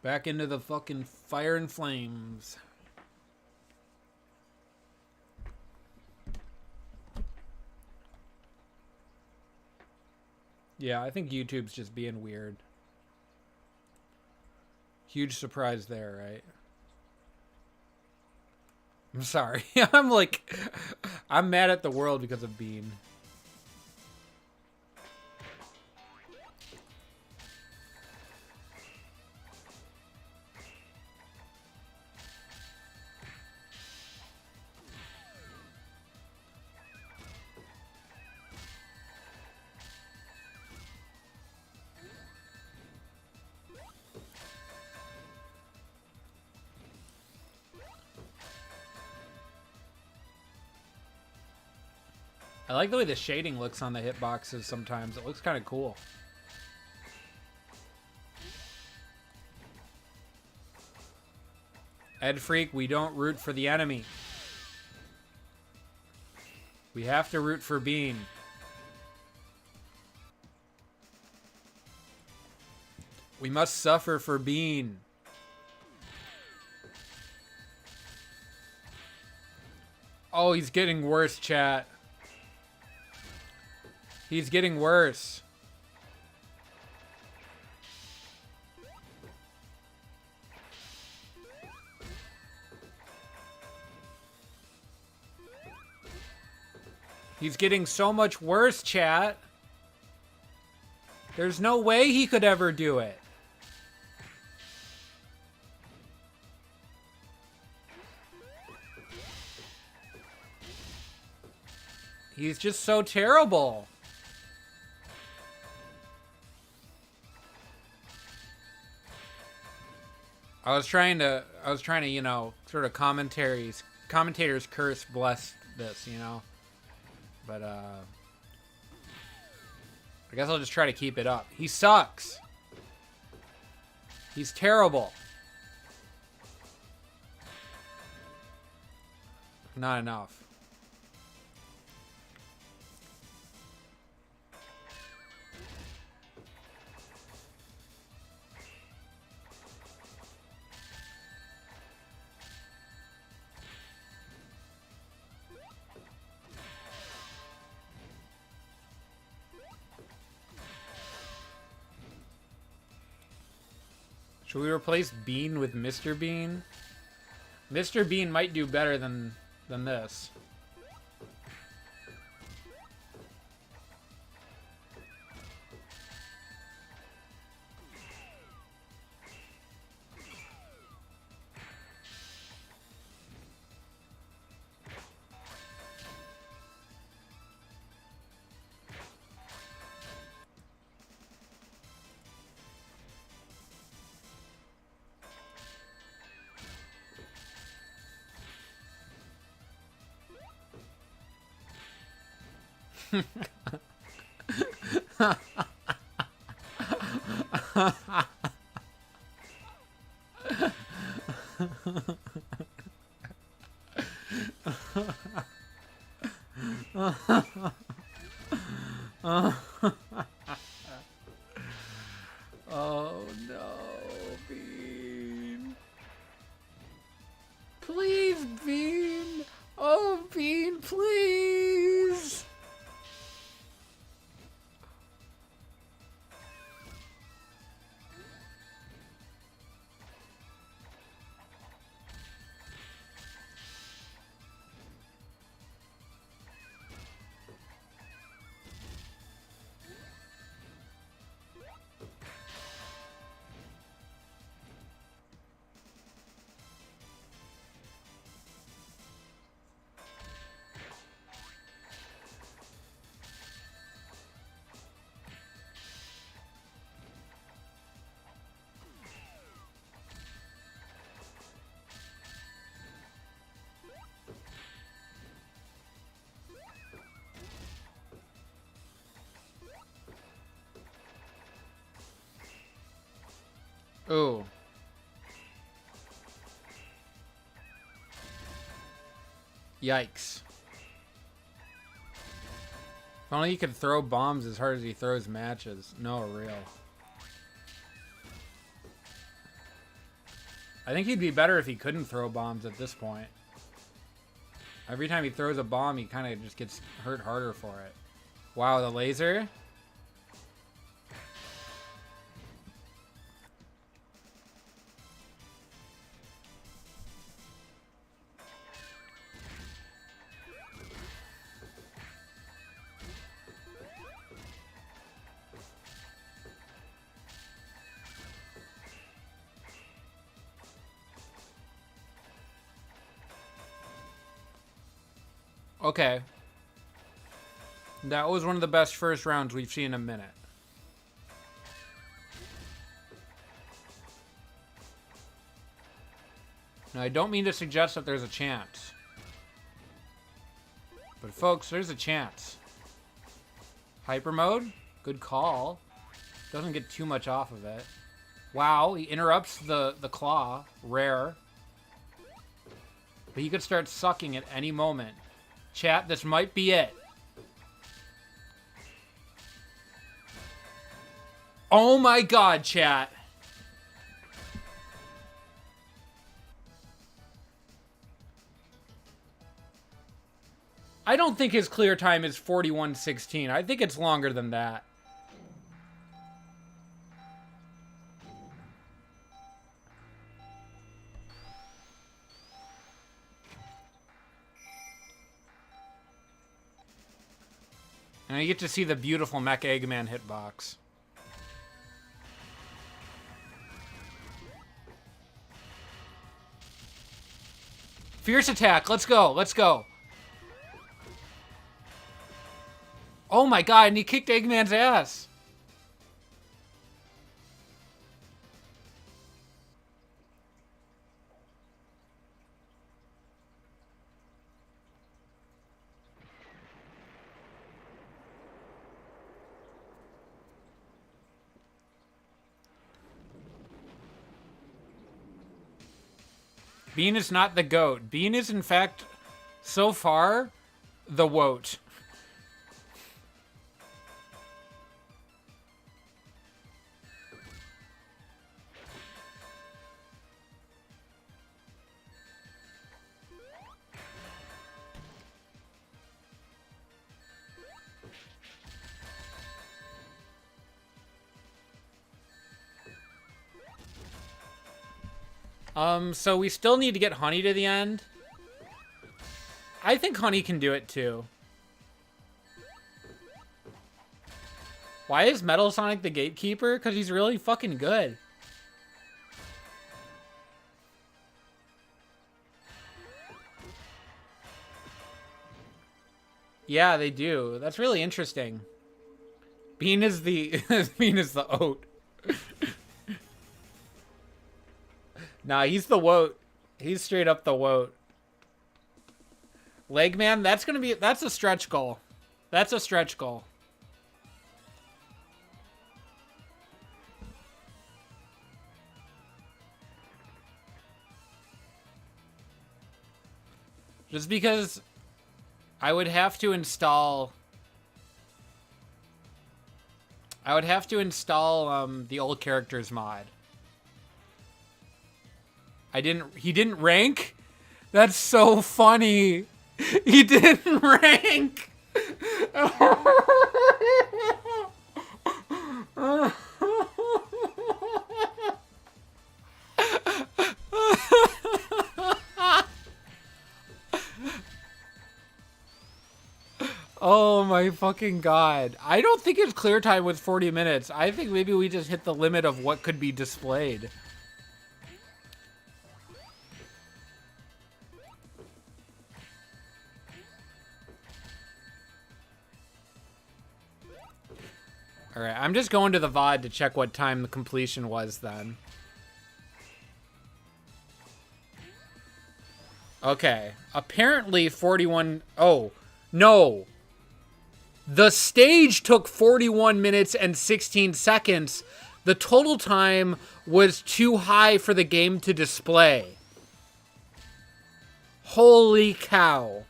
Back into the fucking fire and flames. Yeah, I think YouTube's just being weird. Huge surprise there, right? I'm sorry. I'm mad at the world because of Bean. I like the way the shading looks on the hitboxes sometimes. It looks kind of cool. Ed Freak, we don't root for the enemy. We have to root for Bean. We must suffer for Bean. Oh, he's getting worse, chat. He's getting worse. He's getting so much worse, chat. There's no way he could ever do it. He's just so terrible. I was trying to, you know, sort of commentators curse bless this, you know. But I guess I'll just try to keep it up. He sucks. He's terrible. Not enough.
Should we replace Bean with Mr. Bean? Mr. Bean might do better than this. Oh no, Bean. Please, Bean. Oh, Bean, please. Ooh. Yikes. If only he could throw bombs as hard as he throws matches. No, real. I think he'd be better if he couldn't throw bombs at this point. Every time he throws a bomb, he kind of just gets hurt harder for it. Wow, the laser? Okay. That was one of the best first rounds we've seen in a minute. Now, I don't mean to suggest that there's a chance. But folks, there's a chance. Hyper mode? Good call. Doesn't get too much off of it. Wow, he interrupts the claw. Rare. But he could start sucking at any moment. Chat, this might be it. Oh my god, chat. I don't think his clear time is 41:16. I think it's longer than that. And I get to see the beautiful Mech Eggman hitbox. Fierce attack. Let's go. Let's go. Oh my god, and he kicked Eggman's ass. Bean is not the goat. Bean is, in fact, so far, the woat. So we still need to get Honey to the end. I think Honey can do it too. Why is Metal Sonic the gatekeeper? Because he's really fucking good. Yeah, they do. That's really interesting. Bean is the Bean is the oat. Nah, he's the woat. He's straight up the woat. Legman, that's a stretch goal. That's a stretch goal. Just because I would have to install the old characters mod. He didn't rank? That's so funny. He didn't rank. Oh my fucking god. I don't think it's clear time with 40 minutes. I think maybe we just hit the limit of what could be displayed. Alright, I'm just going to the VOD to check what time the completion was then. Okay. Apparently 41... Oh, no. The stage took 41 minutes and 16 seconds. The total time was too high for the game to display. Holy cow.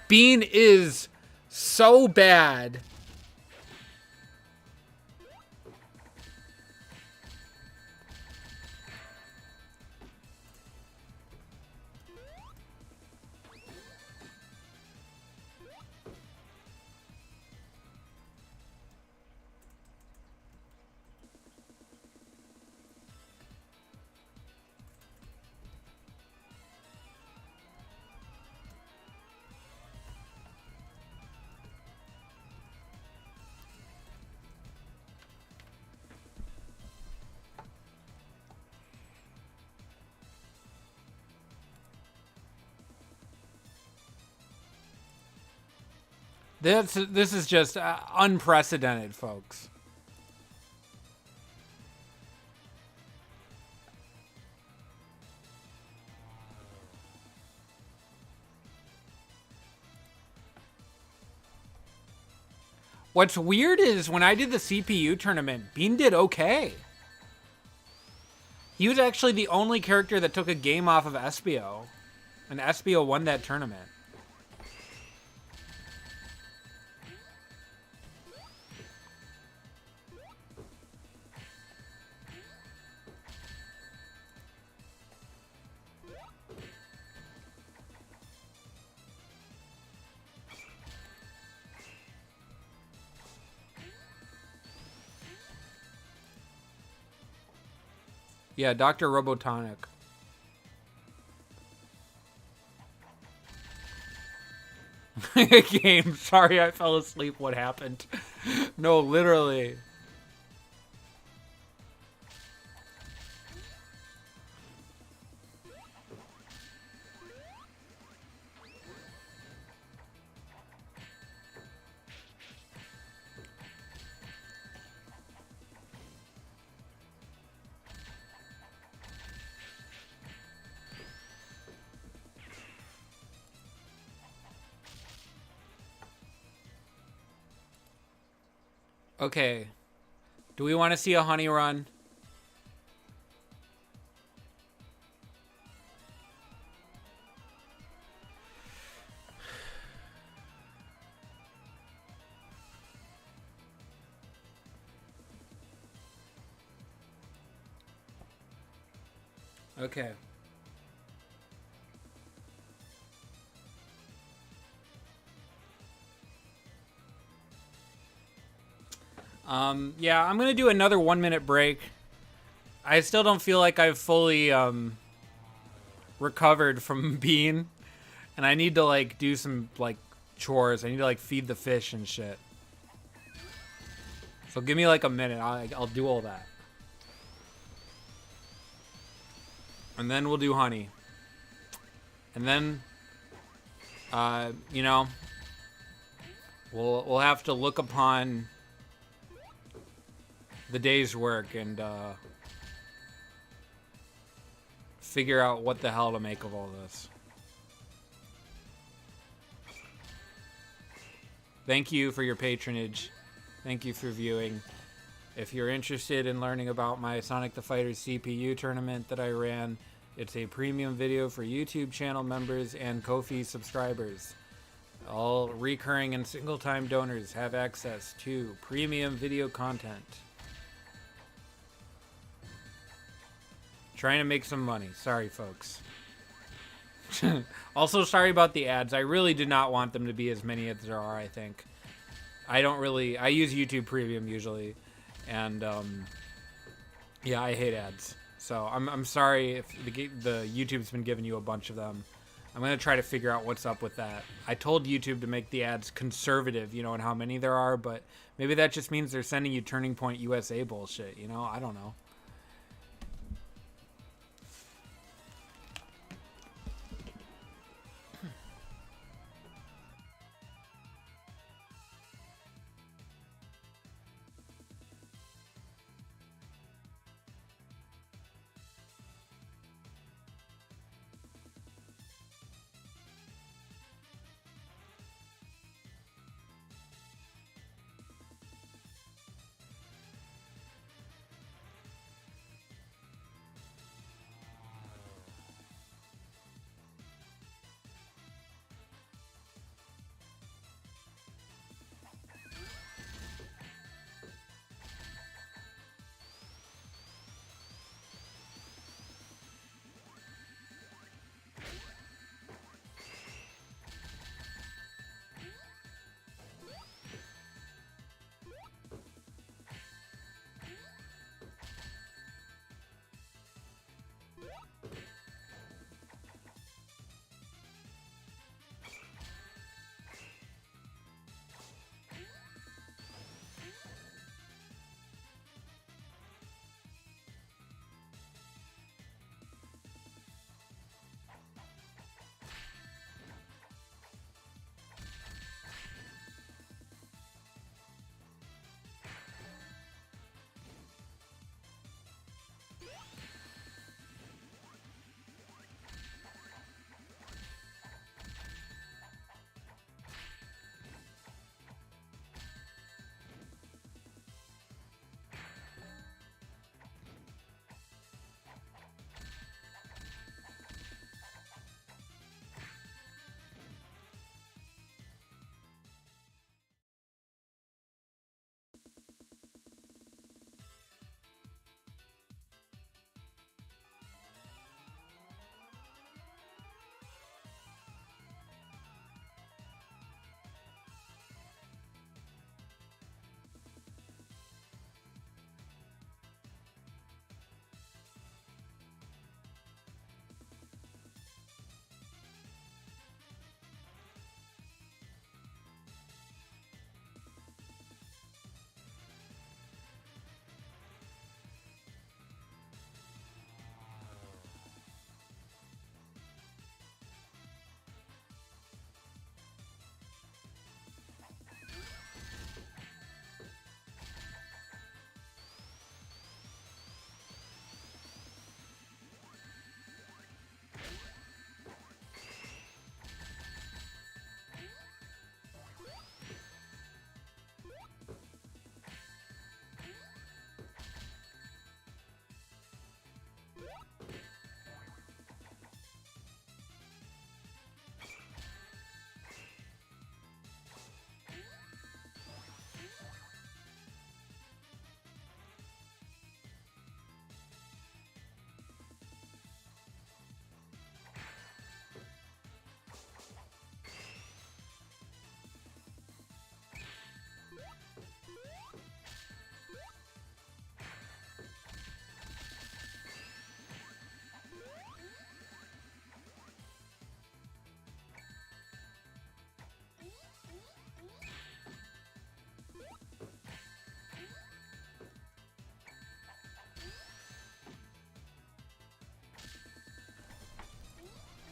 Bean is so bad. This is just unprecedented, folks. What's weird is when I did the CPU tournament, Bean did okay. He was actually the only character that took a game off of Espio. And Espio won that tournament. Yeah, Dr. Robotonic. Game. Sorry, I fell asleep. What happened? No, literally. Okay. Do we want to see a honey run? Okay. Yeah, I'm gonna do another 1-minute break. I still don't feel like I've fully recovered from being, and I need to like do some like chores. I need to like feed the fish and shit. So give me like a minute. I'll do all that, and then we'll do honey, and then you know, we'll have to look upon the day's work and figure out what the hell to make of all this. Thank you for your patronage. Thank you for viewing. If you're interested in learning about my Sonic the Fighters CPU tournament that I ran, it's a premium video for YouTube channel members and Ko-fi subscribers. All recurring and single-time donors have access to premium video content. Trying to make some money. Sorry, folks. Also, sorry about the ads. I really did not want them to be as many as there are, I think. I use YouTube Premium usually. And, yeah, I hate ads. So, I'm sorry if the YouTube's been giving you a bunch of them. I'm going to try to figure out what's up with that. I told YouTube to make the ads conservative, you know, and how many there are, but maybe that just means they're sending you Turning Point USA bullshit, you know? I don't know.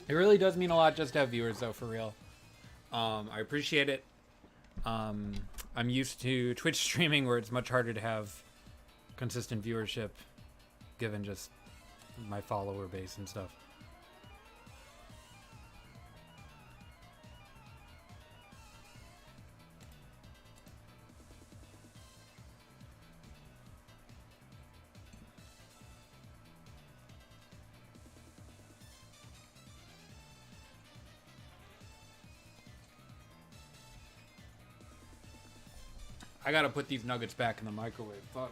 It really does mean a lot just to have viewers, though, for real. I appreciate it. I'm used to Twitch streaming where it's much harder to have consistent viewership given just my follower base and stuff. I gotta put these nuggets back in the microwave. Fuck.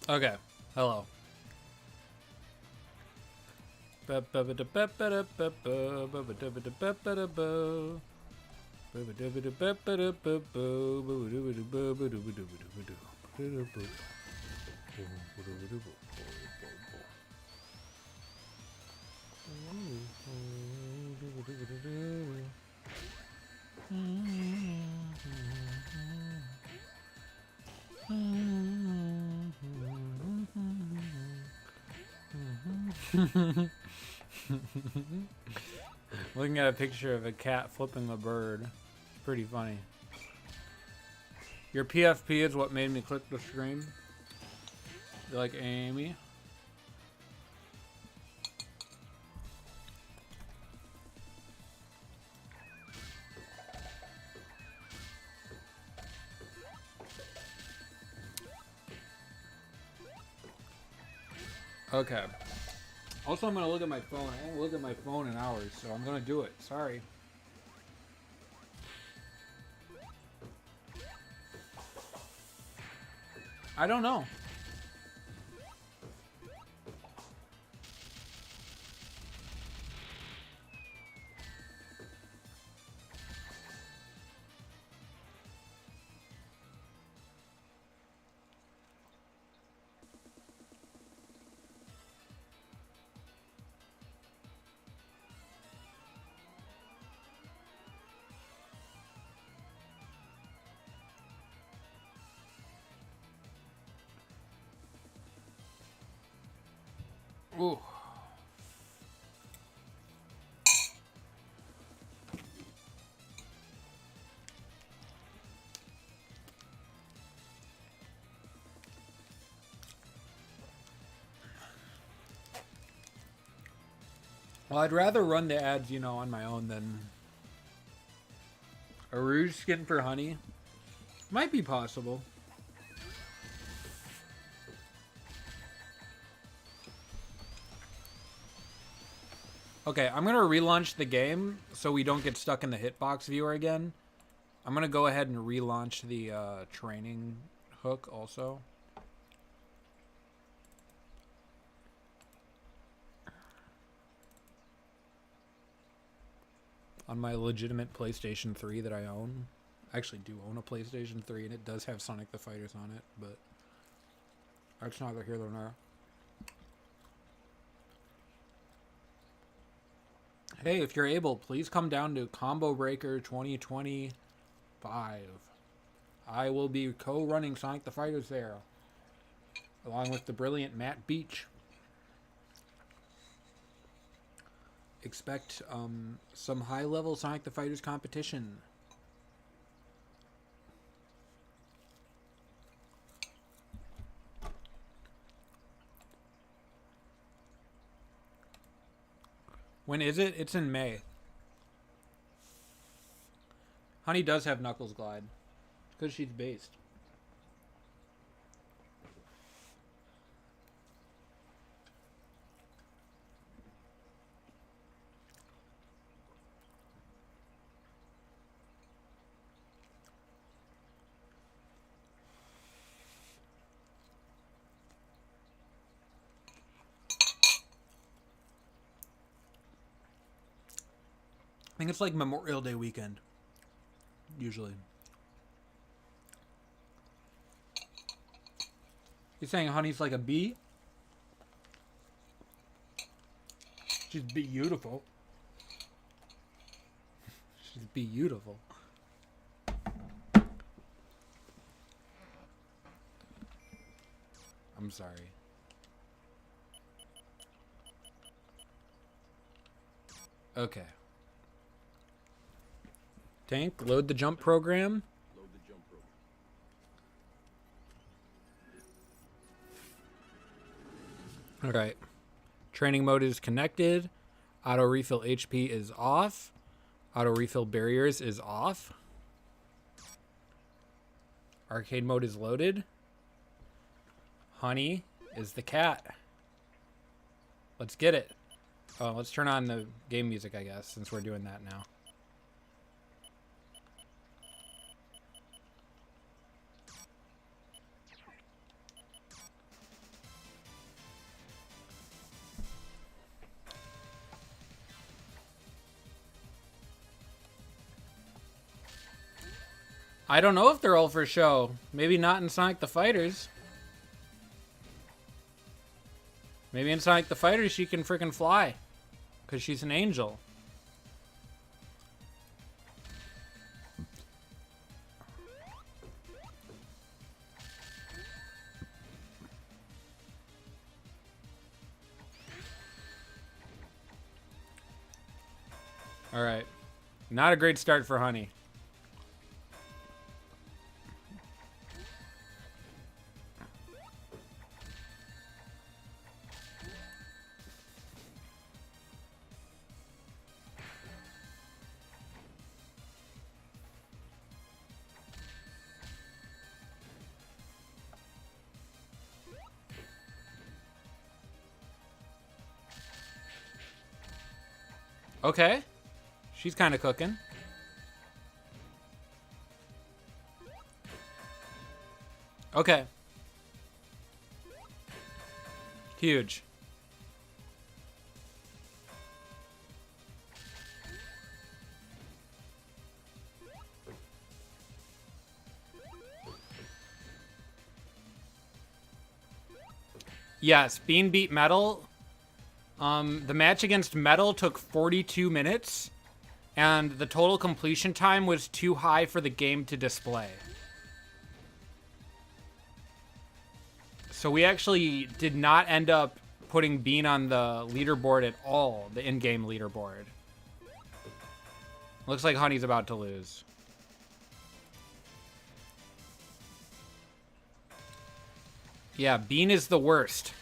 Okay, hello. Looking at a picture of a cat flipping a bird. It's pretty funny. Your PFP is what made me click the stream. You like Amy? Okay. Also, I'm going to look at my phone. I haven't looked at my phone in hours, so I'm going to do it. Sorry. I don't know. Ooh. Well, I'd rather run the ads, you know, on my own than a rouge skin for honey. Might be possible. Okay, I'm gonna relaunch the game so we don't get stuck in the hitbox viewer again.
I'm going to go ahead and relaunch the training hook also. On my legitimate PlayStation 3 that I own. I actually do own a PlayStation 3 and it does have Sonic the Fighters on it, but that's neither here nor there. Hey, if you're able, please come down to Combo Breaker 2025. I will be co-running Sonic the Fighters there, along with the brilliant Matt Beach. Expect some high-level Sonic the Fighters competition. When is it? It's in May. Honey does have Knuckles Glide. Because she's based. I think it's like Memorial Day weekend. Usually. You're saying Honey's like a bee? She's beautiful. She's beautiful. I'm sorry. Okay. Tank, load the jump program.
Load the jump program.
Alright. Training mode is connected. Auto refill HP is off. Auto refill barriers is off. Arcade mode is loaded. Honey is the cat. Let's get it. Oh, let's turn on the game music, I guess, since we're doing that now. I don't know if they're all for show. Maybe not in Sonic the Fighters. Maybe in Sonic the Fighters she can freaking fly. Because she's an angel. Alright. Not a great start for Honey. Okay. She's kind of cooking. Okay. Huge. Yes, Bean beat Metal. The match against Metal took 42 minutes, and the total completion time was too high for the game to display. So we actually did not end up putting Bean on the leaderboard at all, the in-game leaderboard. Looks like Honey's about to lose. Yeah, Bean is the worst.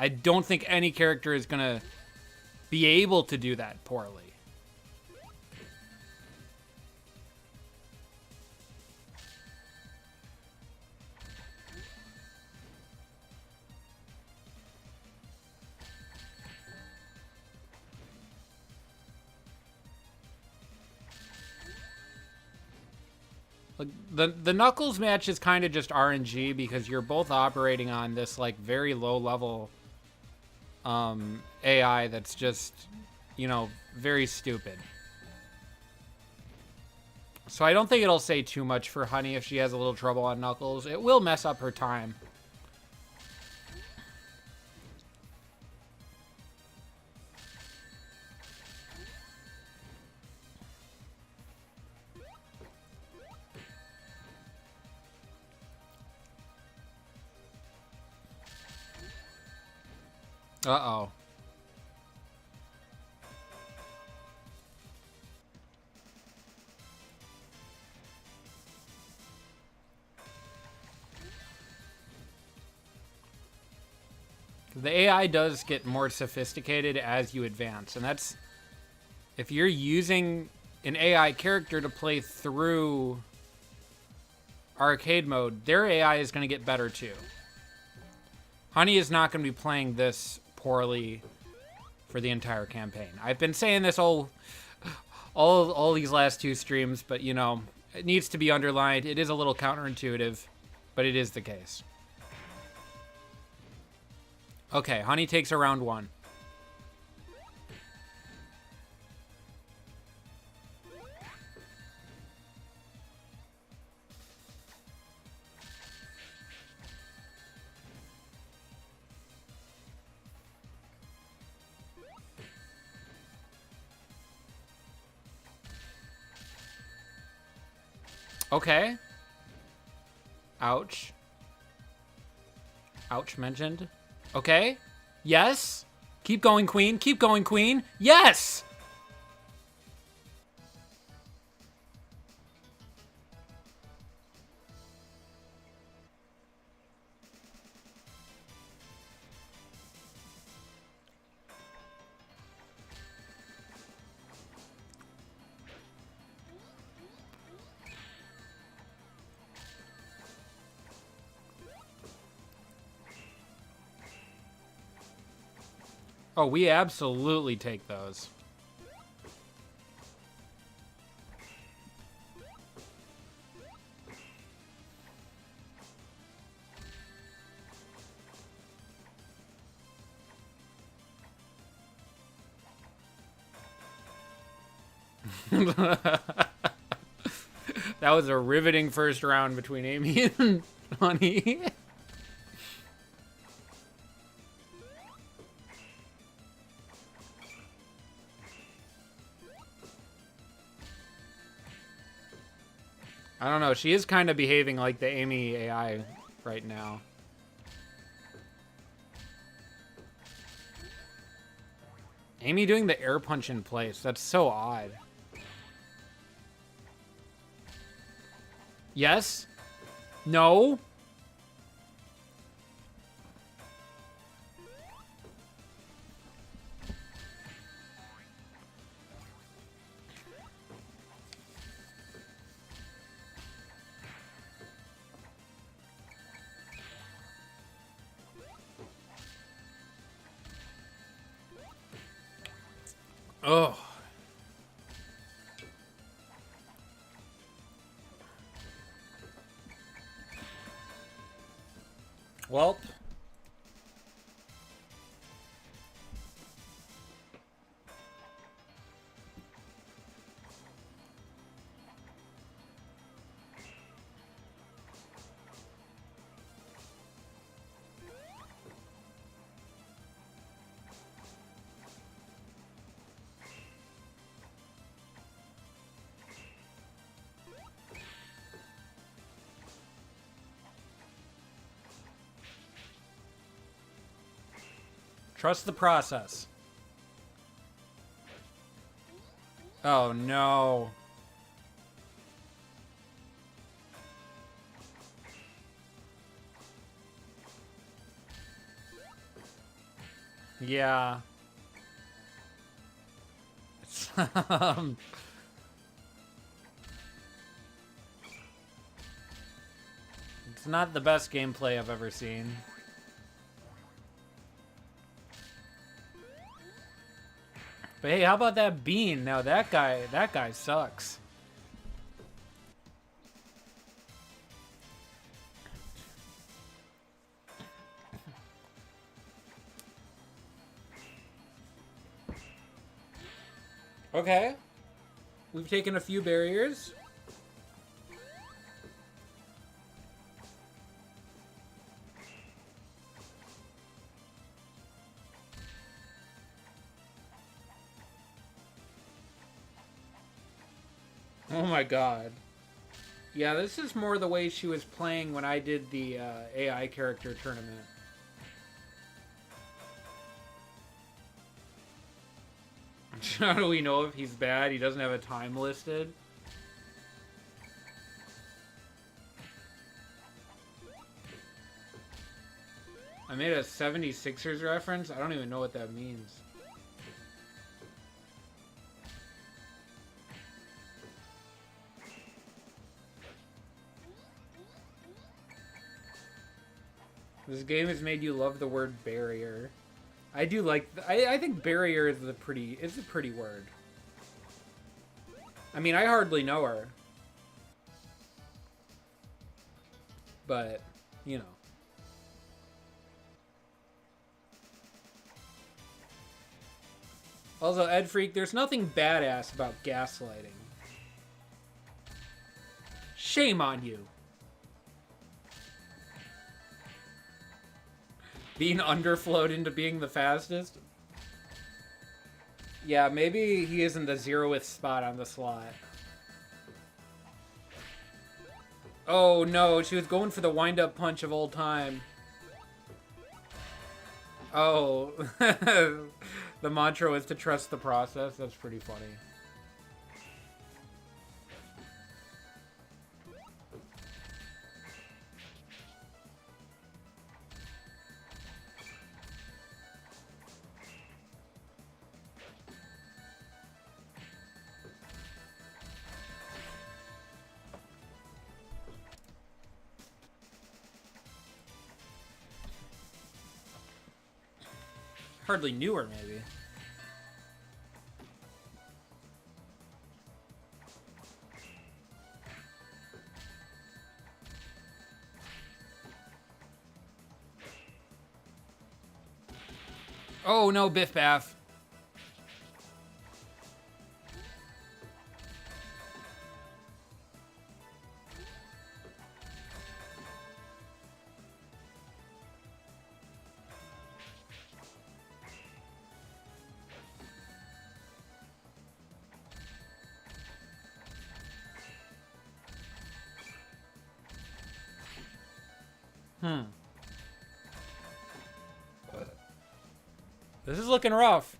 I don't think any character is going to be able to do that poorly.
Like, the Knuckles match is kind of just RNG because you're both operating on this like very low level AI that's just, you know, very stupid. So I don't think it'll say too much for Honey if she has a little trouble on Knuckles. It will mess up her time. Uh-oh. The AI does get more sophisticated as you advance, and that's if you're using an AI character to play through arcade mode, their AI is going to get better too. Honey is not going to be playing this poorly for the entire campaign. I've been saying this all these last two streams, but you know, it needs to be underlined. It is a little counterintuitive, but it is the case. Okay, Honey takes her round one. Okay. Ouch. Ouch mentioned. Okay. Yes. Keep going, Queen. Keep going, Queen. Yes! Oh, we absolutely take those. That was a riveting first round between Amy and Honey. I don't know. She is kind of behaving like the Amy AI right now. Amy doing the air punch in place. That's so odd. Yes? No? Oh. Welp. Trust the process. Oh, no. Yeah. It's, it's not the best gameplay I've ever seen. But hey, how about that Bean? Now that guy sucks. Okay. We've taken a few barriers. Oh my god. Yeah, this is more the way she was playing when I did the AI character tournament. How do we know if he's bad? He doesn't have a time listed. I made a 76ers reference? I don't even know what that means. This game has made you love the word barrier. I do like. I think barrier is a pretty word. I mean, I hardly know her, but you know. Also, Ed Freak, there's nothing badass about gaslighting. Shame on you. Being underflowed into being the fastest? Yeah, maybe he isn't the zeroth spot on the slot. Oh no, she was going for the wind-up punch of old time. Oh, the mantra was to trust the process. That's pretty funny. Hardly knew her, maybe. Oh no, Biff Baff. This is looking rough.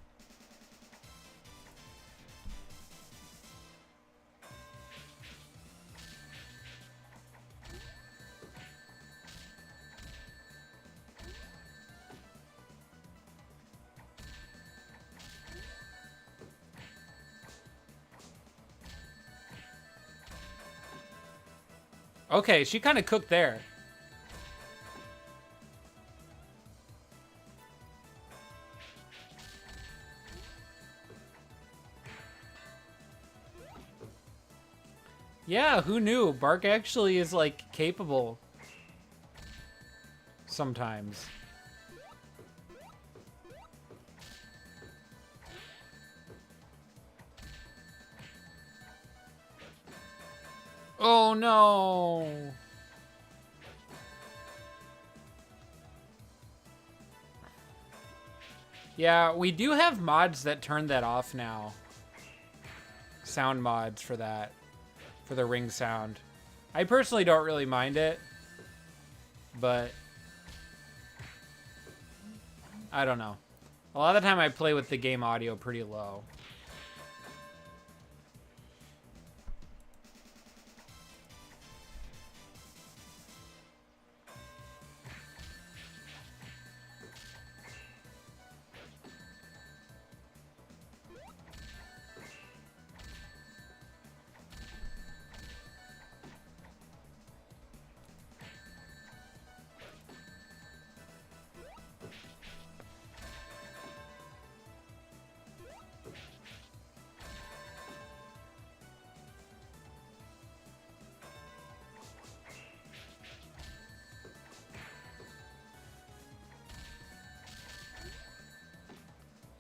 Okay, she kind of cooked there. Yeah, who knew? Bark actually is, like, capable. Sometimes. Oh, no! Yeah, we do have mods that turn that off now. Sound mods for that. For the ring sound. I personally don't really mind it, but I don't know. A lot of the time I play with the game audio pretty low.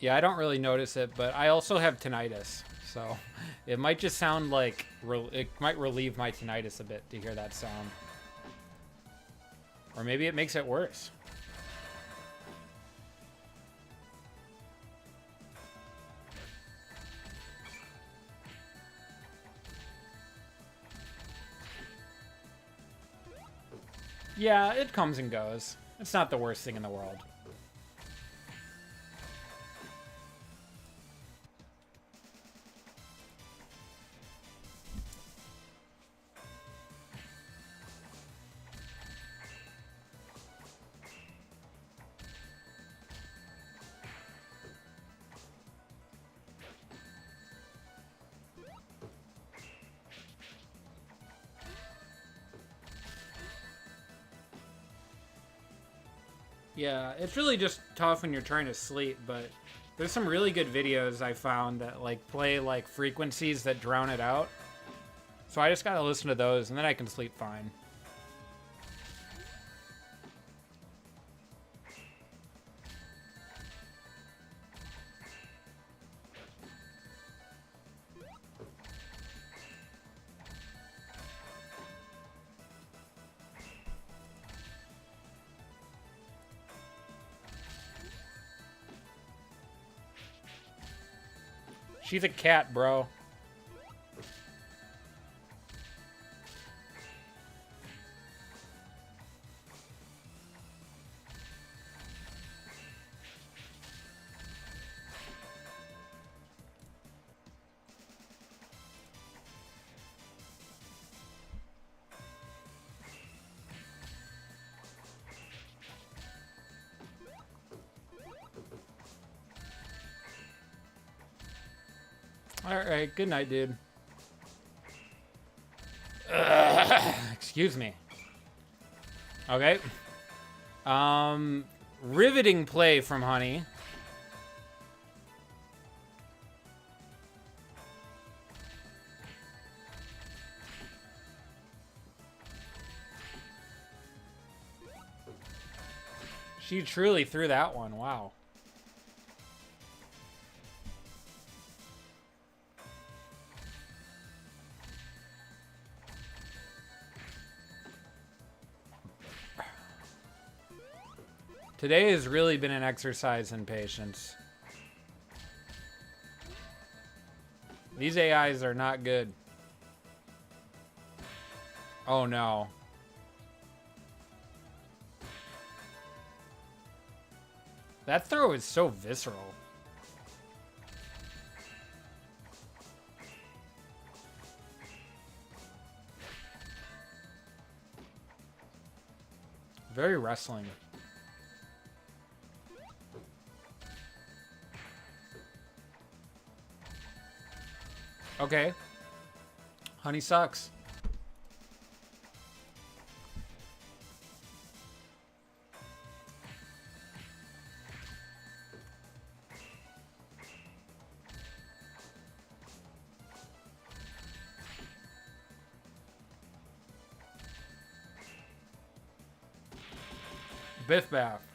Yeah, I don't really notice it, but I also have tinnitus, So it might just sound like it might relieve my tinnitus a bit to hear that sound. Or maybe it makes it worse. Yeah, it comes and goes. It's not the worst thing in the world. Yeah, it's really just tough when you're trying to sleep, but there's some really good videos I found that like play like frequencies that drown it out. So I just gotta listen to those and then I can sleep fine. She's a cat, bro. Alright, good night, dude. Excuse me. Okay. Riveting play from Honey. She truly threw that one, wow. Today has really been an exercise in patience. These AIs are not good. Oh no. That throw is so visceral. Very wrestling. Okay. Honey sucks. Biff Bath.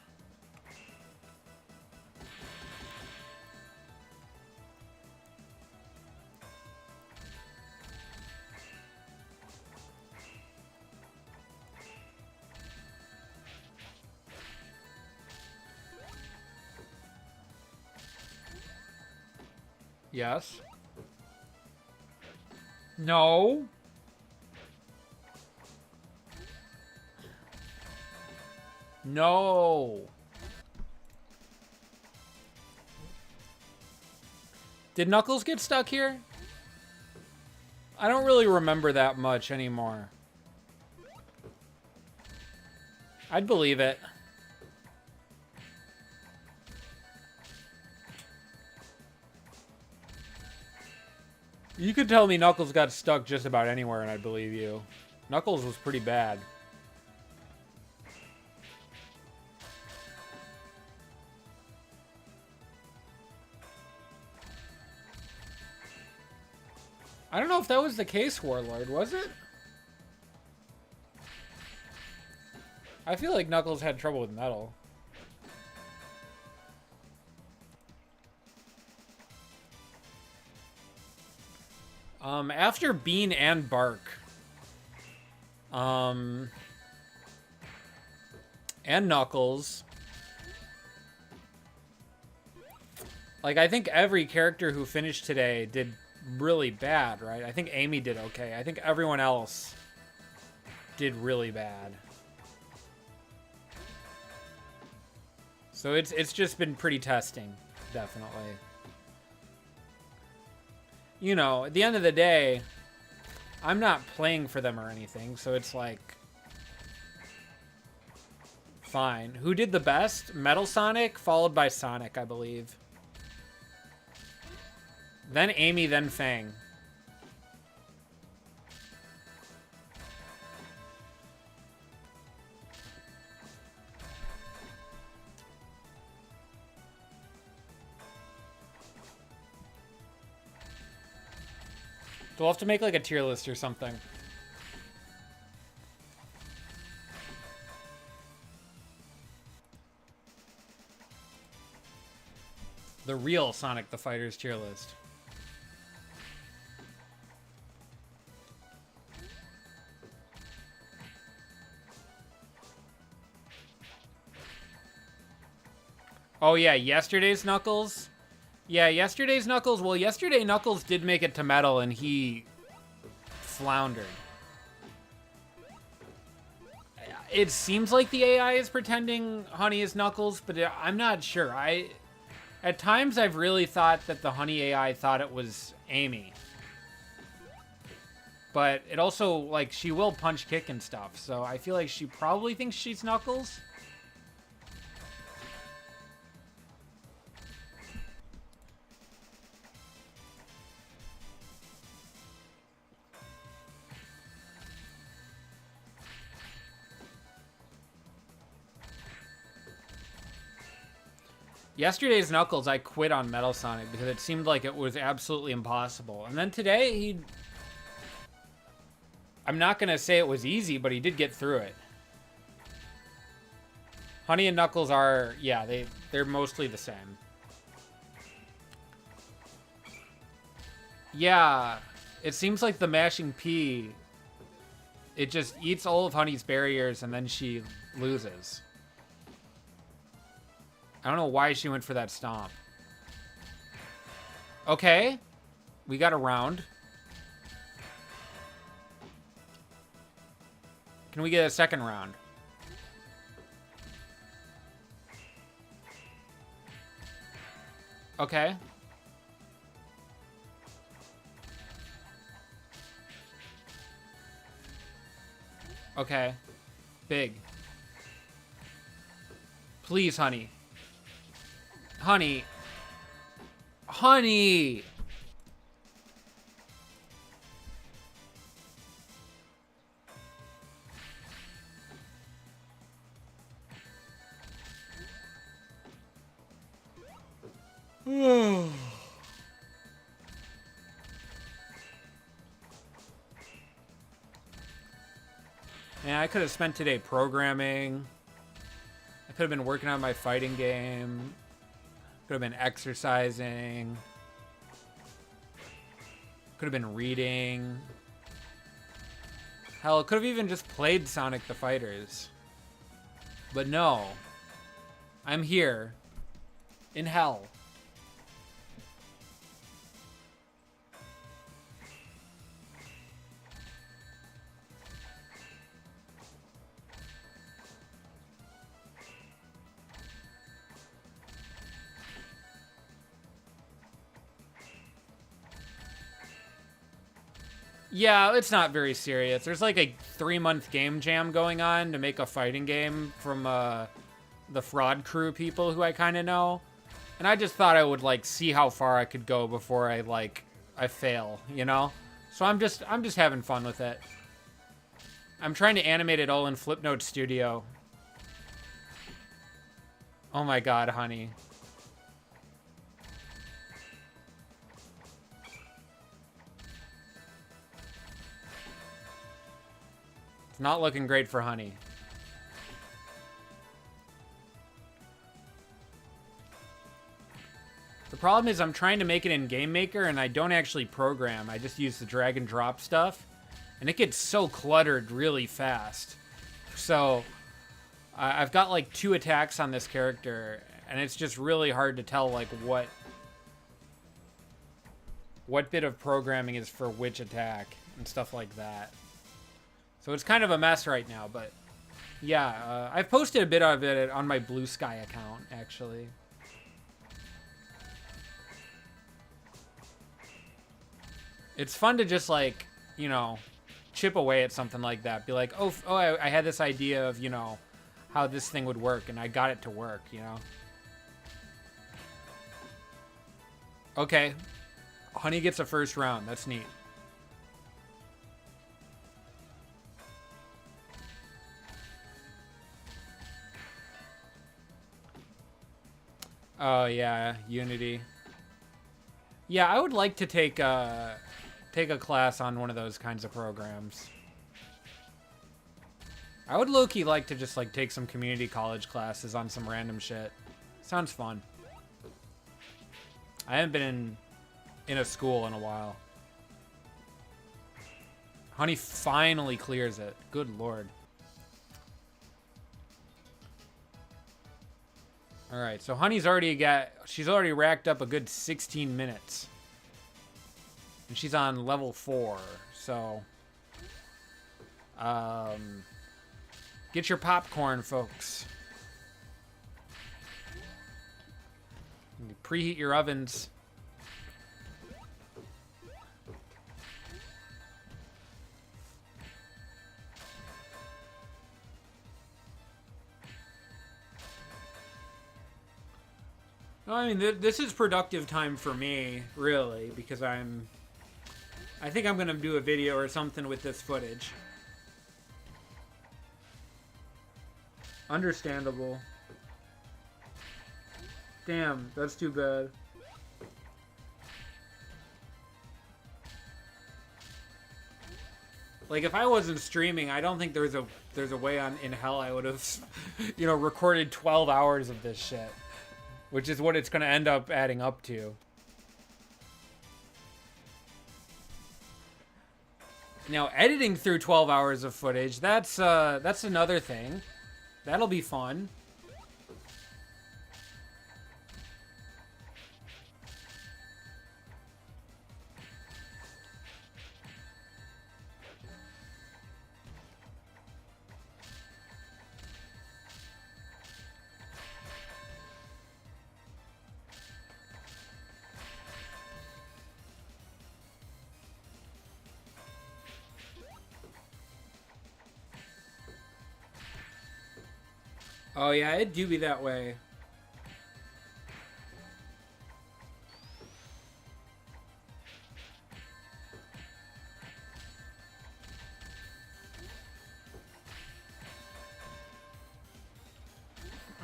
Yes. No. No. Did Knuckles get stuck here? I don't really remember that much anymore. I'd believe it. You could tell me Knuckles got stuck just about anywhere and I'd believe you. Knuckles was pretty bad. I don't know if that was the case, Warlord, was it? I feel like Knuckles had trouble with metal. After Bean and Bark. And Knuckles. Like, I think every character who finished today did really bad, right? I think Amy did okay. I think everyone else did really bad. So it's just been pretty testing, definitely. You know, at the end of the day, I'm not playing for them or anything, so it's like fine. Who did the best? Metal Sonic, followed by Sonic, I believe. Then Amy, then Fang. We'll have to make like a tier list or something. The real Sonic the Fighters tier list. Oh yeah, yesterday's Knuckles. Yeah, yesterday's Knuckles. Well, yesterday Knuckles did make it to Metal and he floundered. It seems like the AI is pretending Honey is Knuckles, but I'm not sure. At times I've really thought that the Honey AI thought it was Amy. But it also, like, she will punch, kick, and stuff, so I feel like she probably thinks she's Knuckles. Yesterday's Knuckles, I quit on Metal Sonic because it seemed like it was absolutely impossible. And then today, I'm not going to say it was easy, but he did get through it. Honey and Knuckles are, yeah, they're mostly the same. Yeah, it seems like the Mashing P, it just eats all of Honey's barriers and then she loses. I don't know why she went for that stomp. Okay. We got a round. Can we get a second round? Okay. Okay. Big. Please, Honey. Honey. Honey! Yeah, I could have spent today programming. I could have been working on my fighting game. Could have been exercising. Could have been reading. Hell, could have even just played Sonic the Fighters. But no. I'm here. In hell. Yeah, it's not very serious. There's like a 3-month game jam going on to make a fighting game from the Fraud Crew people who I kind of know. And I just thought I would like see how far I could go before I fail, you know? So I'm just having fun with it. I'm trying to animate it all in Flipnote Studio. Oh my god, Honey. It's not looking great for Honey. The problem is I'm trying to make it in Game Maker, and I don't actually program. I just use the drag and drop stuff, and it gets so cluttered really fast. So I've got like 2 attacks on this character, and it's just really hard to tell like what bit of programming is for which attack and stuff like that. So it's kind of a mess right now, but yeah, I've posted a bit of it on my Blue Sky account, actually. It's fun to just like, you know, chip away at something like that. Be like, oh, I had this idea of, you know, how this thing would work, and I got it to work, you know? Okay. Honey gets a first round. That's neat. Oh, yeah. Unity. Yeah, I would like to take a class on one of those kinds of programs. I would low-key like to just like take some community college classes on some random shit. Sounds fun. I haven't been in a school in a while. Honey finally clears it. Good lord. Alright, so Honey's she's already racked up a good 16 minutes. And she's on level 4, so get your popcorn, folks. Preheat your ovens. I mean, this is productive time for me, really, because I think I'm going to do a video or something with this footage. Understandable. Damn, that's too bad. Like, if I wasn't streaming, I don't think there's a way in hell I would have, you know, recorded 12 hours of this shit. Which is what it's going to end up adding up to. Now, editing through 12 hours of footage, that's another thing. That'll be fun. Oh yeah, it do be that way.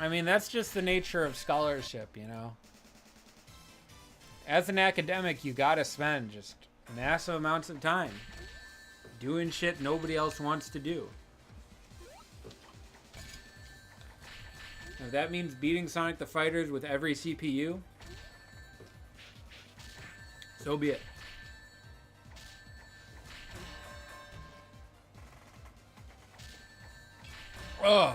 I mean, that's just the nature of scholarship, you know? As an academic, you gotta spend just massive amounts of time doing shit nobody else wants to do. If that means beating Sonic the Fighters with every CPU, so be it. Ugh.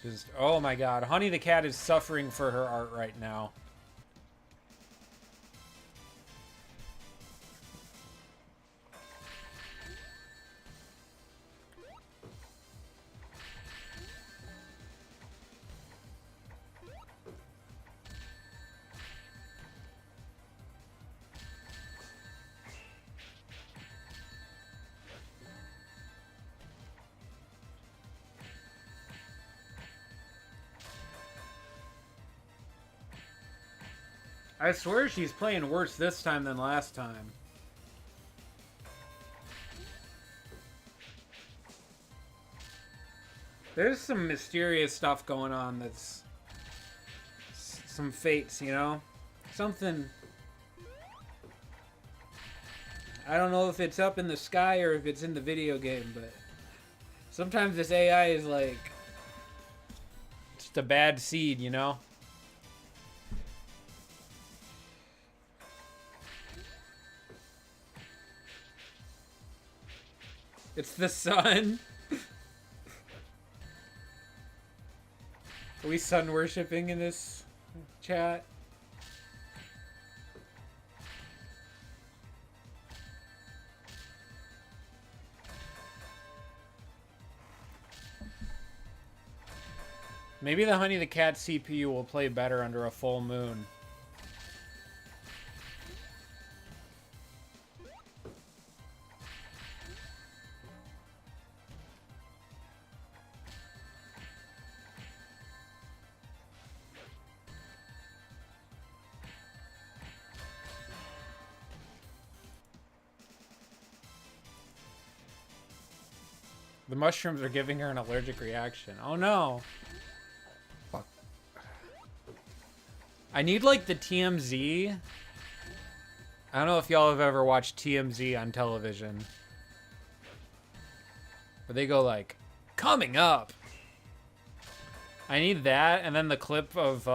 Just, oh my god. Honey the Cat is suffering for her art right now. I swear she's playing worse this time than last time. There's some mysterious stuff going on that's some fates, you know? Something. I don't know if it's up in the sky or if it's in the video game, but sometimes this AI is like just a bad seed, you know? It's the sun. Are we sun worshipping in this chat? Maybe the Honey the Cat CPU will play better under a full moon. The mushrooms are giving her an allergic reaction. Oh no. Fuck. I need like the TMZ. I don't know if y'all have ever watched TMZ on television. But they go like, coming up. I need that, and then the clip of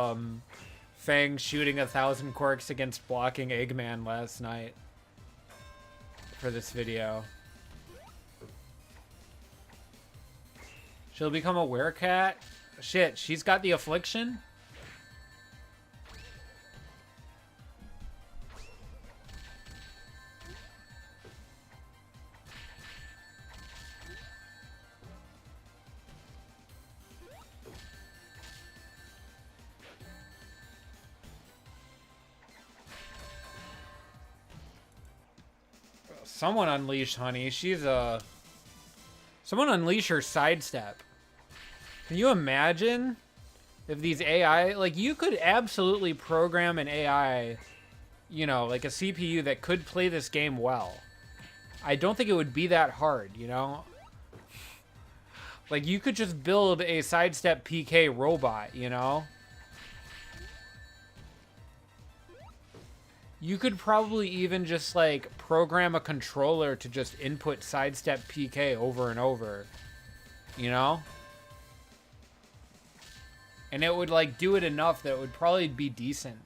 Fang shooting 1,000 quirks against blocking Eggman last night for this video. She'll become a werecat? Shit, she's got the affliction? Someone unleash Honey. She's a... Someone unleash her sidestep. Can you imagine if these AI, like you could absolutely program an AI, you know, like a CPU that could play this game well. I don't think it would be that hard, you know? Like you could just build a sidestep PK robot, you know? You could probably even just like program a controller to just input sidestep PK over and over, you know? And it would like do it enough that it would probably be decent.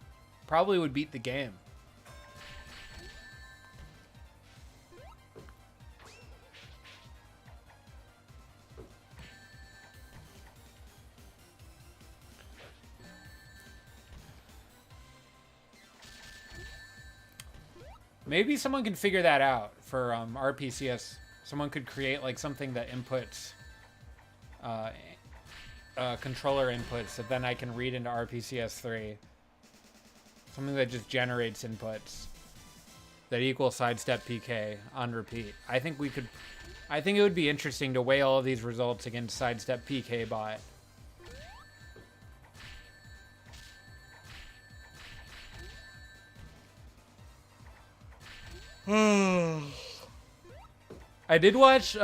Probably would beat the game. Maybe someone can figure that out for RPCS. Someone could create like something that inputs controller inputs that then I can read into RPCS 3. Something that just generates inputs that equal sidestep PK on repeat. I think it would be interesting to weigh all of these results against sidestep PK bot. I did watch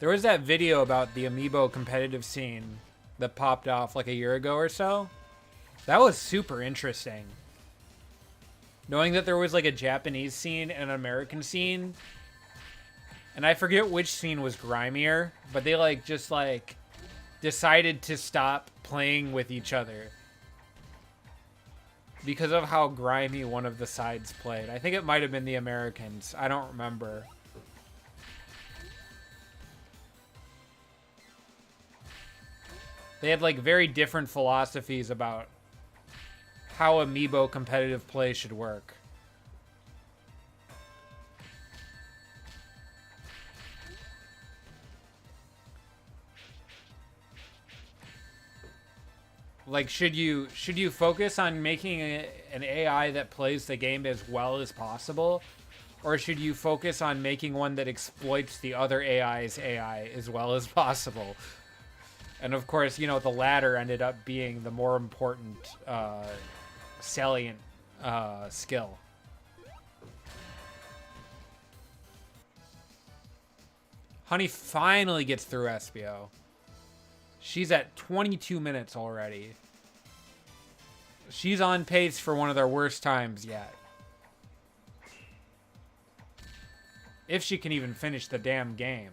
there was that video about the Amiibo competitive scene that popped off like a year ago or so. That was super interesting. Knowing that there was like a Japanese scene and an American scene. And I forget which scene was grimier, but they like just like decided to stop playing with each other because of how grimy one of the sides played. I think it might have been the Americans. I don't remember. They had like very different philosophies about how Amiibo competitive play should work. Like, should you focus on making an AI that plays the game as well as possible? Or should you focus on making one that exploits the other AI's AI as well as possible? And of course, you know, the latter ended up being the more important salient skill. Honey finally gets through Espio. She's at 22 minutes already. She's on pace for one of their worst times yet. If she can even finish the damn game.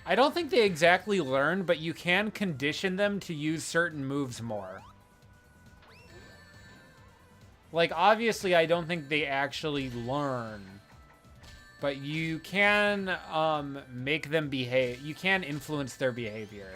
I don't think they exactly learn, but you can condition them to use certain moves more. Like, obviously, I don't think they actually learn. But you can, make them behave. You can influence their behavior.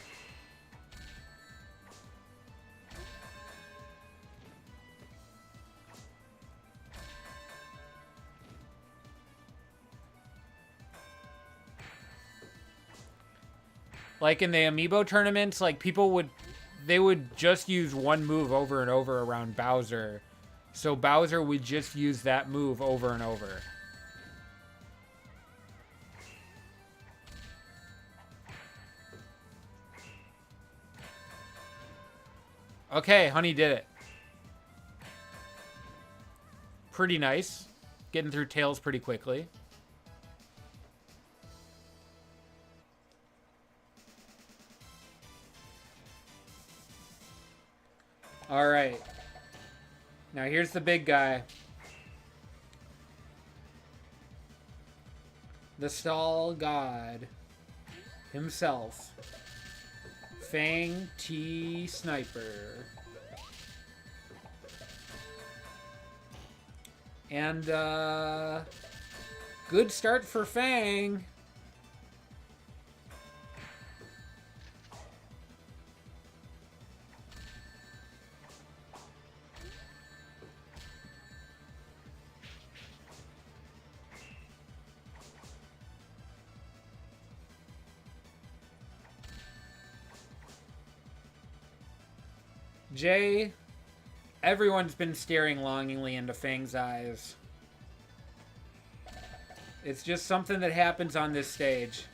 Like in the Amiibo tournaments, like they would just use one move over and over around Bowser. So Bowser would just use that move over and over. Okay, Honey did it. Pretty nice. Getting through Tails pretty quickly. All right. Now here's the big guy. The Stall God himself. Fang T. Sniper. And, good start for Fang. Jay, everyone's been staring longingly into Fang's eyes. It's just something that happens on this stage.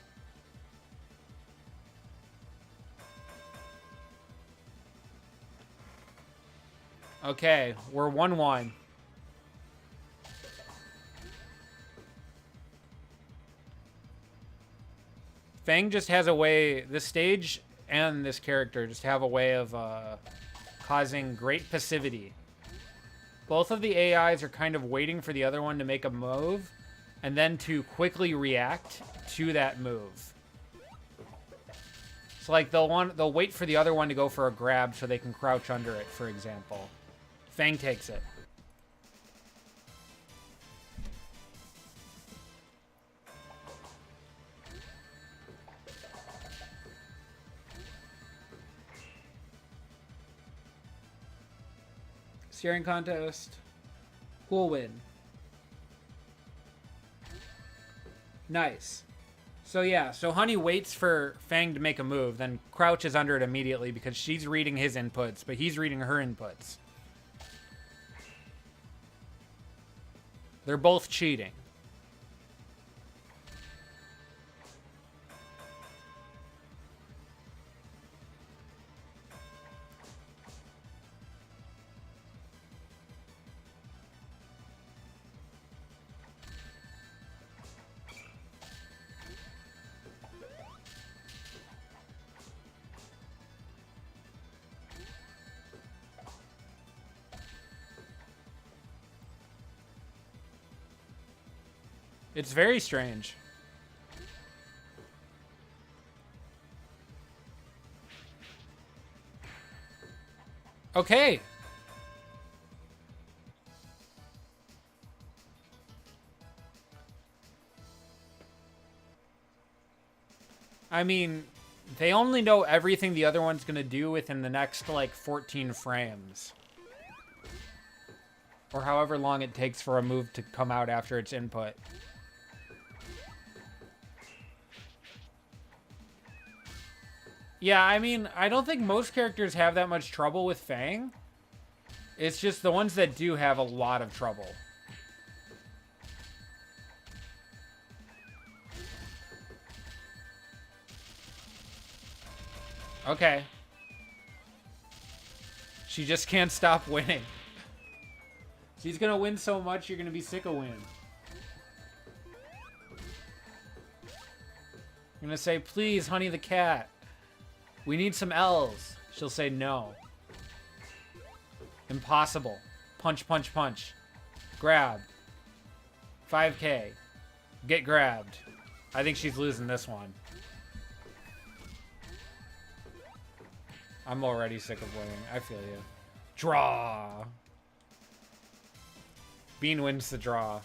Okay, we're 1-1. Fang just has a way, this stage and this character just have a way of, causing great passivity. Both of the AIs are kind of waiting for the other one to make a move and then to quickly react to that move. So like they'll wait for the other one to go for a grab so they can crouch under it, for example. Fang takes it. Steering contest. Who'll win? Nice. So yeah, so Honey waits for Fang to make a move, then crouches under it immediately because she's reading his inputs, but he's reading her inputs. They're both cheating. It's very strange. Okay. I mean, they only know everything the other one's gonna do within the next, like, 14 frames. Or however long it takes for a move to come out after its input. Yeah, I mean, I don't think most characters have that much trouble with Fang. It's just the ones that do have a lot of trouble. Okay. She just can't stop winning. She's gonna win so much, you're gonna be sick of winning. I'm gonna say, please, Honey the Cat. We need some L's. She'll say no. Impossible. Punch, punch, punch. Grab. 5K. Get grabbed. I think she's losing this one. I'm already sick of winning. I feel you. Draw. Bean wins the draw.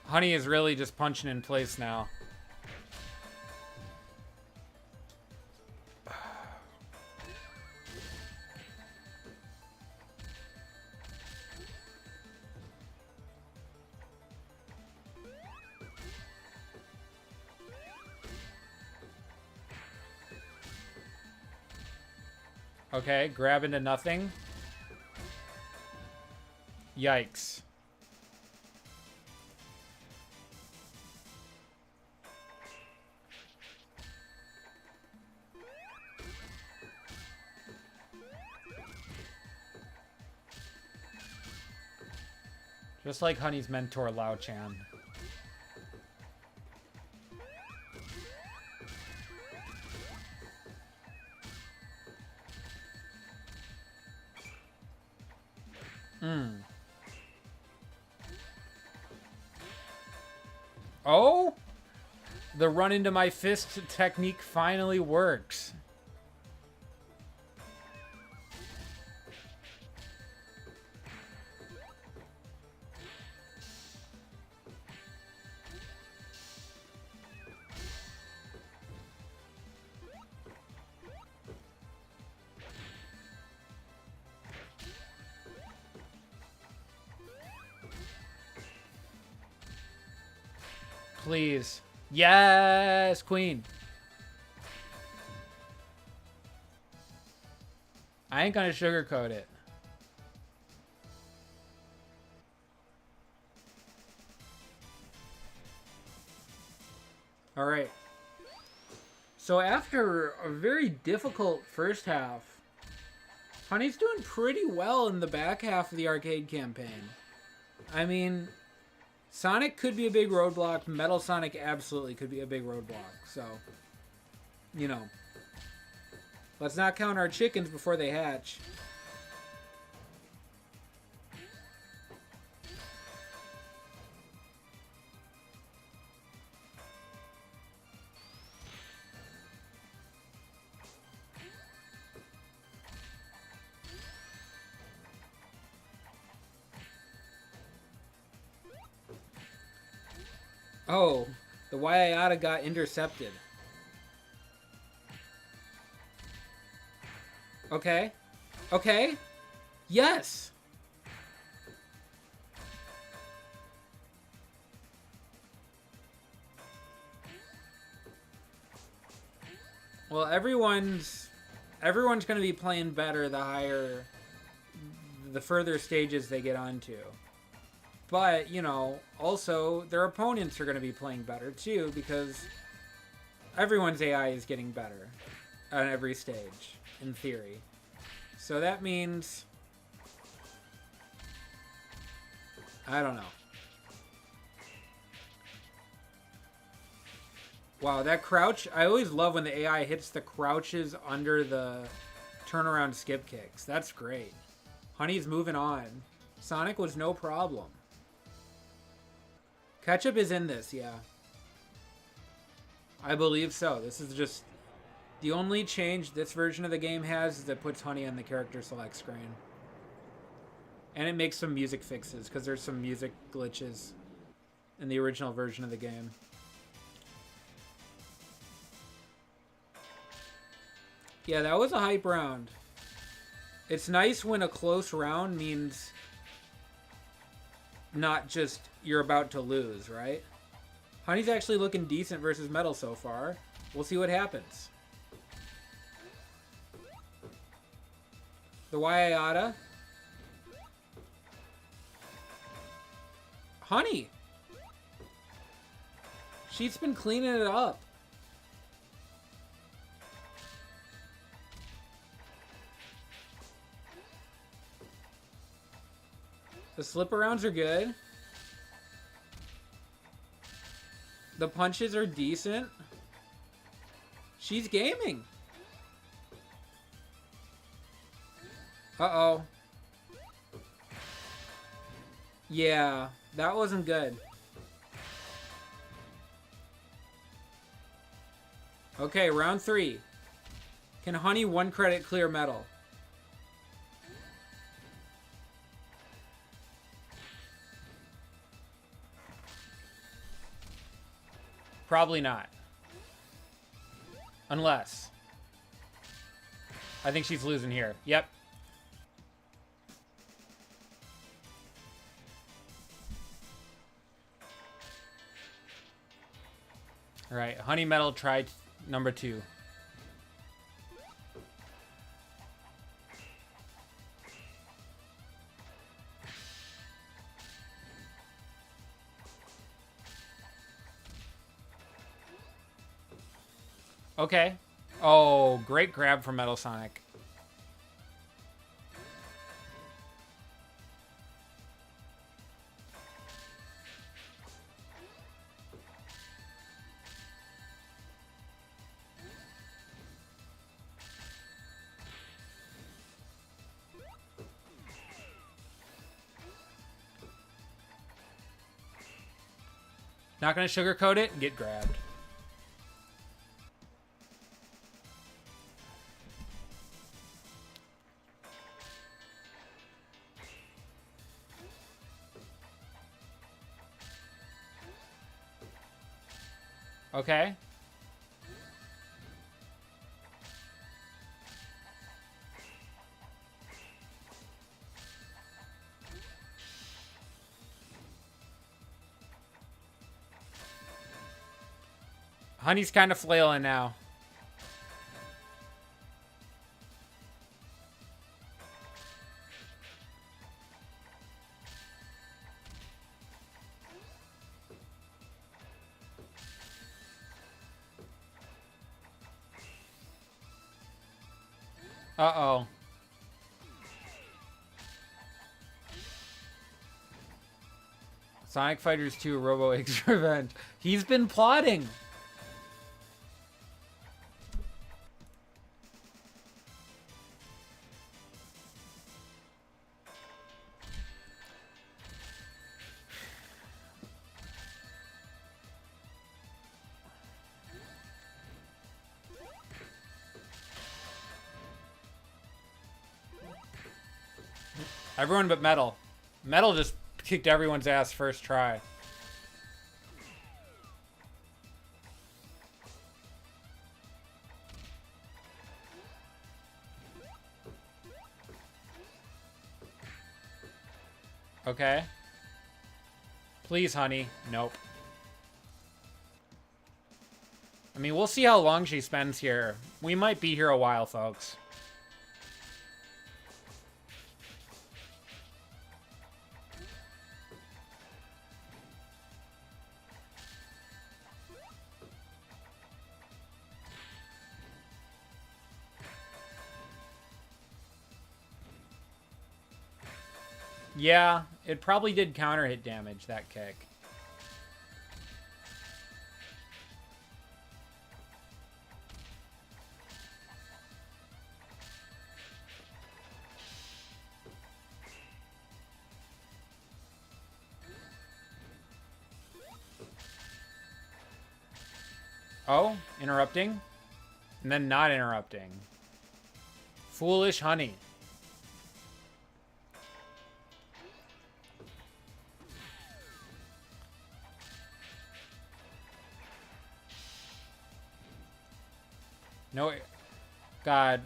Honey is really just punching in place now. Okay, grab into nothing. Yikes. Just like Honey's mentor, Lao Chan. Oh? The run into my fist technique finally works. Please. Yes, queen. I ain't gonna sugarcoat it. All right. So after a very difficult first half, Honey's doing pretty well in the back half of the arcade campaign. I mean, Sonic could be a big roadblock. Metal Sonic absolutely could be a big roadblock. So, you know, let's not count our chickens before they hatch. Oh, the Waiata got intercepted. Okay. Okay. Yes. Well, everyone's going to be playing better the further stages they get onto. But, you know, also, their opponents are going to be playing better, too, because everyone's AI is getting better on every stage, in theory. So that means... I don't know. Wow, that crouch... I always love when the AI hits the crouches under the turnaround skip kicks. That's great. Honey's moving on. Sonic was no problem. Ketchup is in this, yeah. I believe so. This is just The only change this version of the game has is it puts Honey on the character select screen. And it makes some music fixes, because there's some music glitches in the original version of the game. Yeah, that was a hype round. It's nice when a close round means not just you're about to lose, right? Honey's actually looking decent versus Metal so far. We'll see what happens. The Waiata. Honey! She's been cleaning it up. The slip arounds are good. The punches are decent. She's gaming. Uh-oh. Yeah, that wasn't good. Okay, round 3. Can Honey 1 credit clear Metal? Probably not. Unless. I think she's losing here. Yep. All right, Honey Metal tried number 2. Okay. Oh, great grab from Metal Sonic. Not gonna sugarcoat it, get grabbed. Okay. Honey's kind of flailing now. Uh-oh. Sonic Fighters 2 Robo X Revenge. He's been plotting. Everyone but Metal. Metal just kicked everyone's ass first try. Okay. Please, Honey. Nope. I mean, we'll see how long she spends here. We might be here a while, folks. Yeah, it probably did counter hit damage, that kick. Oh, interrupting. And then not interrupting. Foolish Honey. No, God,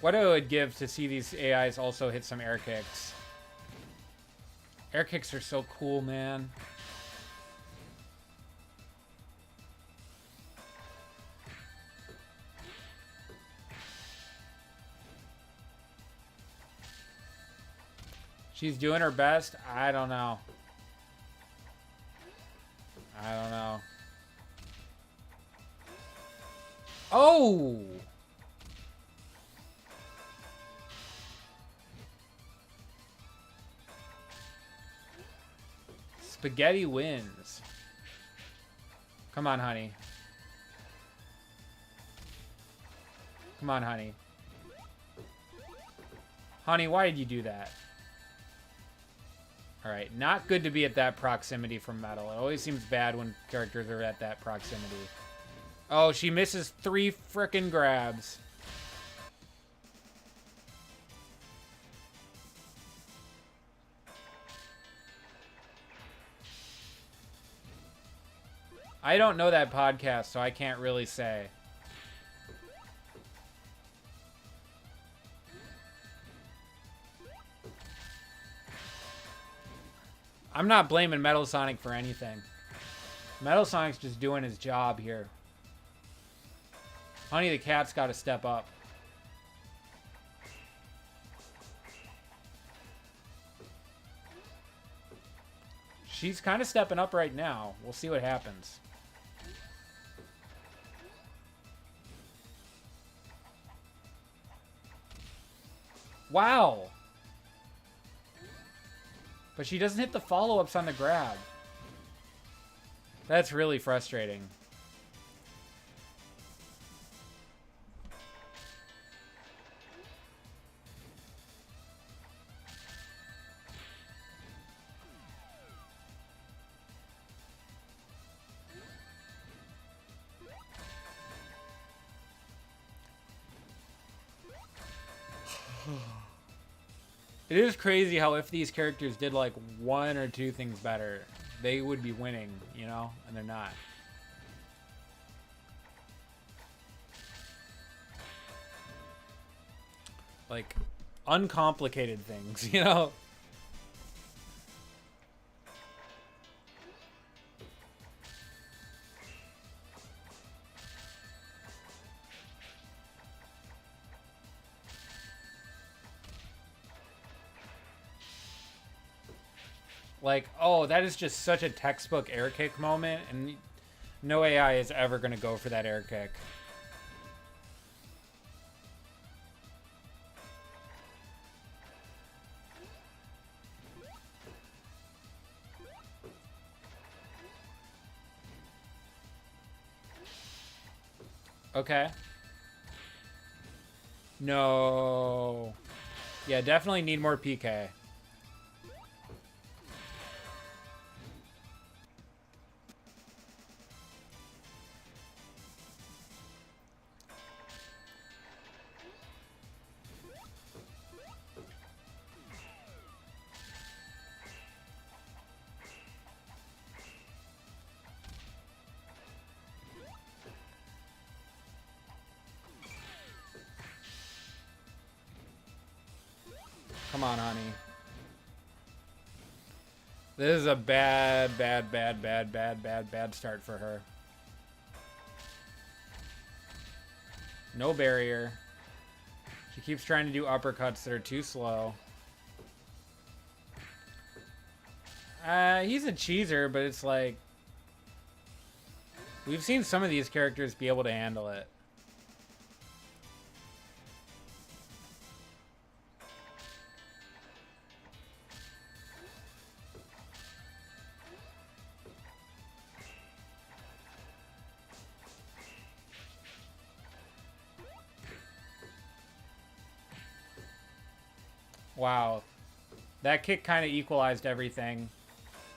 what I would give to see these AIs also hit some air kicks. Air kicks are so cool, man. She's doing her best. I don't know. I don't know. Oh! Spaghetti wins. Come on, honey. Come on, honey. Honey, why did you do that? Alright, not good to be at that proximity from Metal. It always seems bad when characters are at that proximity. Oh, she misses 3 frickin' grabs. I don't know that podcast, so I can't really say. I'm not blaming Metal Sonic for anything. Metal Sonic's just doing his job here. Honey the Cat's got to step up. She's kind of stepping up right now. We'll see what happens. Wow. But she doesn't hit the follow-ups on the grab. That's really frustrating. It is crazy how if these characters did like 1 or 2 things better, they would be winning, you know? And they're not. Like, uncomplicated things, you know? Like, oh, that is just such a textbook air kick moment, and no AI is ever going to go for that air kick. Okay. No. Yeah, definitely need more PK. Come on, honey. This is a bad start for her. No barrier. She keeps trying to do uppercuts that are too slow. He's a cheeser, but it's like... We've seen some of these characters be able to handle it. Wow. That kick kind of equalized everything.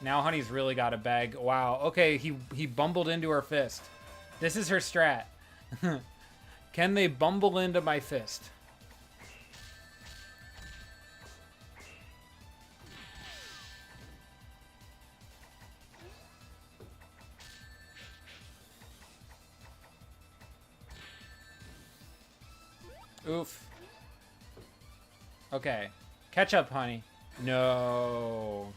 Now Honey's really got a beg. Wow. Okay, he bumbled into her fist. This is her strat. Can they bumble into my fist? Oof. Okay. Catch up, honey. No.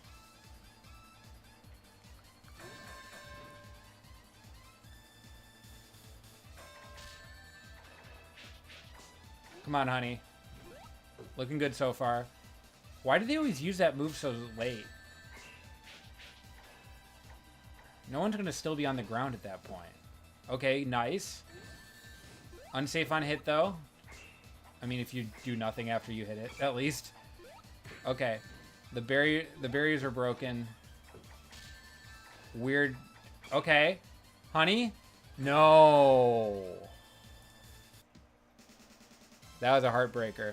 Come on, honey. Looking good so far. Why do they always use that move so late? No one's going to still be on the ground at that point. Okay, nice. Unsafe on hit, though. I mean, if you do nothing after you hit it, at least. Okay. The barriers are broken. Weird. Okay. Honey? No. That was a heartbreaker.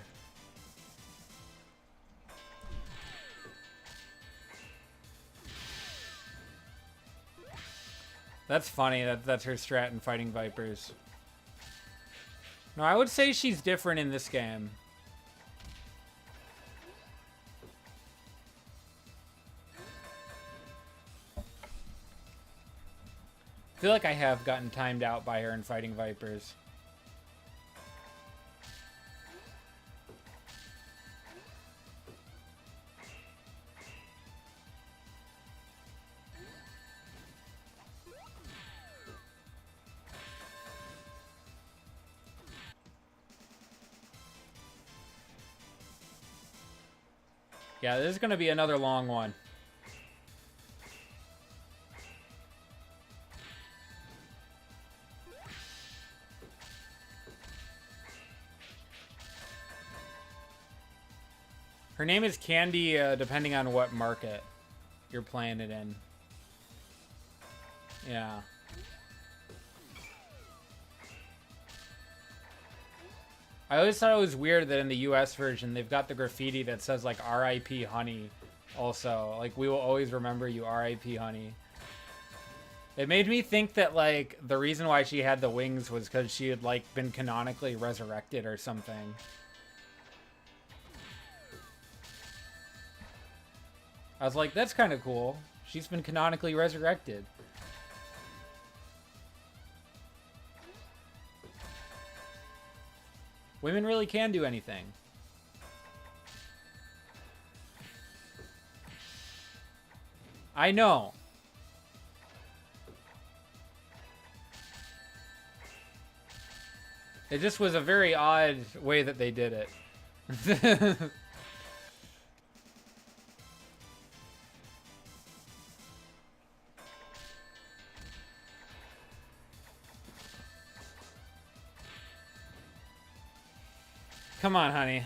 That's funny. That's her strat in fighting Vipers. No, I would say she's different in this game. I feel like I have gotten timed out by her in fighting Vipers. Yeah, this is going to be another long one. Her name is Candy, depending on what market you're playing it in. Yeah. I always thought it was weird that in the US version, they've got the graffiti that says, like, R.I.P. Honey also. Like, we will always remember you, R.I.P. Honey. It made me think that, like, the reason why she had the wings was because she had, like, been canonically resurrected or something. I was like, that's kind of cool. She's been canonically resurrected. Women really can do anything. I know. It just was a very odd way that they did it. Come on, honey.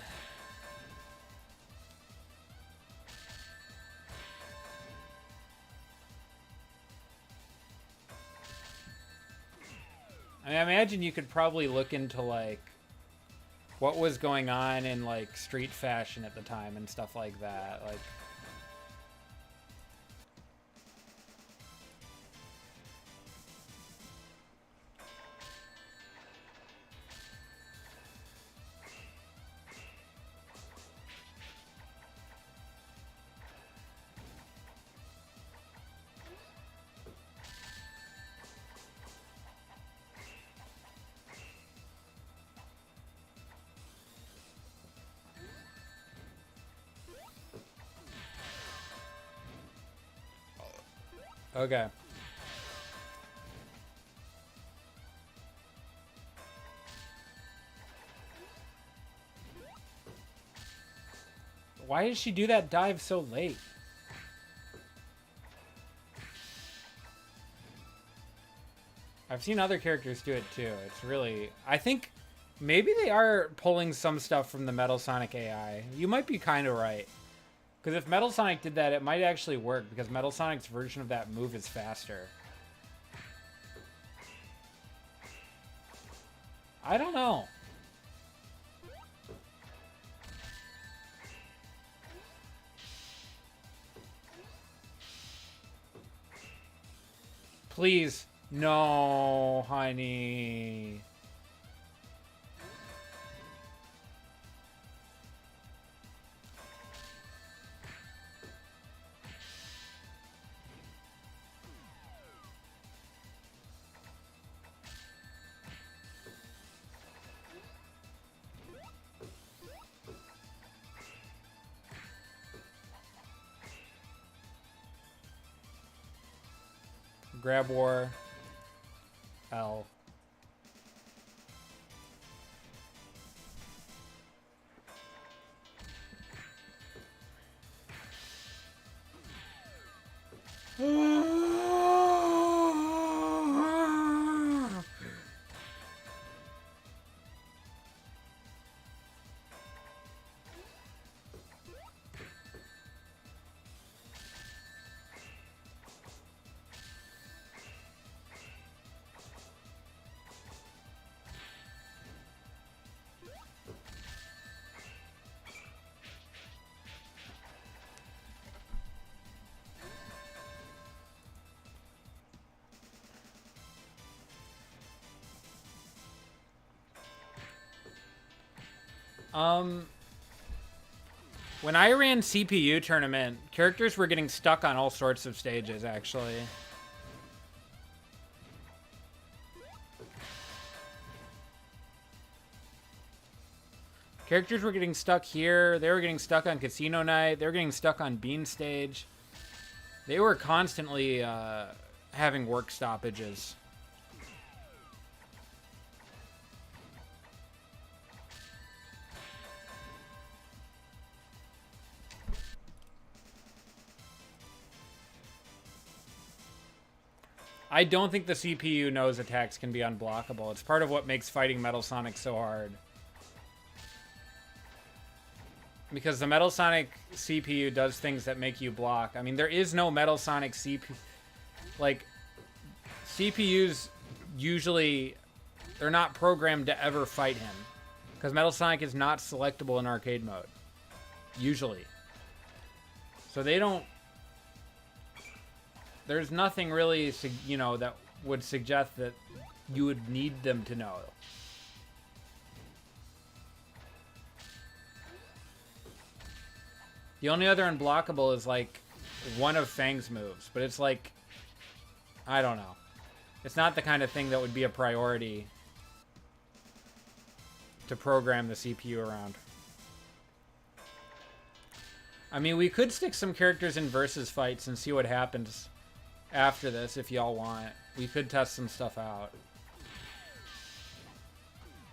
I mean, I imagine you could probably look into, like, what was going on in, like, street fashion at the time and stuff like that. Like, okay. Why did she do that dive so late? I've seen other characters do it too. It's really... I think maybe they are pulling some stuff from the Metal Sonic AI. You might be kind of right. Because if Metal Sonic did that, it might actually work, because Metal Sonic's version of that move is faster. I don't know. Please. No, honey. Grab War. L. When I ran CPU tournament, characters were getting stuck on all sorts of stages, actually. Characters were getting stuck here. They were getting stuck on Casino Night. They were getting stuck on Bean Stage. They were constantly having work stoppages. I don't think the CPU knows attacks can be unblockable. It's part of what makes fighting Metal Sonic so hard. Because the Metal Sonic CPU does things that make you block. I mean, there is no Metal Sonic CPU. Like, CPUs usually, they're not programmed to ever fight him. Because Metal Sonic is not selectable in arcade mode. Usually. So they don't... There's nothing really, you know, that would suggest that you would need them to know. The only other unblockable is, like, one of Fang's moves. But it's like, I don't know. It's not the kind of thing that would be a priority to program the CPU around. I mean, we could stick some characters in versus fights and see what happens after this if y'all want. We could test some stuff out.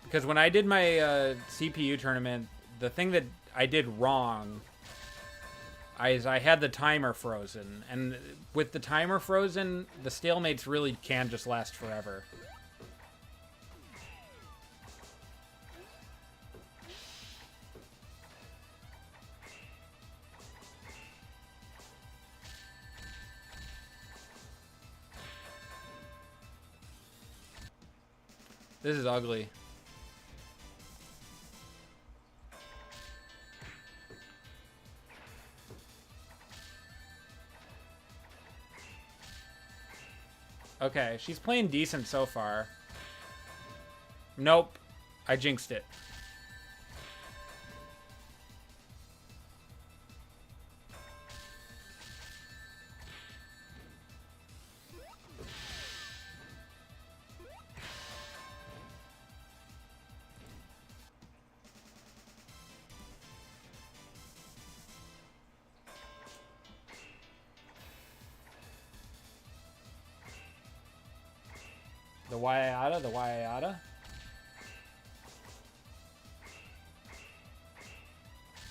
Because when I did my CPU tournament, the thing that I did wrong is I had the timer frozen. And with the timer frozen, the stalemates really can just last forever. This is ugly. Okay, she's playing decent so far. Nope. I jinxed it. The Waiata, the Waiata.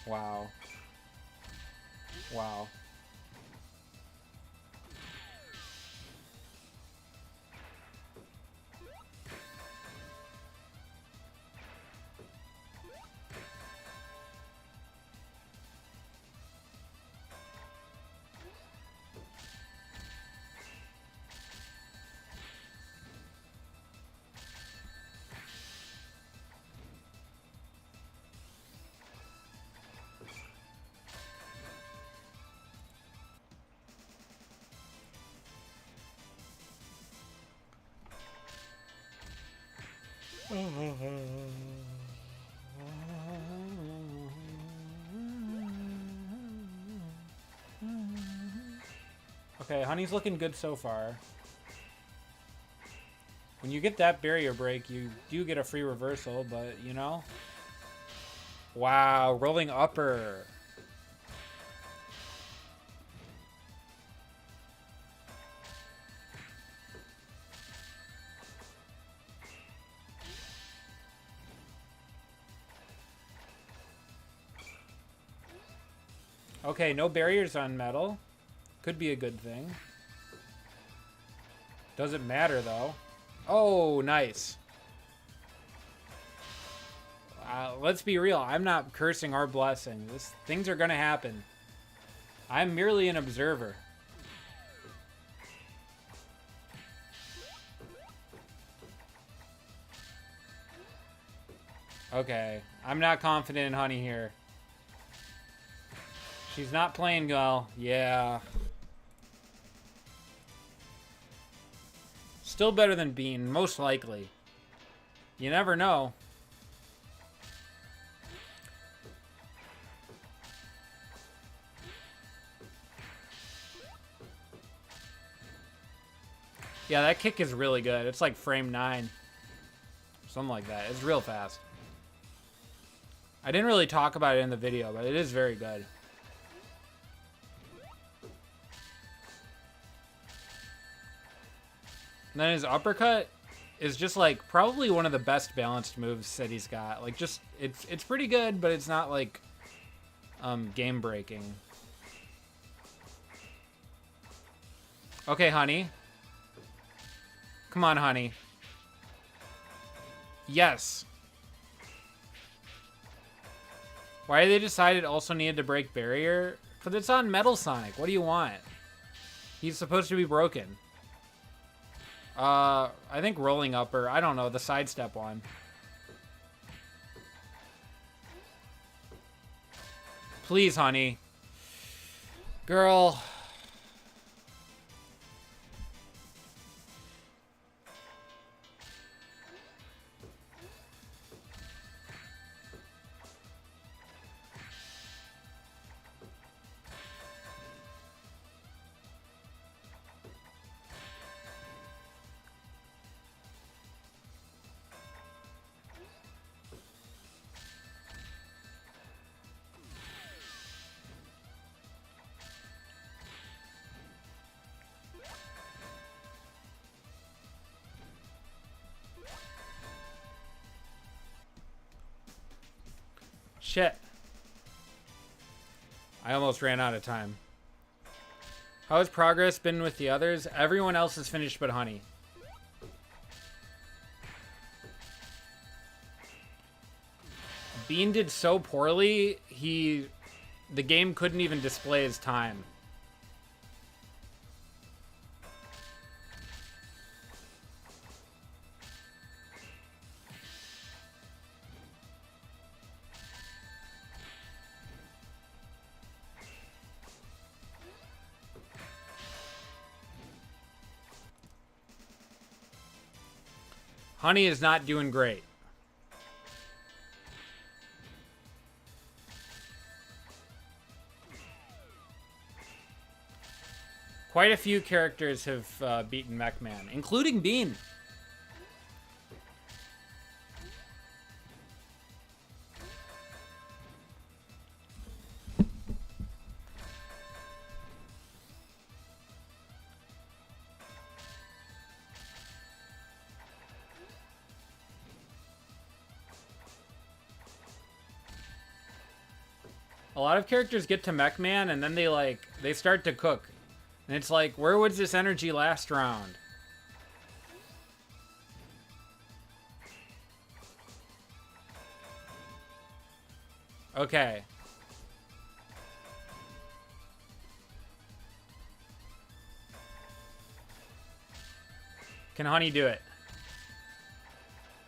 Wow. Wow. Okay, Honey's looking good so far. When you get that barrier break, you do get a free reversal, but, you know. Wow, rolling upper. Okay, no barriers on metal. Could be a good thing. Doesn't matter, though. Oh, nice. Let's be real. I'm not cursing or blessing. Things are going to happen. I'm merely an observer. Okay. I'm not confident in Honey here. She's not playing well. Yeah. Still better than Bean, most likely. You never know. Yeah, that kick is really good. It's like frame 9. Something like that. It's real fast. I didn't really talk about it in the video, but it is very good. And then his uppercut is just like probably one of the best balanced moves that he's got. Like just it's pretty good, but it's not like game breaking. Okay, Honey. Come on, Honey. Yes. Why they decided also needed to break barrier? Because it's on Metal Sonic. What do you want? He's supposed to be broken. I think rolling upper. I don't know. The sidestep one. Please, Honey. Girl. Shit. I almost ran out of time. How has progress been with the others? Everyone else is finished but Honey. Bean did so poorly, the game couldn't even display his time. Honey is not doing great. Quite a few characters have beaten Mech-Man, including Bean. A lot of characters get to Mech-Man and then they start to cook. And it's like, where was this energy last round? Okay. Can Honey do it?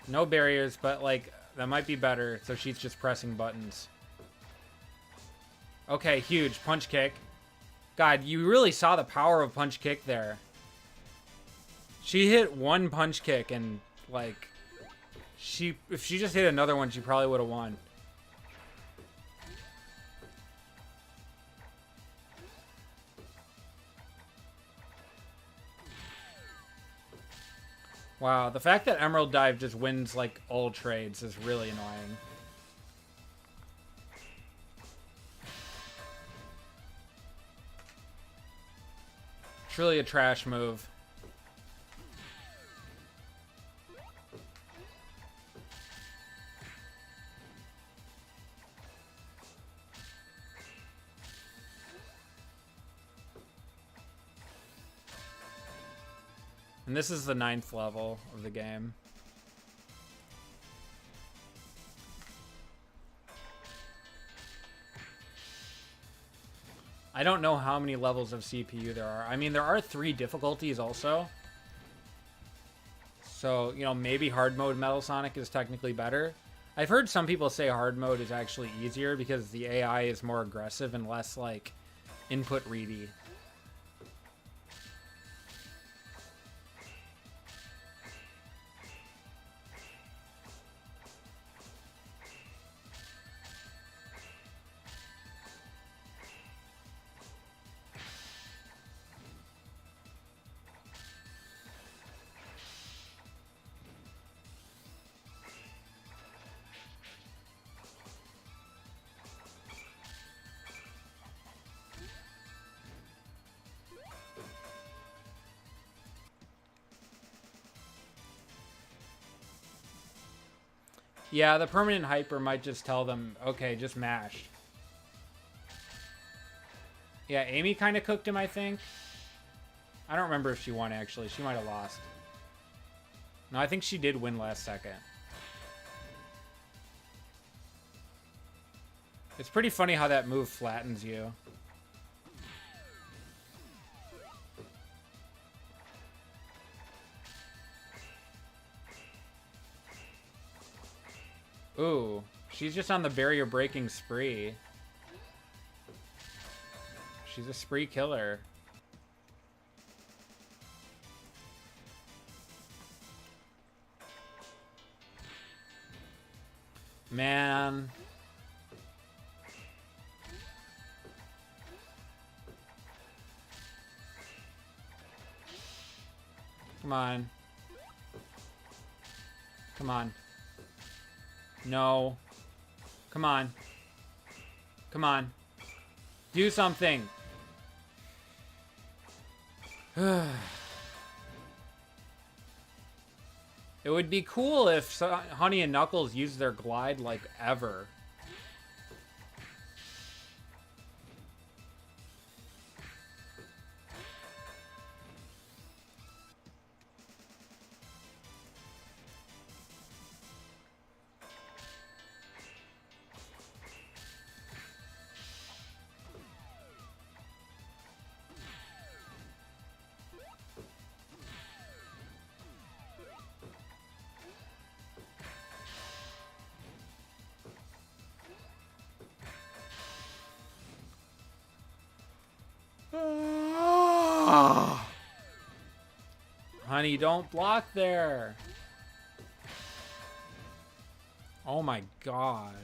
No barriers, but like, that might be better. So she's just pressing buttons. Okay, huge. Punch kick. God, you really saw the power of punch kick there. She hit one punch kick and, like, if she just hit another one, she probably would have won. Wow, the fact that Emerald Dive just wins, like, all trades is really annoying. It's really a trash move. And this is the 9th level of the game. I don't know how many levels of CPU there are. I mean, there are 3 difficulties also. So, you know, maybe hard mode Metal Sonic is technically better. I've heard some people say hard mode is actually easier because the AI is more aggressive and less, like, input ready. Yeah, the permanent hyper might just tell them, okay, just mash. Yeah, Amy kind of cooked him, I think. I don't remember if she won, actually. She might have lost. No, I think she did win last second. It's pretty funny how that move flattens you. Ooh, she's just on the barrier breaking spree. She's a spree killer. Man. Come on. Come on. No. Come on. Come on. Do something. It would be cool if Honey and Knuckles used their glide like ever. Honey, don't block there. Oh my god.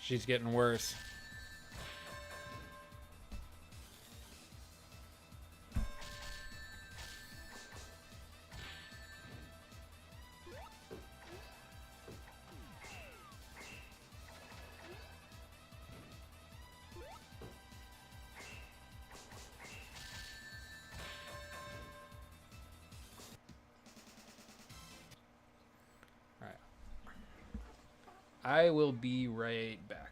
She's getting worse. I will be right back.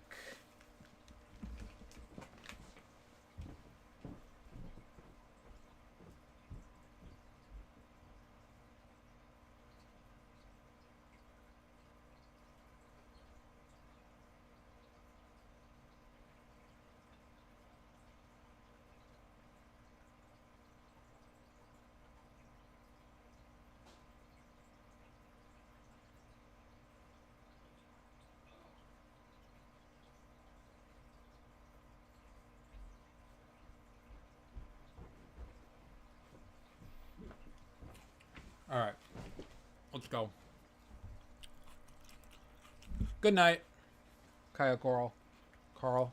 All right, let's go. Good night, Kaya Coral. Carl.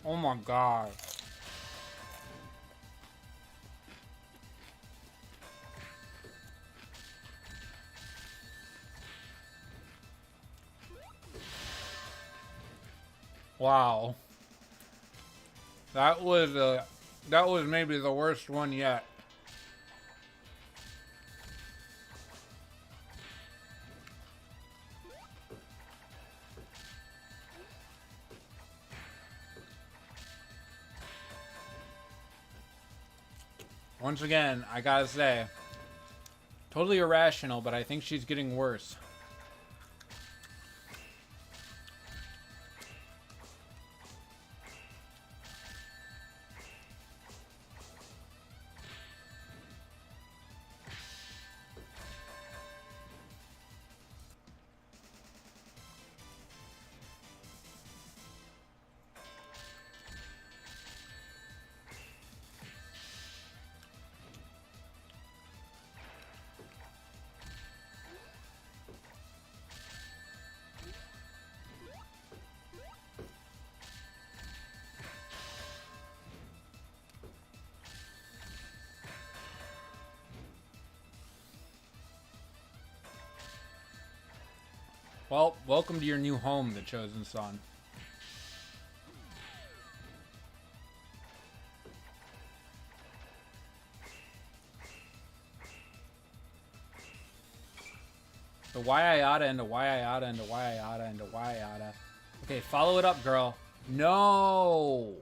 Oh my god.
Wow. That was maybe the worst one yet. Once again, I gotta say, totally irrational, but I think she's getting worse. Well, welcome to your new home, the Chosen Son. The why I oughta and the why I oughta and the why I oughta and the why I oughta. Okay, follow it up, girl. No!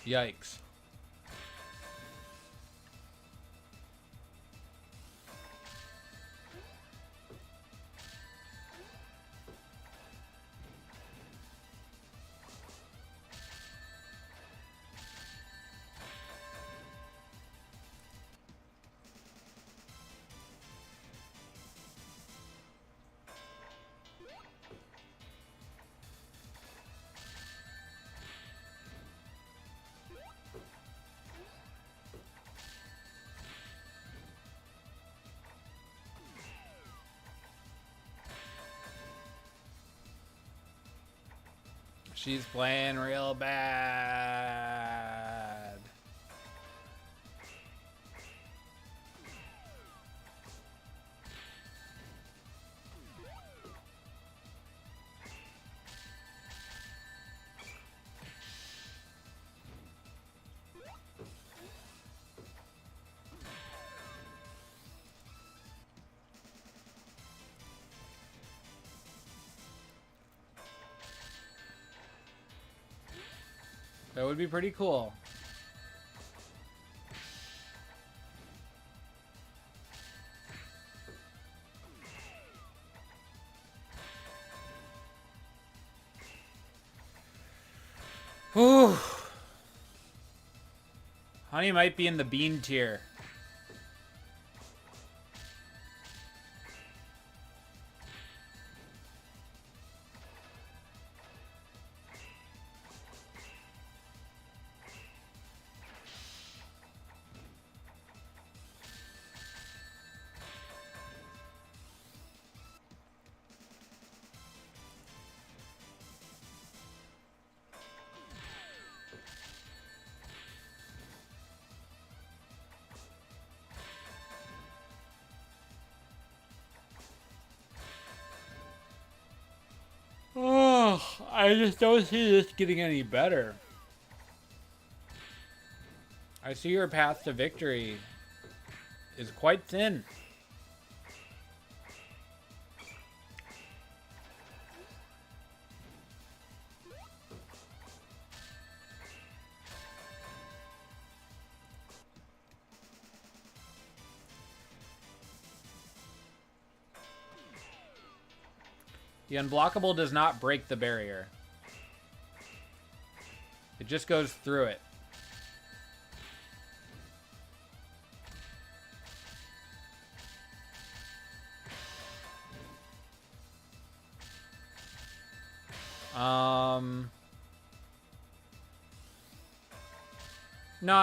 Yikes. She's playing real bad. That would be pretty cool. Whew. Honey might be in the bean tier. Oh, I just don't see this getting any better. I see your path to victory is quite thin. The unblockable does not break the barrier. It just goes through it.
No,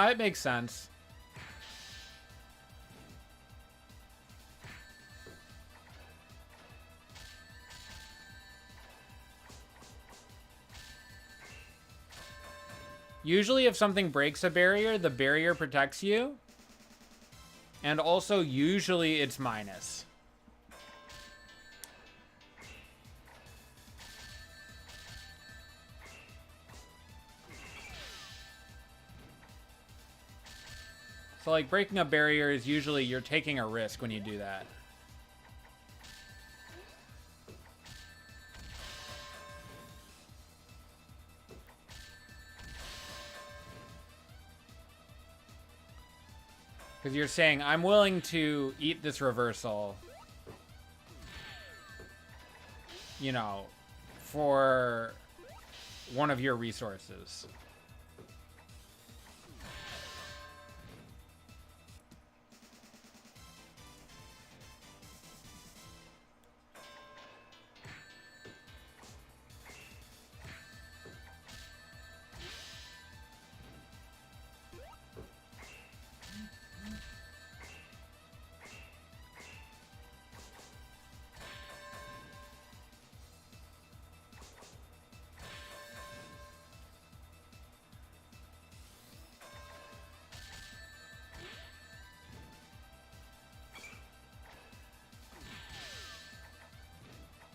it makes sense. Usually if something breaks a barrier, the barrier protects you. And also, usually it's minus. So, like, breaking a barrier is usually you're taking a risk when you do that. Because you're saying, I'm willing to eat this reversal, you know, for one of your resources.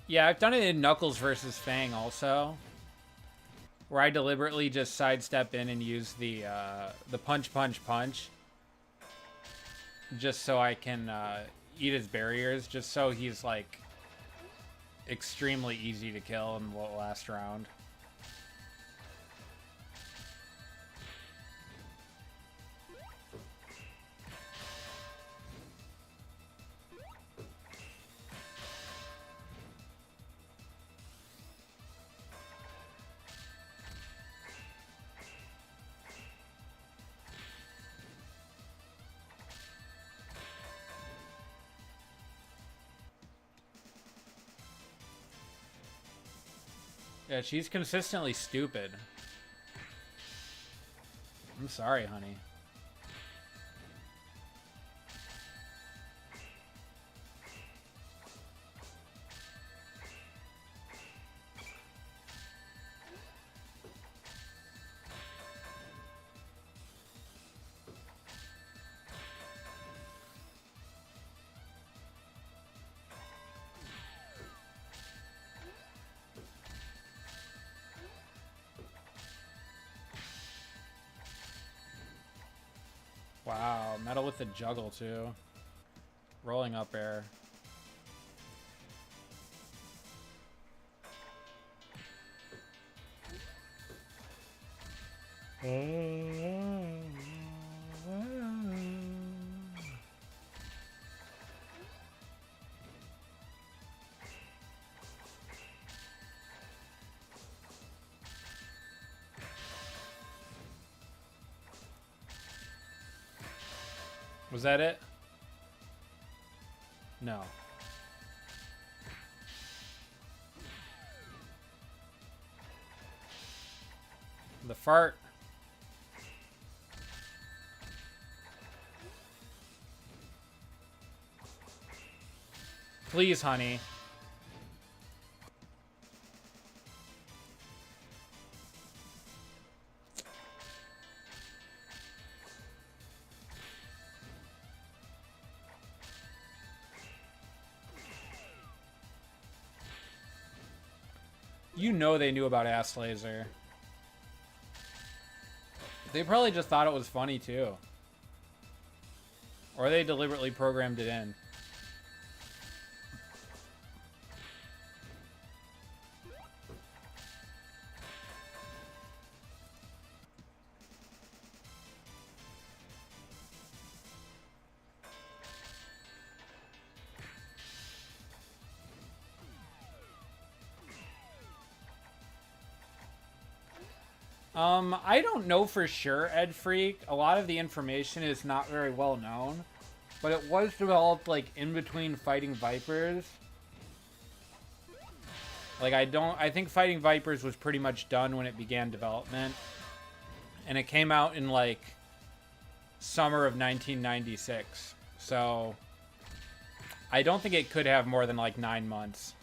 Yeah, I've done it in Knuckles versus Fang also, where I deliberately just sidestep in and use the punch, punch, punch, just so I can eat his barriers, just so he's like extremely easy to kill in the last round. Yeah, she's consistently stupid. I'm sorry, honey. Wow, metal with the juggle too. Rolling up air. Was that it? No. The fart. Please, honey. You know they knew about Ass Laser. They probably just thought it was funny too. Or they deliberately programmed it in. I don't know for sure, Ed Freak. A lot of the information is not very well known, but it was developed like in between fighting Vipers. Like, I think Fighting Vipers was pretty much done when it began development. And it came out in, like, summer of 1996. So, I don't think it could have more than, like, 9 months.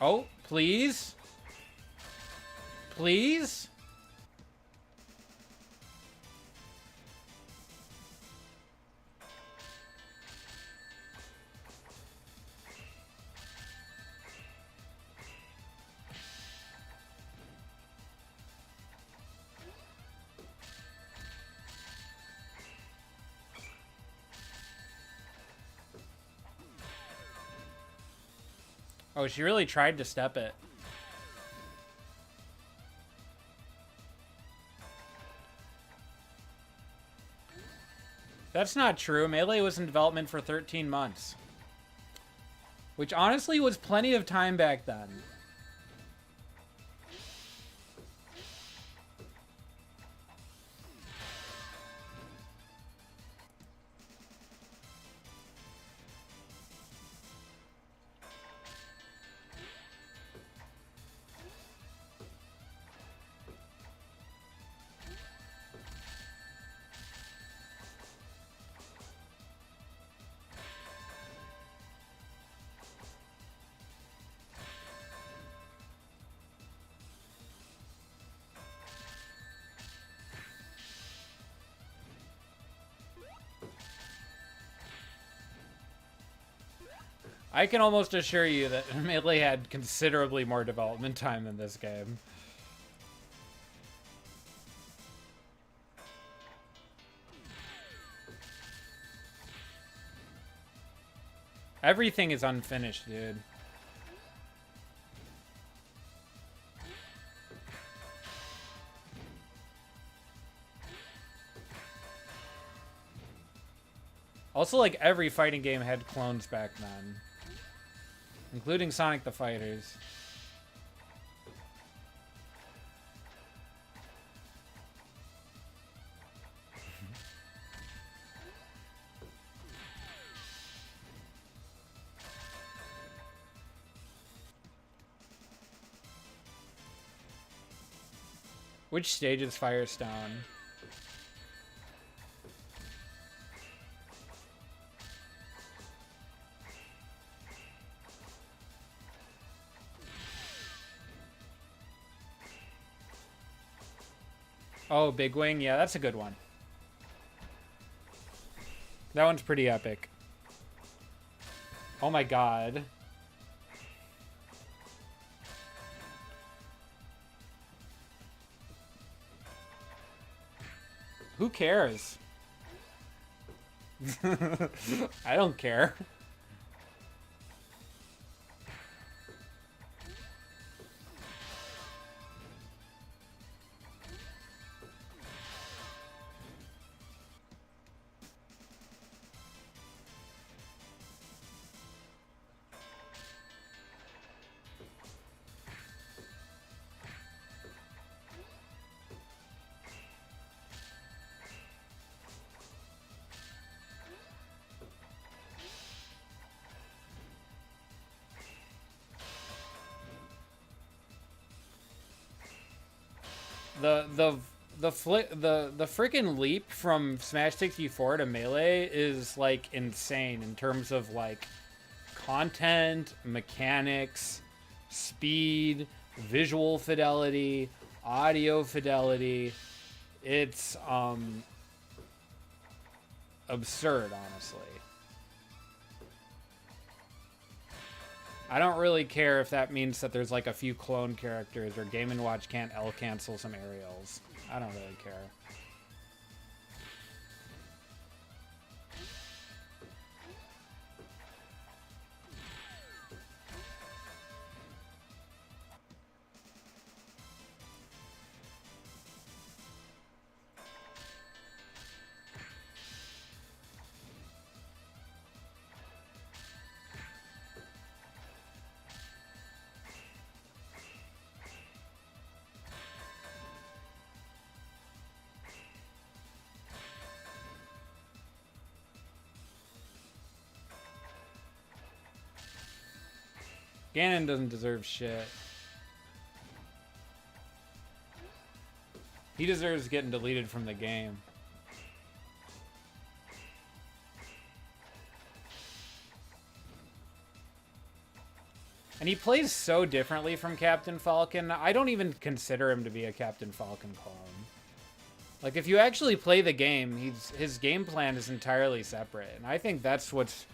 Oh, please? Please? Oh, she really tried to step it. That's not true. Melee was in development for 13 months. Which honestly was plenty of time back then. I can almost assure you that Melee had considerably more development time than this game. Everything is unfinished, dude. Also, like, every fighting game had clones back then. Including Sonic the Fighters. Which stage is Firestone? Oh, Big Wing? Yeah, that's a good one. That one's pretty epic. Oh my god. Who cares? I don't care. The freaking leap from Smash 64 to Melee is like insane in terms of like content, mechanics, speed, visual fidelity, audio fidelity. It's absurd, honestly. I don't really care if that means that there's like a few clone characters or Game & Watch can't L-cancel some aerials. I don't really care. Ganon doesn't deserve shit. He deserves getting deleted from the game. And he plays so differently from Captain Falcon. I don't even consider him to be a Captain Falcon clone. Like, if you actually play the game, his game plan is entirely separate. And I think that's what's...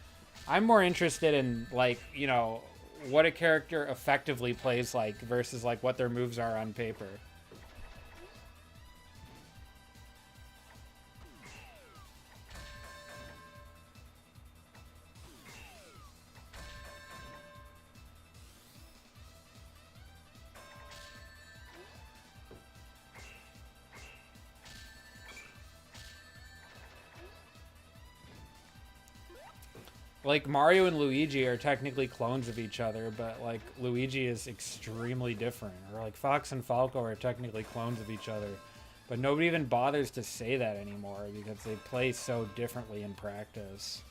I'm more interested in, like, you know, what a character effectively plays like versus, like, what their moves are on paper. Like, Mario and Luigi are technically clones of each other, but, like, Luigi is extremely different. Or, like, Fox and Falco are technically clones of each other. But nobody even bothers to say that anymore because they play so differently in practice.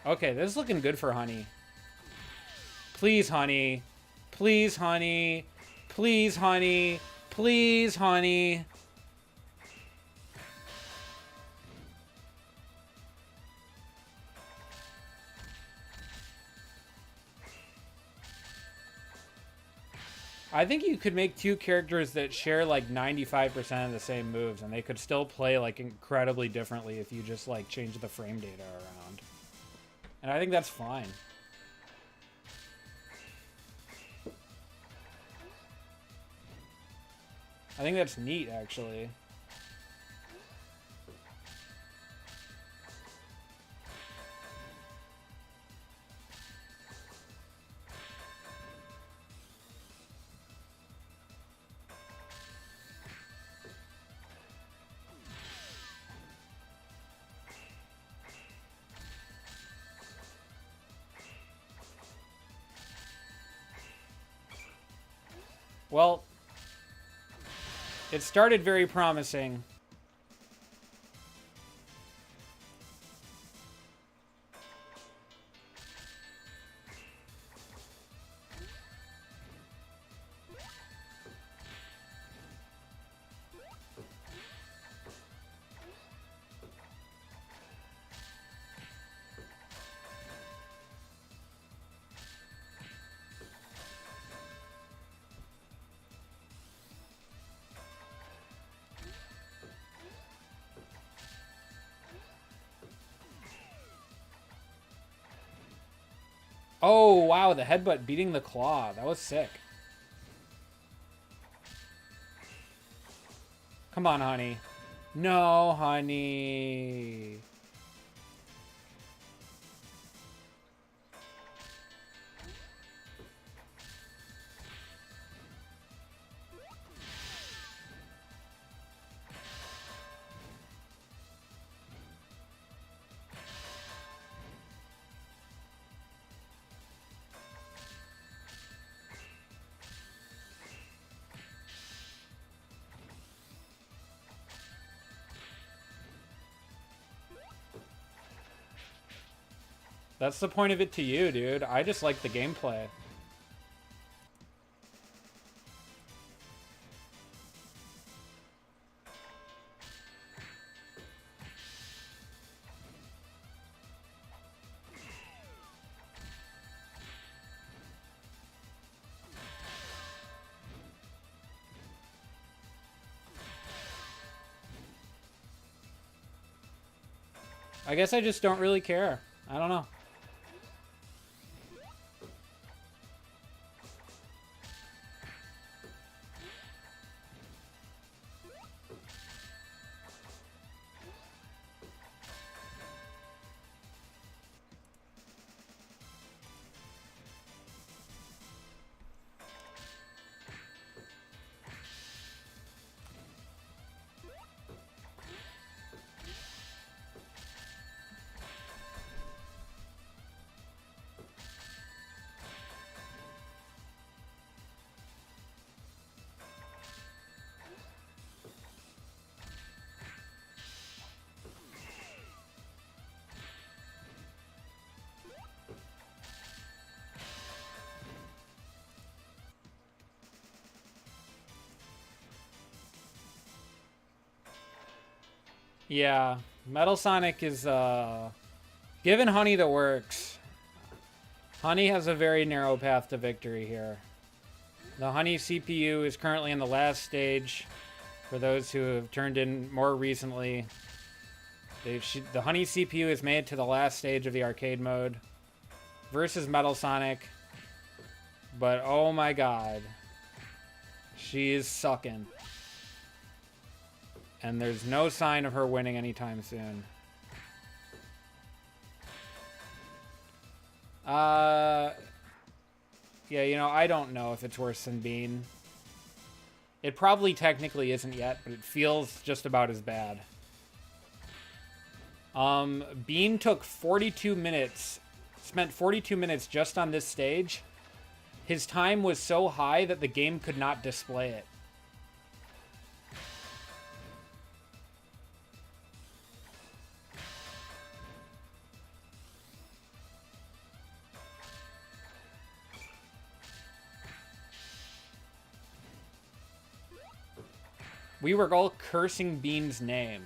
Okay, this is looking good for Honey. Please, Honey. Please, Honey. Please, Honey. Please, Honey. I think you could make two characters that share like 95% of the same moves, and they could still play like incredibly differently if you just like change the frame data around. And I think that's fine. I think that's neat, actually. Well, it started very promising. Oh, wow, the headbutt beating the claw. That was sick. Come on, Honey. No, Honey. That's the point of it to you, dude. I just like the gameplay. I guess I just don't really care. I don't know. Yeah, Metal Sonic is given Honey the works. Honey has a very narrow path to victory here. The Honey CPU is currently in the last stage. For those who have turned in more recently, the Honey CPU has made it to the last stage of the arcade mode versus Metal Sonic. But oh my god, she is sucking. And there's no sign of her winning anytime soon. Yeah, you know, I don't know if it's worse than Bean. It probably technically isn't yet, but it feels just about as bad. Bean took 42 minutes, spent 42 minutes just on this stage. His time was so high that the game could not display it. We were all cursing Bean's name.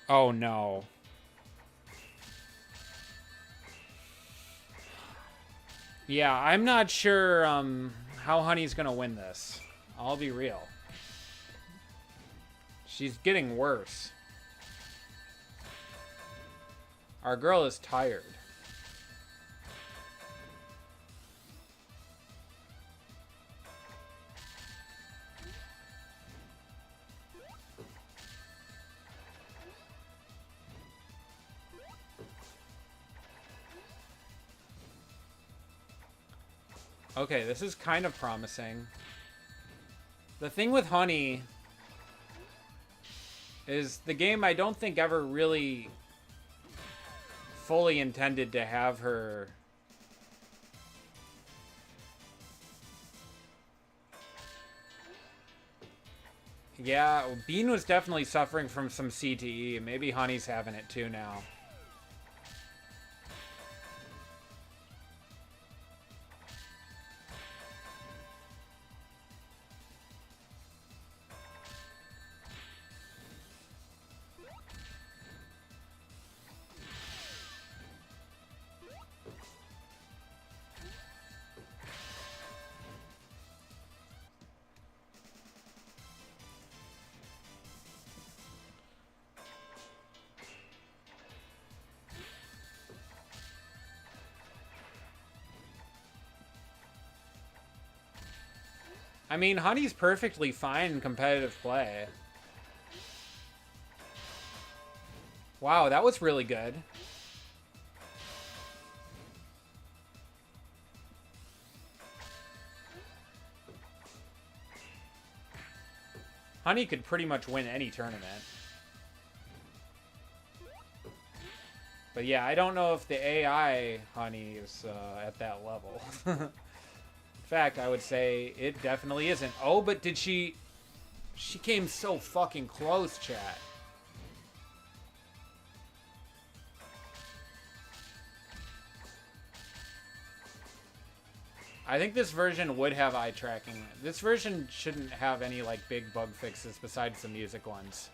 Oh no. Yeah, I'm not sure how Honey's gonna win this. I'll be real. She's getting worse. Our girl is tired. Okay, this is kind of promising. The thing with Honey is the game I don't think ever really fully intended to have her yeah, Bean was definitely suffering from some CTE. Maybe Honey's having it too now. I mean, Honey's perfectly fine in competitive play. Wow, that was really good. Honey could pretty much win any tournament. But yeah, I don't know if the AI Honey is at that level. In fact, I would say it definitely isn't. Oh, but did she... She came so fucking close, chat. I think this version would have eye tracking. This version shouldn't have any, like, big bug fixes besides the music ones.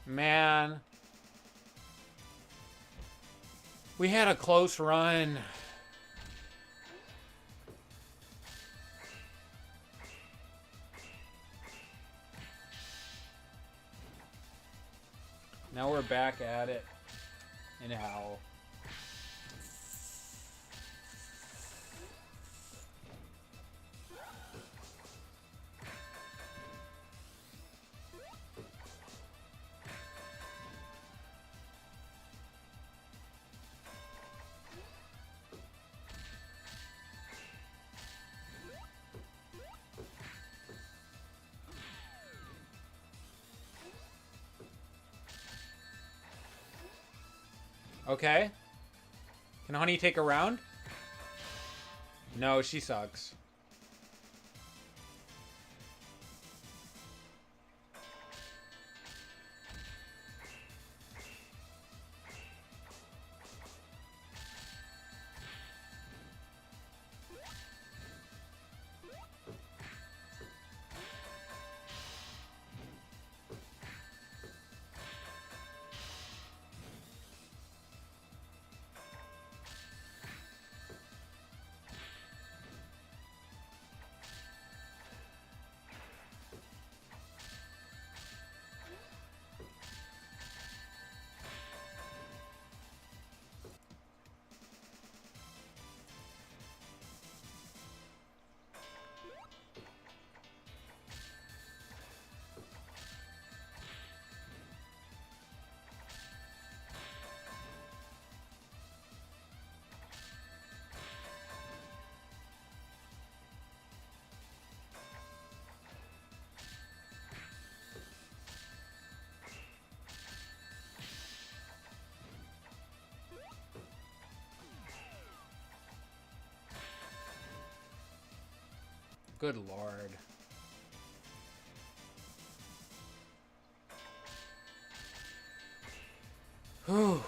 Man. We had a close run. Now we're back at it. in hell. Okay. Can Honey take a round? No, she sucks. Good lord. Whew.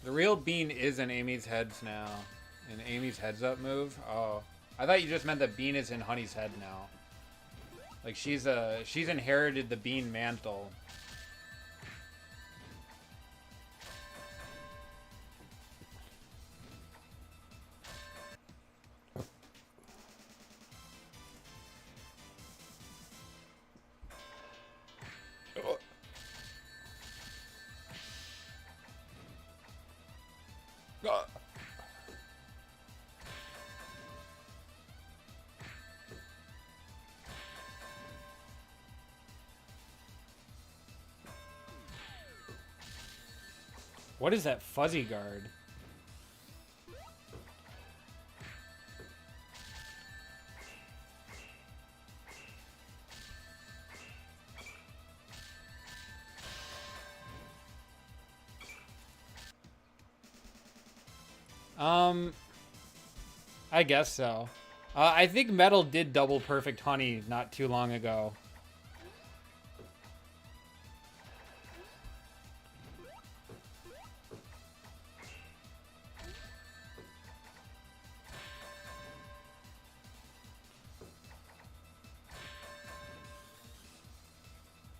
The real Bean is in Amy's heads now. In Amy's heads up move? Oh. I thought you just meant that Bean is in Honey's head now. Like she's inherited the Bean mantle. What is that fuzzy guard? I guess so. I think Metal did double perfect Honey not too long ago.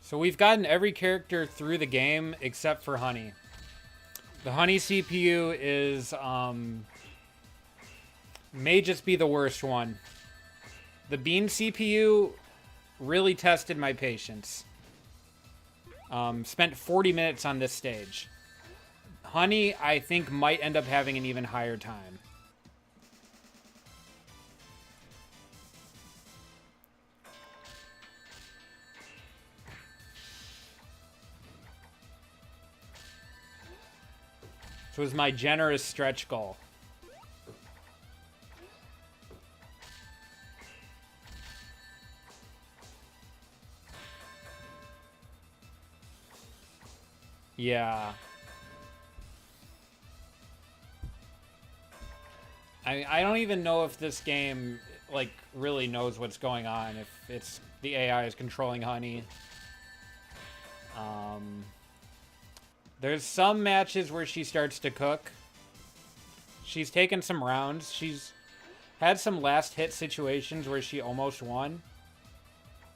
So we've gotten every character through the game except for Honey. The Honey CPU is, may just be the worst one. The Bean CPU really tested my patience. Spent 40 minutes on this stage. Honey, I think, might end up having an even higher time. So it was my generous stretch goal. Yeah. I don't even know if this game, like, really knows what's going on. If it's the AI is controlling Honey. There's some matches where she starts to cook. She's taken some rounds. She's had some last hit situations where she almost won.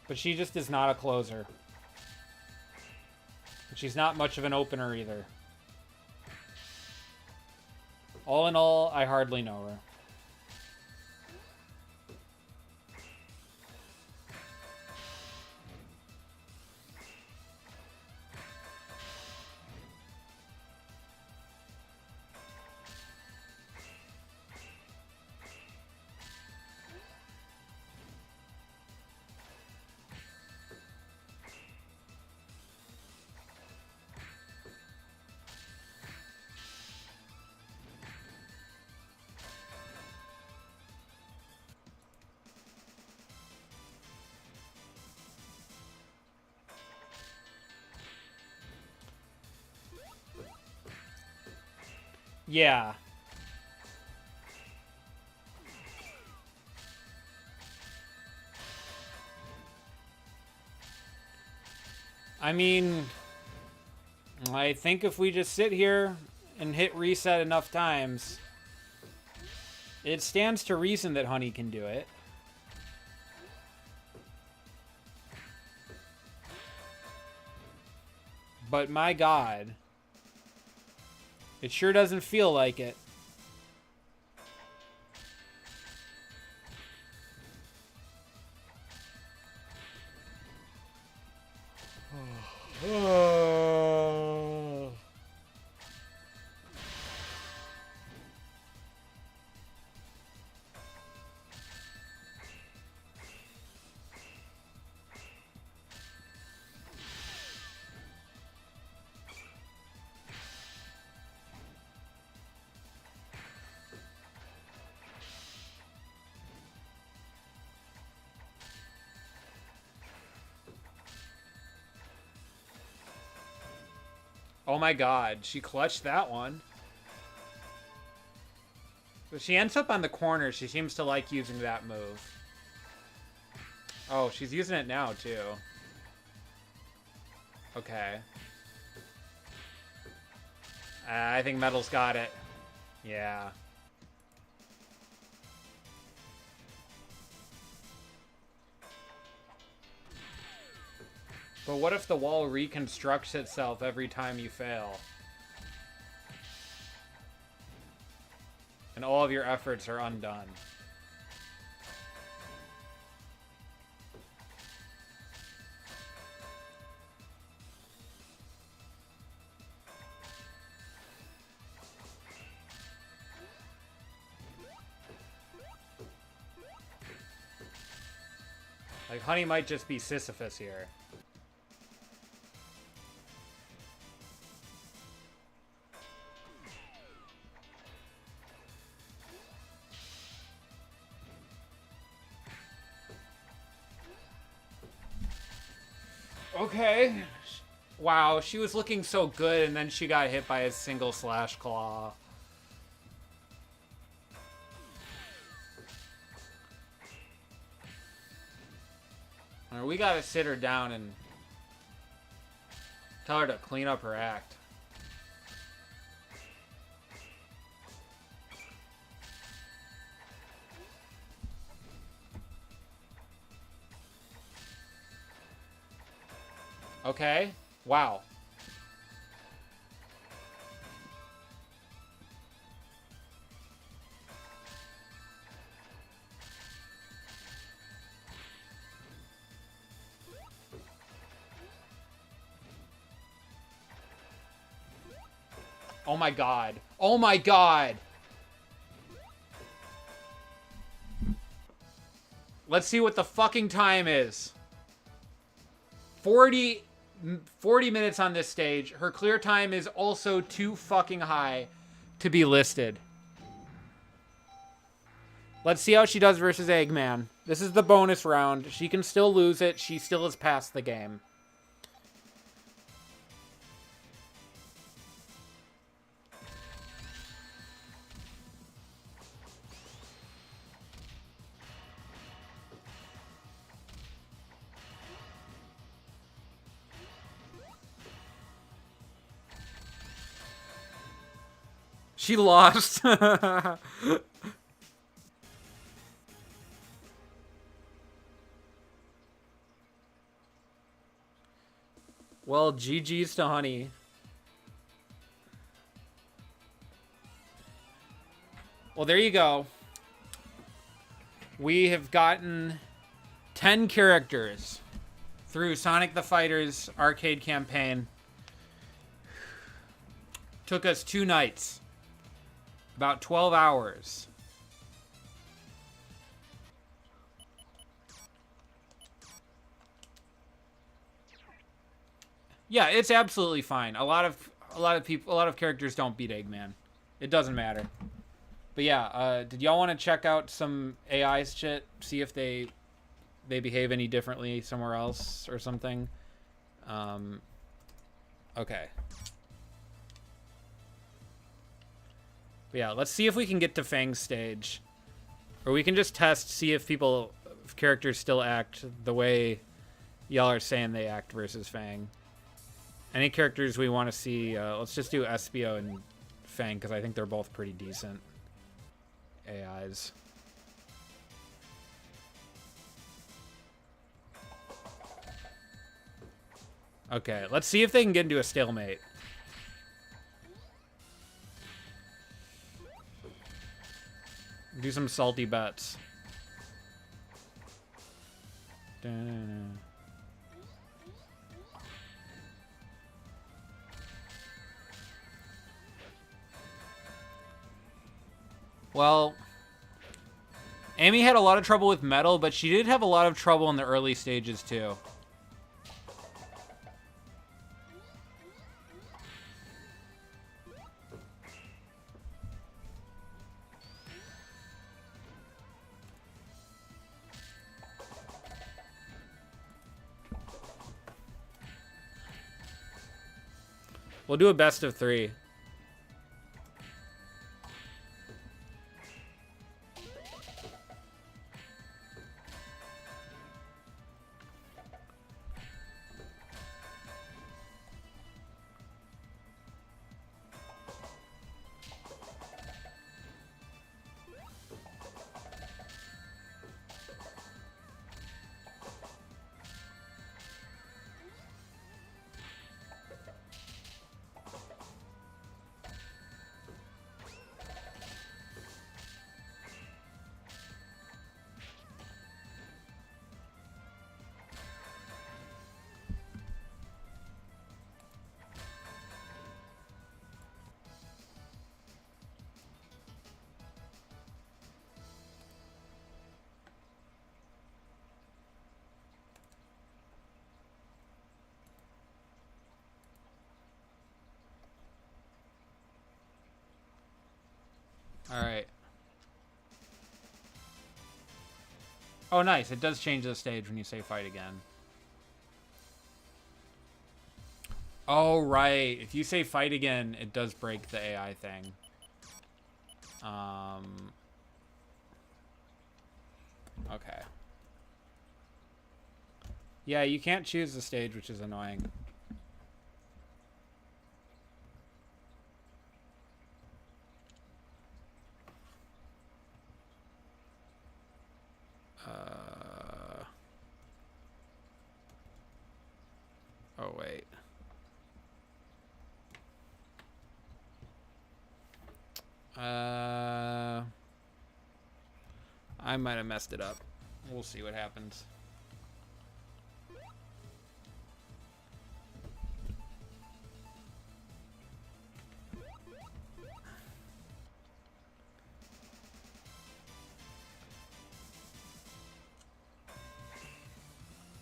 But she just is not a closer. She's not much of an opener either. All in all, I hardly know her. Yeah. I mean, I think if we just sit here and hit reset enough times, it stands to reason that Honey can do it. But my God, it sure doesn't feel like it. Oh my God, she clutched that one. But she ends up on the corner. She seems to like using that move. Oh, she's using it now, too. Okay. I think Metal's got it. Yeah. But what if the wall reconstructs itself every time you fail? And all of your efforts are undone. Like, Honey might just be Sisyphus here. Okay. Wow, she was looking so good, and then she got hit by a single slash claw. Alright, we gotta sit her down and tell her to clean up her act. Okay. Wow. Oh my God. Oh my God. Let's see what the fucking time is. 40 minutes on this stage. Her clear time is also too fucking high to be listed. Let's see how she does versus Eggman. This is the bonus round. She can still lose it. She still has passed the game. She lost. Well, GG's to Honey. Well, there you go. We have gotten 10 characters through Sonic the Fighter's arcade campaign. Took us 2 nights. About 12 hours. Yeah, it's absolutely fine. A lot of characters don't beat Eggman. It doesn't matter. But yeah, did y'all want to check out some AI shit? See if they behave any differently somewhere else or something? Okay. But yeah, let's see if we can get to Fang's stage. Or we can just test, see if characters still act the way y'all are saying they act versus Fang. Any characters we want to see, let's just do Espio and Fang, because I think they're both pretty decent AIs. Okay, let's see if they can get into a stalemate. Do some salty bets. Da-na-na. Well, Amy had a lot of trouble with metal, but she did have a lot of trouble in the early stages too. We'll do a best of 3. All right. Oh, nice. It does change the stage when you say fight again. Oh, right. If you say fight again, it does break the AI thing. Okay. Yeah, you can't choose the stage, which is annoying. Oh, wait. I might have messed it up. We'll see what happens.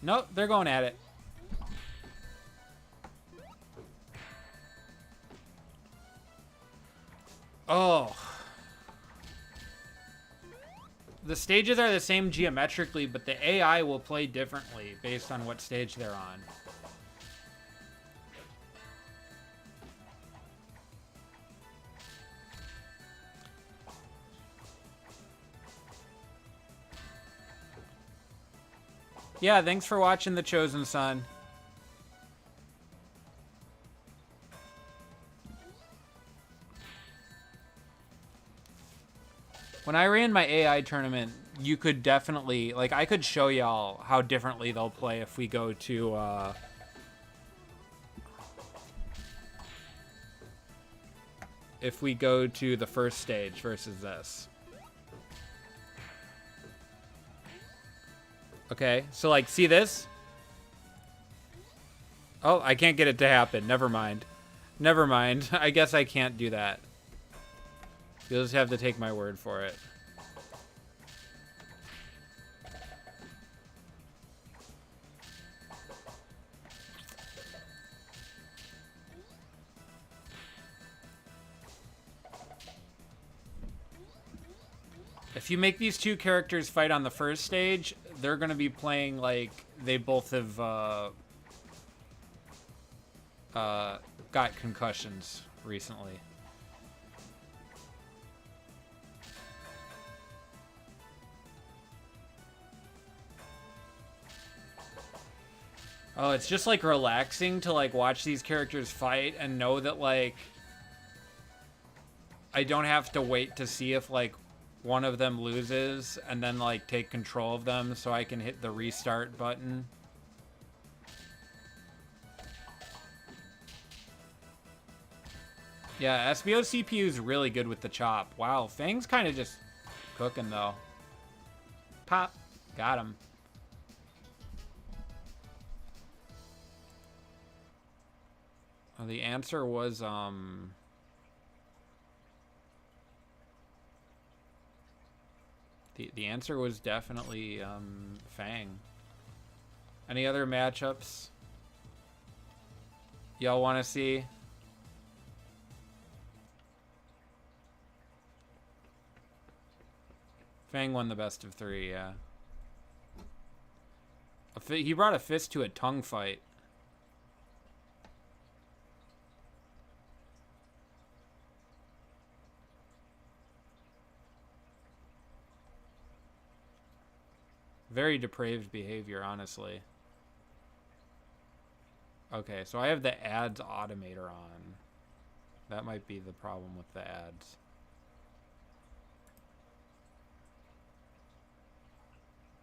Nope, they're going at it. Oh. The stages are the same geometrically, but the AI will play differently based on what stage they're on. Yeah, thanks for watching The Chosen Son. When I ran my AI tournament, you could definitely, like, I could show y'all how differently they'll play if we go to, if we go to the first stage versus this. Okay, so like, see this? Oh, I can't get it to happen. Never mind. Never mind. I guess I can't do that. You'll just have to take my word for it. If you make these two characters fight on the first stage, they're going to be playing like they both have got concussions recently. Oh, it's just like relaxing to like watch these characters fight and know that like I don't have to wait to see if like one of them loses and then like take control of them so I can hit the restart button. Yeah, SBO CPU is really good with the chop. Wow, Fang's kind of just cooking though. Pop. Got him. Oh, the answer was The answer was definitely Fang. Any other matchups y'all want to see? Fang won the best of 3, yeah. He brought a fist to a tongue fight. Very depraved behavior, honestly. Okay, so I have the ads automator on. That might be the problem with the ads.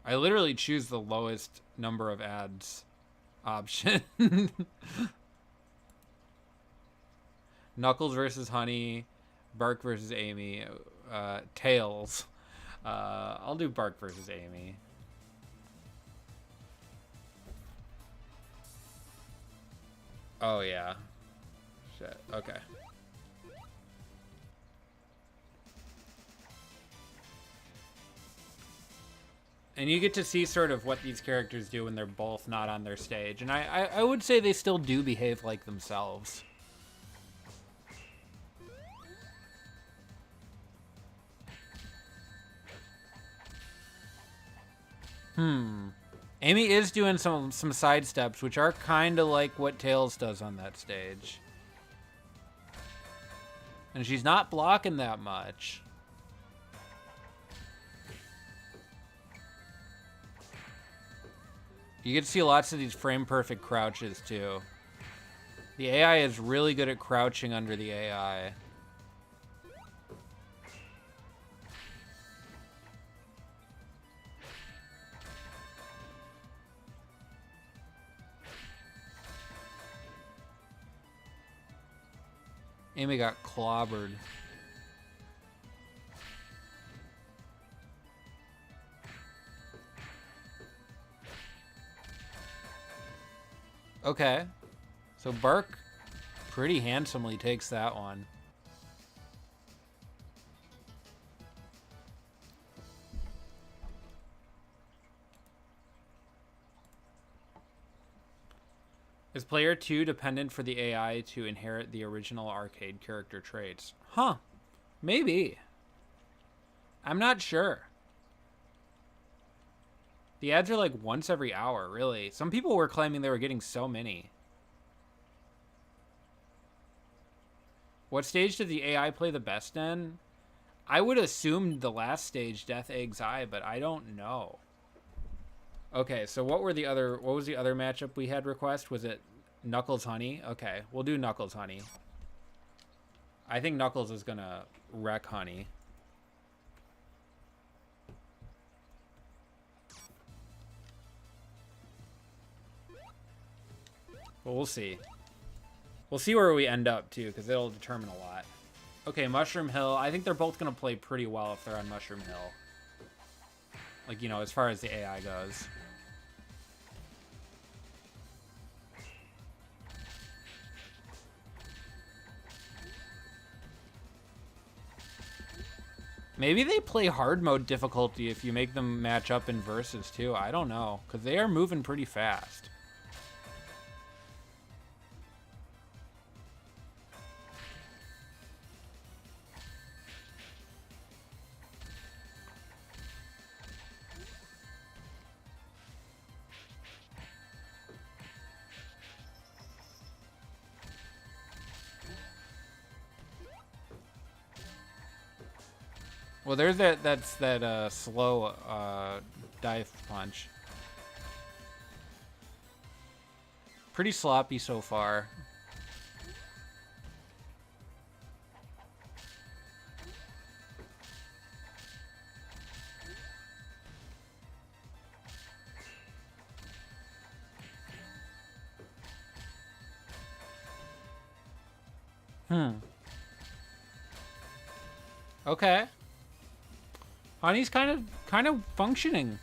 I literally choose the lowest number of ads option. Knuckles versus Honey, Bark versus Amy, Tails. I'll do Bark versus Amy. Oh, yeah. Shit. Okay. And you get to see sort of what these characters do when they're both not on their stage. And I would say they still do behave like themselves. Amy is doing some side steps, which are kind of like what Tails does on that stage. And she's not blocking that much. You get to see lots of these frame-perfect crouches, too. The AI is really good at crouching under the AI. Amy got clobbered. Okay. So Bark pretty handsomely takes that one. Is player 2 dependent for the AI to inherit the original arcade character traits? Huh. Maybe. I'm not sure. The ads are like once every hour, really. Some people were claiming they were getting so many. What stage did the AI play the best in? I would assume the last stage, Death Egg's Eye, but I don't know. Okay, so what was the other matchup we had request? Was it Knuckles Honey? Okay, we'll do Knuckles Honey. I think Knuckles is gonna wreck Honey. But we'll see. We'll see where we end up, too, because it'll determine a lot. Okay, Mushroom Hill. I think they're both going to play pretty well if they're on Mushroom Hill. Like, you know, as far as the AI goes. Maybe they play hard mode difficulty if you make them match up in versus too. I don't know, because they are moving pretty fast. Well, there's that slow dive punch. Pretty sloppy so far. Okay. Honey's kind of functioning.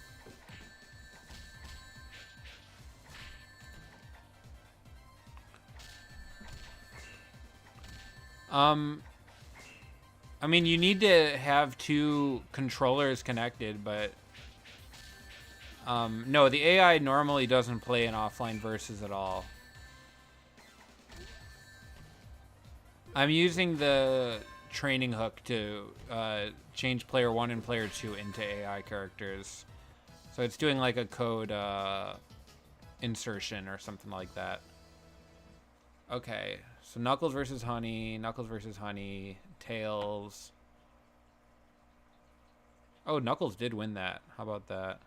I mean, you need to have two controllers connected, but no, the AI normally doesn't play in offline versus at all. I'm using the training hook to change player 1 and player 2 into AI characters. So it's doing like a code insertion or something like that. Okay, so Knuckles versus Honey, Tails. Oh, Knuckles did win that. How about that?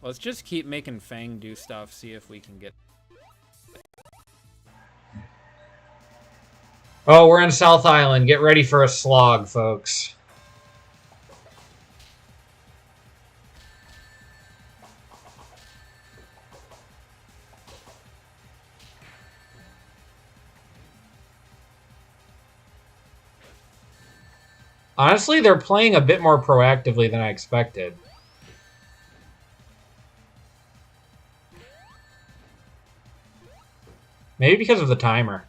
Let's just keep making Fang do stuff, see if we can get...
Oh, we're in South Island. Get ready for a slog, folks. Honestly, they're playing a bit more proactively than I expected. Maybe because of the timer.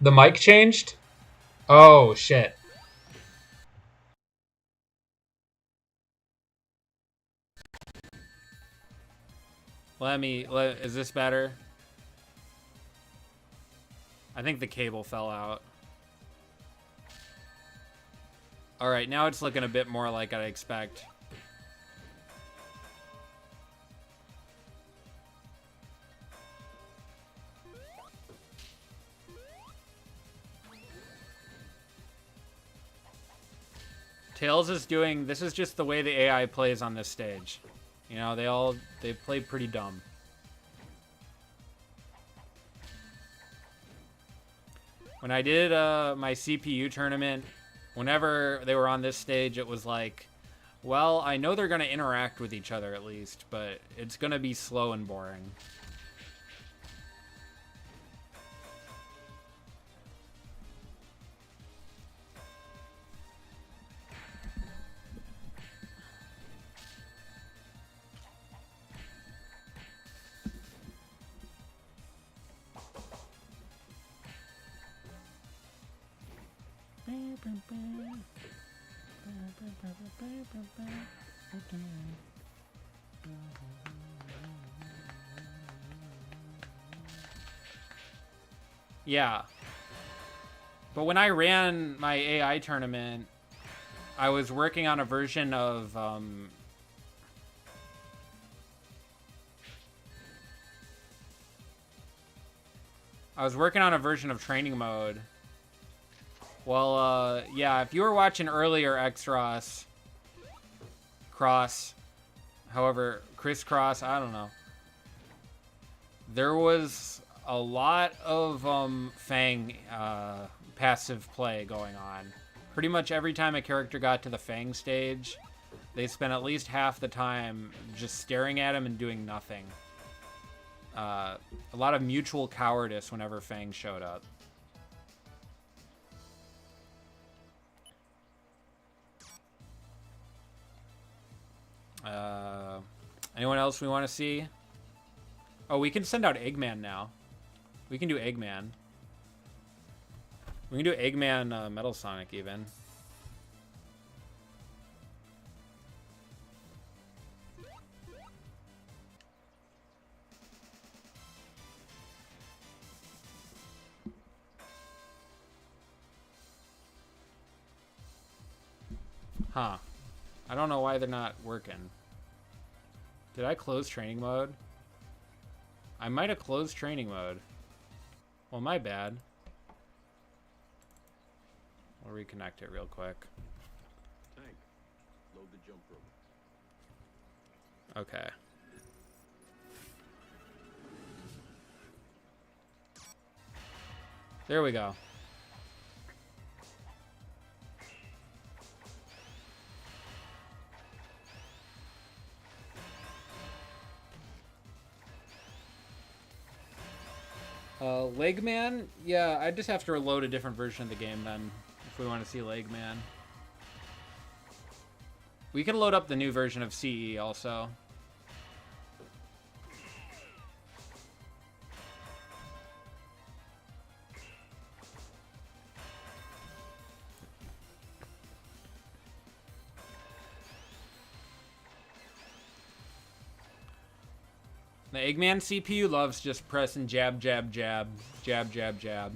The mic changed? Oh, shit.
Is this better? I think the cable fell out. Alright, now it's looking a bit more like I'd expect. Tails is doing... This is just the way the AI plays on this stage. You know, they play pretty dumb. When I did my CPU tournament, whenever they were on this stage, it was like, well, I know they're going to interact with each other at least, but it's going to be slow and boring. Yeah. But when I ran my AI tournament, I was working on a version of training mode Well, yeah, if you were watching earlier X-Ross, Cross, however, Crisscross, I don't know. There was a lot of Fang passive play going on. Pretty much every time a character got to the Fang stage, they spent at least half the time just staring at him and doing nothing. A lot of mutual cowardice whenever Fang showed up. Anyone else we want to see? Oh, we can send out Eggman now. We can do Eggman. We can do Eggman Metal Sonic even. Huh. I don't know why they're not working. Did I close training mode? I might have closed training mode. Well, my bad. We'll reconnect it real quick.
Tank, load the jump room.
Okay. There we go. Legman? Yeah, I just have to reload a different version of the game then, if we want to see Legman. We can load up the new version of CE also. The Eggman CPU loves just pressing jab, jab, jab, jab, jab, jab.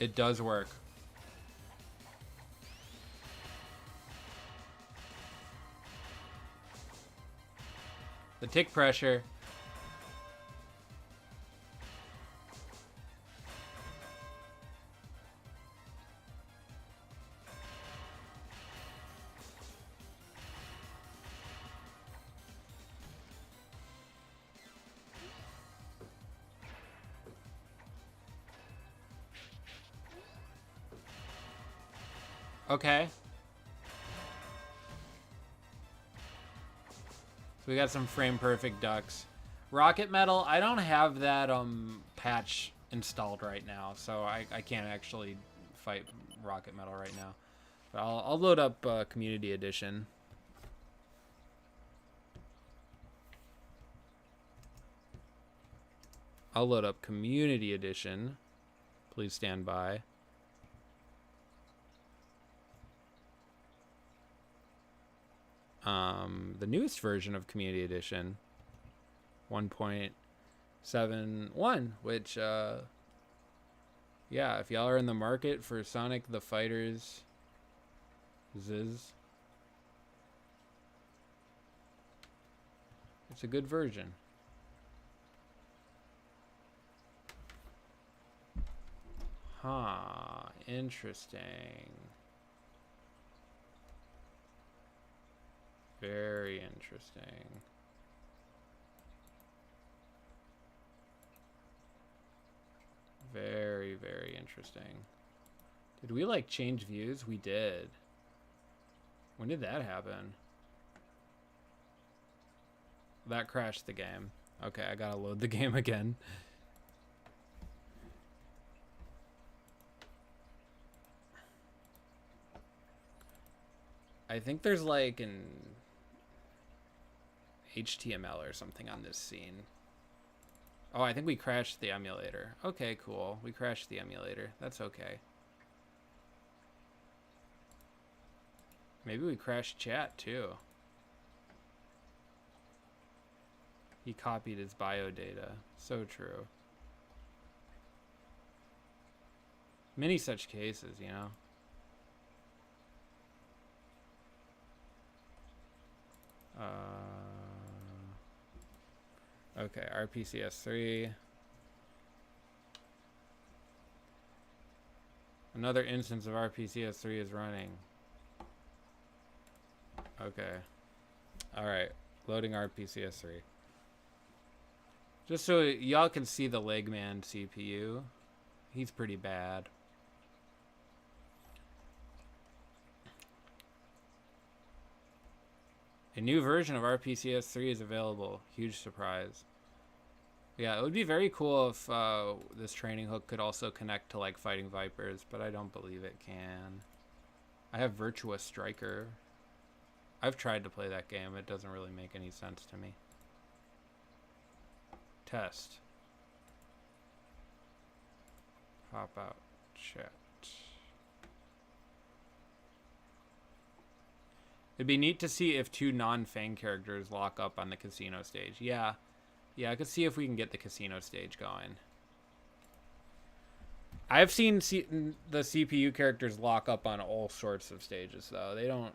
It does work. The tick pressure. Okay. So we got some frame perfect ducks. Rocket Metal, I don't have that patch installed right now, so I can't actually fight Rocket Metal right now. But I'll load up Community Edition. I'll load up Community Edition. Please stand by. The newest version of Community Edition, 1.71, which, yeah, if y'all are in the market for Sonic the Fighters Ziz, it's a good version. Huh, interesting. Very interesting. Very, very interesting. Did we like change views? We did. When did that happen? That crashed the game. Okay, I gotta load the game again. I think there's like an HTML or something on this scene. Oh, I think we crashed the emulator. Okay, cool. We crashed the emulator. That's okay. Maybe we crashed chat too. He copied his bio data. So true. Many such cases, you know. Okay, RPCS3. Another instance of RPCS3 is running. Okay. Alright, loading RPCS3. Just so y'all can see the Legman CPU. He's pretty bad. A new version of RPCS3 is available. Huge surprise. Yeah, it would be very cool if this training hook could also connect to like Fighting Vipers, but I don't believe it can. I have Virtua Striker. I've tried to play that game. It doesn't really make any sense to me. Test. Pop out. Chat. It'd be neat to see if two non-Fang characters lock up on the casino stage. Yeah. Yeah, I could see if we can get the casino stage going. I've seen the CPU characters lock up on all sorts of stages, though. They don't...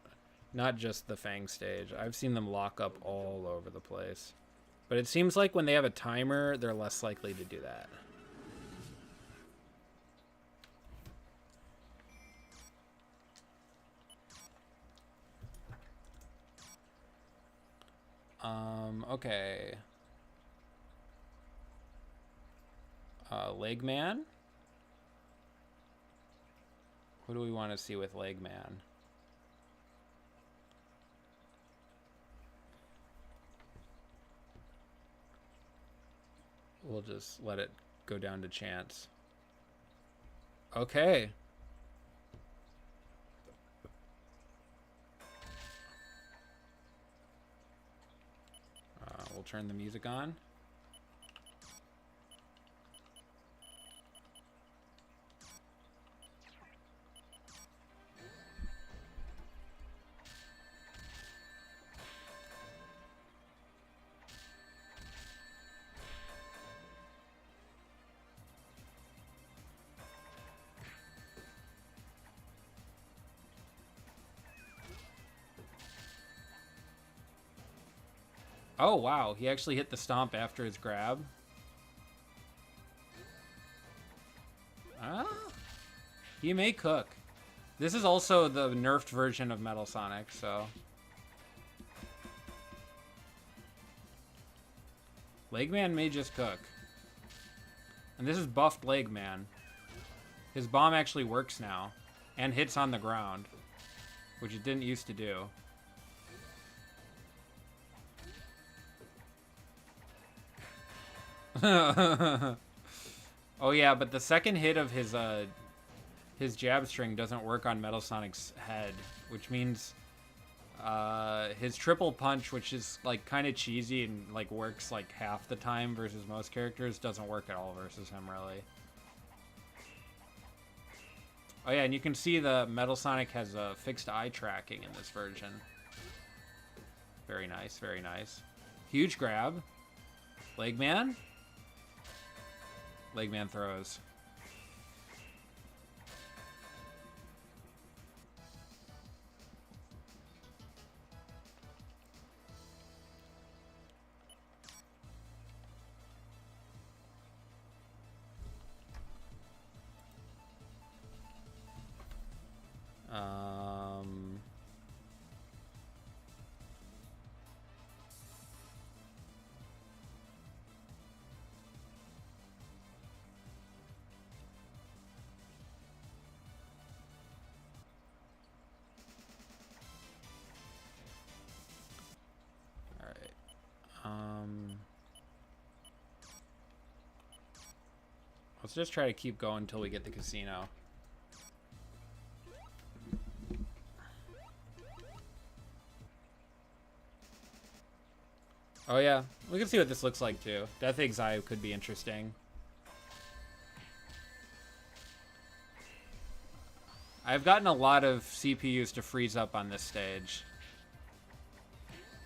Not just the Fang stage. I've seen them lock up all over the place. But it seems like when they have a timer, they're less likely to do that. Okay. Legman? What do we want to see with Legman? We'll just let it go down to chance. Okay. We'll turn the music on. Oh, wow. He actually hit the stomp after his grab. Ah. He may cook. This is also the nerfed version of Metal Sonic, so... Legman may just cook. And this is buffed Legman. His bomb actually works now. And hits on the ground. Which it didn't used to do. Oh yeah, but the second hit of his jab string doesn't work on Metal Sonic's head, which means his triple punch, which is like kind of cheesy and like works like half the time versus most characters, doesn't work at all versus him really. Oh yeah, and you can see the Metal Sonic has fixed eye tracking in this version. Very nice, very nice. Huge grab. Legman. Legman throws. Let's just try to keep going until we get the casino. Oh yeah, we can see what this looks like too. Death Exile could be interesting. I've gotten a lot of CPUs to freeze up on this stage.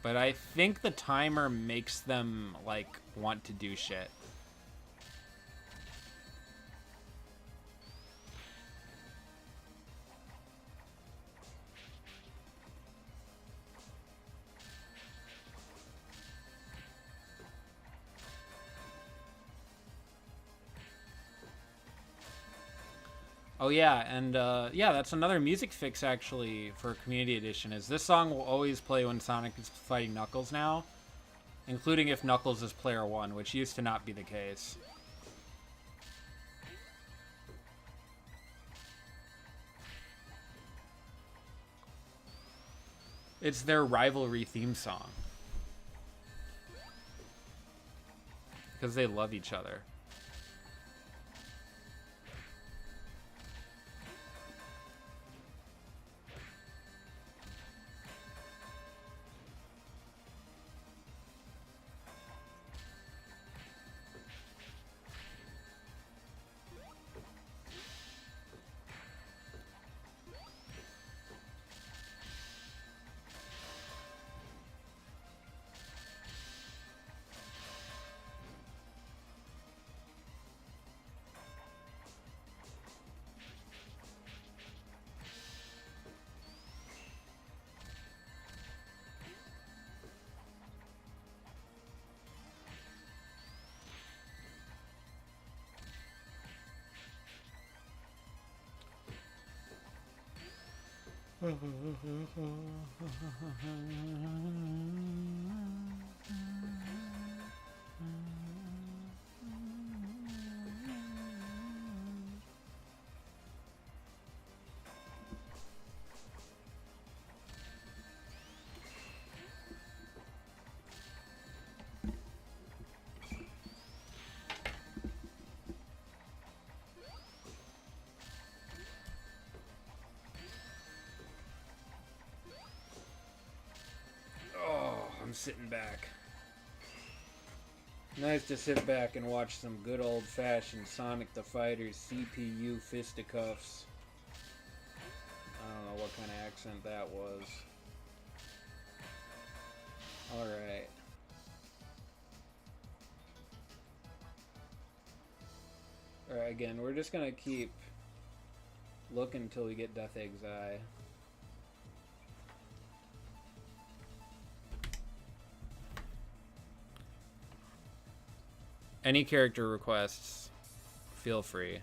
But I think the timer makes them, like, want to do shit. Oh yeah, and yeah, that's another music fix actually for Community Edition. Is this song will always play when Sonic is fighting Knuckles now, including if Knuckles is player 1, which used to not be the case. It's their rivalry theme song. Because they love each other. I'm sitting back. Nice to sit back and watch some good old-fashioned Sonic the Fighter CPU fisticuffs. I don't know what kind of accent that was. Alright. Alright, again, we're just gonna keep looking until we get Death Egg's Eye. Any character requests, feel free.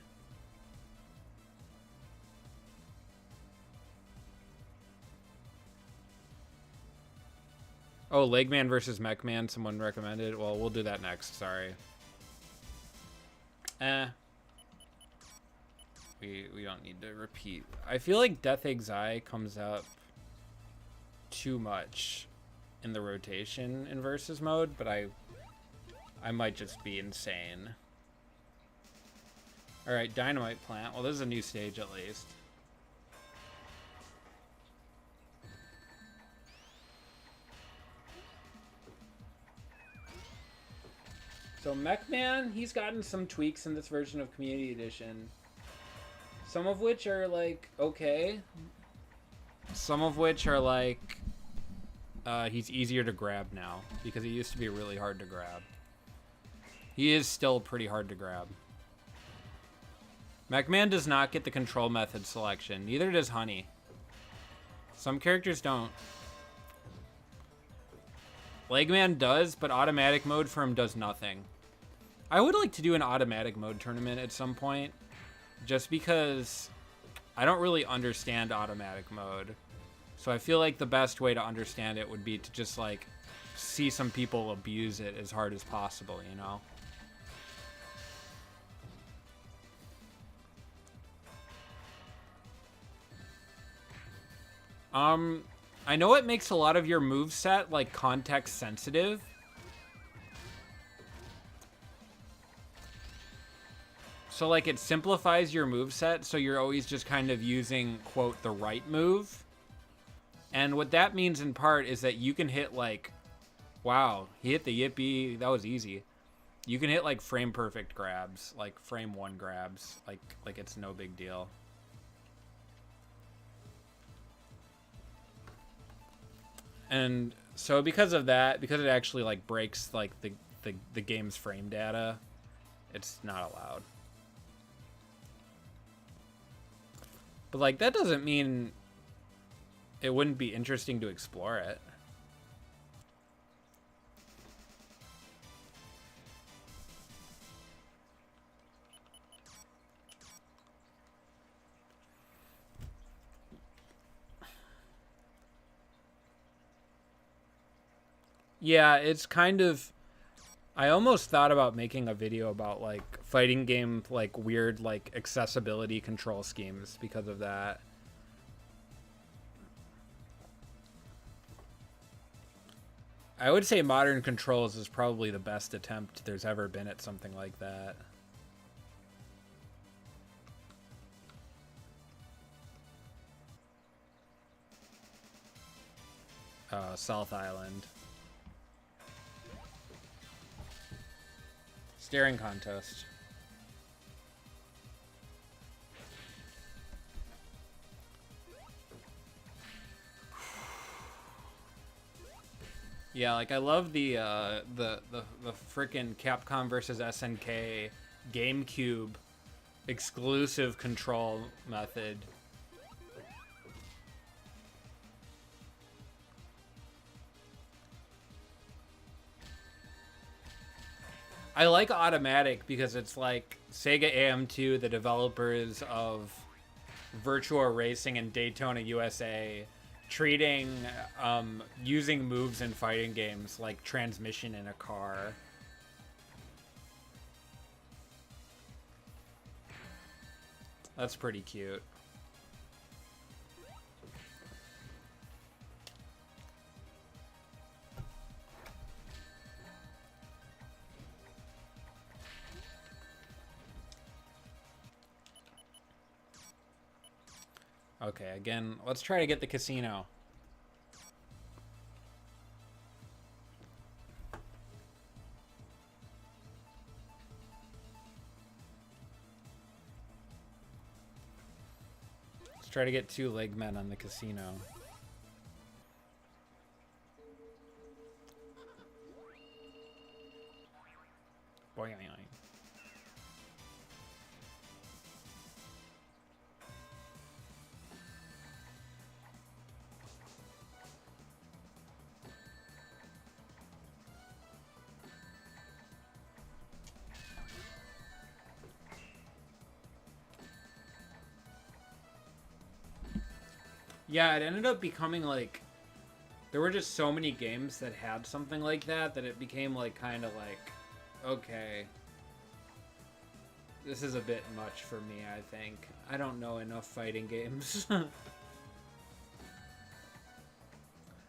Oh, Legman versus Mechman, someone recommended. Well, we'll do that next, sorry. We don't need to repeat. I feel like Death Egg's Eye comes up too much in the rotation in versus mode, but I might just be insane. Alright, Dynamite Plant. Well, this is a new stage at least. So Mechman, he's gotten some tweaks in this version of Community Edition. Some of which are like, okay. Some of which are like, he's easier to grab now. Because he used to be really hard to grab. He is still pretty hard to grab. Mechman does not get the control method selection. Neither does Honey. Some characters don't. Legman does, but automatic mode for him does nothing. I would like to do an automatic mode tournament at some point. Just because I don't really understand automatic mode. So I feel like the best way to understand it would be to just like see some people abuse it as hard as possible, you know? I know it makes a lot of your moveset like context sensitive. So like it simplifies your moveset so you're always just kind of using, quote, the right move. And what that means in part is that you can hit like, wow, he hit the yippee, that was easy. You can hit like frame perfect grabs, like frame 1 grabs, like it's no big deal. And so because of that, because it actually like breaks like the game's frame data, it's not allowed. But like that doesn't mean it wouldn't be interesting to explore it. Yeah, it's kind of. I almost thought about making a video about like fighting game like weird like accessibility control schemes because of that. I would say Modern Controls is probably the best attempt there's ever been at something like that. South Island. Staring contest. Yeah, like I love the frickin' Capcom versus SNK GameCube exclusive control method. I like automatic because it's like Sega AM2, the developers of Virtua Racing and Daytona USA, treating using moves in fighting games like transmission in a car. That's pretty cute. Okay, again, let's try to get the casino. Let's try to get 2 leg men on the casino. Boing. Yeah, it ended up becoming like there were just so many games that had something like that it became like kind of like, okay, this is a bit much for me, I think. I don't know enough fighting games.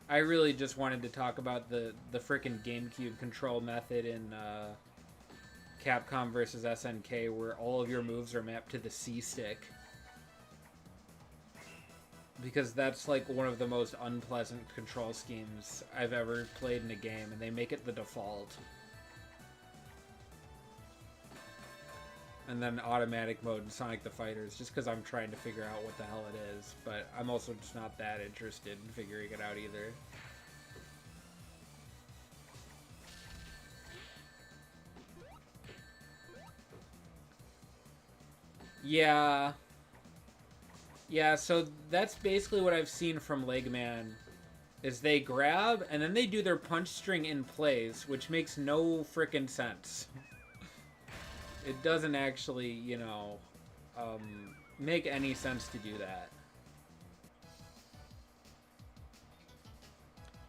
I really just wanted to talk about the frickin' GameCube control method in Capcom versus SNK, where all of your moves are mapped to the C stick. Because that's like one of the most unpleasant control schemes I've ever played in a game, and they make it the default. And then automatic mode in Sonic the Fighters, just because I'm trying to figure out what the hell it is. But I'm also just not that interested in figuring it out either. Yeah. Yeah, so that's basically what I've seen from Legman, is they grab, and then they do their punch string in place, which makes no frickin' sense. It doesn't actually, you know, make any sense to do that.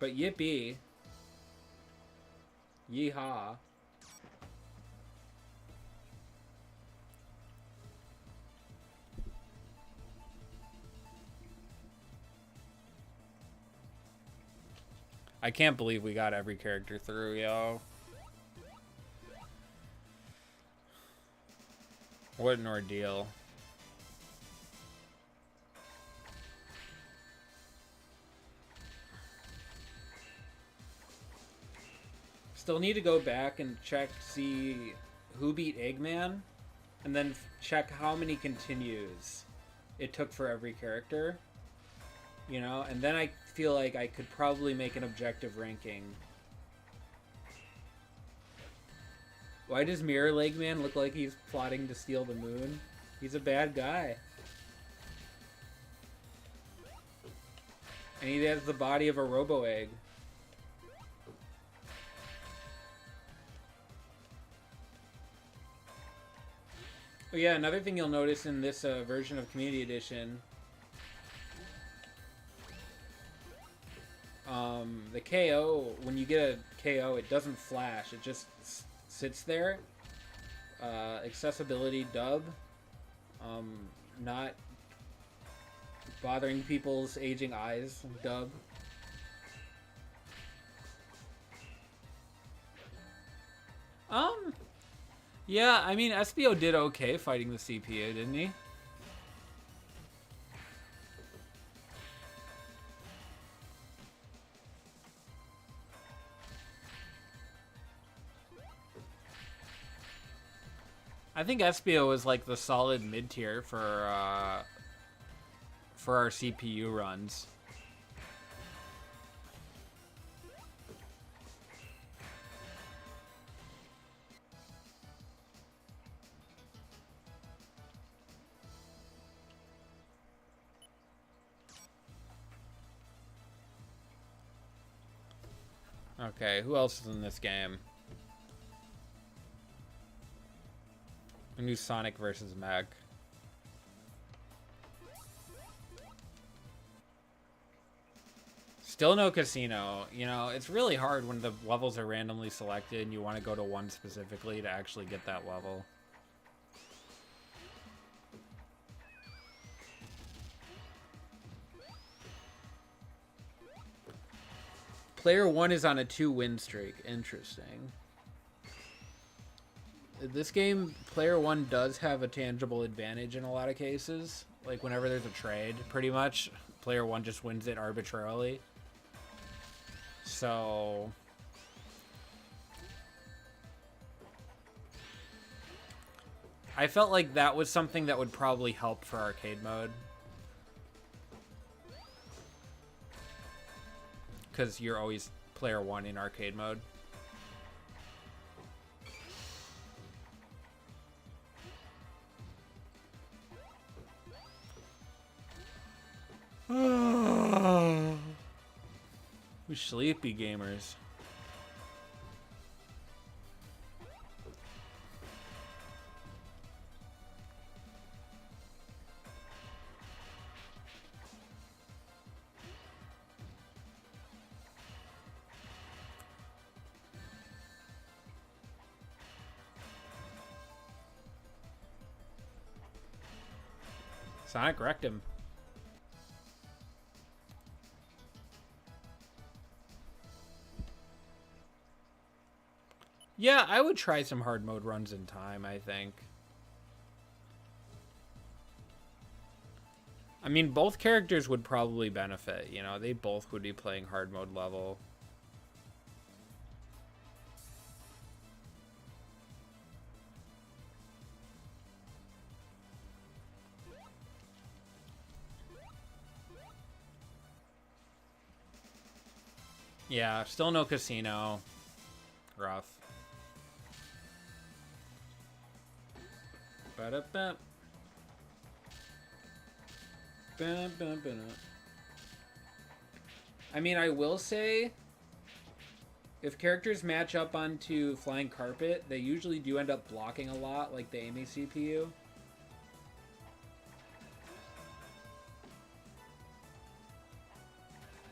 But yippee. Yeehaw. I can't believe we got every character through, yo. What an ordeal. Still need to go back and check, see who beat Eggman, and then check how many continues it took for every character. You know, and then I feel like I could probably make an objective ranking. Why does Mirror Legman look like he's plotting to steal the moon? He's a bad guy. And he has the body of a robo-egg. Oh yeah, another thing you'll notice in this version of Community Edition, the KO, when you get a KO, it doesn't flash. It just sits there. Accessibility dub. Not bothering people's aging eyes dub. Yeah, I mean, SBO did okay fighting the CPU, didn't he? I think SBO was like the solid mid-tier for our CPU runs. Okay, who else is in this game? A new Sonic versus Mech. Still no casino. You know, it's really hard when the levels are randomly selected and you want to go to one specifically to actually get that level. Player 1 is on a 2-win streak. Interesting. This game, player 1 does have a tangible advantage in a lot of cases. Like, whenever there's a trade, pretty much, player 1 just wins it arbitrarily. So... I felt like that was something that would probably help for arcade mode. Because you're always player 1 in arcade mode. We sleepy gamers. Sonic wrecked him. Yeah, I would try some hard mode runs in time, I think. I mean, both characters would probably benefit, you know, they both would be playing hard mode level. Yeah, still no casino. Rough. Ba-da-ba. Ba-ba-ba-da. I mean, I will say, if characters match up onto Flying Carpet, they usually do end up blocking a lot, like the Amy CPU.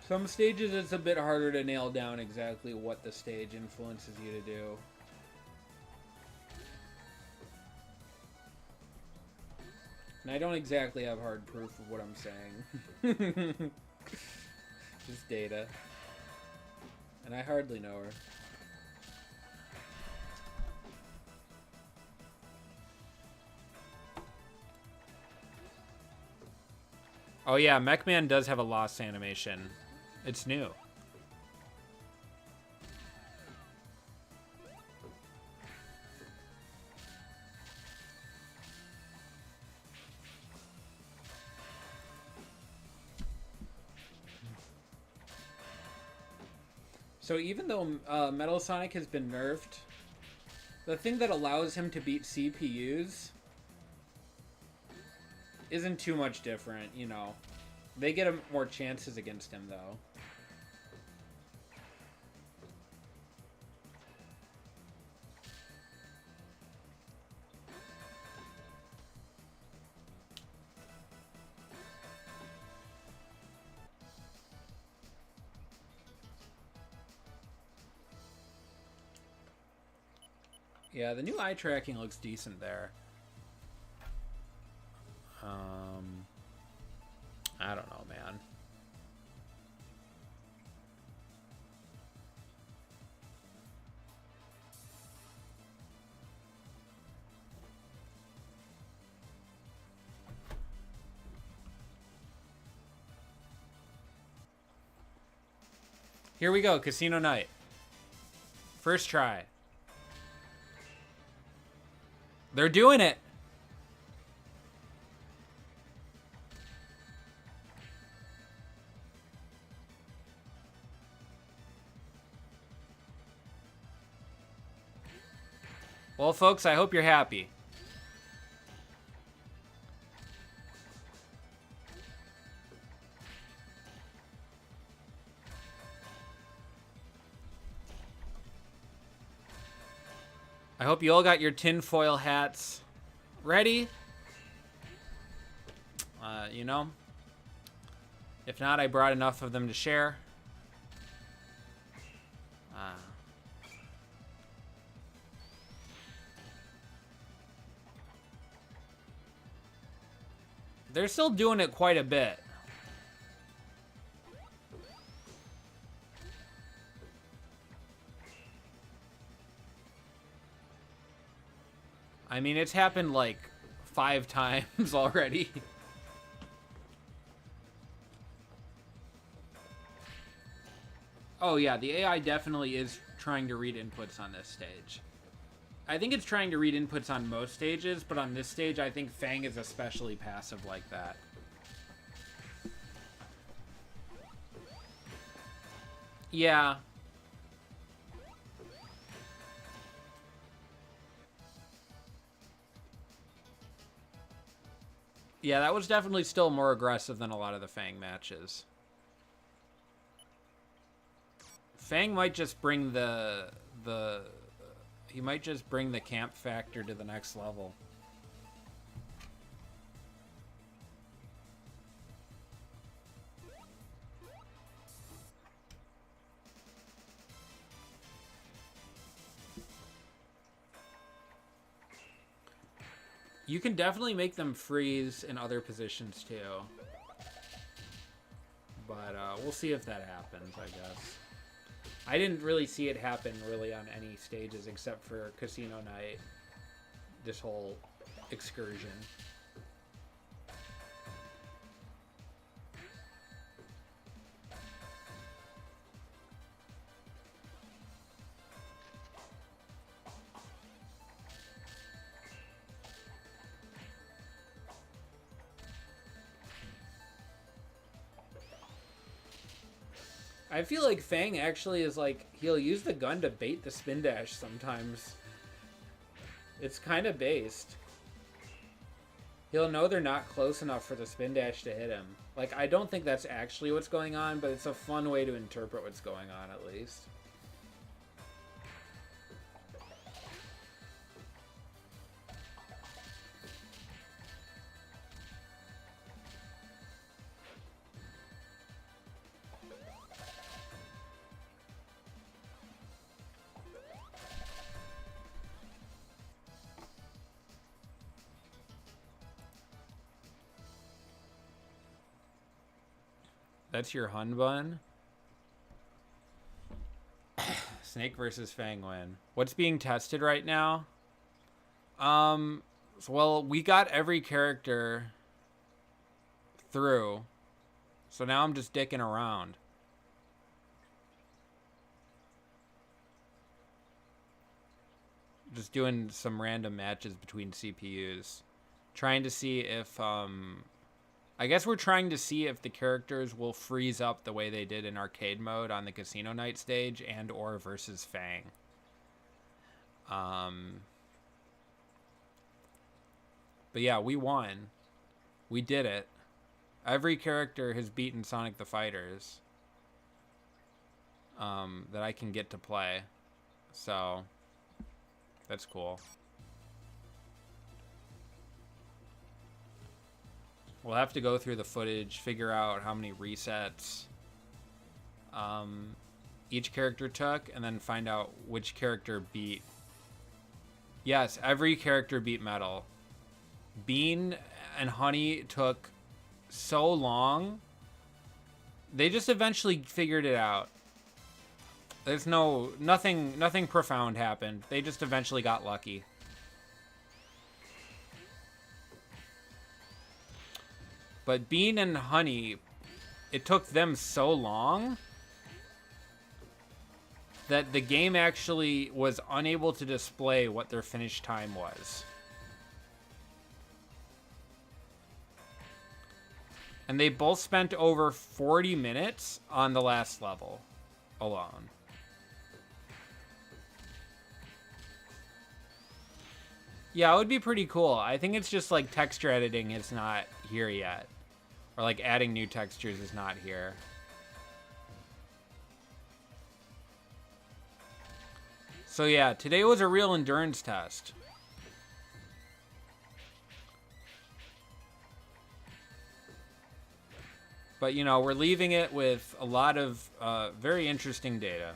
Some stages it's a bit harder to nail down exactly what the stage influences you to do. And I don't exactly have hard proof of what I'm saying. Just data. And I hardly know her. Oh yeah, Mechman does have a lost animation. It's new. So even though Metal Sonic has been nerfed, the thing that allows him to beat CPUs isn't too much different, you know. They get more chances against him, though. Yeah, the new eye tracking looks decent there. I don't know, man. Here we go, Casino Night. First try. They're doing it. Well, folks, I hope you're happy. I hope you all got your tinfoil hats ready. You know, if not, I brought enough of them to share. They're still doing it quite a bit. I mean, it's happened like 5 times already. Oh yeah, the AI definitely is trying to read inputs on this stage. I think it's trying to read inputs on most stages, but on this stage, I think Fang is especially passive like that. Yeah. Yeah, that was definitely still more aggressive than a lot of the Fang matches. Fang might just bring he might just bring the camp factor to the next level. You can definitely make them freeze in other positions too. But we'll see if that happens, I guess. I didn't really see it happen really on any stages except for Casino Night. This whole excursion. I feel like Fang actually is like, he'll use the gun to bait the spin dash sometimes. It's kind of based. He'll know they're not close enough for the spin dash to hit him. Like, I don't think that's actually what's going on, but it's a fun way to interpret what's going on at least. That's your Hun Bun? Snake versus Fang win. What's being tested right now? Well, we got every character through. So now I'm just dicking around. Just doing some random matches between CPUs. Trying to see if, I guess we're trying to see if the characters will freeze up the way they did in arcade mode on the Casino Night stage and or versus Fang. But yeah, we won. We did it. Every character has beaten Sonic the Fighters that I can get to play. So, that's cool. We'll have to go through the footage, figure out how many resets each character took, and then find out which character beat Yes, every character beat Metal. Bean and Honey took so long. They just eventually figured it out. There's nothing profound happened. They just eventually got lucky. But Bean and Honey, it took them so long that the game actually was unable to display what their finish time was. And they both spent over 40 minutes on the last level alone. Yeah, it would be pretty cool. I think it's just like texture editing is not here yet. Or like adding new textures is not here. So yeah, today was a real endurance test. But you know, we're leaving it with a lot of very interesting data.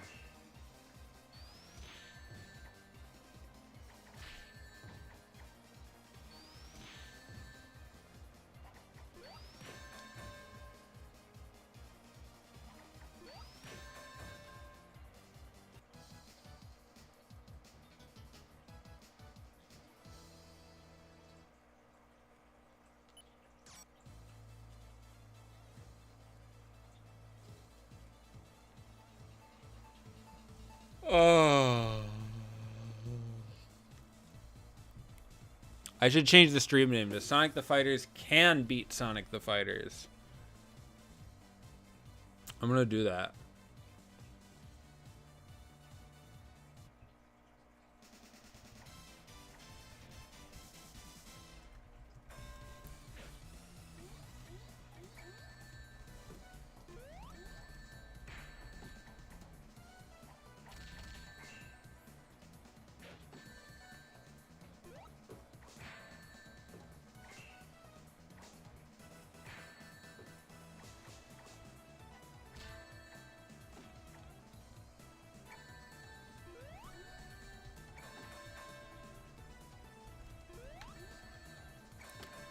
I should change the stream name to Sonic the Fighters Can Beat Sonic the Fighters. I'm gonna do that.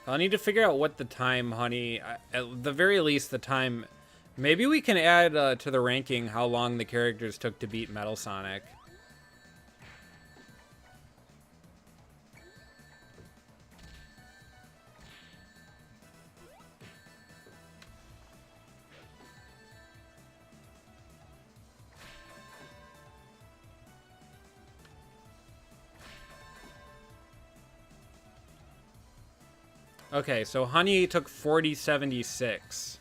I need to figure out what the time, Honey. At the very least, the time. Maybe we can add to the ranking how long the characters took to beat Metal Sonic. Okay, so Honey took 40.76.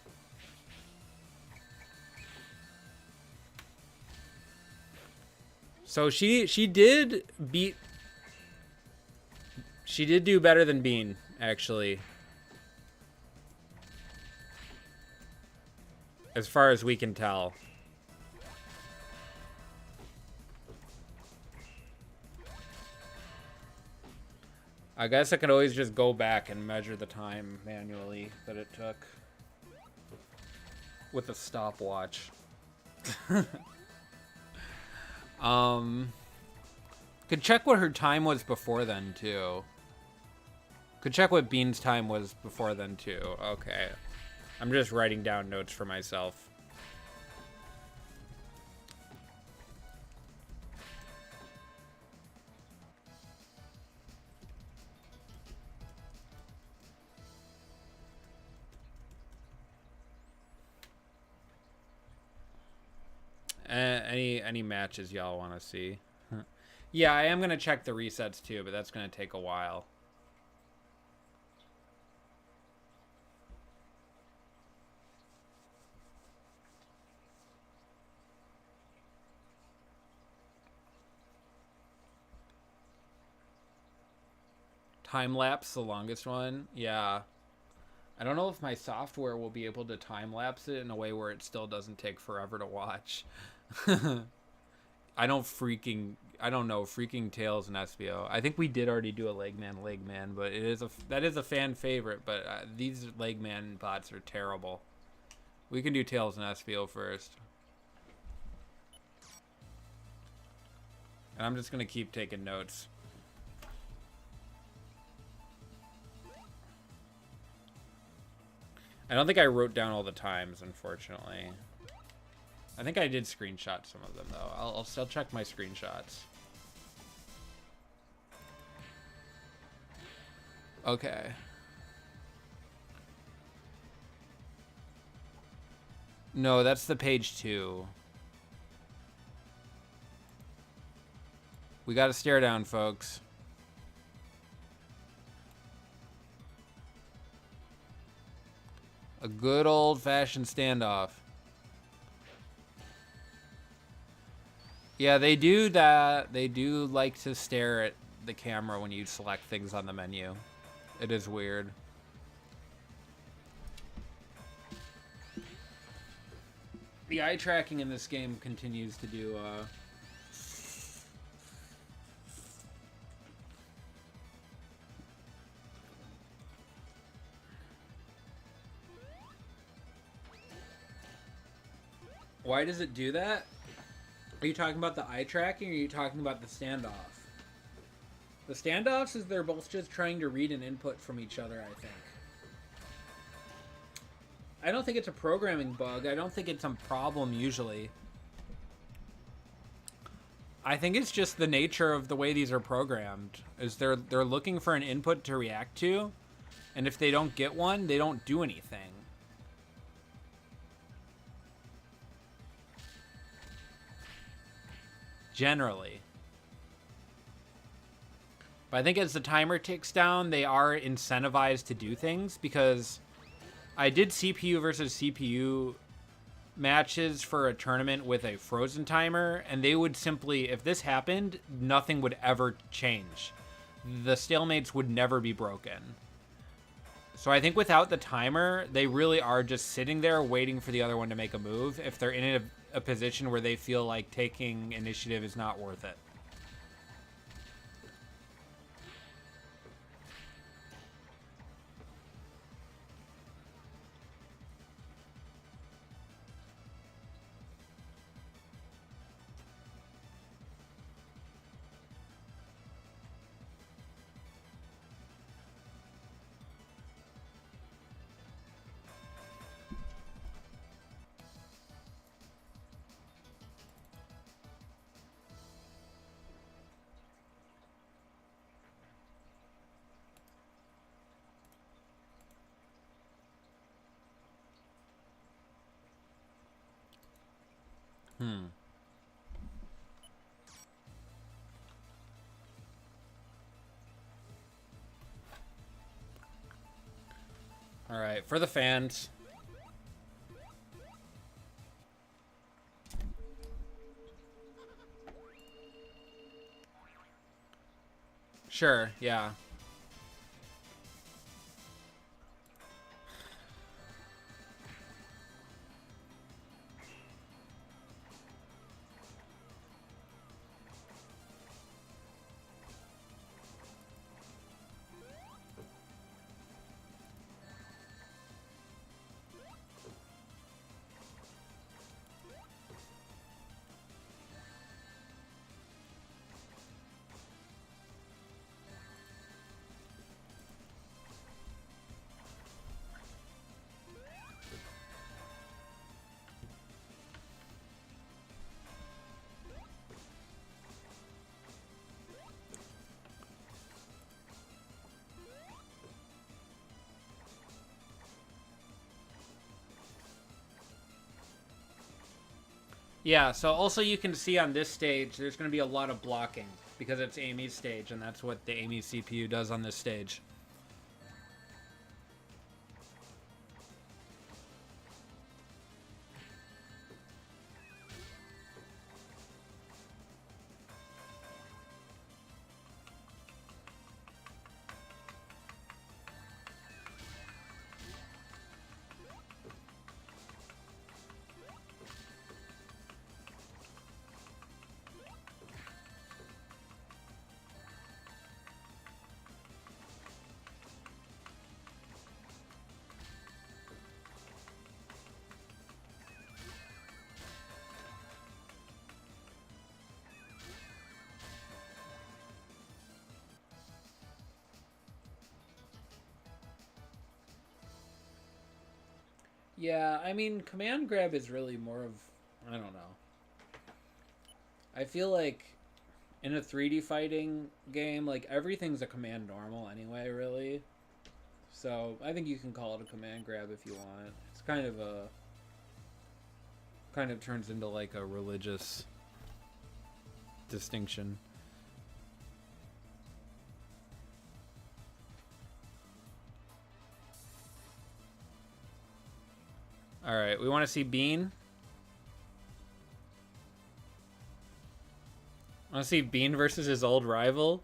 So she did beat. She did do better than Bean, actually. As far as we can tell. I guess I could always just go back and measure the time manually that it took with a stopwatch. Could check what her time was before then too. Could check what Bean's time was before then too. Okay. I'm just writing down notes for myself. Any matches y'all want to see? Yeah, I am gonna check the resets too, but that's gonna take a while. Time lapse, the longest one. Yeah. I don't know if my software will be able to time lapse it in a way where it still doesn't take forever to watch. I don't know, freaking Tails and SBO. I think we did already do a Legman, but that is a fan favorite, but these Legman bots are terrible. We can do Tails and SBO first. And I'm just going to keep taking notes. I don't think I wrote down all the times, unfortunately. I think I did screenshot some of them, though. I'll still check my screenshots. Okay. No, that's the page 2. We gotta stare down, folks. A good old-fashioned standoff. Yeah, they do that. They do like to stare at the camera when you select things on the menu. It is weird. The eye tracking in this game continues to do, Why does it do that? Are you talking about the eye tracking or are you talking about the standoff? The standoffs is they're both just trying to read an input from each other, I think. I don't think it's a programming bug. I don't think it's a problem usually. I think it's just the nature of the way these are programmed. Is they're looking for an input to react to, and if they don't get one, they don't do anything. Generally. But I think as the timer ticks down, they are incentivized to do things, because I did CPU versus CPU matches for a tournament with a frozen timer, and they would simply, if this happened, nothing would ever change. The stalemates would never be broken. So I think without the timer, they really are just sitting there waiting for the other one to make a move if they're in a position where they feel like taking initiative is not worth it. All right, for the fans. Sure, yeah. Yeah, so also you can see on this stage, there's going to be a lot of blocking because it's Amy's stage, and that's what the Amy CPU does on this stage. Yeah, I mean, command grab is really more of, I don't know. I feel like in a 3D fighting game, like everything's a command normal anyway, really. So I think you can call it a command grab if you want. It's kind of turns into like a religious distinction. All right, we want to see Bean. Want to see Bean versus his old rival?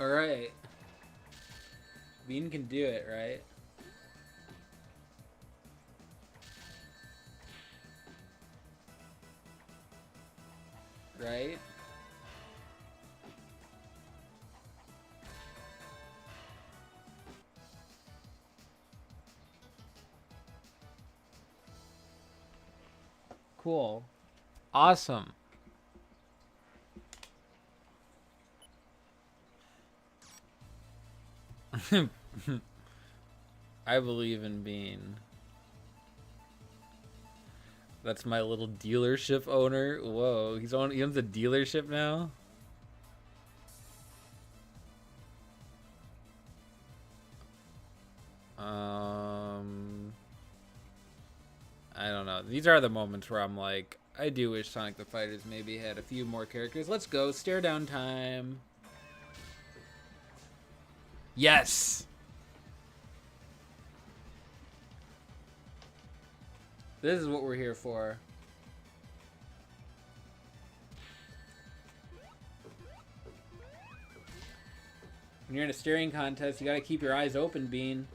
All right. Bean can do it, right? Right? Cool. Awesome. I believe in Bean. That's my little dealership owner. Whoa, he owns a dealership now? I don't know. These are the moments where I'm like, I do wish Sonic the Fighters maybe had a few more characters. Let's go. Stare down time. Yes! This is what we're here for. When you're in a staring contest, you gotta keep your eyes open, Bean.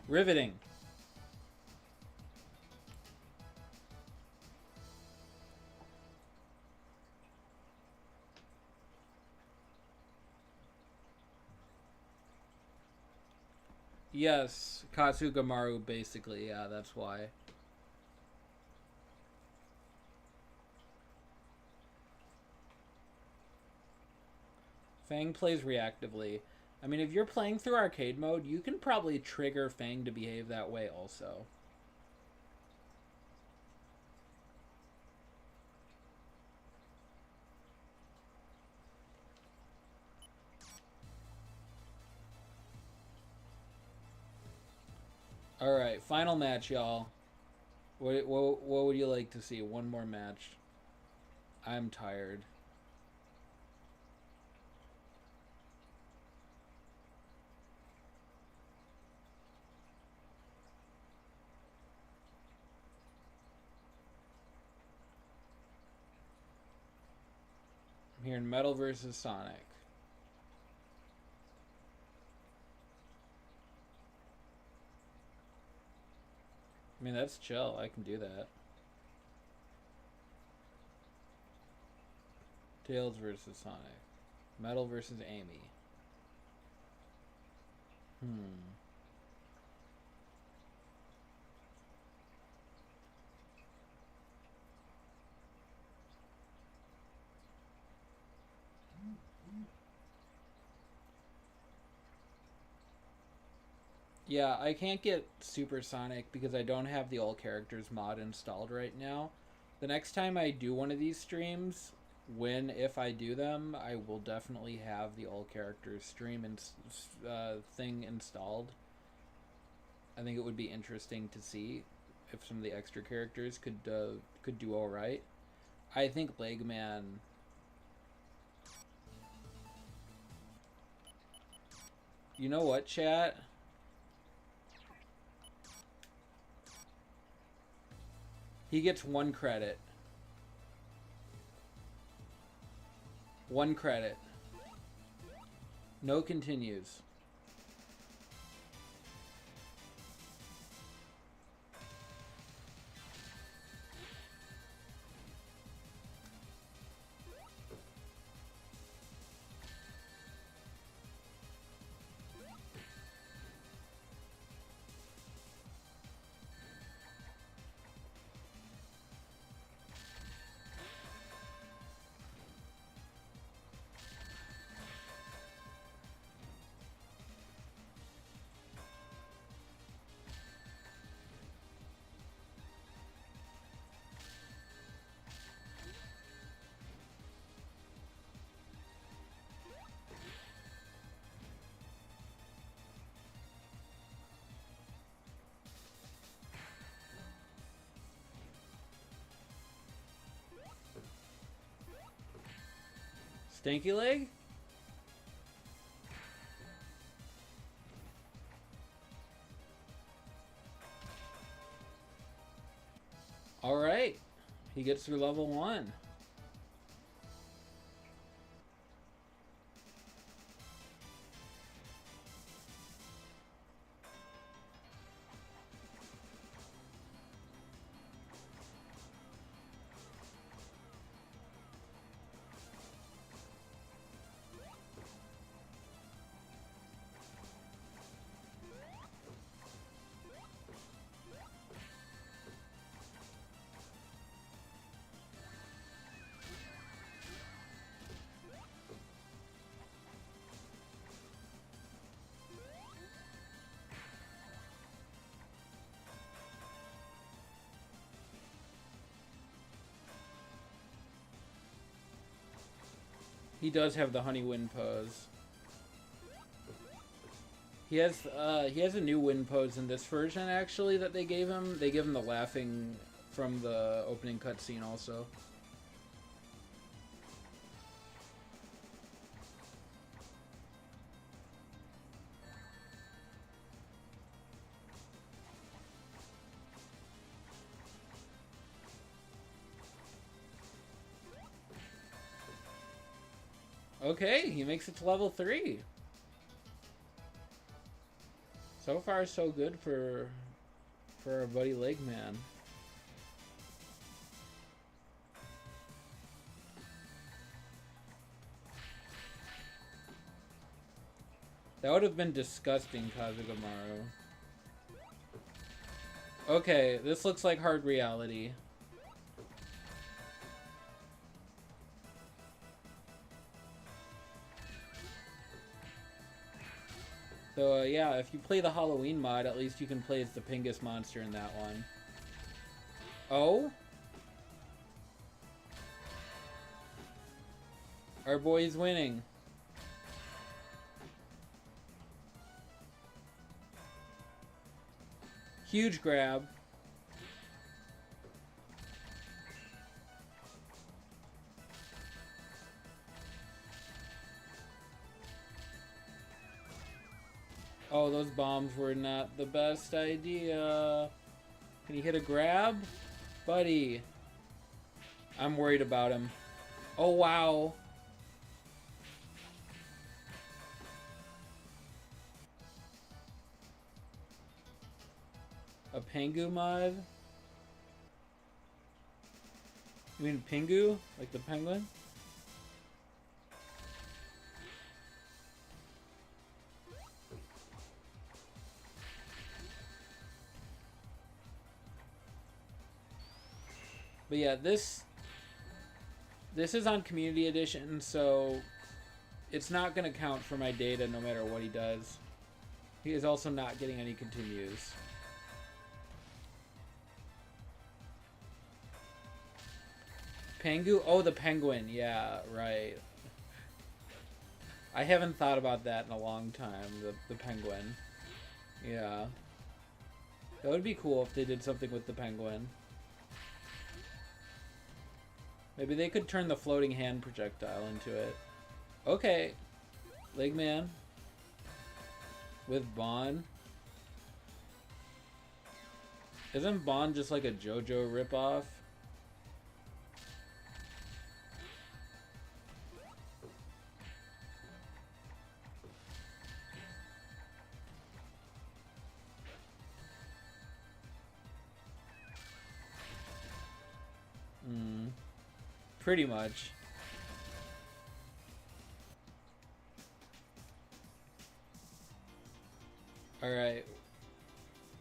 Riveting. Yes, Katsugamaru, basically. Yeah, that's why. Fang plays reactively. I mean, if you're playing through arcade mode, you can probably trigger Fang to behave that way also. All right, final match, y'all. What would you like to see? One more match. I'm tired. I'm hearing Metal versus Sonic. I mean, that's chill. I can do that. Tails versus Sonic. Metal versus Amy. Yeah, I can't get Supersonic because I don't have the All Characters mod installed right now. The next time I do one of these streams, if I do them, I will definitely have the All Characters stream and thing installed. I think it would be interesting to see if some of the extra characters could do all right. I think Legman. You know what, chat? He gets 1 credit. 1 credit. No continues. Stanky leg? Alright. He gets through level 1. He does have the honey wind pose. He has a new wind pose in this version actually that they gave him. They give him the laughing from the opening cutscene also. Okay, he makes it to level 3. So far, so good for our buddy Legman. That would have been disgusting, Kazugamaru. Okay, this looks like hard reality. So, yeah, if you play the Halloween mod, at least you can play as the Pingus monster in that one. Oh? Our boy's winning. Huge grab. Oh, those bombs were not the best idea. Can he hit a grab? Buddy. I'm worried about him. Oh, wow. A Pengu mod? You mean Pingu? Like the penguin? But yeah, this is on Community Edition, so it's not going to count for my data no matter what he does. He is also not getting any continues. Pengu? Oh, the penguin. Yeah, right. I haven't thought about that in a long time, the penguin. Yeah. That would be cool if they did something with the penguin. Maybe they could turn the floating hand projectile into it. Okay. Legman. With Bon. Isn't Bon just like a JoJo ripoff? Pretty much. Alright.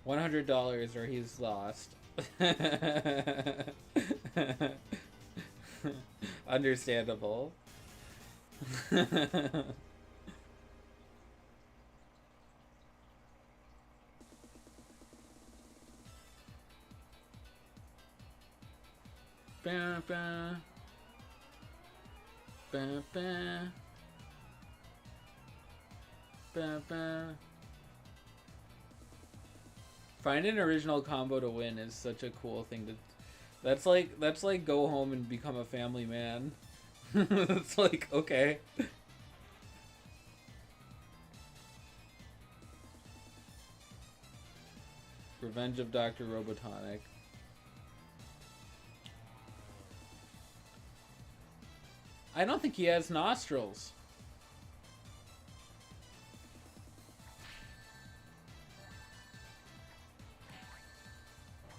$100 or he's lost. Understandable. Ba, ba. Ba, ba. Ba, ba. Find an original combo to win is such a cool thing to. That's like go home and become a family man. It's like, okay. Revenge of Dr. Robotonic. I don't think he has nostrils.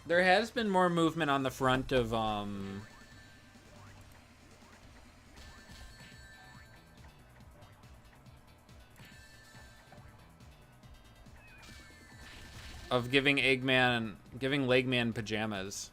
There has been more movement on the front of giving Legman pajamas.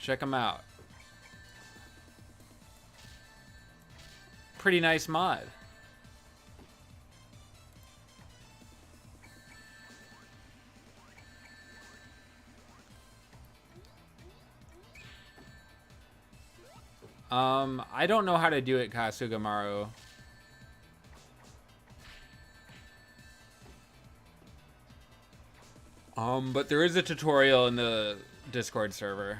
Check them out. Pretty nice mod. I don't know how to do it, Kasugamaru. But there is a tutorial in the Discord server.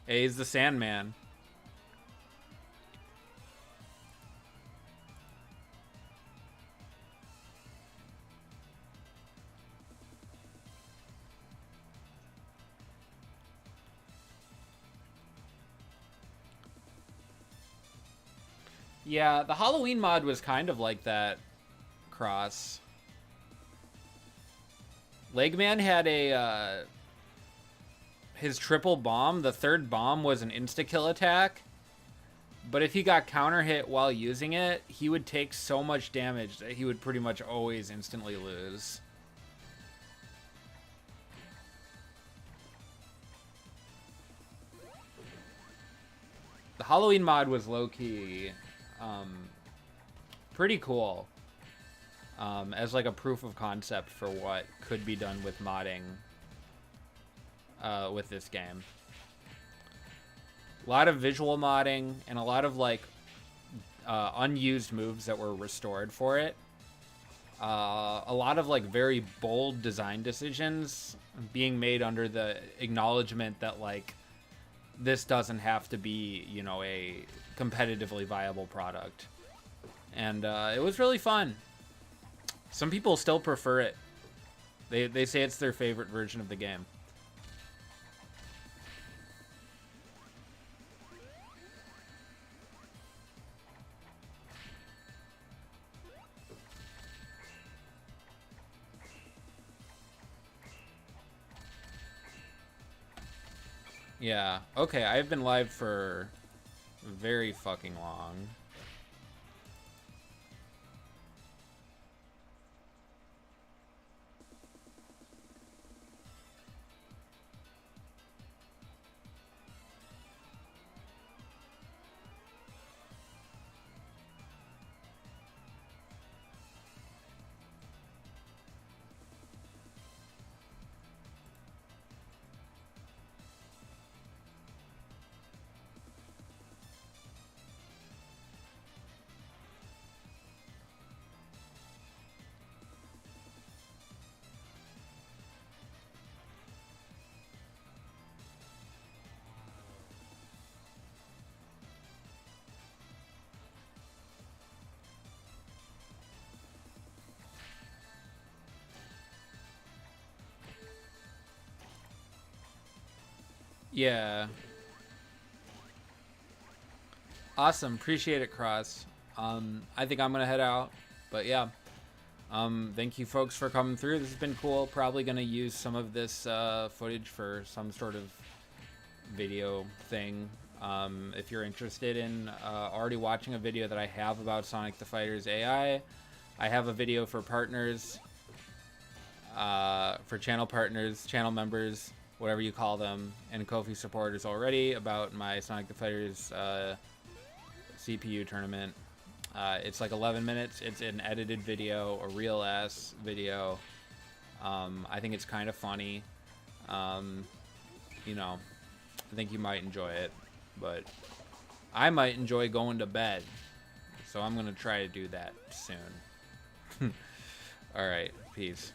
He's the Sandman. Yeah, the Halloween mod was kind of like that, Cross. Legman had a, his triple bomb, the third bomb was an insta-kill attack. But if he got counter hit while using it, he would take so much damage that he would pretty much always instantly lose. The Halloween mod was low-key pretty cool. As like a proof of concept for what could be done with modding with this game. A lot of visual modding and a lot of like unused moves that were restored for it. A lot of like very bold design decisions being made under the acknowledgement that like this doesn't have to be, you know, a competitively viable product. And it was really fun. Some people still prefer it. They say it's their favorite version of the game. Yeah, okay, I've been live for very fucking long. Yeah. Awesome. Appreciate it, Cross. I think I'm going to head out. But yeah. Thank you folks for coming through. This has been cool. Probably going to use some of this footage for some sort of video thing. If you're interested in already watching a video that I have about Sonic the Fighter's AI, I have a video for partners, for channel partners, channel members, whatever you call them, and Ko-fi supporters already about my Sonic the Fighter's CPU tournament. It's like 11 minutes. It's an edited video, a real-ass video. I think it's kind of funny. You know, I think you might enjoy it, but I might enjoy going to bed. So I'm going to try to do that soon. All right, peace.